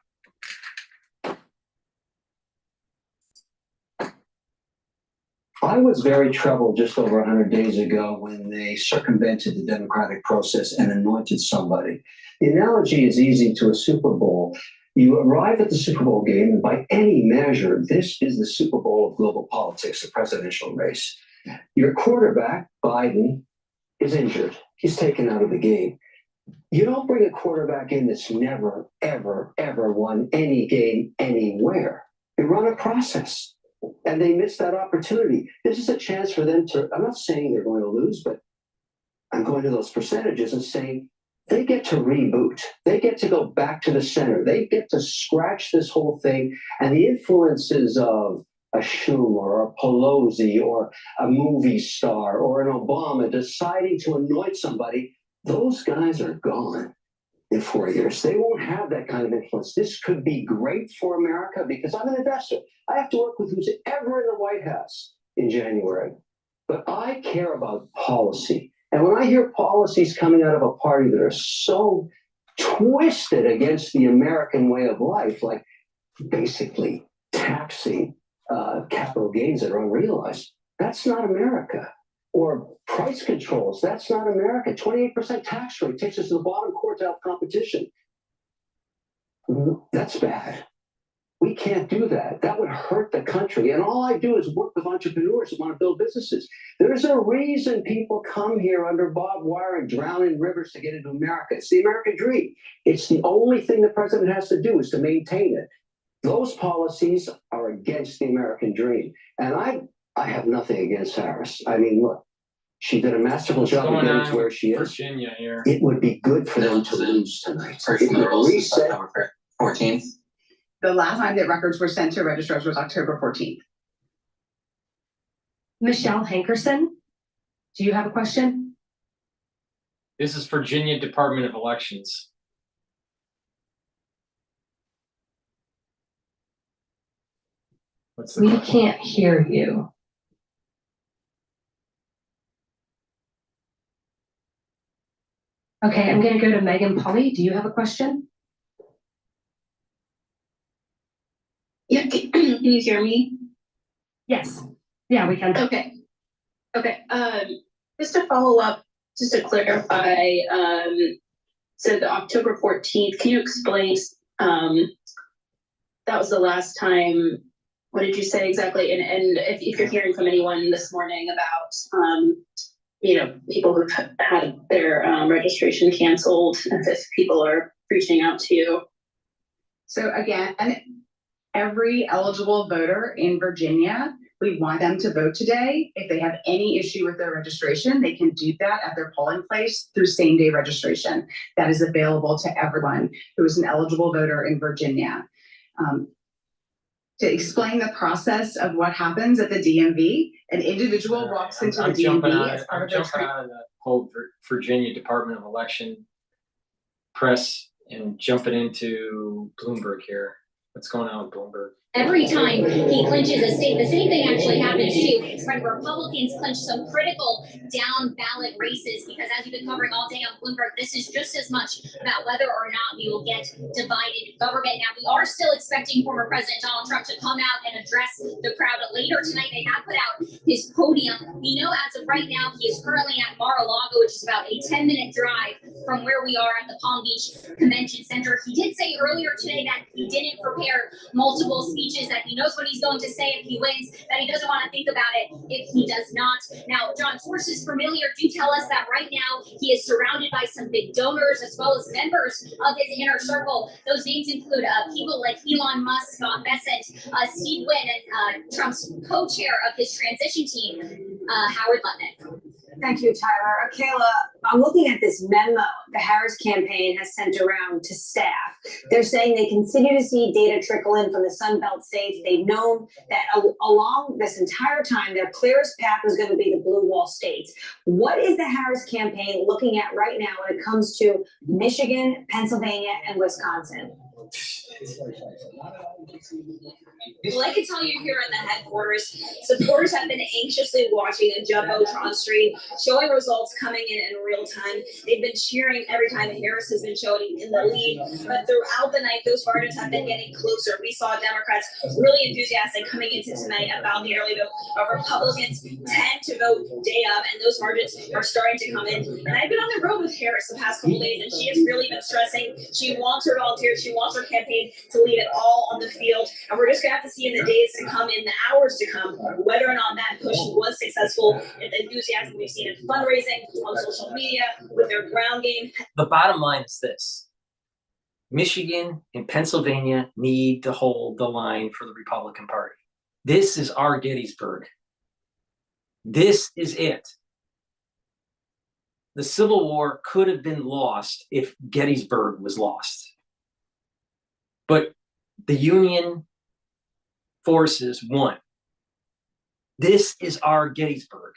I was very troubled just over 100 days ago when they circumvented the democratic process and anointed somebody. The analogy is easy to a Super Bowl. You arrive at the Super Bowl game, and by any measure, this is the Super Bowl of global politics, the presidential race. Your quarterback, by Biden is injured. He's taken out of the game. You don't bring a quarterback in that's never, ever, ever won any game anywhere. You run a process, and they missed that opportunity. This is a chance for them to, I'm not saying they're going to lose, but I'm going to those percentages and saying they get to reboot. They get to go back to the center. They get to scratch this whole thing, and the influences of a Schumer or a Pelosi or a movie star or an Obama deciding to anoint somebody, those guys are gone in 4 years. They won't have that kind of influence. This could be great for America because I'm an investor. I have to work with who's ever in the White House in January. But I care about policy. And when I hear policies coming out of a party that are so twisted against the American way of life, like basically taxing capital gains that are unrealized, that's not America. Or price controls, that's not America. 28% tax rate takes us to the bottom quartile competition. That's bad. We can't do that. That would hurt the country. And all I do is work with entrepreneurs who want to build businesses. There's a reason people come here under barbed wire and drown in rivers to get into America. It's the American dream. It's the only thing the president has to do is to maintain it. Those policies are against the American dream. And I have nothing against Harris. I mean, look, she did a masterful job of getting to where she is. Virginia here. It would be good for them to lose tonight. It would reset. 14th. The last time that records were sent to registrars was October 14th. Michelle Hankerson, do you have a question? This is Virginia Department of Elections. What's the We question? can't hear you. Okay, I'm going to go to Megan Polly. Do you have a question? Yeah, can you hear me? Yes. Yeah, we can. Okay. Okay. Just to follow up, just to clarify, so the October 14th, can you explain, that was the last time, what did you say exactly? And if you're hearing from anyone this morning about, you know, people who've had their registration canceled, if people are reaching out to you. So again, every eligible voter in Virginia, we want them to vote today. If they have any issue with their registration, they can do that at their polling place through same-day registration. That is available to everyone who is an eligible voter in Virginia. To explain the process of what happens at the DMV, an individual walks into the DMV as part of their jumping out of the whole Virginia Department of Election press and jumping into Bloomberg here. What's going on with Bloomberg? Every time he clinches a state, the same thing actually happens too when Republicans clinch some critical down ballot races, because as you've been covering all day on Bloomberg, this is just as much about whether or not we will get divided government. Now, we are still expecting former President Donald Trump to come out and address the crowd later tonight. They have put out his podium. We know as of right now, he is currently at Mar-a-Lago, which is about a 10-minute drive from where we are at the Palm Beach Convention Center. He did say earlier today that he didn't prepare multiple speeches, that he knows what he's going to say if he wins, that he doesn't want to think about it if he does not. Now, John, sources familiar do tell us that right now he is surrounded by some big donors as well as members of his inner circle. Those names include people like Elon Musk, Scott Bessent, Steve Wynn, and Trump's co-chair of his transition team, Howard Lutnick. Thank you, Tyler. Kayla, I'm looking at this memo the Harris campaign has sent around to staff. They're saying they continue to see data trickle in from the Sun Belt states. They've known that along this entire time, their clearest path is going to be the blue wall states. What is the Harris campaign looking at right now when it comes to Michigan, Pennsylvania, and Wisconsin? Well, I can tell you here at the headquarters, supporters have been anxiously watching the Jumbotron stream, showing results coming in real time. They've been cheering every time Harris has been showing in the lead, but throughout the night, those margins have been getting closer. We saw Democrats really enthusiastic coming into tonight about the early vote. Republicans tend to vote day of, and those margins are starting to come in. And I've been on the road with Harris the past couple days, and she has really been stressing. She wants her volunteers, she wants her campaign to leave it all on the field, and we're just gonna have to see in the days to come, in the hours to come, whether or not that push was successful. successful enthusiasm we've seen in fundraising, on social media, with their ground game. The bottom line is this. Michigan and Pennsylvania need to hold the line for the Republican Party. This is our Gettysburg. This is it. The Civil War could have been lost if Gettysburg was lost. But the Union forces won. This is our Gettysburg.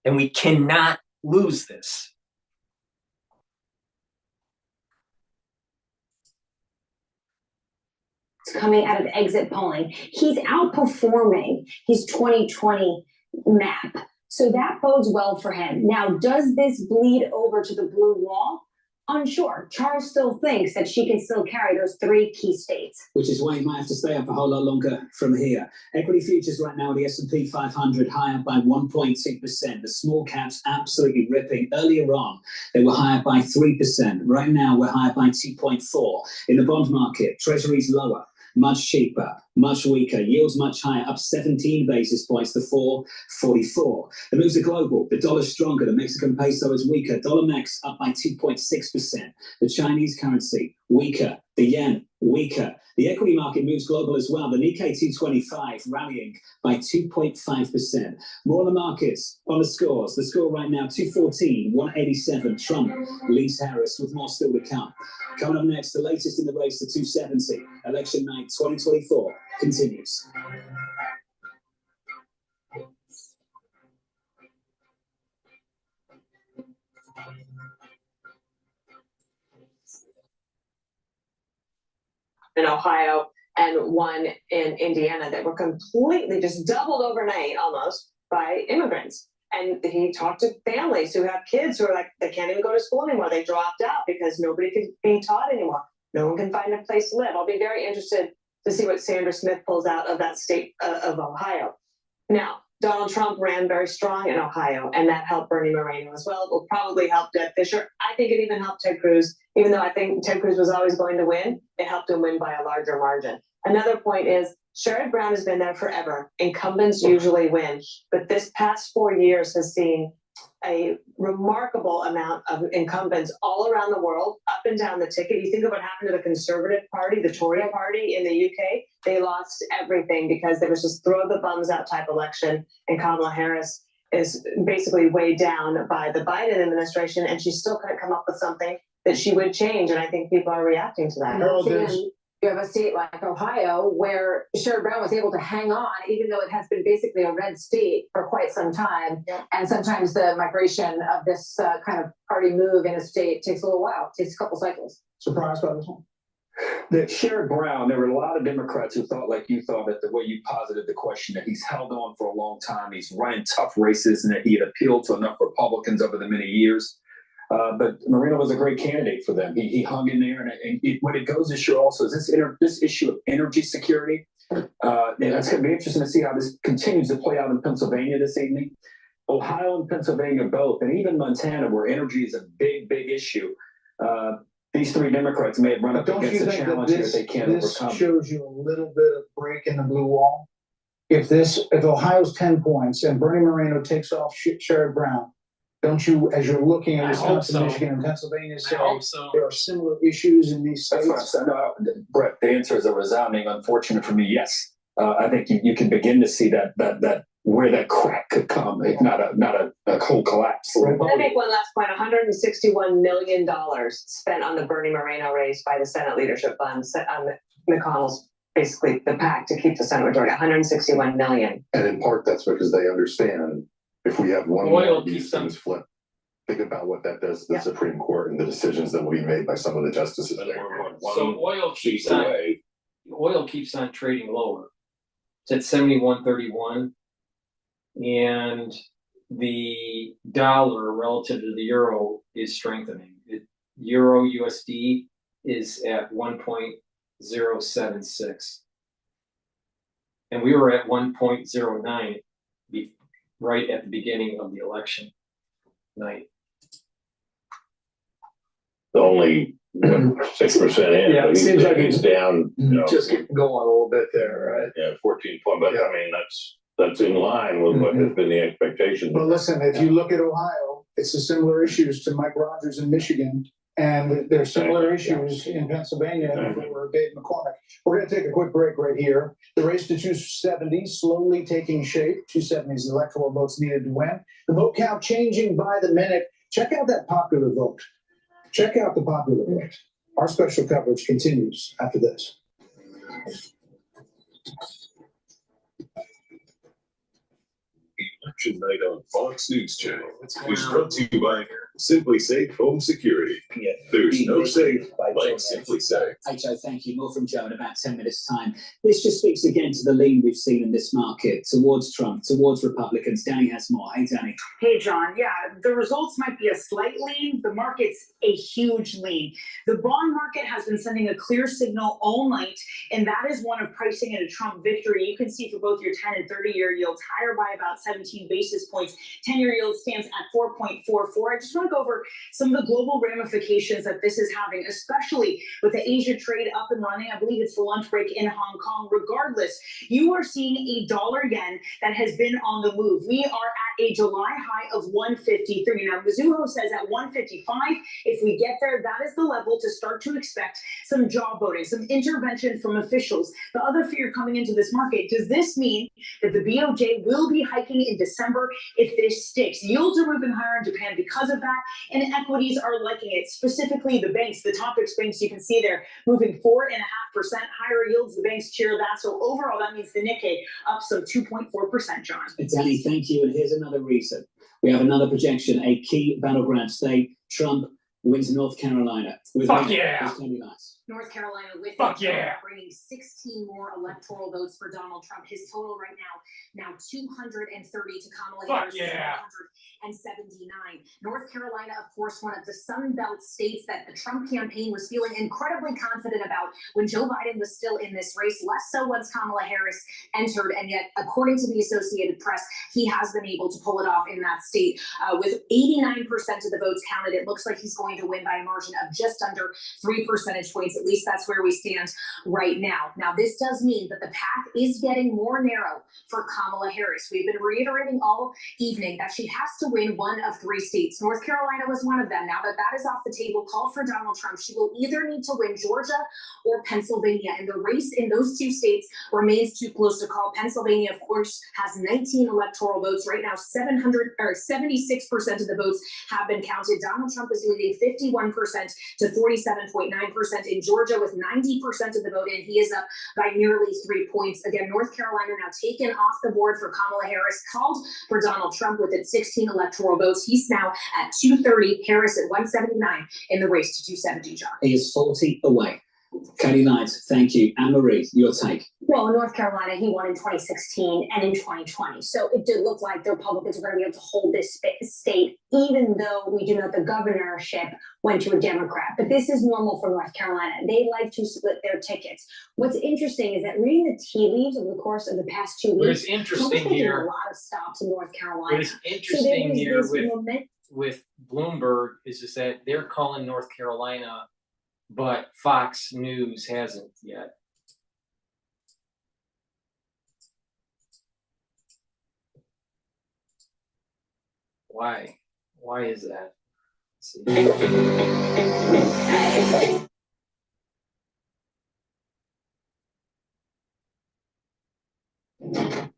And we cannot lose this. Coming out of exit polling, he's outperforming his 2020 map. So that bodes well for him. Now, does this bleed over to the blue wall? Unsure. Charles still thinks that she can still carry those 3 key states. Which is why you might have to stay up a whole lot longer from here. Equity futures right now, the S&P 500 higher by 1.2%. The small caps absolutely ripping. Earlier on, they were higher by 3%. Right now, we're higher by 2.4%. In the bond market, treasuries lower, much cheaper, much weaker, yields much higher, up 17 basis points to 4.44. The moves are global. The dollar's stronger. The Mexican peso is weaker. Dollar Mex up by 2.6%. The Chinese currency weaker. The yen weaker. The equity market moves global as well. The Nikkei 225 rallying by 2.5%. More on the markets, on the scores. The score right now, 214, 187. Trump leads Harris with more still to come. Coming up next, the latest in the race to 270. Election night 2024 continues. In Ohio and one in Indiana that were completely just doubled overnight almost by immigrants. And he talked to families who have kids who are like, they can't even go to school anymore. They dropped out because nobody could be taught anymore. No one can find a place to live. I'll be very interested to see what Sandra Smith pulls out of that state of Ohio. Now, Donald Trump ran very strong in Ohio, and that helped Bernie Moreno as well. It will probably help Deb Fischer. I think it even helped Ted Cruz. Even though I think Ted Cruz was always going to win, it helped him win by a larger margin. Another point is Sherrod Brown has been there forever. Incumbents usually win, but this past 4 years has seen a remarkable amount of incumbents all around the world, up and down the ticket. You think of what happened to the Conservative Party, the Tory Party in the UK, they lost everything because there was just throw the bums out type election, and Kamala Harris is basically weighed down by the Biden administration, and she still couldn't come up with something that she would change, and I think people are reacting to that. You have a state like Ohio where Sherrod Brown was able to hang on, even though it has been basically a red state for quite some time. Yeah. And sometimes the migration of this kind of party move in a state takes a little while, takes a couple cycles. Surprised by this one? That Sherrod Brown, there were a lot of Democrats who thought like you thought, that the way you posited the question, that he's held on for a long time, he's running tough races, and that he had appealed to enough Republicans over the many years. But Moreno was a great candidate for them. He hung in there, and what it goes to show also is this issue of energy security. And it's going to be interesting to see how this continues to play out in Pennsylvania this evening. Ohio and Pennsylvania both, and even Montana, where energy is a big, big issue. These 3 Democrats may have run up against a challenge that they can't overcome. This shows you a little bit of break in the blue wall. If Ohio's 10 points and Bernie Moreno takes off Sherrod Brown, don't you, as you're looking at Wisconsin, Michigan, and Pennsylvania, say there are similar issues in these states? That's what I'm saying. No, Brett, the answer is a resounding unfortunate for me. Yes, I think you can begin to see that where that crack could come, if not a whole collapse. Let me make one last point. $161 million spent on the Bernie Moreno race by the Senate Leadership Fund on McConnell's basically the pact to keep the Senate majority. $161 million. And in part, that's because they understand. If we have one more of these things flip, think about what that does to the Supreme Court and the decisions that will be made by some of the justices there. So oil keeps on trading lower. It's at 71.31, and the dollar relative to the euro is strengthening. Euro USD is at 1.076, and we were at 1.09 right at the beginning of the election night. Only 6% in. Yeah, it seems like it's down. Just getting going a little bit there, right? Yeah, 14 point. But I mean, that's in line with what has been the expectation. But listen, if you look at Ohio, it's a similar issues to Mike Rogers in Michigan. And there's similar issues in Pennsylvania for Dave McCormick. We're going to take a quick break right here. The race to 270 slowly taking shape. 270 is the electoral votes needed to win. The vote count changing by the minute. Check out that popular vote. Check out the popular vote. Our special coverage continues after this. Election night on Fox News Channel is brought to you by Simply Safe Home Security. There's no safe like Simply Safe. Hey Joe, thank you. More from Joe in about 10 minutes' time. This just speaks again to the lean we've seen in this market towards Trump, towards Republicans. Danny has more. Hey, Danny. Hey, John. Yeah, the results might be a slight lean. The market's a huge lean. The bond market has been sending a clear signal all night, and that is one of pricing in a Trump victory. You can see for both your 10 and 30-year yields higher by about 17 basis points. 10-year yield stands at 4.44. I just want to go over some of the global ramifications that this is having, especially with the Asia trade up and running. I believe it's the lunch break in Hong Kong. Regardless, you are seeing a dollar yen that has been on the move. We are at a July high of 153. Now, Mizuho says at 155, if we get there, that is the level to start to expect some jaw voting, some intervention from officials. The other fear coming into this market, does this mean that the BOJ will be hiking in December if this sticks? Yields are moving higher in Japan because of that, and equities are liking it. Specifically, the banks, the Topix banks, you can see there moving 4.5% higher yields. The banks cheer that. So overall, that means the Nikkei up some 2.4%, John. Danny, thank you. And here's another reason. We have another projection, a key battleground state. Trump wins North Carolina. Fuck yeah. North Carolina with Fuck it, yeah. bringing 16 more electoral votes for Donald Trump. His total right now 230 to Kamala Harris. Yeah. 179. North Carolina, of course, one of the Sun Belt states that the Trump campaign was feeling incredibly confident about when Joe Biden was still in this race, less so once Kamala Harris entered. And yet, according to the Associated Press, he has been able to pull it off in that state. With 89% of the votes counted, it looks like he's going to win by a margin of just under 3 percentage points. At least that's where we stand right now. Now, this does mean that the path is getting more narrow for Kamala Harris. We've been reiterating all evening that she has to win one of 3 states. North Carolina was one of them. Now that that is off the table, call for Donald Trump. She will either need to win Georgia or Pennsylvania, and the race in those 2 states remains too close to call. Pennsylvania, of course, has 19 electoral votes. Right now, 76% of the votes have been counted. Donald Trump is leading 51% to 47.9%. In Georgia, with 90% of the vote in, he is up by nearly 3 points. Again, North Carolina now taken off the board for Kamala Harris, called for Donald Trump with its 16 electoral votes. He's now at 230, Harris at 179 in the race to 270, John. He is 40 away. Katie Knight, thank you. Anne-Marie, your take. Well, in North Carolina, he won in 2016 and in 2020. So it did look like the Republicans were going to be able to hold this state, even though we do know the governorship went to a Democrat. But this is normal for North Carolina. They like to split their tickets. What's interesting is that reading the tea leaves over the course of the past 2 weeks, What is interesting here, a lot of stops in North Carolina. What is interesting so here with Bloomberg is just that they're calling North Carolina, but Fox News hasn't yet. Why? Why is that? Let's see. All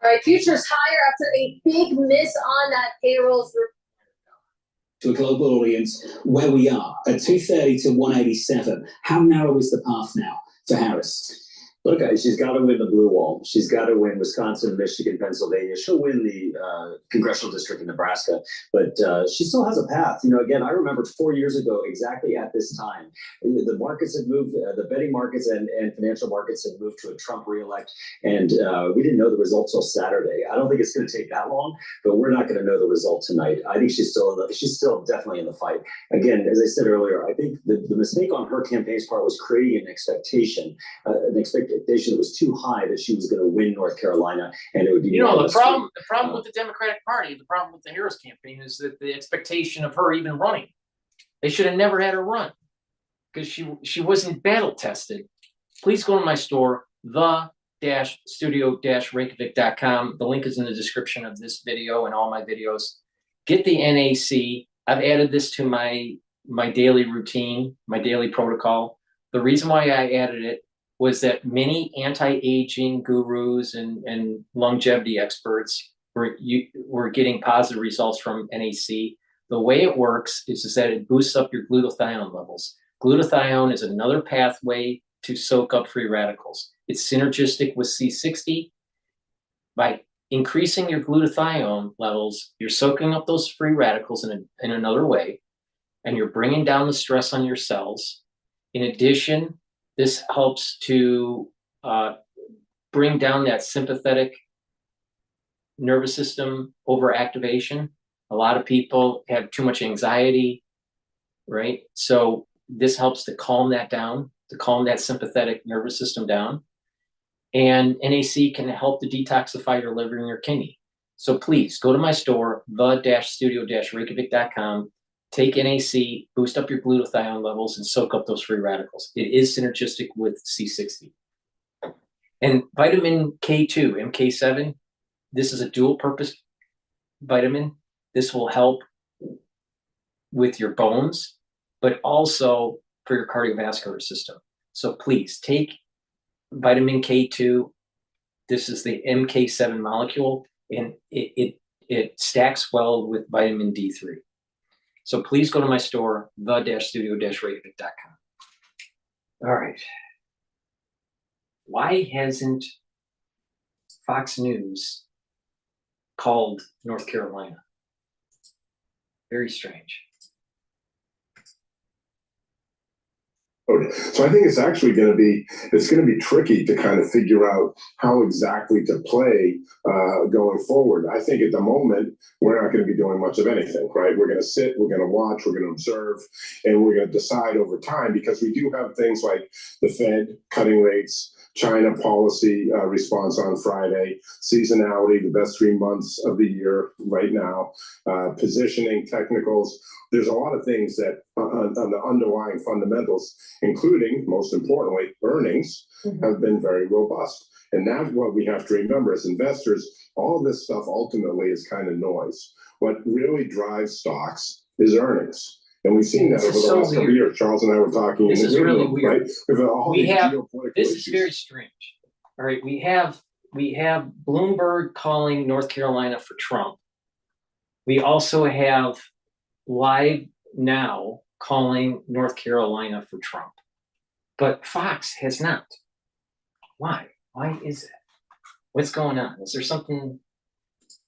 right, futures higher after a big miss on that payrolls. To a global audience, where we are at 230 to 187. How narrow is the path now for Harris? Look, she's got to win the blue wall. She's got to win Wisconsin, Michigan, Pennsylvania. She'll win the congressional district in Nebraska, but she still has a path. You know, again, I remember 4 years ago, exactly at this time, the markets had moved, the betting markets and financial markets had moved to a Trump reelect, and we didn't know the result till Saturday. I don't think it's going to take that long, but we're not going to know the result tonight. I think she's still definitely in the fight. Again, as I said earlier, I think the mistake on her campaign's part was creating an expectation that was too high that she was going to win North Carolina, and it would be. You know, the problem with the Democratic Party, the problem with the Harris campaign is that the expectation of her even running, they should have never had her run because she wasn't battle tested. Please go to my store, the the-studio-reykjavik.com. The link is in the description of this video and all my videos. Get the NAC. I've added this to my daily routine, my daily protocol. The reason why I added it was that many anti-aging gurus and longevity experts were getting positive results from NAC. The way it works is that it boosts up your glutathione levels. Glutathione is another pathway to soak up free radicals. It's synergistic with C60. By increasing your glutathione levels, you're soaking up those free radicals in another way, and you're bringing down the stress on your cells. In addition, this helps to bring down that sympathetic nervous system overactivation. A lot of people have too much anxiety, right? So this helps to calm that down, to calm that sympathetic nervous system down. And NAC can help to detoxify your liver and your kidney. So please go to my store, the-studio-reykjavik.com, take NAC, boost up your glutathione levels, and soak up those free radicals. It is synergistic with C60. And vitamin K2, MK7, this is a dual purpose vitamin. This will help with your bones, but also for your cardiovascular system. So please take vitamin K2. This is the MK7 molecule, and it stacks well with vitamin D3. So please go to my store, the-studio-reykjavik.com. All right. Why hasn't Fox News called North Carolina? Very strange. So I think it's actually going to be tricky to kind of figure out how exactly to play going forward. I think at the moment we're not going to be doing much of anything, right? We're going to sit, we're going to watch, we're going to observe, and we're going to decide over time, because we do have things like the Fed cutting rates, China policy response on Friday, seasonality, the best 3 months of the year right now, positioning, technicals. There's a lot of things that on the underlying fundamentals, including, most importantly, earnings, have been very robust. And that's what we have to remember as investors. All of this stuff ultimately is kind of noise. What really drives stocks is earnings. And we've seen that over the last couple of years. Charles and I were talking. This is really weird. Right? This is very strange. All right, we have Bloomberg calling North Carolina for Trump. We also have Live Now calling North Carolina for Trump, but Fox has not. Why? Why is that? What's going on? Is there something?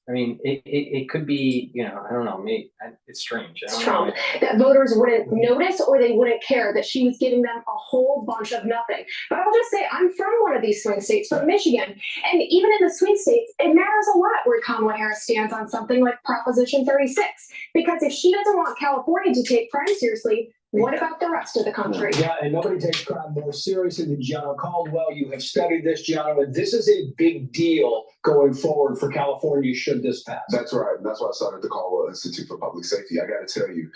I mean, it could be, I don't know. Maybe it's strange. It's Trump. That voters wouldn't notice or they wouldn't care that she was giving them a whole bunch of nothing. But I'll just say, I'm from one of these swing states, from Michigan. And even in the swing states, it matters a lot where Kamala Harris stands on something like Proposition 36. Because if she doesn't want California to take crime seriously, what about the rest of the country? Yeah, and nobody takes crime more seriously than Gianna Caldwell. You have studied this, Gianna. This is a big deal going forward for California should this pass. That's right. And that's why I started the Caldwell Institute for Public Safety. I got to tell you,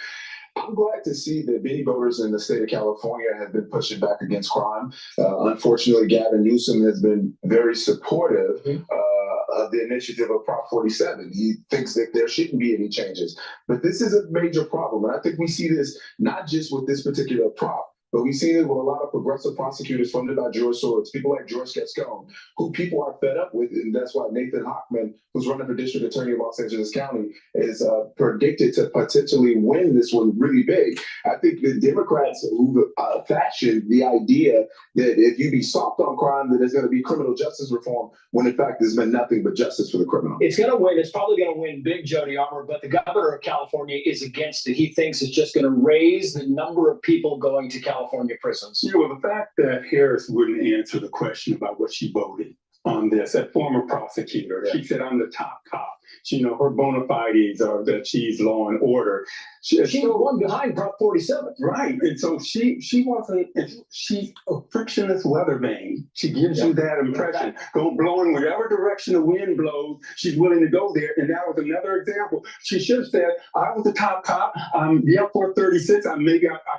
I'm glad to see that many voters in the state of California have been pushing back against crime. Unfortunately, Gavin Newsom has been very supportive of the initiative of Prop 47. He thinks that there shouldn't be any changes. But this is a major problem. And I think we see this not just with this particular prop, but we've seen it with a lot of progressive prosecutors funded by George Soros, people like George Gascon, who people are fed up with. And that's why Nathan Hochman, who's running for district attorney of Los Angeles County, is predicted to potentially win this one really big. I think the Democrats who fashioned the idea that if you be soft on crime, that there's going to be criminal justice reform, when in fact there's been nothing but justice for the criminal. It's going to win. It's probably going to win big, Jody Armour, but the governor of California is against it. He thinks it's just going to raise the number of people going to California prisons. Yeah, well, the fact that Harris wouldn't answer the question about what she voted on this, that former prosecutor, she said, I'm the top cop. her bona fides are that she's law and order. She's the one behind Prop 47. Right. And so she's a frictionless weather vane. She gives you that impression. Go blowing whatever direction the wind blows, she's willing to go there. And that was another example. She should have said, I was the top cop. I'm the F436. I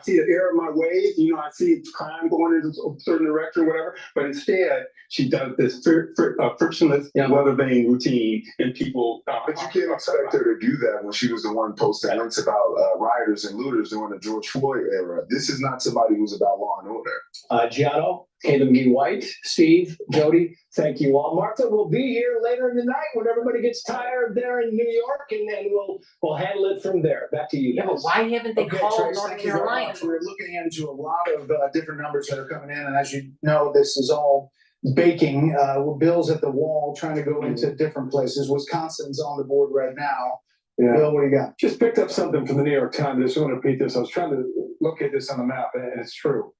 see the error of my ways. I see crime going in a certain direction, whatever. But instead, she does this frictionless weather vane routine, and people. But you can't expect her to do that when she was the one posting links about rioters and looters during the George Floyd era. This is not somebody who's about law and order. Giotto, Caleb McGee White, Steve, Jody, thank you all. Martha will be here later in the night when everybody gets tired there in New York, and then we'll handle it from there. Back to you guys. Yeah, but why haven't they called Trace, North thank you very Carolina? much. We're looking into a lot of different numbers that are coming in, and as you know, this is all baking. Bill's at the wall trying to go into different places. Wisconsin's on the board right now. Yeah. Bill, what do you got? Just picked up something from the New York Times. I just want to repeat this. I was trying to locate this on the map, and it's true.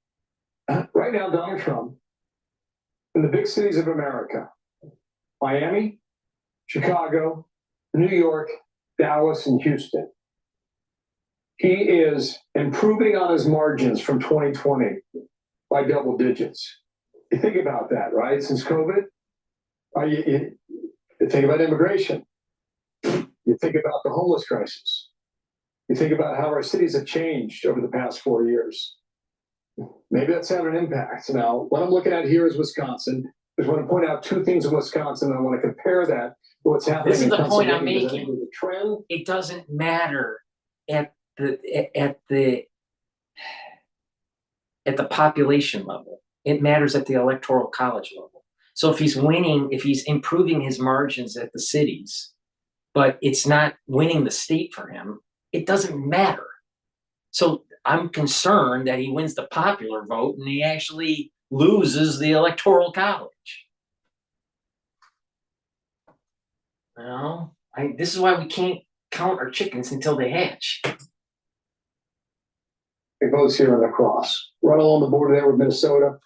Right now, Donald Trump, in the big cities of America, Miami, Chicago, New York, Dallas, and Houston, he is improving on his margins from 2020 by double digits. You think about that, right? Since COVID, you think about immigration. You think about the homeless crisis. You think about how our cities have changed over the past 4 years. Maybe that's had an impact. Now, what I'm looking at here is Wisconsin. I just want to point out two things in Wisconsin. I want to compare that to what's happening This is in the point I'm Pennsylvania. making. The trend. It doesn't matter at the population level. It matters at the electoral college level. So if he's winning, if he's improving his margins at the cities, but it's not winning the state for him, it doesn't matter. So I'm concerned that he wins the popular vote and he actually loses the electoral college. This is why we can't count our chickens until they hatch. It goes here on the cross, right along the border there with Minnesota.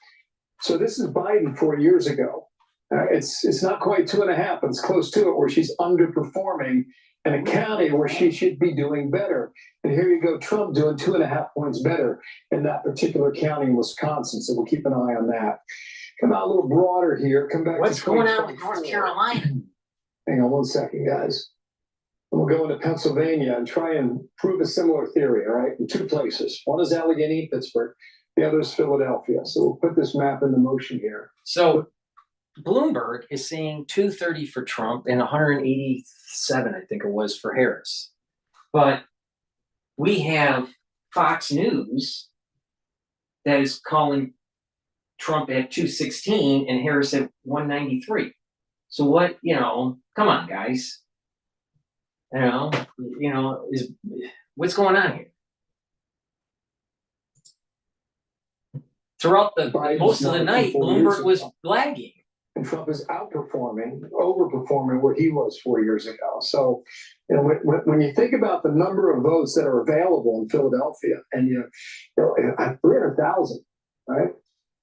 So this is Biden 4 years ago. It's not quite 2.5, but it's close to it, where she's underperforming in a county where she should be doing better. And here you go, Trump doing 2.5 points better in that particular county in Wisconsin. So we'll keep an eye on that. Come out a little broader here. Come back. What's to going on with North Carolina? Hang on 1 second, guys. And we'll go into Pennsylvania and try and prove a similar theory, all right, in two places. One is Allegheny, Pittsburgh. The other is Philadelphia. So we'll put this map into motion here. So Bloomberg is saying 230 for Trump and 187, I think it was, for Harris. But we have Fox News that is calling Trump at 216 and Harris at 193. So what, come on, guys. What's going on here? Throughout most of the night, Bloomberg was lagging. And Trump is overperforming where he was 4 years ago. So, when you think about the number of votes that are available in Philadelphia, and 300,000, right?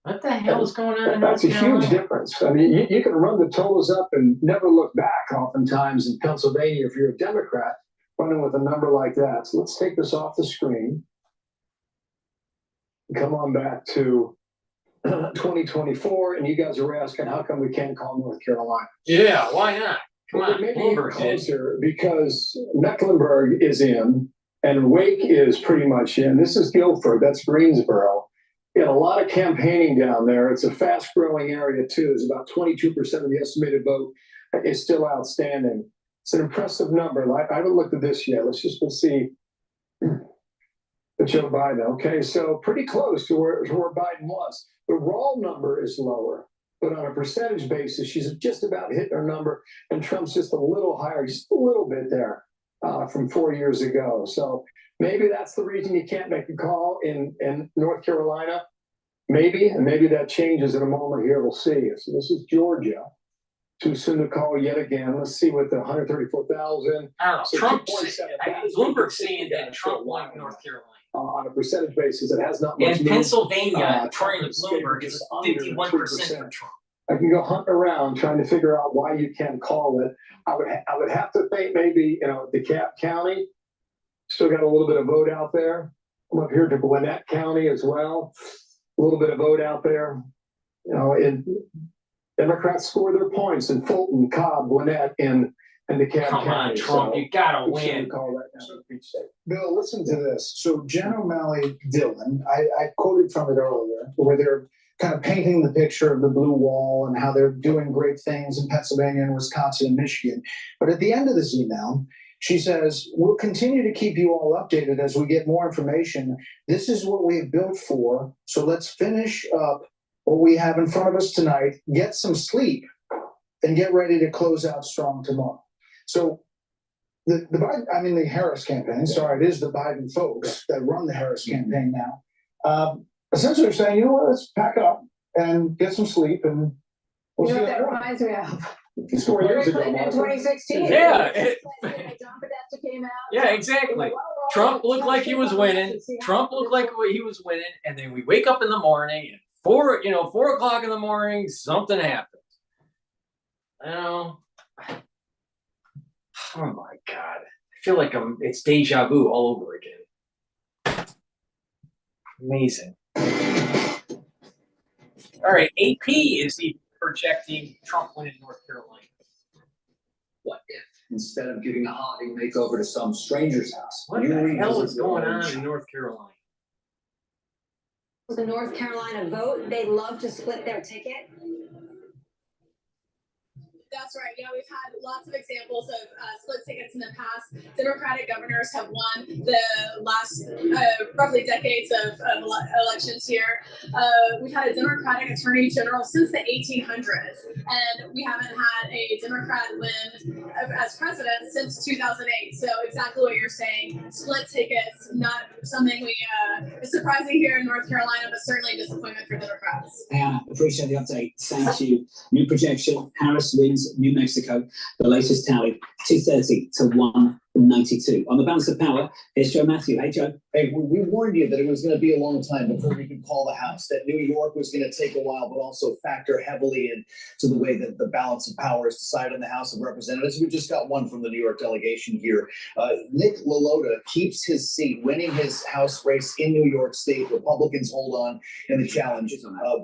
What the hell is going on? That's a huge difference. I mean, you can run the totals up and never look back. Oftentimes in Pennsylvania, if you're a Democrat, running with a number like that. So let's take this off the screen. Come on back to 2024, and you guys are asking how come we can't call North Carolina? Yeah, why not? Come on, maybe Bloomberg closer because Mecklenburg is in and Wake is pretty much in. This is Guilford, that's Greensboro. You got a lot of campaigning down there. It's a fast-growing area too. It's about 22% of the estimated vote is still outstanding. It's an impressive number. I haven't looked at this yet. Let's see. Joe Biden. Okay, so pretty close to where Biden was. The raw number is lower, but on a percentage basis, she's just about hitting her number, and Trump's just a little higher, just a little bit there from 4 years ago. So maybe that's the reason you can't make a call in North Carolina. Maybe, and maybe that changes in a moment here. We'll see. So this is Georgia. Too soon to call yet again. Let's see what the 134,000. I don't know. So Trump, 2.7. Bloomberg saying that Trump won North Carolina. On a percentage basis, it has not much. In Pennsylvania, according to Bloomberg, is 51% for Trump. I can go hunt around trying to figure out why you can call it. I would have to think maybe, DeKalb County still got a little bit of vote out there. I'm up here to Gwinnett County as well. A little bit of vote out there. And Democrats score their points in Fulton, Cobb, Gwinnett, and DeKalb Come County. on, Trump, you gotta We should win. call that now to Peach State. Bill, listen to this. So Jen O'Malley Dillon, I quoted from it earlier, where they're kind of painting the picture of the blue wall and how they're doing great things in Pennsylvania and Wisconsin and Michigan. But at the end of this email, she says, we'll continue to keep you all updated as we get more information. This is what we have built for. So let's finish up what we have in front of us tonight, get some sleep, and get ready to close out strong tomorrow. So the Harris campaign, sorry, it is the Biden folks that run the Harris campaign now, essentially are saying, you know what, let's pack up and get some sleep. And we'll You know see what that how- reminds me of? It's 4 years ago. Clinton in Martha. 2016. Yeah. John Podesta came out. Yeah, exactly. Trump looked like he was winning. Trump looked like he was winning, and then we wake up in the morning and 4 o'clock in the morning, something happens. Oh my God. I feel like it's deja vu all over again. Amazing. All right, AP is projecting Trump win in North Carolina. What if, instead of giving a holiday makeover to some stranger's house, What you the hell revisit is your going own on in child? North Carolina? The North Carolina vote, they love to split their ticket. That's right. We've had lots of examples of split tickets in the past. Democratic governors have won the last roughly decades of elections here. We've had a Democratic attorney general since the 1800s, and we haven't had a Democrat win as president since 2008. So exactly what you're saying, split tickets, not something is surprising here in North Carolina, but certainly a disappointment for Democrats. Anna, appreciate the update. Thank you. New projection, Harris wins New Mexico. The latest tally, 230 to 192. On the balance of power, here's Joe Matthew. Hey, Joe. Hey, we warned you that it was going to be a long time before we could call the House, that New York was going to take a while, but also factor heavily into the way that the balance of power is decided in the House of Representatives. We just got one from the New York delegation here. Nick LaLota keeps his seat, winning his House race in New York State. Republicans hold on in the challenge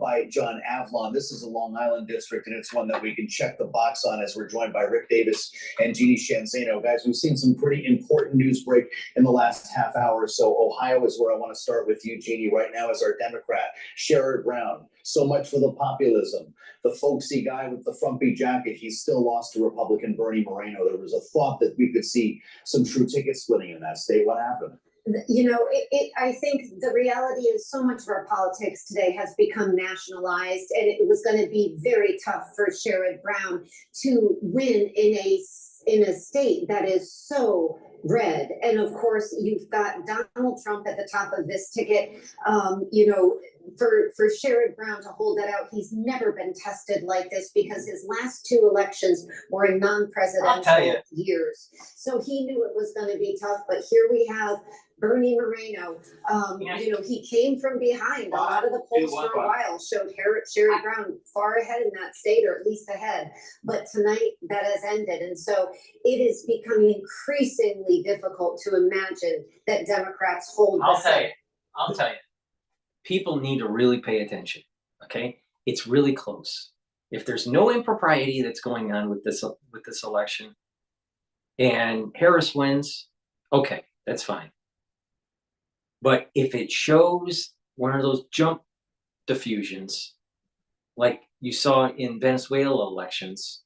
by John Avlon. This is a Long Island district, and it's one that we can check the box on as we're joined by Rick Davis and Jeannie Shanzano. Guys, we've seen some pretty important news break in the last half hour. So Ohio is where I want to start with you, Jeannie, right now as our Democrat. Sherrod Brown, so much for the populism. The folksy guy with the frumpy jacket, he's still lost to Republican Bernie Moreno. There was a thought that we could see some true ticket splitting in that state. What happened? I think the reality is so much of our politics today has become nationalized, and it was going to be very tough for Sherrod Brown to win in a state that is so red. And of course, you've got Donald Trump at the top of this ticket. For Sherrod Brown to hold that out, he's never been tested like this because his last two elections were in non-presidential years. So he knew it was going to be tough, but here we have Bernie Moreno. He came from behind. A lot of the polls for a while showed Sherrod Brown far ahead in that state, or at least ahead. But tonight that has ended. And so it is becoming increasingly difficult to imagine that Democrats hold I'll tell you. People need to really pay attention, okay? It's really close. If there's no impropriety that's going on with this election and Harris wins, okay, that's fine. But if it shows one of those jump diffusions, like you saw in Venezuela elections,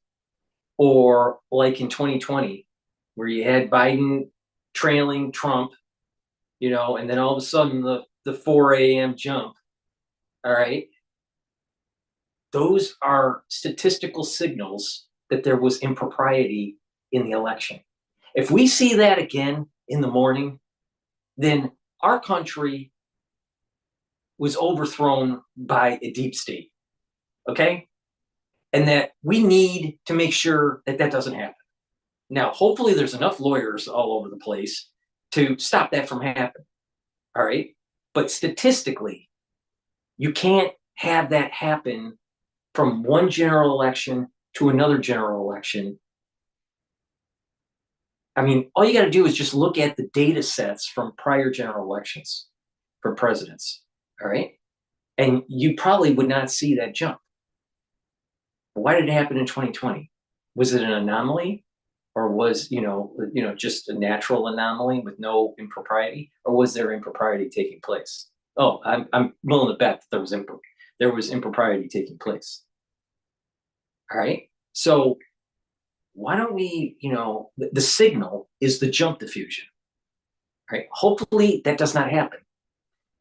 or like in 2020, where you had Biden trailing Trump, and then all of a sudden the 4 a.m. jump, all right? Those are statistical signals that there was impropriety in the election. If we see that again in the morning, then our country was overthrown by a deep state, okay? And that we need to make sure that that doesn't happen. Now, hopefully there's enough lawyers all over the place to stop that from happening, all right? But statistically, you can't have that happen from one general election to another general election. I mean, all you got to do is just look at the data sets from prior general elections for presidents, all right? And you probably would not see that jump. Why did it happen in 2020? Was it an anomaly? Or was, just a natural anomaly with no impropriety? Or was there impropriety taking place? Oh, I'm willing to bet that there was impropriety taking place. All right. So why don't we, the signal is the jump diffusion. Right? Hopefully that does not happen.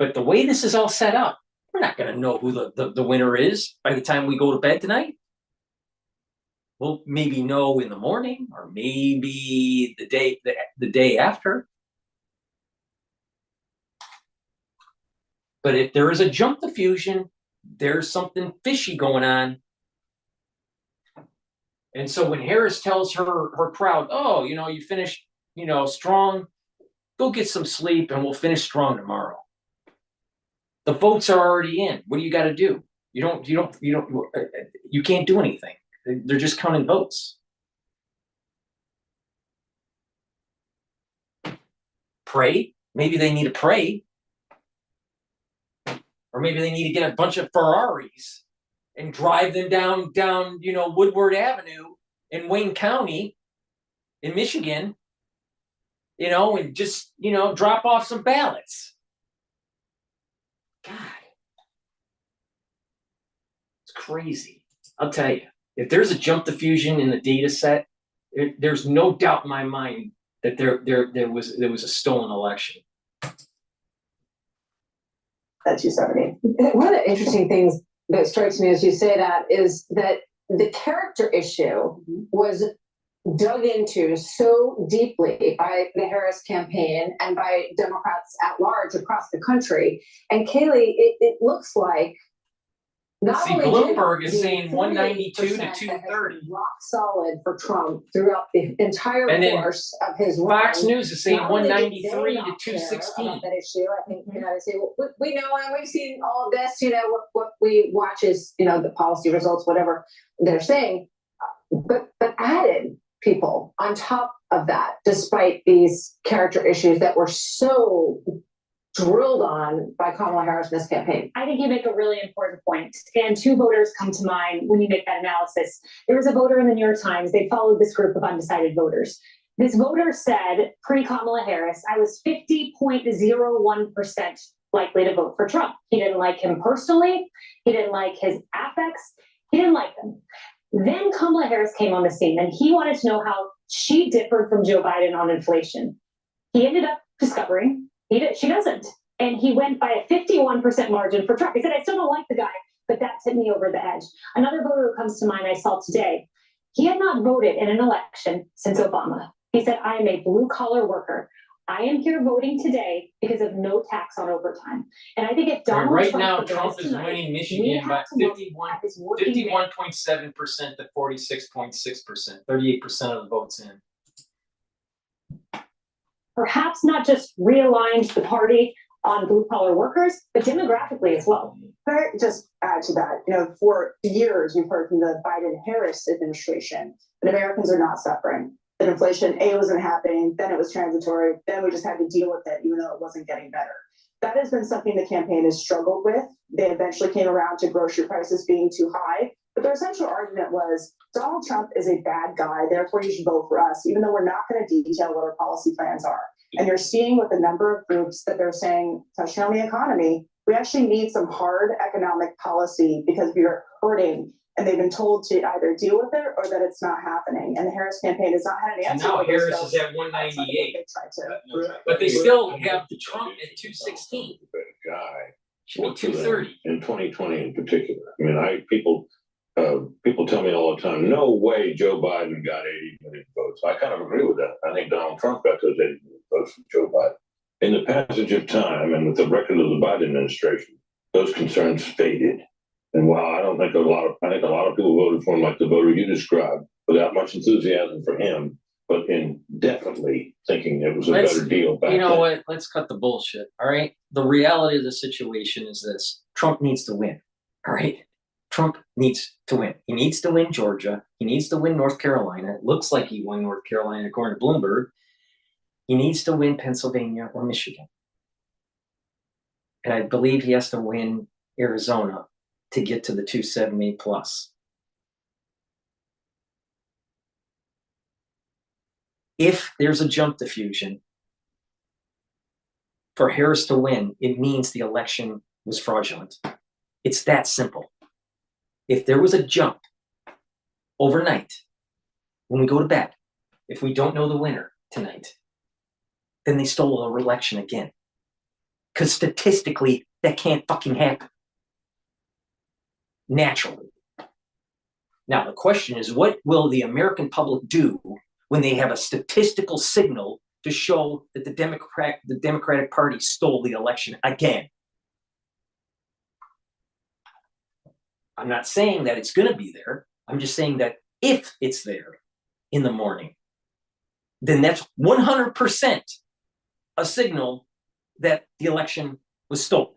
But the way this is all set up, we're not going to know who the winner is by the time we go to bed tonight. We'll maybe know in the morning, or maybe the day after. But if there is a jump diffusion, there's something fishy going on. And so when Harris tells her crowd, oh, you finished, strong, go get some sleep and we'll finish strong tomorrow. The votes are already in. What do you got to do? You can't do anything. They're just counting votes. Pray. Maybe they need to pray. Or maybe they need to get a bunch of Ferraris and drive them down, Woodward Avenue in Wayne County in Michigan, and just, drop off some ballots. God. It's crazy. I'll tell you. If there's a jump diffusion in the data set, there's no doubt in my mind that there was a stolen election. That's 270. One of the interesting things that strikes me as you say that is that the character issue was dug into so deeply by the Harris campaign and by Democrats at large across the country. And Kaylee, it looks like Bloomberg is saying 192 to 230. Rock solid for Trump throughout the entire course of his run. Fox News is saying 193 to 216. That issue, I think, they say, well, we know, and we've seen all of this. What we watch is, the policy results, whatever they're saying, but added people on top of that, despite these character issues that were so drilled on by Kamala Harris in this campaign. I think you make a really important point. And two voters come to mind when you make that analysis. There was a voter in the New York Times. They followed this group of undecided voters. This voter said, pre-Kamala Harris, I was 50.01% likely to vote for Trump. He didn't like him personally. He didn't like his affects. He didn't like them. Then Kamala Harris came on the scene, and he wanted to know how she differed from Joe Biden on inflation. He ended up discovering she doesn't. And he went by a 51% margin for Trump. He said, I still don't like the guy, but that tipped me over the edge. Another voter who comes to mind I saw today, he had not voted in an election since Obama. He said, I am a blue collar worker. I am here voting today because of no tax on overtime. And I think if Donald Trump is winning Michigan by 51.7% to 46.6%, 38% of the votes in. Perhaps not just realigned the party on blue collar workers, but demographically as well. Just add to that, for years we've heard from the Biden-Harris administration that Americans are not suffering. That inflation, wasn't happening, then it was transitory, then we just had to deal with it, even though it wasn't getting better. That has been something the campaign has struggled with. They eventually came around to grocery prices being too high. But their essential argument was Donald Trump is a bad guy, therefore you should vote for us, even though we're not going to detail what our policy plans are. And you're seeing with a number of groups that they're saying, touching on the economy, we actually need some hard economic policy because we are hurting. And they've been told to either deal with it or that it's not happening. And the Harris campaign has not had an answer. And now Harris is at 198. But they still have the Trump at 216. Guy. Should be 230. In 2020 in particular. I mean, people tell me all the time, no way Joe Biden got 80 million votes. I kind of agree with that. I think Donald Trump got those 80 million votes from Joe Biden. In the passage of time and with the record of the Biden administration, those concerns faded. And while I think a lot of people voted for him like the voter you described, without much enthusiasm for him, but in definitely thinking it was a better deal back then. What? Let's cut the bullshit. All right. The reality of the situation is this: Trump needs to win. All right. Trump needs to win. He needs to win Georgia. He needs to win North Carolina. It looks like he won North Carolina according to Bloomberg. He needs to win Pennsylvania or Michigan. And I believe he has to win Arizona to get to the 270 plus. If there's a jump diffusion for Harris to win, it means the election was fraudulent. It's that simple. If there was a jump overnight, when we go to bed, if we don't know the winner tonight, then they stole our election again. Because statistically, that can't fucking happen. Naturally. Now, the question is, what will the American public do when they have a statistical signal to show that the Democratic Party stole the election again? I'm not saying that it's going to be there. I'm just saying that if it's there in the morning, then that's 100% a signal that the election was stolen.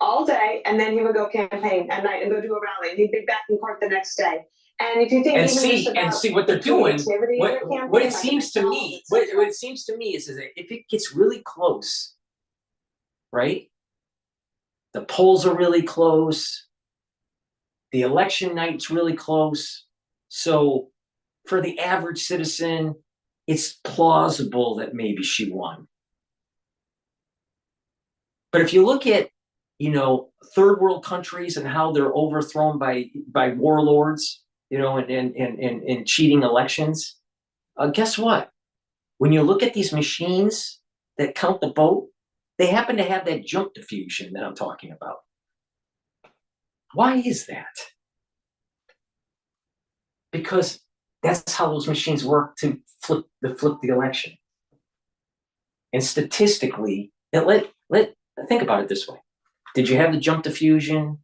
All day, and then he would go campaign at night and go do a rally, and he'd be back in court the next day. And if you think And see what they're doing. What it seems to me, what it seems to me is that if it gets really close, right? The polls are really close. The election night's really close. So for the average citizen, it's plausible that maybe she won. But if you look at, you know, third world countries and how they're overthrown by warlords, you know, and cheating elections, guess what? When you look at these machines that count the vote, they happen to have that jump diffusion that I'm talking about. Why is that? Because that's how those machines work to flip the election. And statistically, think about it this way. Did you have the jump diffusion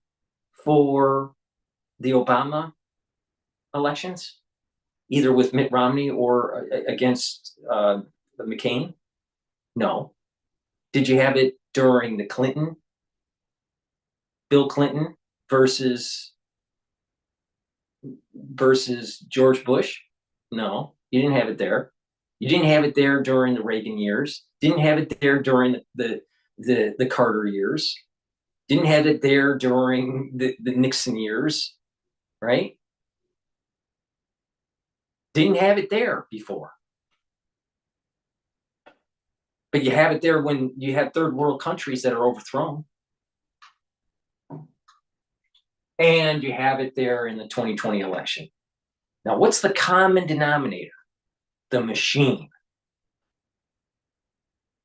for the Obama elections, either with Mitt Romney or against McCain? No. Did you have it during the Bill Clinton versus George Bush? No, you didn't have it there. You didn't have it there during the Reagan years. Didn't have it there during the Carter years. Didn't have it there during the Nixon years, right? Didn't have it there before. But you have it there when you have third world countries that are overthrown. And you have it there in the 2020 election. Now, what's the common denominator? The machine.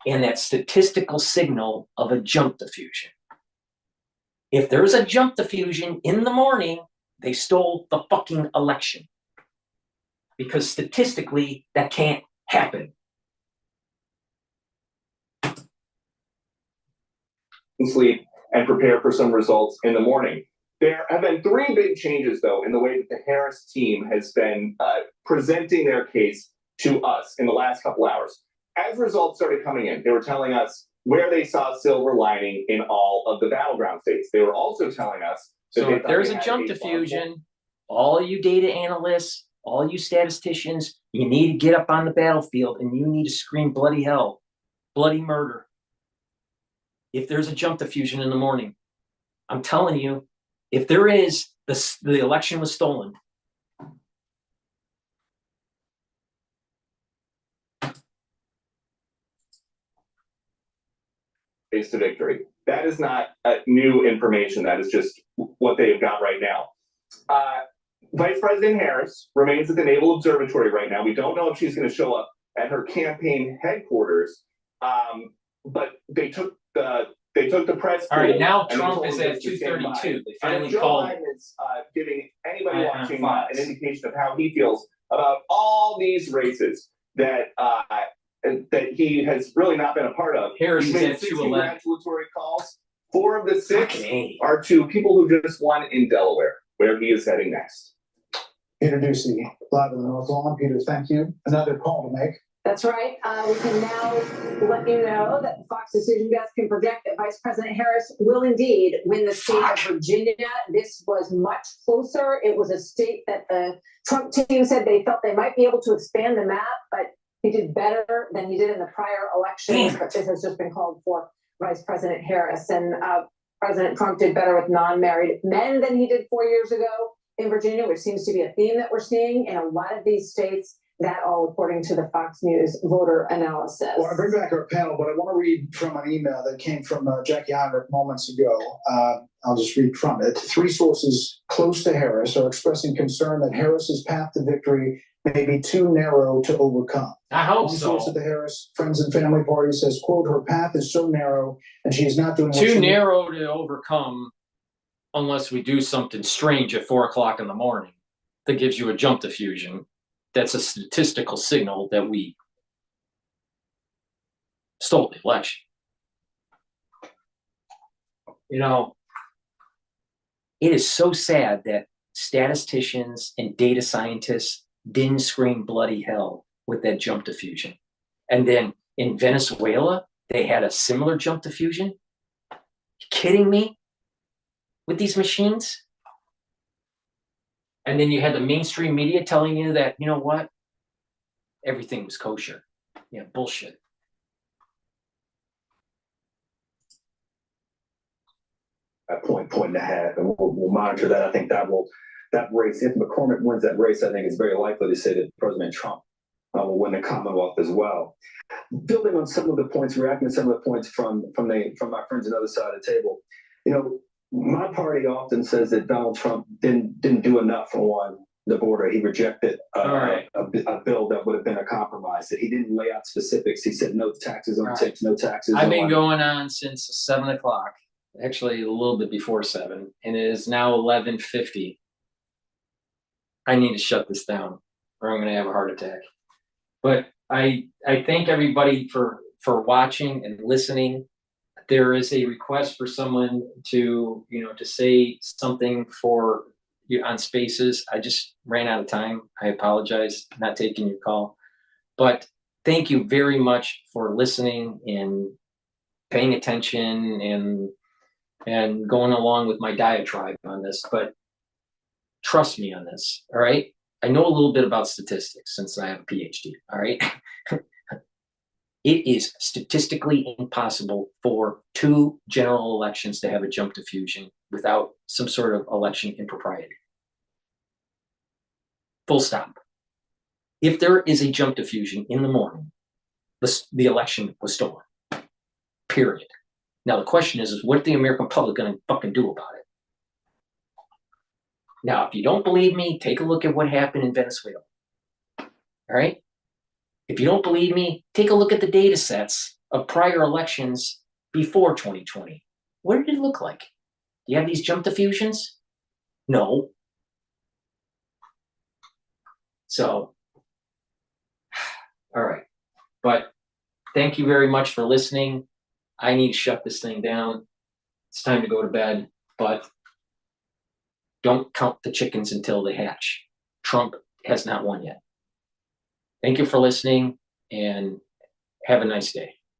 And that statistical signal of a jump diffusion. If there's a jump diffusion in the morning, they stole the fucking election. Because statistically, that can't happen. Sleep and prepare for some results in the morning. There have been three big changes, though, in the way that the Harris team has been presenting their case to us in the last couple hours. As results started coming in, they were telling us where they saw silver lining in all of the battleground states. They were also telling us that so if there's a jump diffusion, all you data analysts, all you statisticians, you need to get up on the battlefield and you need to scream bloody hell, bloody murder. If there's a jump diffusion in the morning, I'm telling you, if there is, the election was stolen. Face to victory. That is not new information. That is just what they have got right now. Vice President Harris remains at the Naval Observatory right now. We don't know if she's going to show up at her campaign headquarters, but they took the press. All right, now Trump is at 232. They finally called. Joe Biden is giving anybody watching an indication of how he feels about all these races that he has really not been a part of. Harris He's is made at 60 211. congratulatory calls. 4 of the 6 are to people who just won in Delaware, where he is heading next. Peter Ducey, live in the North Lawn. Peter, thank you. Another call to make. That's right. We can now let you know that the Fox Decision Desk can project that Vice President Harris will indeed win the state of Virginia. This was much closer. It was a state that the Trump team said they felt they might be able to expand the map, but he did better than he did in the prior elections. But this has just been called for Vice President Harris. And President Trump did better with non-married men than he did 4 years ago in Virginia, which seems to be a theme that we're seeing in a lot of these states. That all according to the Fox News voter analysis. Well, I bring back our panel, but I want to read from an email that came from Jackie Heinrich moments ago. I'll just read from it. 3 sources close to Harris are expressing concern that Harris's path to victory may be too narrow to overcome. I hope One so. source at the Harris Friends and Family Party says, quote, her path is so narrow and she is not doing what Too narrow to overcome unless we do something strange at 4 o'clock in the morning that gives you a jump diffusion. That's a statistical signal that we stole the election. You know, it is so sad that statisticians and data scientists didn't scream bloody hell with that jump diffusion. And then in Venezuela, they had a similar jump diffusion. You kidding me? With these machines? And then you had the mainstream media telling you that, you know what? Everything was kosher. Yeah, bullshit. At point and a half, and we'll monitor that. I think that race, if McCormick wins that race, I think it's very likely to say that President Trump will win the Commonwealth as well. Building on some of the points, reacting to some of the points from my friends on the other side of the table, you know, my party often says that Donald Trump didn't do enough on the border. He rejected a bill that would have been a compromise. That he didn't lay out specifics. He said no taxes on tips, no taxes. I've been going on since 7 o'clock, actually a little bit before 7, and it is now 11:50. I need to shut this down, or I'm going to have a heart attack. But I thank everybody for watching and listening. There is a request for someone to say something for you on Spaces. I just ran out of time. I apologize, not taking your call. But thank you very much for listening and paying attention and going along with my diatribe on this. But trust me on this, all right? I know a little bit about statistics since I have a Ph.D., all right? It is statistically impossible for 2 general elections to have a jump diffusion without some sort of election impropriety. Full stop. If there is a jump diffusion in the morning, the election was stolen. Period. Now the question is what the American public going to fucking do about it? Now, if you don't believe me, take a look at what happened in Venezuela. All right? If you don't believe me, take a look at the data sets of prior elections before 2020. What did it look like? Do you have these jump diffusions? No. So, all right. But thank you very much for listening. I need to shut this thing down. It's time to go to bed, but don't count the chickens until they hatch. Trump has not won yet. Thank you for listening and have a nice day.